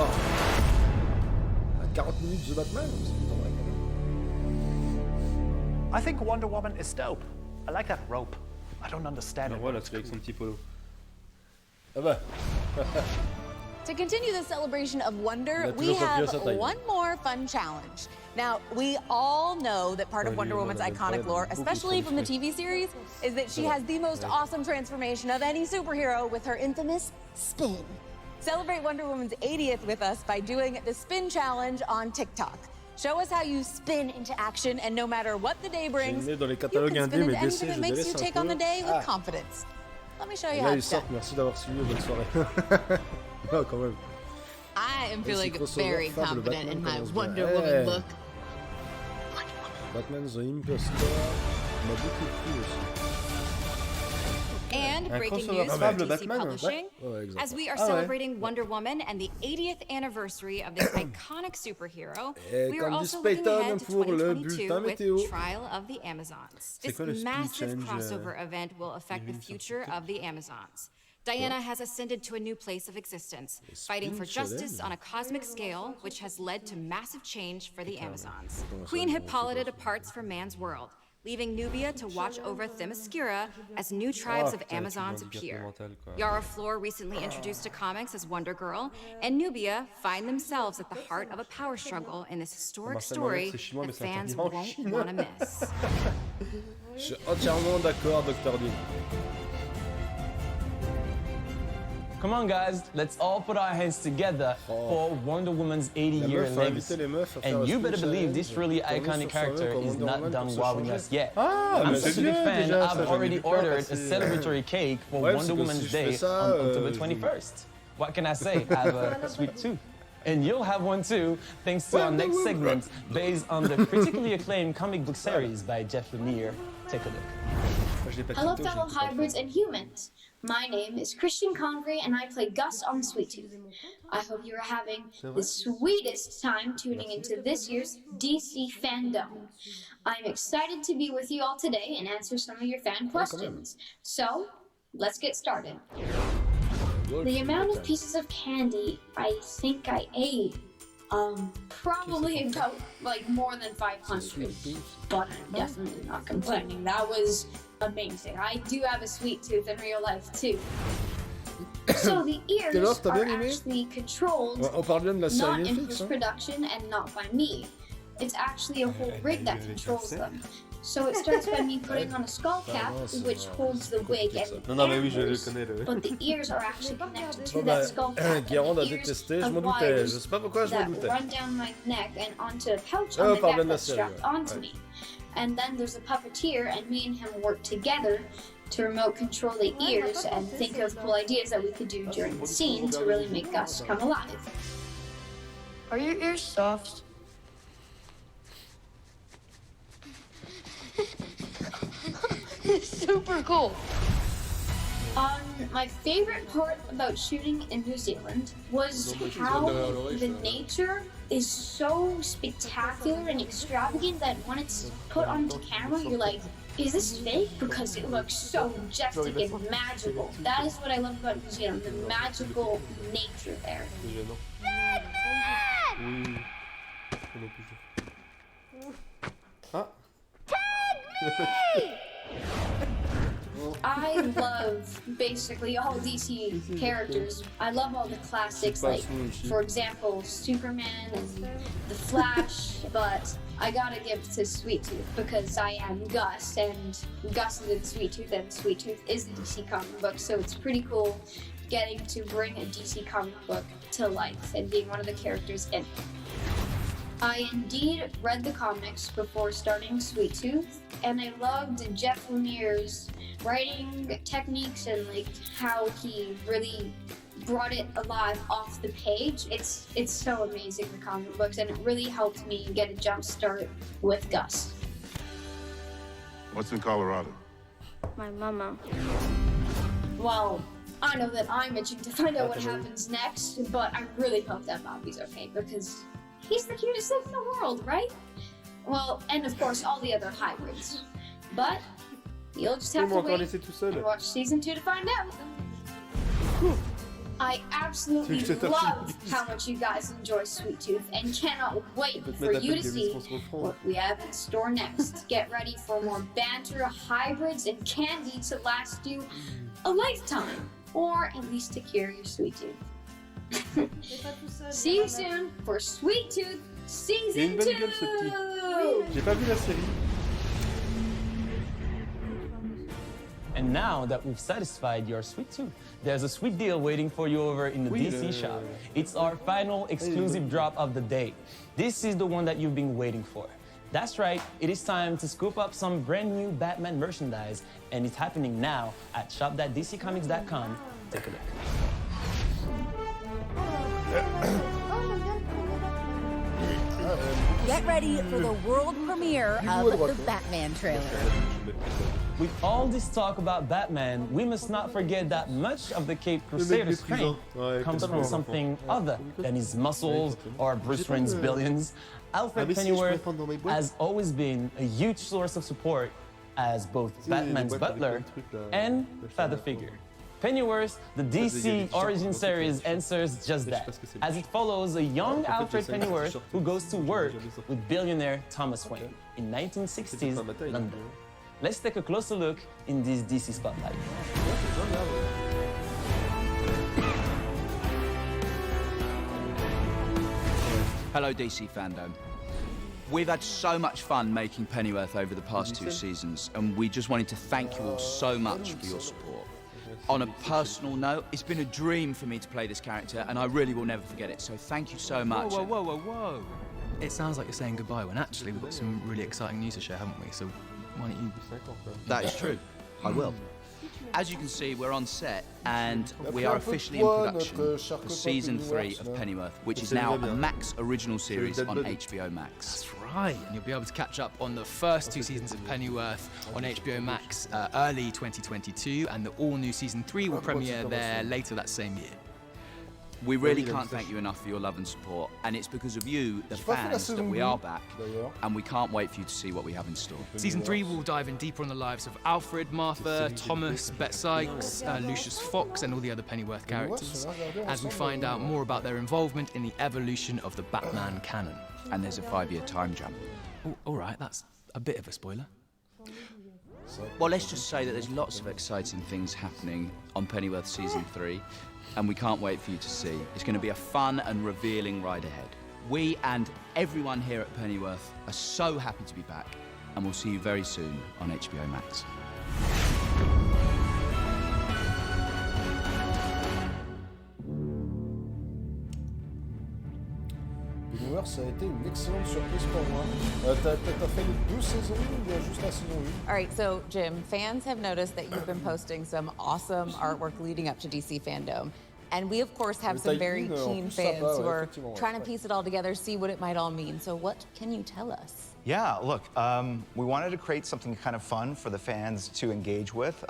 minutes de Batman. I think Wonder Woman is dope. I like that rope. I don't understand it. Voilà, c'est avec son petit polo. Ah bah. To continue the celebration of wonder, we have one more fun challenge. Now, we all know that part of Wonder Woman's iconic lore, especially from the TV series, is that she has the most awesome transformation of any superhero with her infamous spin. Celebrate Wonder Woman's 80th with us by doing the Spin Challenge on TikTok. Show us how you spin into action, and no matter what the day brings, you can spin into anything that makes you take on the day with confidence. Let me show you how it's done. Merci d'avoir suivi, bonne soirée. Non, quand même. I am feeling very confident in my Wonder Woman look. Batman the Imposter m'a beaucoup plu aussi. And breaking news from DC Publishing, as we are celebrating Wonder Woman and the 80th anniversary of this iconic superhero, we are also looking ahead to 2022 with Trial of the Amazons. This massive crossover event will affect the future of the Amazons. Diana has ascended to a new place of existence, fighting for justice on a cosmic scale, which has led to massive change for the Amazons. Queen Hippolyta departs from man's world, leaving Nubia to watch over Themyscira as new tribes of Amazons appear. Yara Flor recently introduced to comics as Wonder Girl, and Nubia find themselves at the heart of a power struggle in this historic story that fans won't want to miss. Je suis entièrement d'accord, Dr. Dean. Come on, guys, let's all put our hands together for Wonder Woman's 80-year legacy. And you better believe this really iconic character is not done wowing us yet. I'm such a big fan, I've already ordered a celebratory cake for Wonder Woman's Day on October 21st. What can I say? I have a sweet tooth. And you'll have one too, thanks to our next segment based on the critically acclaimed comic book series by Jeff Lemire. Take a look. Hello, fellow hybrids and humans. My name is Christian Convery, and I play Gus on Sweet Tooth. I hope you are having the sweetest time tuning into this year's DC Fandome. I'm excited to be with you all today and answer some of your fan questions. So, let's get started. The amount of pieces of candy I think I ate, probably about more than 500, but I'm definitely not complaining. That was amazing. I do have a sweet tooth in real life too. So the ears are actually controlled not in post-production and not by me. It's actually a whole rig that controls them. So it starts by me putting on a skull cap, which holds the wig and antlers, but the ears are actually connected to that skull cap. Guérande a détesté, je m'en doutais, je sais pas pourquoi je m'en doutais. Run down my neck and onto a pouch on the neck that's strapped onto me. And then there's a puppeteer, and me and him work together to remote control the ears and think of cool ideas that we could do during the scene to really make Gus come alive. Are your ears soft? It's super cool. My favorite part about shooting in New Zealand was how the nature is so spectacular and extravagant that when it's put onto camera, you're like, is this fake? Because it looks so majestic and magical. That is what I love about New Zealand, the magical nature there. I love basically all DC characters. I love all the classics, like, for example, Superman and The Flash, but I gotta give to Sweet Tooth because I am Gus, and Gus is in Sweet Tooth, and Sweet Tooth is a DC comic book, so it's pretty cool getting to bring a DC comic book to life and being one of the characters in it. I indeed read the comics before starting Sweet Tooth, and I loved Jeff Lemire's writing techniques and like how he really brought it alive off the page. It's so amazing, the comic books, and it really helped me get a jump start with Gus. What's in Colorado? My mama. Well, I know that I'm itching to find out what happens next, but I really hope that Bobby's okay because he's the cutest thing in the world, right? Well, and of course all the other hybrids. But you'll just have to wait and watch season 2 to find out. I absolutely love how much you guys enjoy Sweet Tooth and cannot wait for you to see what we have in store next. Get ready for more banter, hybrids, and candy to last you a lifetime, or at least to cure your Sweet Tooth. See you soon for Sweet Tooth Season 2! J'ai pas vu la série. And now that we've satisfied your sweet tooth, there's a sweet deal waiting for you over in the DC shop. It's our final exclusive drop of the day. This is the one that you've been waiting for. That's right, it is time to scoop up some brand new Batman merchandise, and it's happening now at shop.dccomics.com. Take a look. Get ready for the world premiere of the Batman trailer. With all this talk about Batman, we must not forget that much of the Caped Crusader's strength comes from something other than his muscles or Bruce Wayne's billions. Alfred Pennyworth has always been a huge source of support as both Batman's butler and father figure. Pennyworth, the DC origin series answers just that, as it follows a young Alfred Pennyworth who goes to work with billionaire Thomas Wayne in 1960s London. Let's take a closer look in this DC spotlight. Hello, DC fandom. We've had so much fun making Pennyworth over the past 2 seasons, and we just wanted to thank you all so much for your support. On a personal note, it's been a dream for me to play this character, and I really will never forget it, so thank you so much. Whoa, whoa, whoa, whoa, whoa. It sounds like you're saying goodbye, when actually we've got some really exciting news to share, haven't we? So why don't you... That is true. I will. As you can see, we're on set, and we are officially in production for Season 3 of Pennyworth, which is now a Max original series on HBO Max. That's right, and you'll be able to catch up on the first 2 seasons of Pennyworth on HBO Max early 2022, and the all-new Season 3 will premiere there later that same year. We really can't thank you enough for your love and support, and it's because of you, the fans, that we are back, and we can't wait for you to see what we have in store. Season 3 will dive in deeper on the lives of Alfred, Martha, Thomas, Bet Sykes, Lucius Fox, and all the other Pennyworth characters, as we find out more about their involvement in the evolution of the Batman canon. And there's a 5-year time jump. Oh, all right, that's a bit of a spoiler. Well, let's just say that there's lots of exciting things happening on Pennyworth Season 3, and we can't wait for you to see. It's going to be a fun and revealing ride ahead. We and everyone here at Pennyworth are so happy to be back, and we'll see you very soon on HBO Max. Pennyworth, ça a été une excellente surprise pour moi. T'as fait les 2 saisons ou bien juste la saison 1? All right, so Jim, fans have noticed that you've been posting some awesome artwork leading up to DC Fandome. And we, of course, have some very keen fans who are trying to piece it all together, see what it might all mean. So what can you tell us? Yeah, look, we wanted to create something kind of fun for the fans to engage with.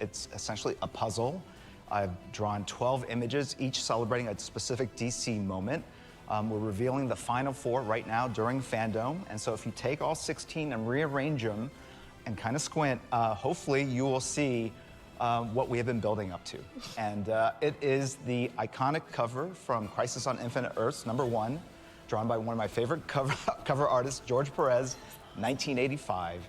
It's essentially a puzzle. I've drawn 12 images, each celebrating a specific DC moment. We're revealing the final 4 right now during Fandome. And so if you take all 16 and rearrange them and kind of squint, hopefully you will see what we have been building up to. And it is the iconic cover from Crisis on Infinite Earths, #1, drawn by one of my favorite cover artists, George Perez, 1985.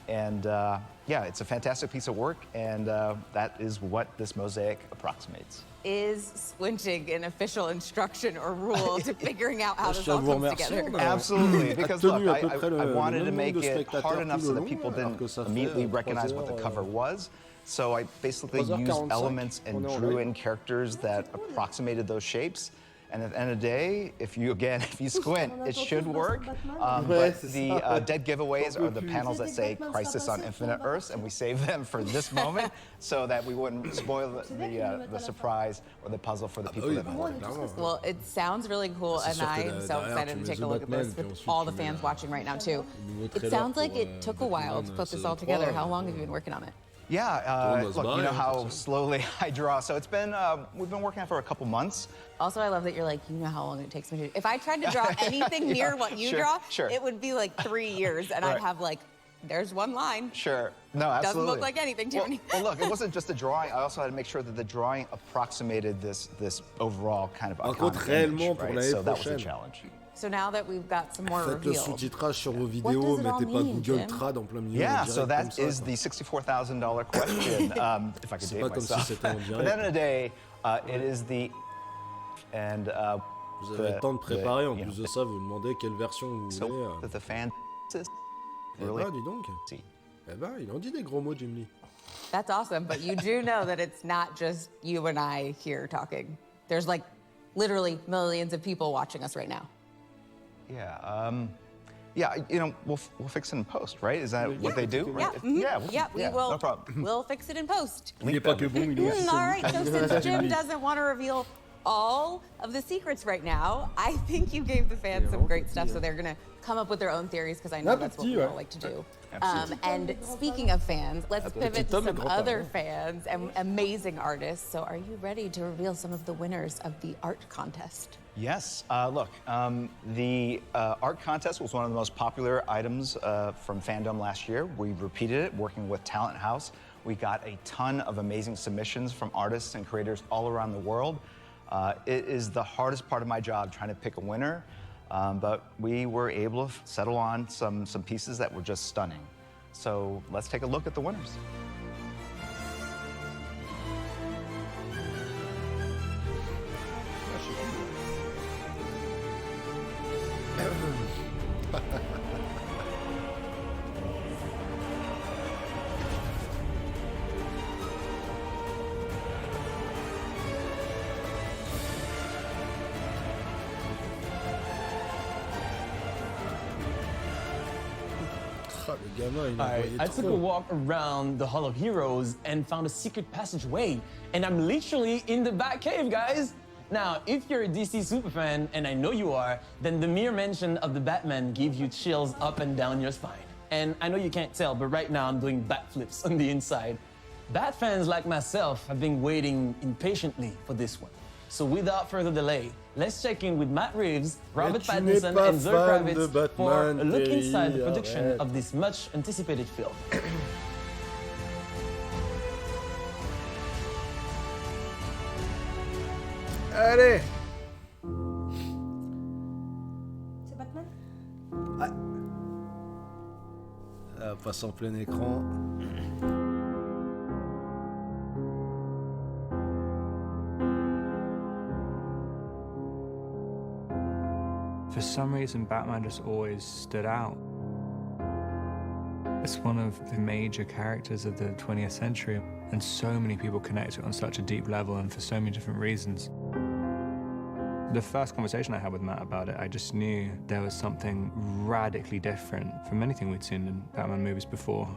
And yeah, it's a fantastic piece of work, and that is what this mosaic approximates. Is squinting an official instruction or rule to figuring out how this all comes together? Absolutely, because look, I wanted to make it hard enough so that people didn't immediately recognize what the cover was. So I basically used elements and drew in characters that approximated those shapes. And at the end of the day, if you squint, it should work. But the dead giveaways are the panels that say Crisis on Infinite Earths, and we save them for this moment so that we wouldn't spoil the surprise or the puzzle for the people that wanted it. Well, it sounds really cool, and I am so excited to take a look at this with all the fans watching right now, too. It sounds like it took a while to put this all together. How long have you been working on it? Yeah, look, you know how slowly I draw. So it's been, we've been working on it for a couple months. Also, I love that you're like, you know how long it takes me to... If I tried to draw anything near what you draw, it would be like 3 years, and I'd have like, there's one line. Sure. No, absolutely. Doesn't look like anything to me. Well, look, it wasn't just a drawing. I also had to make sure that the drawing approximated this overall kind of iconic image, right? So that was a challenge. So now that we've got some more Faites le sous-titrage sur vos vidéos, mettez pas Google Trad en plein milieu. Yeah, so that is the $64,000 question, if I could date myself. But at the end of the day, it is the... And, vous avez le temps de préparer, en plus de ça, vous demandez quelle version vous voulez. So the fan... Eh ben, dis donc. Eh ben, il en dit des gros mots, Jim Lee. That's awesome, but you do know that it's not just you and I here talking. There's like literally millions of people watching us right now. Yeah, you know, we'll fix it in post, right? Is that what they do? Right? Yeah, we will. No problem. We'll fix it in post. Il n'est pas que bon, il est All right, so since Jim doesn't want to reveal all of the secrets right now, I think you gave the fans some great stuff, so they're going to come up with their own theories, because I know that's what we all like to do. And speaking of fans, let's pivot to some other fans and amazing artists. So are you ready to reveal some of the winners of the art contest? Yes. Look, the art contest was one of the most popular items from Fandome last year. We repeated it, working with Talent House. We got a ton of amazing submissions from artists and creators all around the world. It is the hardest part of my job, trying to pick a winner. But we were able to settle on some pieces that were just stunning. So let's take a look at the winners. I took a walk around the Hall of Heroes and found a secret passageway, and I'm literally in the Batcave, guys. Now, if you're a DC superfan, and I know you are, then the mere mention of the Batman gives you chills up and down your spine. And I know you can't tell, but right now I'm doing backflips on the inside. Bat fans like myself have been waiting impatiently for this one. So without further delay, let's check in with Matt Reeves, Robert Pattinson, and Zoe Kravitz for a look inside the production of this much anticipated film. Allez! C'est Batman? Passe en plein écran. For some reason, Batman just always stood out. It's one of the major characters of the 20th century, and so many people connect to it on such a deep level and for so many different reasons. The first conversation I had with Matt about it, I just knew there was something radically different from anything we'd seen in Batman movies before.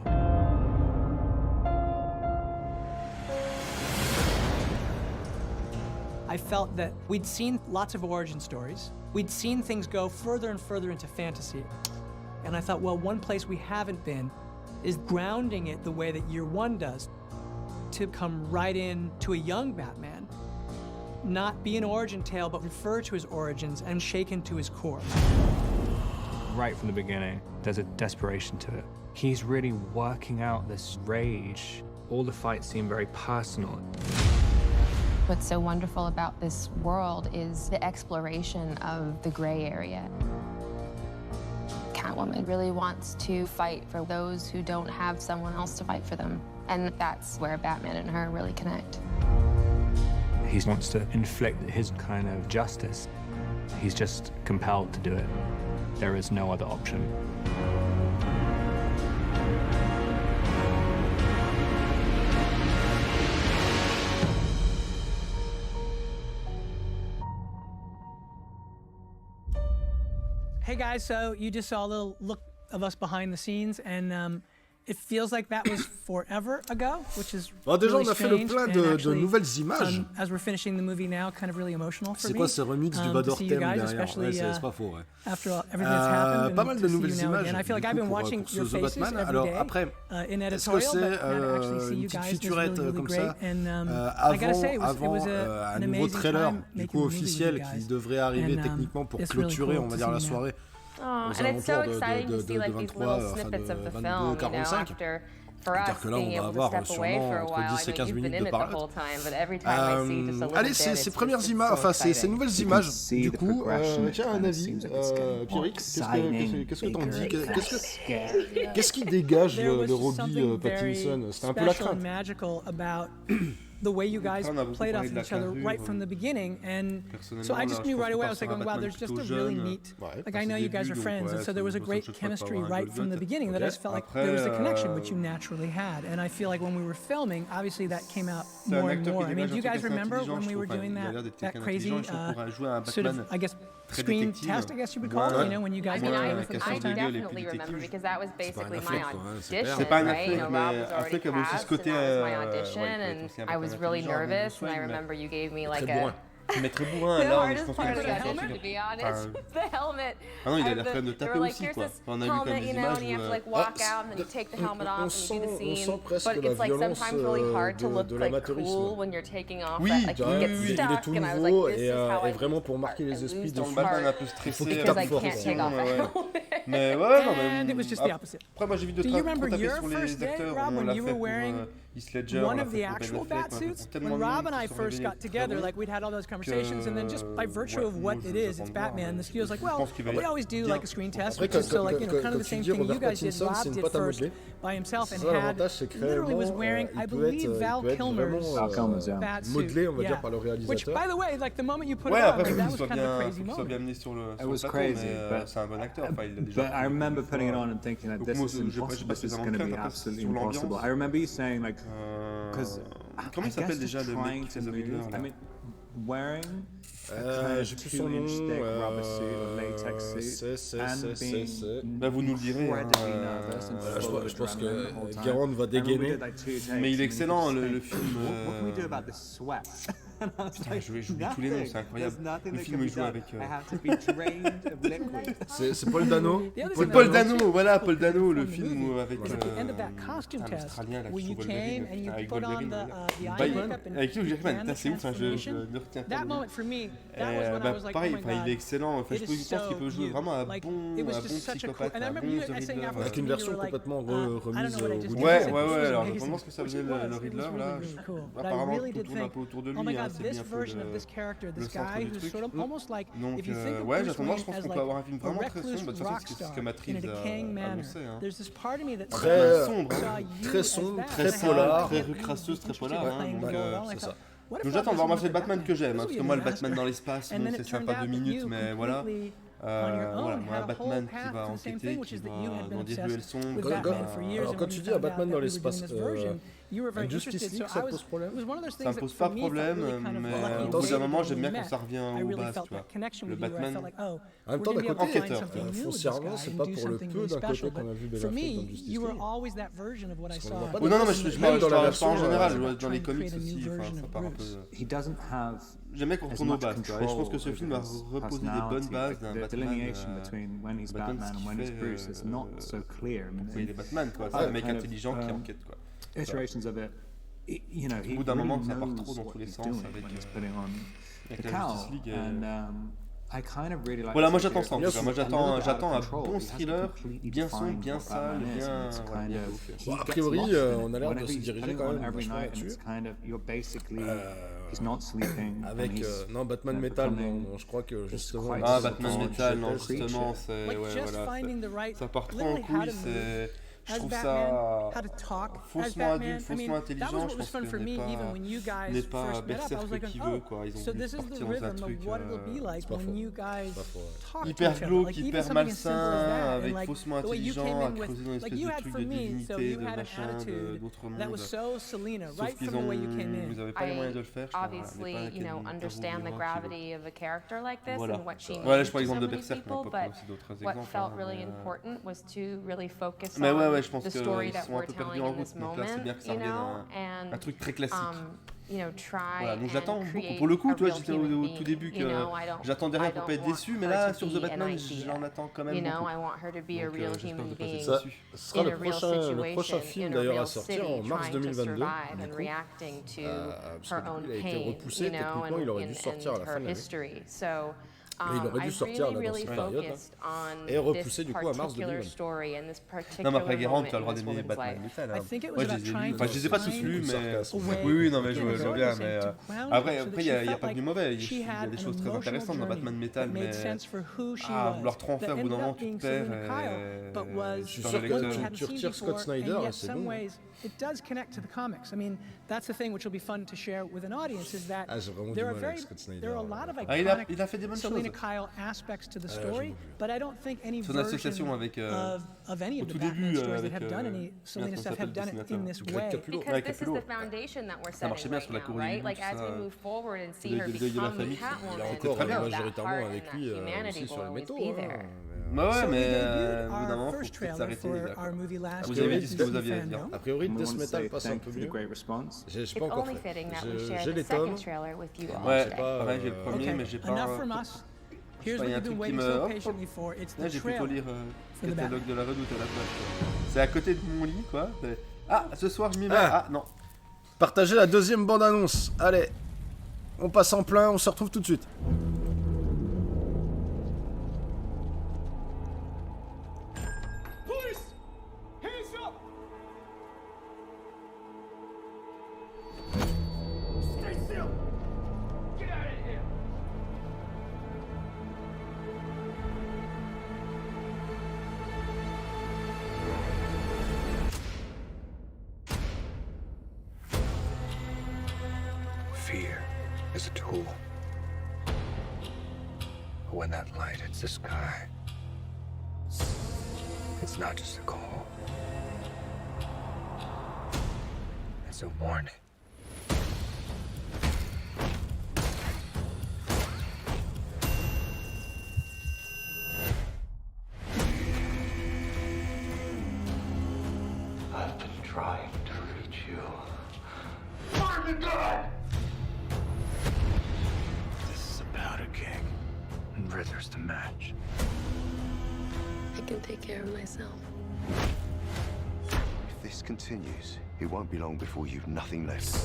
I felt that we'd seen lots of origin stories. We'd seen things go further and further into fantasy. And I thought, well, one place we haven't been is grounding it the way that Year One does, to come right in to a young Batman, not be an origin tale, but refer to his origins and shake into his core. Right from the beginning, there's a desperation to it. He's really working out this rage. All the fights seem very personal. What's so wonderful about this world is the exploration of the gray area. Catwoman really wants to fight for those who don't have someone else to fight for them. And that's where Batman and her really connect. He wants to inflict his kind of justice. He's just compelled to do it. There is no other option. hey guys, so you just saw a little look of us behind the scenes, and it feels like that was forever ago, which is déjà, really on a fait le strange, plein and de actually, nouvelles images. As we're finishing the movie now, kind of really emotional for me. C'est quoi ce remix du Bad to see you Thème guys, derrière? especially C'est pas faux, ouais. after everything that's happened, pas mal de to see nouvelles you now images. again. I feel like I've been watching your The faces Batman. every Alors day après, in est-ce que editorial, c'est but now to actually see une you petite guys is featurette really, really comme great. ça And I gotta say, it was un an nouveau amazing trailer time du making coup the movie with officiel you qui guys. devrait arriver And, techniquement pour it's really clôturer, cool on va to dire, see la you now. soirée. Oh, Aux and it's so alentours exciting de to see like these 23, little enfin snippets of the 22, film, you know, 45. after for C'est-à-dire us que là, being on va able to avoir step away for sûrement a entre while. 10 et I know 15 you've minutes been de in it the parade. whole time, but every time I see just a little Allez, bit, ces it's premières images, so enfin ces exciting. nouvelles images, du coup, tiens, un avis, Pierrick, qu'est-ce que t'en dis? Qu'est-ce qui dégage le Robbie Pattinson? C'était un peu la crainte. The way you guys played off each other right from the beginning, and so I just knew right away. I was like, wow, there's just a really neat. Like I know you guys are friends, and so there was a great chemistry right from the beginning that I just felt like there was a connection which you naturally had, and I feel like when we were filming, obviously that came out more and more. I mean, do you guys remember when we were doing that crazy sort of, I guess, screen test, I guess you would call it, you know, when you guys got together for the first time? I definitely remember because that was basically my audition, C'est pas un right? You know, affect, Rob mais was un already affect avait aussi ce cast, côté. and that was my audition, and I was really nervous, and I remember you gave me like a... Mais très bourrin, The là, je hardest pense part que of the helmet, to be honest, the helmet. Ah non, il a l'air quand même de They taper were like, aussi, here's quoi. this On a vu quand même helmet, des you know, images and you have to où... like walk out, and then you take the helmet off, and you do the scene. Presque But it's like sometimes really hard to look like cool when you're taking off. Like you get il est stuck, tout and I was nouveau like, this is how et I vraiment pour marquer les esprits de Dans Batman un peu stressé, because I can't take off the helmet. Mais ouais, non, mais... And it was just the opposite. Après, moi j'ai vu Do you remember your first day, Rob, when you were wearing one of the actual bat suits? When Rob and I first got together, like we'd had all those conversations, and then just by virtue of what it is, it's Batman. The studio's like, well, we always do like a screen test, which is so like, you know, kind of the same thing you guys did. Rob did first by himself and had literally was wearing, I believe, Val Kilmer's bat suit. Modelé, on va dire, par le réalisateur. Which, by the way, like the moment you put Ouais, it on, après, like, that was faut kind of a crazy que soit bien moment. amené sur le It was plateau, crazy, mais but c'est un bon acteur. Enfin, il a déjà. But I remember putting it on and thinking that Donc this moi, is j'ai pas impossible. This is spécialement going to be crainte, après, absolutely sur l'ambiance. impossible. I remember you saying like, because Comment il s'appelle déjà le mec qui fait The Riddler là? I mean, wearing J'ai plus son nom. Bah vous nous le direz. Je pense que Guérande va dégainer. Mais il est excellent le film. What can we do about this sweat? Putain, j'oublie tous les noms, c'est incroyable. Le film il joue avec. C'est Paul Dano. C'est Paul Dano, voilà, Paul Dano, le film avec Australien là qui joue Wolverine, avec Wolverine. Avec Hugh Jackman, c'est ouf, je ne retiens pas. Pareil, il est excellent. Enfin, je pense qu'il peut jouer vraiment un bon psychopathe, un bon The Riddler. Avec une version complètement remise au goût du jour. Ouais, alors je pense que ça faisait le Riddler là. Apparemment, tout tourne un peu autour de lui. C'est bien fait le centre du truc. Donc, ouais, j'attends, je pense qu'on peut avoir un film vraiment très sombre. De toute façon, c'est ce que Matt Reeves a annoncé. Très sombre, très polar. Très rue crasseuse, très polar. C'est ça. Donc j'attends de voir, moi c'est le Batman que j'aime, parce que moi le Batman dans l'espace, bon, c'est sympa 2 minutes, mais voilà. Voilà, moi, un Batman qui va enquêter, qui va dans des ruelles sombres. Alors quand tu dis un Batman dans l'espace, Justice League, ça pose problème? Ça me pose pas de problème, mais au bout d'un moment, j'aime bien quand ça revient aux bases, tu vois. Le Batman. En même temps, d'un côté, enquêteur. Foncièrement, c'est pas pour le peu d'un côté qu'on a vu Ben Affleck dans Justice League. Non, mais je parle en général, dans les comics aussi, ça part un peu. J'aime bien qu'on retourne aux bases, et je pense que ce film a reposé des bonnes bases d'un Batman. Il est Batman, quoi. C'est un mec intelligent qui enquête, quoi. Au bout d'un moment, ça part trop dans tous les sens avec la Justice League. Voilà, moi j'attends ça en tout cas. Moi j'attends un bon thriller, bien sombre, bien sale, bien. Bon, a priori, on a l'air de se diriger quand même vachement là-dessus. Avec non, Batman Metal, non, je crois que justement. Ah, Batman Metal, non, justement, c'est. Ouais, voilà. Ça part trop en couille, c'est. as trouve Batman, ça how to talk as faussement Batman. adulte, faussement intelligent. That was what Je was pense fun for que me, even when you guys n'est pas first met up. I was like, Berserk qui veut, oh, quoi. Ils ont so voulu this is the partir dans un rhythm truc of what it'll be like when you guys talk to hyper each other. glauque, Like even hyper something as simple as malsain, that, and avec like faussement the way you intelligent, came à in with, creuser dans une like espèce you de had truc for de me, so divinité, you de had an machin, attitude d'autre that monde. was so Selena, Sauf right qu'ils from the way you came in. vous avez pas les moyens de le faire. Obviously, you know, understand the gravity of a character like this Voilà. and what she Voilà, means je prends to so l'exemple de many Berserk, mais people, on peut prendre but aussi d'autres what exemples. felt really important was to really focus Mais ouais, on je pense the qu'ils story that sont un we're peu perdus telling en in route. this Donc là, c'est bien moment, que ça you revienne know, à un truc très classique. you know, try Voilà, donc j'attends and beaucoup. create Pour le coup, a tu vois, real j'étais human au being. tout début You que know, j'attendais rien pour pas être déçu, mais là, sur The Batman, idea. j'en attends quand même You know, beaucoup. I want her to be a Donc, real j'espère human ne pas être being déçu. Ce sera in a real le prochain situation, film in a d'ailleurs à real sortir city, en mars trying to 2022. survive Du and coup. reacting to Parce her que du coup, own il a été pain, repoussé, you know, techniquement, il aurait dû sortir à la fin her de l'année. history. So, Mais il aurait dû I sortir là, dans really cette période focused on et repoussé this du coup à mars particular 2020. story and this Non, mais particular après Guérande, moment tu as le droit in this d'aimer woman's Batman life. Metal. I think it was Moi, je about les ai lus. trying Enfin, je les ai pas to tous lus, find mais. a way Oui, non, mais je in vois the bien. story Mais to ground après, her so that il she n'y a felt pas que like du mauvais. she Il y a had des an choses très emotional intéressantes dans journey Batman Metal, that made mais. sense for who she Ah, was, vouloir trop en that faire, au bout d'un ended moment, up tu being te perds. Selena Kyle, but was Je suis Dans sûr le que lecteur. one we hadn't tu seen retires Scott before, Snyder and et yet c'est some bon. ways it does connect to the comics. I mean, that's the thing which will be fun to share with an audience is that Ah, j'ai vraiment there du are mal avec very Scott Snyder. there are a lot of Ah, iconic il a fait des bonnes Selena choses. Kyle aspects to the story, but I don't think any Son version association avec, of any au of the tout Batman début, stories that avec, have done any Selena comment stuff have s'appelle done le it in this dessinateur way. Because this is the foundation that we're Ça marchait setting bien right sur la now, Corée right? du Like Sud, as we ça- move forward and see Le her deuil de la become famille. Catwoman, Il est C'était encore très bien. majoritairement that avec heart lui and that humanity aussi sur will les always métaux. be there. Bah ouais, So we mais debuted au bout d'un our moment, faut first peut-être trailer s'arrêter les for gars. our movie last Vous year, avez dit ce que vous DC aviez à dire. Fandome. A priori, Death Metal passe un peu mieux. J'ai It's pas encore only fait. fitting that we J'ai share les the tomes. second trailer with you all Ouais, today. pareil, j'ai le premier, Okay, mais j'ai pas. enough from us. Here's Il y what a un you've been truc qui waiting me. so Hop, patiently for. It's là, the j'ai plutôt trailer lire for the catalogue Batman. de la Redoute à la place. C'est à côté de mon lit, quoi. Ah, ce soir, je m'y mets. Ah. Ah, non. Partagez la deuxième bande-annonce. Allez, on passe en plein, on se retrouve tout de suite. Police! Hands up! Stay still! Get out of here! Fear is a tool. But when that light hits the sky, it's not just a call. It's a warning. I've been trying to reach you. Find the gun! This is a powder keg, and Ritter's the match. I can take care of myself. If this continues, it won't be long before you've nothing left.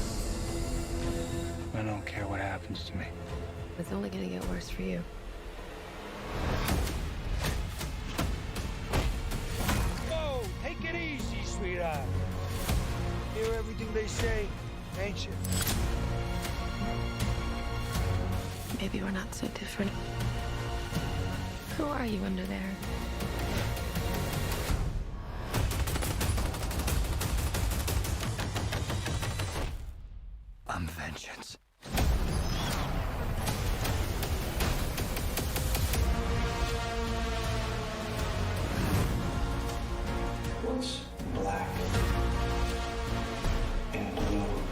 I don't care what happens to me. It's only gonna get worse for you. Whoa! Take it easy, sweetheart. Hear everything they say, ain't you? Maybe we're not so different. Who are you under there? I'm vengeance. What's black and blue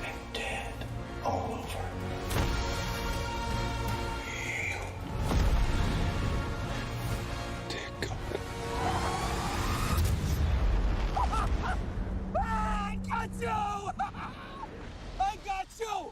and dead all over? I got you! I got you!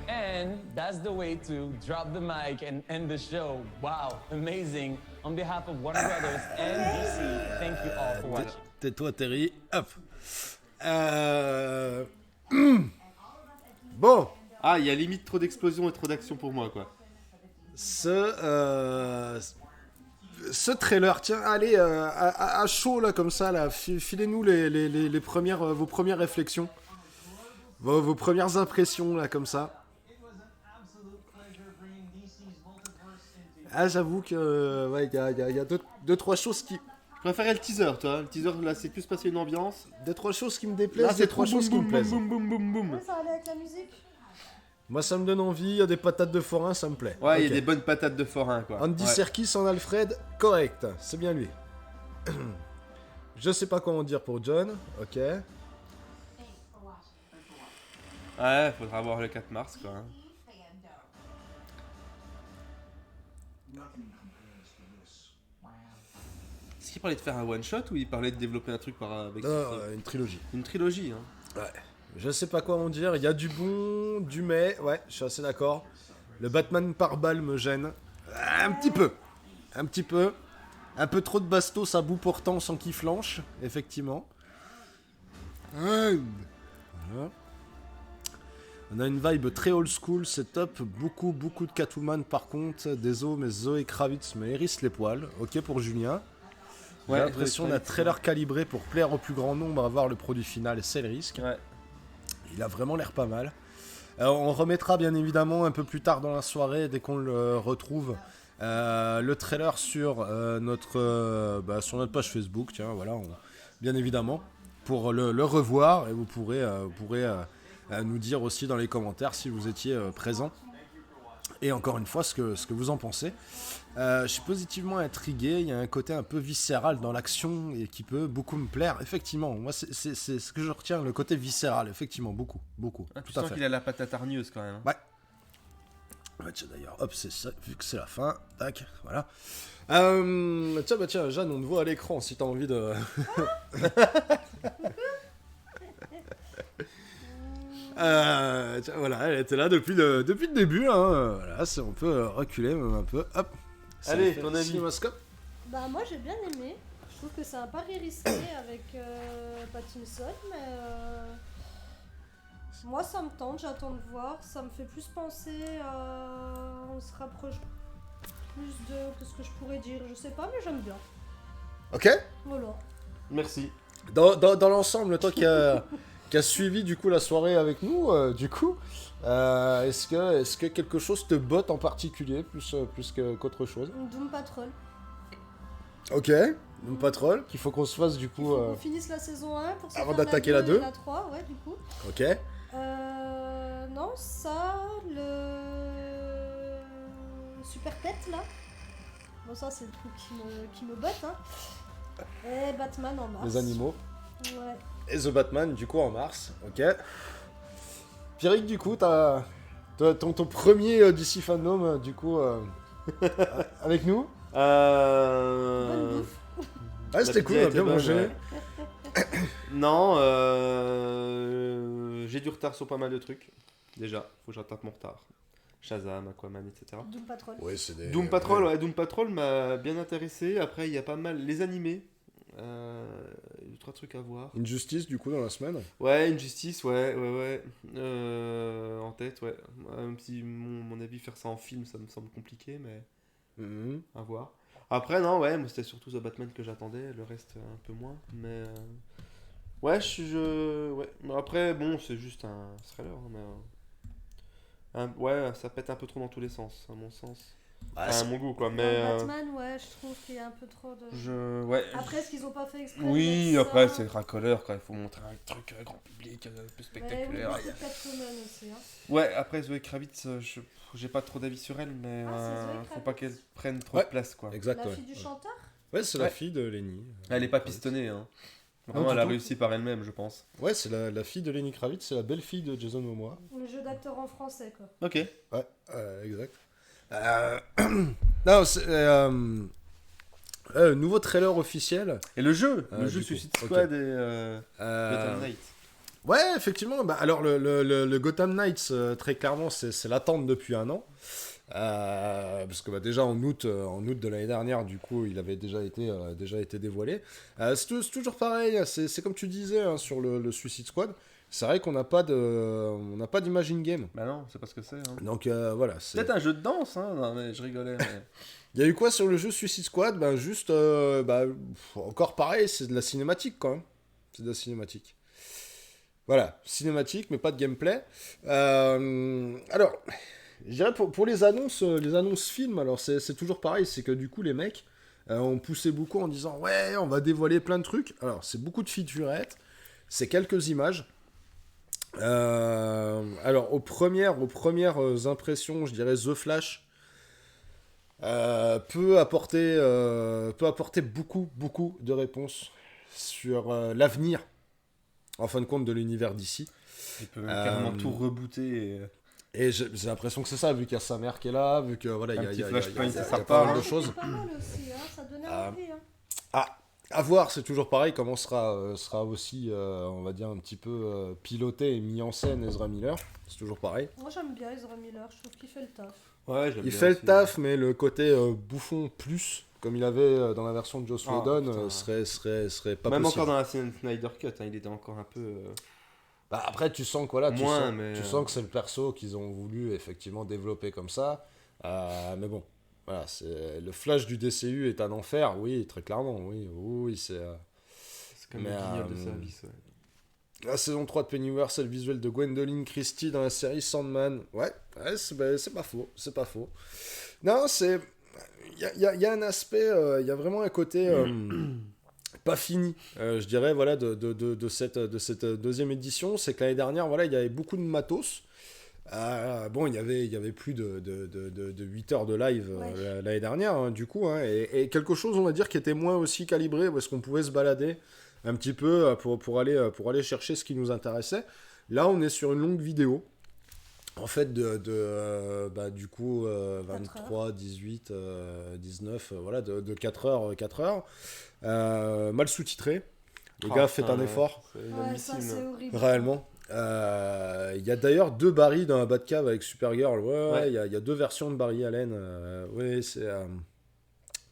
And that's the way to drop the mic and end the show. Wow, amazing. on behalf of Warner Brothers and DC, thank you all for watching. Tais-toi, Terry. Hop. Bon. Ah, il y a limite trop d'explosions et trop d'action pour moi, quoi. Ce trailer, tiens, allez, à chaud, là, comme ça, là, filez-nous les premières, vos premières réflexions. Vos premières impressions, là, comme ça. Ah, j'avoue que, ouais, il y a deux, trois choses qui... Je préférais le teaser, toi. Le teaser, là, c'est plus passer une ambiance. Deux, trois choses qui me déplaisent, là, des trois choses qui me plaisent. Boum, boum, boum, boum. Ouais, ça allait avec la musique. Moi, ça me donne envie. Il y a des patates de forain, ça me plaît. Ouais, il y a des bonnes patates de forain, quoi. Andy Serkis en Alfred, correct. C'est bien lui. Je sais pas comment dire pour John. Ok. Ouais, faudra voir le 4 mars, quoi. Est-ce qu'il parlait de faire un one-shot ou il parlait de développer un truc avec... une trilogie. Une trilogie, hein. Ouais. Je sais pas quoi en dire. Il y a du bon, du mais. Ouais, je suis assez d'accord. Le Batman par balle me gêne. Un petit peu. Un petit peu. Un peu trop de bastos à bout portant sans qu'il flanche, effectivement. Voilà. On a une vibe très old school, c'est top. Beaucoup de Catwoman par contre. Désolé, mais Zoé Kravitz me hérisse les poils. Ok pour Julien. J'ai l'impression d'un trailer calibré pour plaire au plus grand nombre à voir le produit final, et c'est le risque. Ouais. Il a vraiment l'air pas mal. On remettra bien évidemment un peu plus tard dans la soirée, dès qu'on le retrouve, le trailer sur notre page Facebook. Tiens, voilà, bien évidemment, pour le revoir. Et vous pourrez nous dire aussi dans les commentaires si vous étiez présent. Et encore une fois, ce que vous en pensez. Je suis positivement intrigué. Il y a un côté un peu viscéral dans l'action et qui peut beaucoup me plaire. Effectivement, moi, c'est ce que je retiens, le côté viscéral. Effectivement, beaucoup. Ah, tu sens qu'il a la patate hargneuse quand même. Ouais. Tiens, d'ailleurs, hop, c'est ça, vu que c'est la fin. Tac, voilà. Tiens, Jeanne, on te voit à l'écran si t'as envie de... tiens, voilà, elle était là depuis le début. Hein. Voilà, on peut reculer même un peu. Hop. Allez, ton avis. Cinémascope. Bah moi j'ai bien aimé. Je trouve que c'est un pari risqué avec Pattinson, mais moi ça me tente, j'attends de voir. Ça me fait plus penser, on se rapproche plus de ce que je pourrais dire. Je sais pas, mais j'aime bien. Ok. Voilà. Merci. Dans l'ensemble, toi qui a suivi du coup la soirée avec nous, est-ce que quelque chose te botte en particulier plus qu'autre chose? Doom Patrol. Ok, Doom Patrol, qu'il faut qu'on se fasse du coup... On finisse la saison 1 pour se avant faire d'attaquer la 2 et la 3, ouais, du coup. Ok. Non, ça, le super tête là. Bon, ça c'est le truc qui me botte, hein. Et Batman en mars. Les animaux. Ouais. Et The Batman, du coup, en mars. Ok. Pierrick, du coup, t'as ton premier DC Fandome, du coup, avec nous. Bonne bouffe. Ouais, c'était cool, on a bien mangé. Non, j'ai du retard sur pas mal de trucs. Déjà, faut que je rattrape mon retard. Shazam, Aquaman, etc. Doom Patrol. Ouais, c'est des... Doom Patrol, ouais, Doom Patrol m'a bien intéressé. Après, il y a pas mal les animés. Il y a 3 trucs à voir. Injustice, du coup, dans la semaine. Ouais, Injustice, ouais. En tête, ouais. Même si, mon avis, faire ça en film, ça me semble compliqué, mais à voir. Après, non, ouais, moi c'était surtout The Batman que j'attendais, le reste un peu moins. Mais ouais, ouais. Après, bon, c'est juste un thriller, hein, mais ouais, ça pète un peu trop dans tous les sens, à mon sens. À mon goût, quoi. Mais Batman, ouais, je trouve qu'il y a un peu trop de. Ouais. Après, est-ce qu'ils ont pas fait exprès? Oui, après, c'est racoleur, quoi. Il faut montrer un truc grand public, un peu spectaculaire. Ouais, c'est Catwoman aussi, hein. Ouais, après, Zoé Kravitz, j'ai pas trop d'avis sur elle, mais faut pas qu'elle prenne trop de place, quoi. Exact, la fille du chanteur? Ouais, c'est la fille de Lenny. Elle est pas pistonnée, hein. Vraiment, elle a réussi par elle-même, je pense. Ouais, c'est la fille de Lenny Kravitz, c'est la belle-fille de Jason Momoa. Le jeu d'acteur en français, quoi. Ok. Ouais, exact. Non, c'est nouveau trailer officiel. Et le jeu Suicide Squad et Gotham Knights. Ouais, effectivement. Bah, alors, le Gotham Knights, très clairement, c'est l'attente depuis un an. Parce que déjà en août de l'année dernière, du coup, il avait déjà été dévoilé. C'est toujours pareil, c'est comme tu disais hein, sur le Suicide Squad. C'est vrai qu'on n'a pas d'image in-game. Bah non, c'est pas ce que c'est. Hein. Donc voilà. C'est peut-être un jeu de danse, hein. Non, mais je rigolais. Mais... Il y a eu quoi sur le jeu Suicide Squad? Juste, encore pareil, c'est de la cinématique quand même. C'est de la cinématique. Voilà, cinématique, mais pas de gameplay. Alors, je dirais pour les annonces films, alors c'est toujours pareil, c'est que du coup les mecs ont poussé beaucoup en disant ouais, on va dévoiler plein de trucs. Alors c'est beaucoup de featurettes, c'est quelques images. Alors aux premières impressions, je dirais The Flash peut apporter beaucoup de réponses sur l'avenir, en fin de compte, de l'univers d'ici. Il peut même carrément tout rebooter. Et j'ai l'impression que c'est ça, vu qu'il y a sa mère qui est là, vu que voilà, il y a pas mal de choses. Pas mal aussi, hein, ça donnait envie. Hein. À voir, c'est toujours pareil, comment sera aussi, on va dire, un petit peu piloté et mis en scène Ezra Miller. C'est toujours pareil. Moi j'aime bien Ezra Miller, je trouve qu'il fait le taf. Ouais, il fait le taf, mais le côté bouffon plus, comme il avait dans la version de Joss Whedon, serait pas même possible. encore dans la Snyder Cut, hein, il était encore un peu... après, tu sens que voilà, tu mais... sens que c'est le perso qu'ils ont voulu effectivement développer comme ça. Mais bon, voilà, le Flash du DCU est un enfer, oui, très clairement, oui, c'est comme le guignol de service, ouais. La saison 3 de Pennyworth, c'est le visuel de Gwendoline Christie dans la série Sandman. Ouais, c'est pas faux. Non, il y a un aspect, il y a vraiment un côté pas fini, je dirais, voilà, de cette deuxième édition. C'est que l'année dernière, voilà, il y avait beaucoup de matos. Il y avait plus de 8 heures de live l'année dernière, hein, du coup, hein, et quelque chose, on va dire, qui était moins aussi calibré, parce qu'on pouvait se balader un petit peu pour aller chercher ce qui nous intéressait. Là, on est sur une longue vidéo, en fait, du coup, 23, 18, 19, voilà, de 4 heures, mal sous-titré. Les gars, faites un effort. Ça, c'est horrible. Réellement. Il y a d'ailleurs 2 Barry dans la Batcave avec Supergirl. Ouais. Il y a 2 versions de Barry Allen. C'est...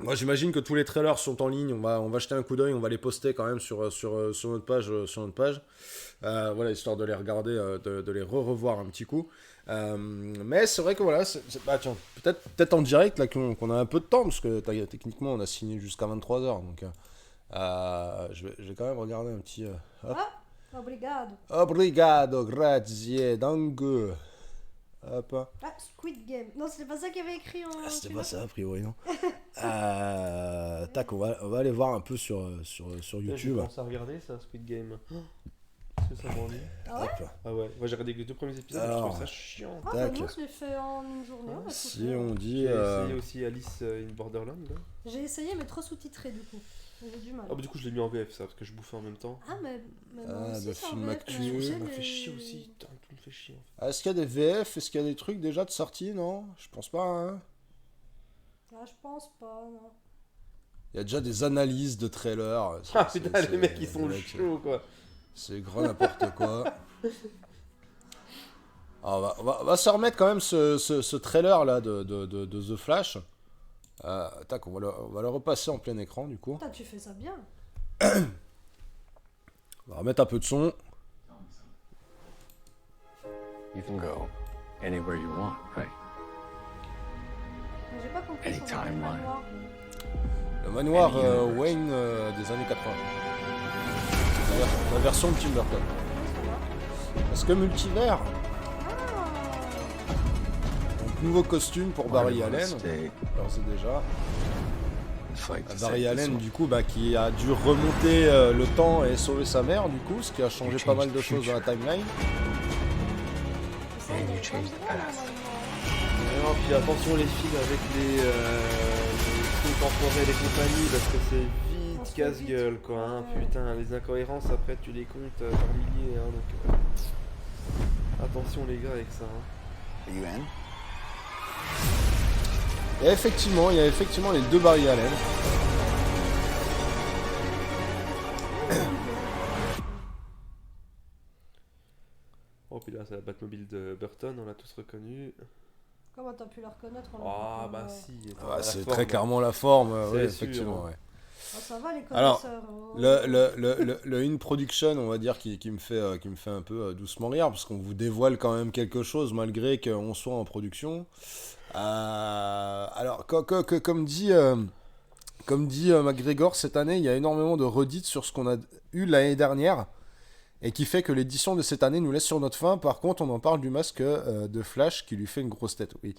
Moi, j'imagine que tous les trailers sont en ligne. On va jeter un coup d'œil. On va les poster quand même sur notre page. Voilà, histoire de les regarder, de les revoir un petit coup. Mais c'est vrai que voilà, tiens, peut-être en direct là qu'on a un peu de temps, parce que techniquement on a signé jusqu'à 23h. Donc je vais quand même regarder un petit... Obrigado, grazie, danke. Hop. Squid Game. Non, c'était pas ça qu'il y avait écrit en... c'était pas ça, a priori, non. Tac, on va aller voir un peu sur YouTube. J'ai commencé à regarder ça, Squid Game. Est-ce que ça m'ennuie? Ah ouais. Moi j'ai regardé les 2 premiers épisodes, je trouve ça chiant. Moi je l'ai fait en une journée. Si on dit... J'ai essayé aussi Alice in Borderland. Là. J'ai essayé, mais trop sous-titré du coup. J'ai du mal. Du coup je l'ai mis en VF, ça, parce que je bouffais en même temps. Mais moi aussi, de film actuel. Ça m'a fait chier aussi. Putain, tout me fait chier. En fait. Est-ce qu'il y a des VF? Est-ce qu'il y a des trucs déjà de sortie? Non, je pense pas. Hein. Je pense pas, non. Il y a déjà des analyses de trailers. Putain, les mecs ils sont chauds quoi. C'est grand n'importe quoi. Alors, on va se remettre quand même ce trailer là de The Flash. Tac, on va le repasser en plein écran du coup. Putain, tu fais ça bien. On va remettre un peu de son. You can go anywhere you want, right? J'ai pas compris. Any timeline. Le manoir Wayne des années 80. La version de Tim Burton. Parce que multivers. Donc, nouveau costume pour Barry Allen. Alors c'est déjà. Barry Allen du coup qui a dû remonter le temps et sauver sa mère du coup, ce qui a changé pas mal de choses dans la timeline. Non, puis attention les filles avec les trucs temporels et compagnie, parce que c'est vite casse-gueule quoi, hein. Putain, les incohérences après tu les comptes par milliers, hein, donc attention les gars avec ça. Hein. Il y a effectivement les 2 Barry Allen. Oh puis là c'est la Batmobile de Burton, on l'a tous reconnu. Comment t'as pu la reconnaître Ah bah si. C'est très clairement la forme, oui, effectivement. Ouais. Ah, ça va les Alors, connaisseurs. le in production, on va dire, qui me fait un peu doucement rire, parce qu'on vous dévoile quand même quelque chose, malgré qu'on soit en production. Alors, comme dit McGregor, cette année, il y a énormément de redites sur ce qu'on a eu l'année dernière, et qui fait que l'édition de cette année nous laisse sur notre faim. Par contre, on en parle du masque de Flash qui lui fait une grosse tête. Oui.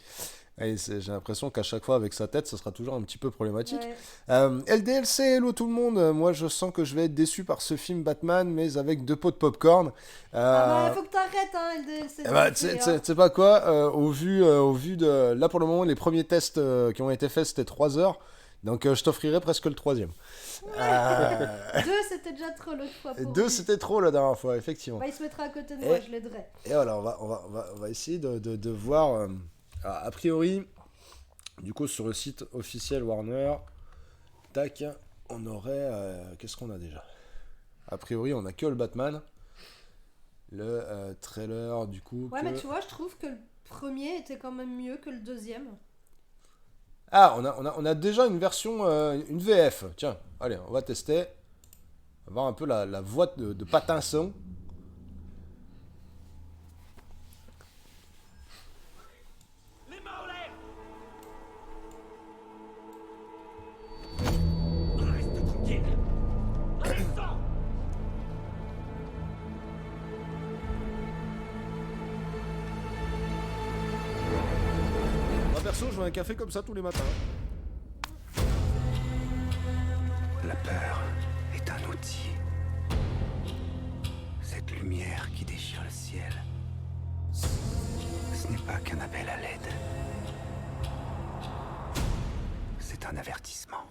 Et j'ai l'impression qu'à chaque fois, avec sa tête, ça sera toujours un petit peu problématique. Ouais. LDLC, hello tout le monde. Moi, je sens que je vais être déçu par ce film Batman, mais avec 2 pots de popcorn. Faut que t'arrêtes, hein, LDLC. Tu sais pas quoi, au vu de... Là, pour le moment, les premiers tests qui ont été faits, c'était 3 heures. Donc, je t'offrirai presque le 3e. 2, c'était déjà trop l'autre fois. 2, c'était trop la dernière fois, effectivement. Bah, il se mettra à côté de moi, je l'aiderai. Et voilà, on va essayer de voir... a priori, du coup, sur le site officiel Warner, tac, on aurait... qu'est-ce qu'on a déjà ? A priori, on a que le Batman. Le trailer, du coup... Ouais, mais tu vois, je trouve que le premier était quand même mieux que le deuxième. Ah, on a déjà une version, une VF. Tiens, allez, on va tester. On va voir un peu la voix de Pattinson. Les mains en l'air. Reste tranquille. Allez, sors. Moi perso, je veux un café comme ça tous les matins. La peur est un outil. Cette lumière qui déchire le ciel, ce n'est pas qu'un appel à l'aide. C'est un avertissement.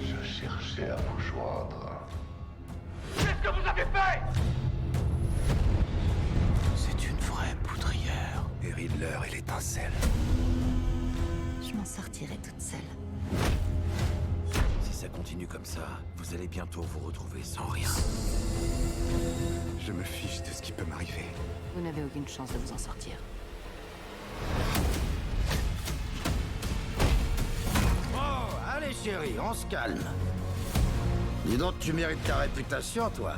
Je cherchais à vous joindre. Qu'est-ce que vous avez fait? C'est une vraie poudrière. Et Riddler et l'étincelle. Je m'en sortirai toute seule. Si ça continue comme ça, vous allez bientôt vous retrouver sans rien. Je me fiche de ce qui peut m'arriver. Vous n'avez aucune chance de vous en sortir. Oh, allez chérie, on se calme. Dis donc, tu mérites ta réputation, toi.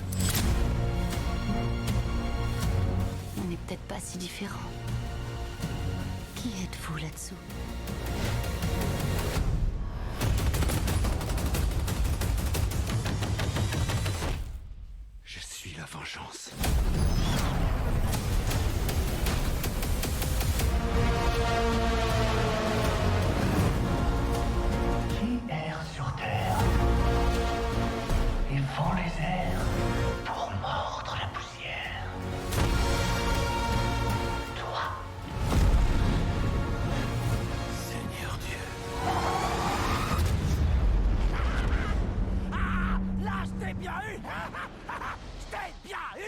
On n'est peut-être pas si différents. Qui êtes-vous là-dessous? Je suis la vengeance. Qui erre sur terre et fend les airs pour mordre la poussière? Toi. Seigneur Dieu. Ah, là, je t'ai bien eu. Je t'ai bien eu.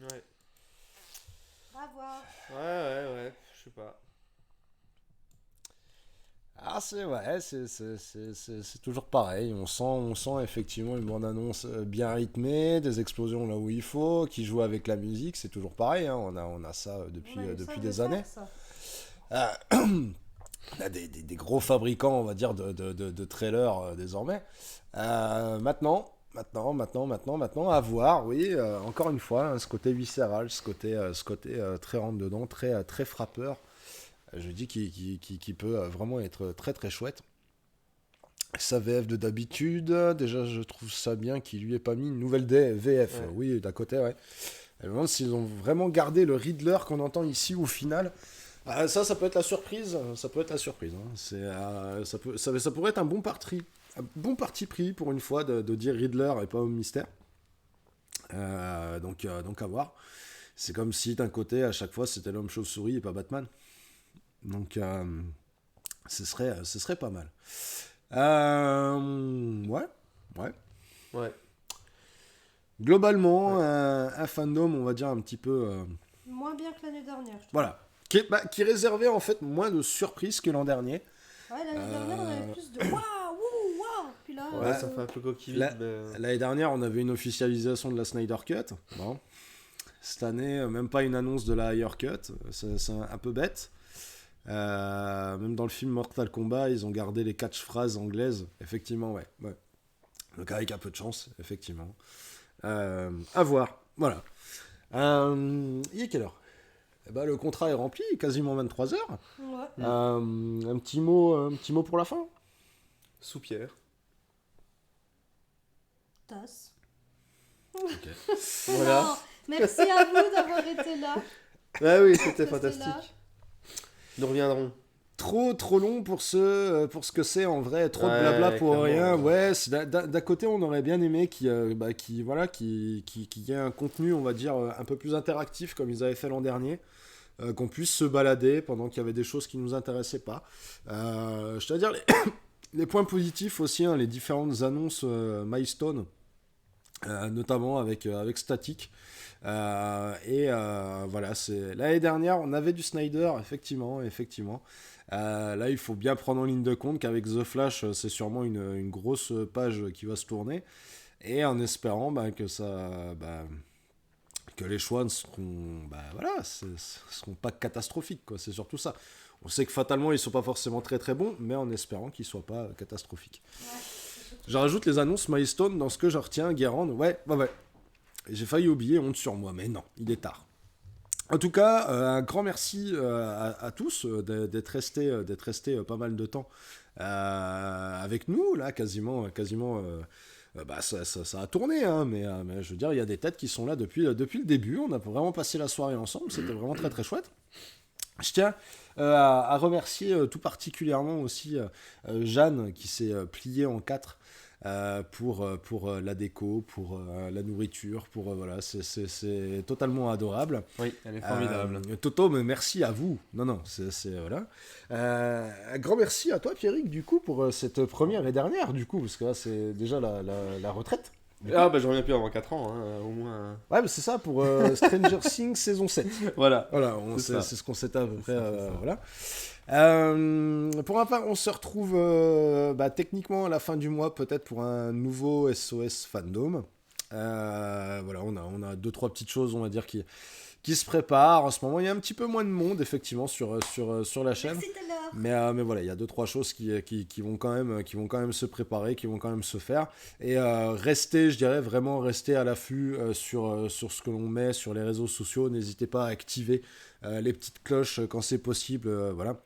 Ouais. À voir. Ouais, je sais pas. Ah, c'est toujours pareil. On sent effectivement une bande-annonce bien rythmée, des explosions là où il faut, qui joue avec la musique. C'est toujours pareil, hein. On a ça depuis des années. On a des gros fabricants, on va dire, de trailers désormais. Maintenant, à voir, oui, encore une fois, hein, ce côté viscéral, ce côté très rentre-dedans, très frappeur. Je dis qui peut vraiment être très très chouette. Sa VF de d'habitude, déjà je trouve ça bien qu'il lui ait pas mis une nouvelle VF. Ouais. Oui, d'à côté, ouais. Je me demande s'ils ont vraiment gardé le Riddler qu'on entend ici au final. Ça peut être la surprise. Ça peut être la surprise. Hein. Ça pourrait être un bon parti pris pour une fois de dire Riddler et pas Homme Mystère. Donc à voir. c'est comme si d'un côté, à chaque fois, c'était l'homme chauve-souris et pas Batman. Donc, ce serait pas mal. Ouais. Globalement, un fandom, on va dire un petit peu... Moins bien que l'année dernière, je trouve. Voilà. Qui réservait en fait moins de surprises que l'an dernier. Ouais, l'année dernière, on avait plus de waouh, waouh. Puis là, ça fait un peu coquille vide. L'année dernière, on avait une officialisation de la Snyder Cut. Bon. Cette année, même pas une annonce de la Higher Cut. C'est un peu bête. Même dans le film Mortal Kombat, ils ont gardé les catchphrases anglaises. Effectivement, ouais. Donc avec un peu de chance, effectivement. À voir. Voilà. Il est quelle heure ? Le contrat est rempli, quasiment 23h. Ouais. Un petit mot pour la fin. Soupière. Tasse. Ok. Voilà. Non, merci à vous d'avoir été là. Ah oui, c'était fantastique. Nous reviendrons. Trop long pour ce que c'est en vrai, trop de blabla pour rien. Ouais, d'un côté on aurait bien aimé qu'il y ait un contenu, on va dire, un peu plus interactif comme ils avaient fait l'an dernier, qu'on puisse se balader pendant qu'il y avait des choses qui nous intéressaient pas. Je tiens à dire les points positifs aussi, les différentes annonces milestone, notamment avec Static. Voilà, c'est l'année dernière on avait du Snyder, effectivement. Là il faut bien prendre en ligne de compte qu'avec The Flash c'est sûrement une grosse page qui va se tourner, et en espérant que les choix ne seront seront pas catastrophiques, quoi. C'est surtout ça. On sait que fatalement ils sont pas forcément très très bons, mais en espérant qu'ils soient pas catastrophiques. Je rajoute les annonces milestone dans ce que je retiens. Guérande, ouais. J'ai failli oublier, honte sur moi, mais non, il est tard. En tout cas, un grand merci à tous d'être restés pas mal de temps avec nous, là, quasiment ça a tourné, mais je veux dire, il y a des têtes qui sont là depuis le début. On a vraiment passé la soirée ensemble, c'était vraiment très très chouette. Je tiens à remercier tout particulièrement aussi Jeanne, qui s'est pliée en 4 pour la déco, pour la nourriture, voilà, c'est totalement adorable. Oui, elle est formidable. Toto, mais merci à vous. Non, c'est voilà. Un grand merci à toi, Pierrick, du coup, pour cette première et dernière, du coup, parce que là, c'est déjà la retraite. Je reviens plus avant 4 ans, au moins. Ouais, mais c'est ça pour Stranger Things saison 7. Voilà, c'est ce qu'on s'était à peu près. Voilà. Pour ma part, on se retrouve techniquement à la fin du mois, peut-être pour un nouveau SOS Fandome. Voilà, on a 2-3 petites choses, on va dire, qui se préparent. En ce moment, il y a un petit peu moins de monde, effectivement, sur la chaîne. Mais voilà, il y a 2-3 choses qui vont quand même se préparer, qui vont quand même se faire. Et restez à l'affût sur ce que l'on met sur les réseaux sociaux. N'hésitez pas à activer les petites cloches quand c'est possible. Voilà.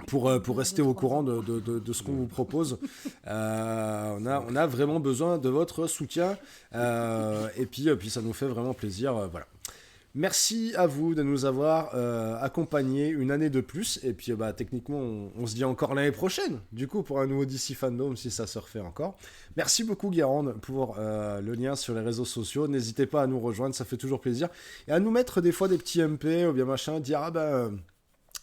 Pour rester au courant de ce qu'on vous propose. On a vraiment besoin de votre soutien, et puis ça nous fait vraiment plaisir. Voilà. Merci à vous de nous avoir accompagnés une année de plus, et puis techniquement on se dit encore l'année prochaine, du coup, pour un nouveau DC Fandome, si ça se refait encore. Merci beaucoup, Guérande, pour le lien sur les réseaux sociaux. N'hésitez pas à nous rejoindre, ça fait toujours plaisir, et à nous mettre des fois des petits MP ou bien machin, dire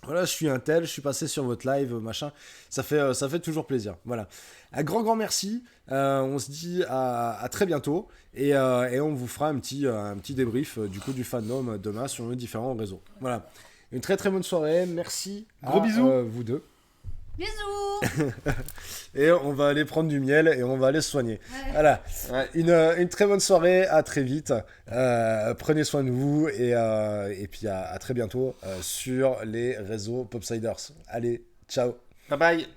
voilà, je suis un tel, je suis passé sur votre live, machin. Ça fait toujours plaisir. Voilà. Un grand merci. On se dit à très bientôt. Et on vous fera un petit débrief du coup du fandom demain sur nos différents réseaux. Voilà. Une très très bonne soirée. Merci. Gros bisous. Vous deux. Bisous. Et on va aller prendre du miel et on va aller se soigner. Ouais. Voilà. Ouais. Une très bonne soirée. À très vite. Prenez soin de vous et puis à très bientôt sur les réseaux Popsiders. Allez, ciao. Bye bye.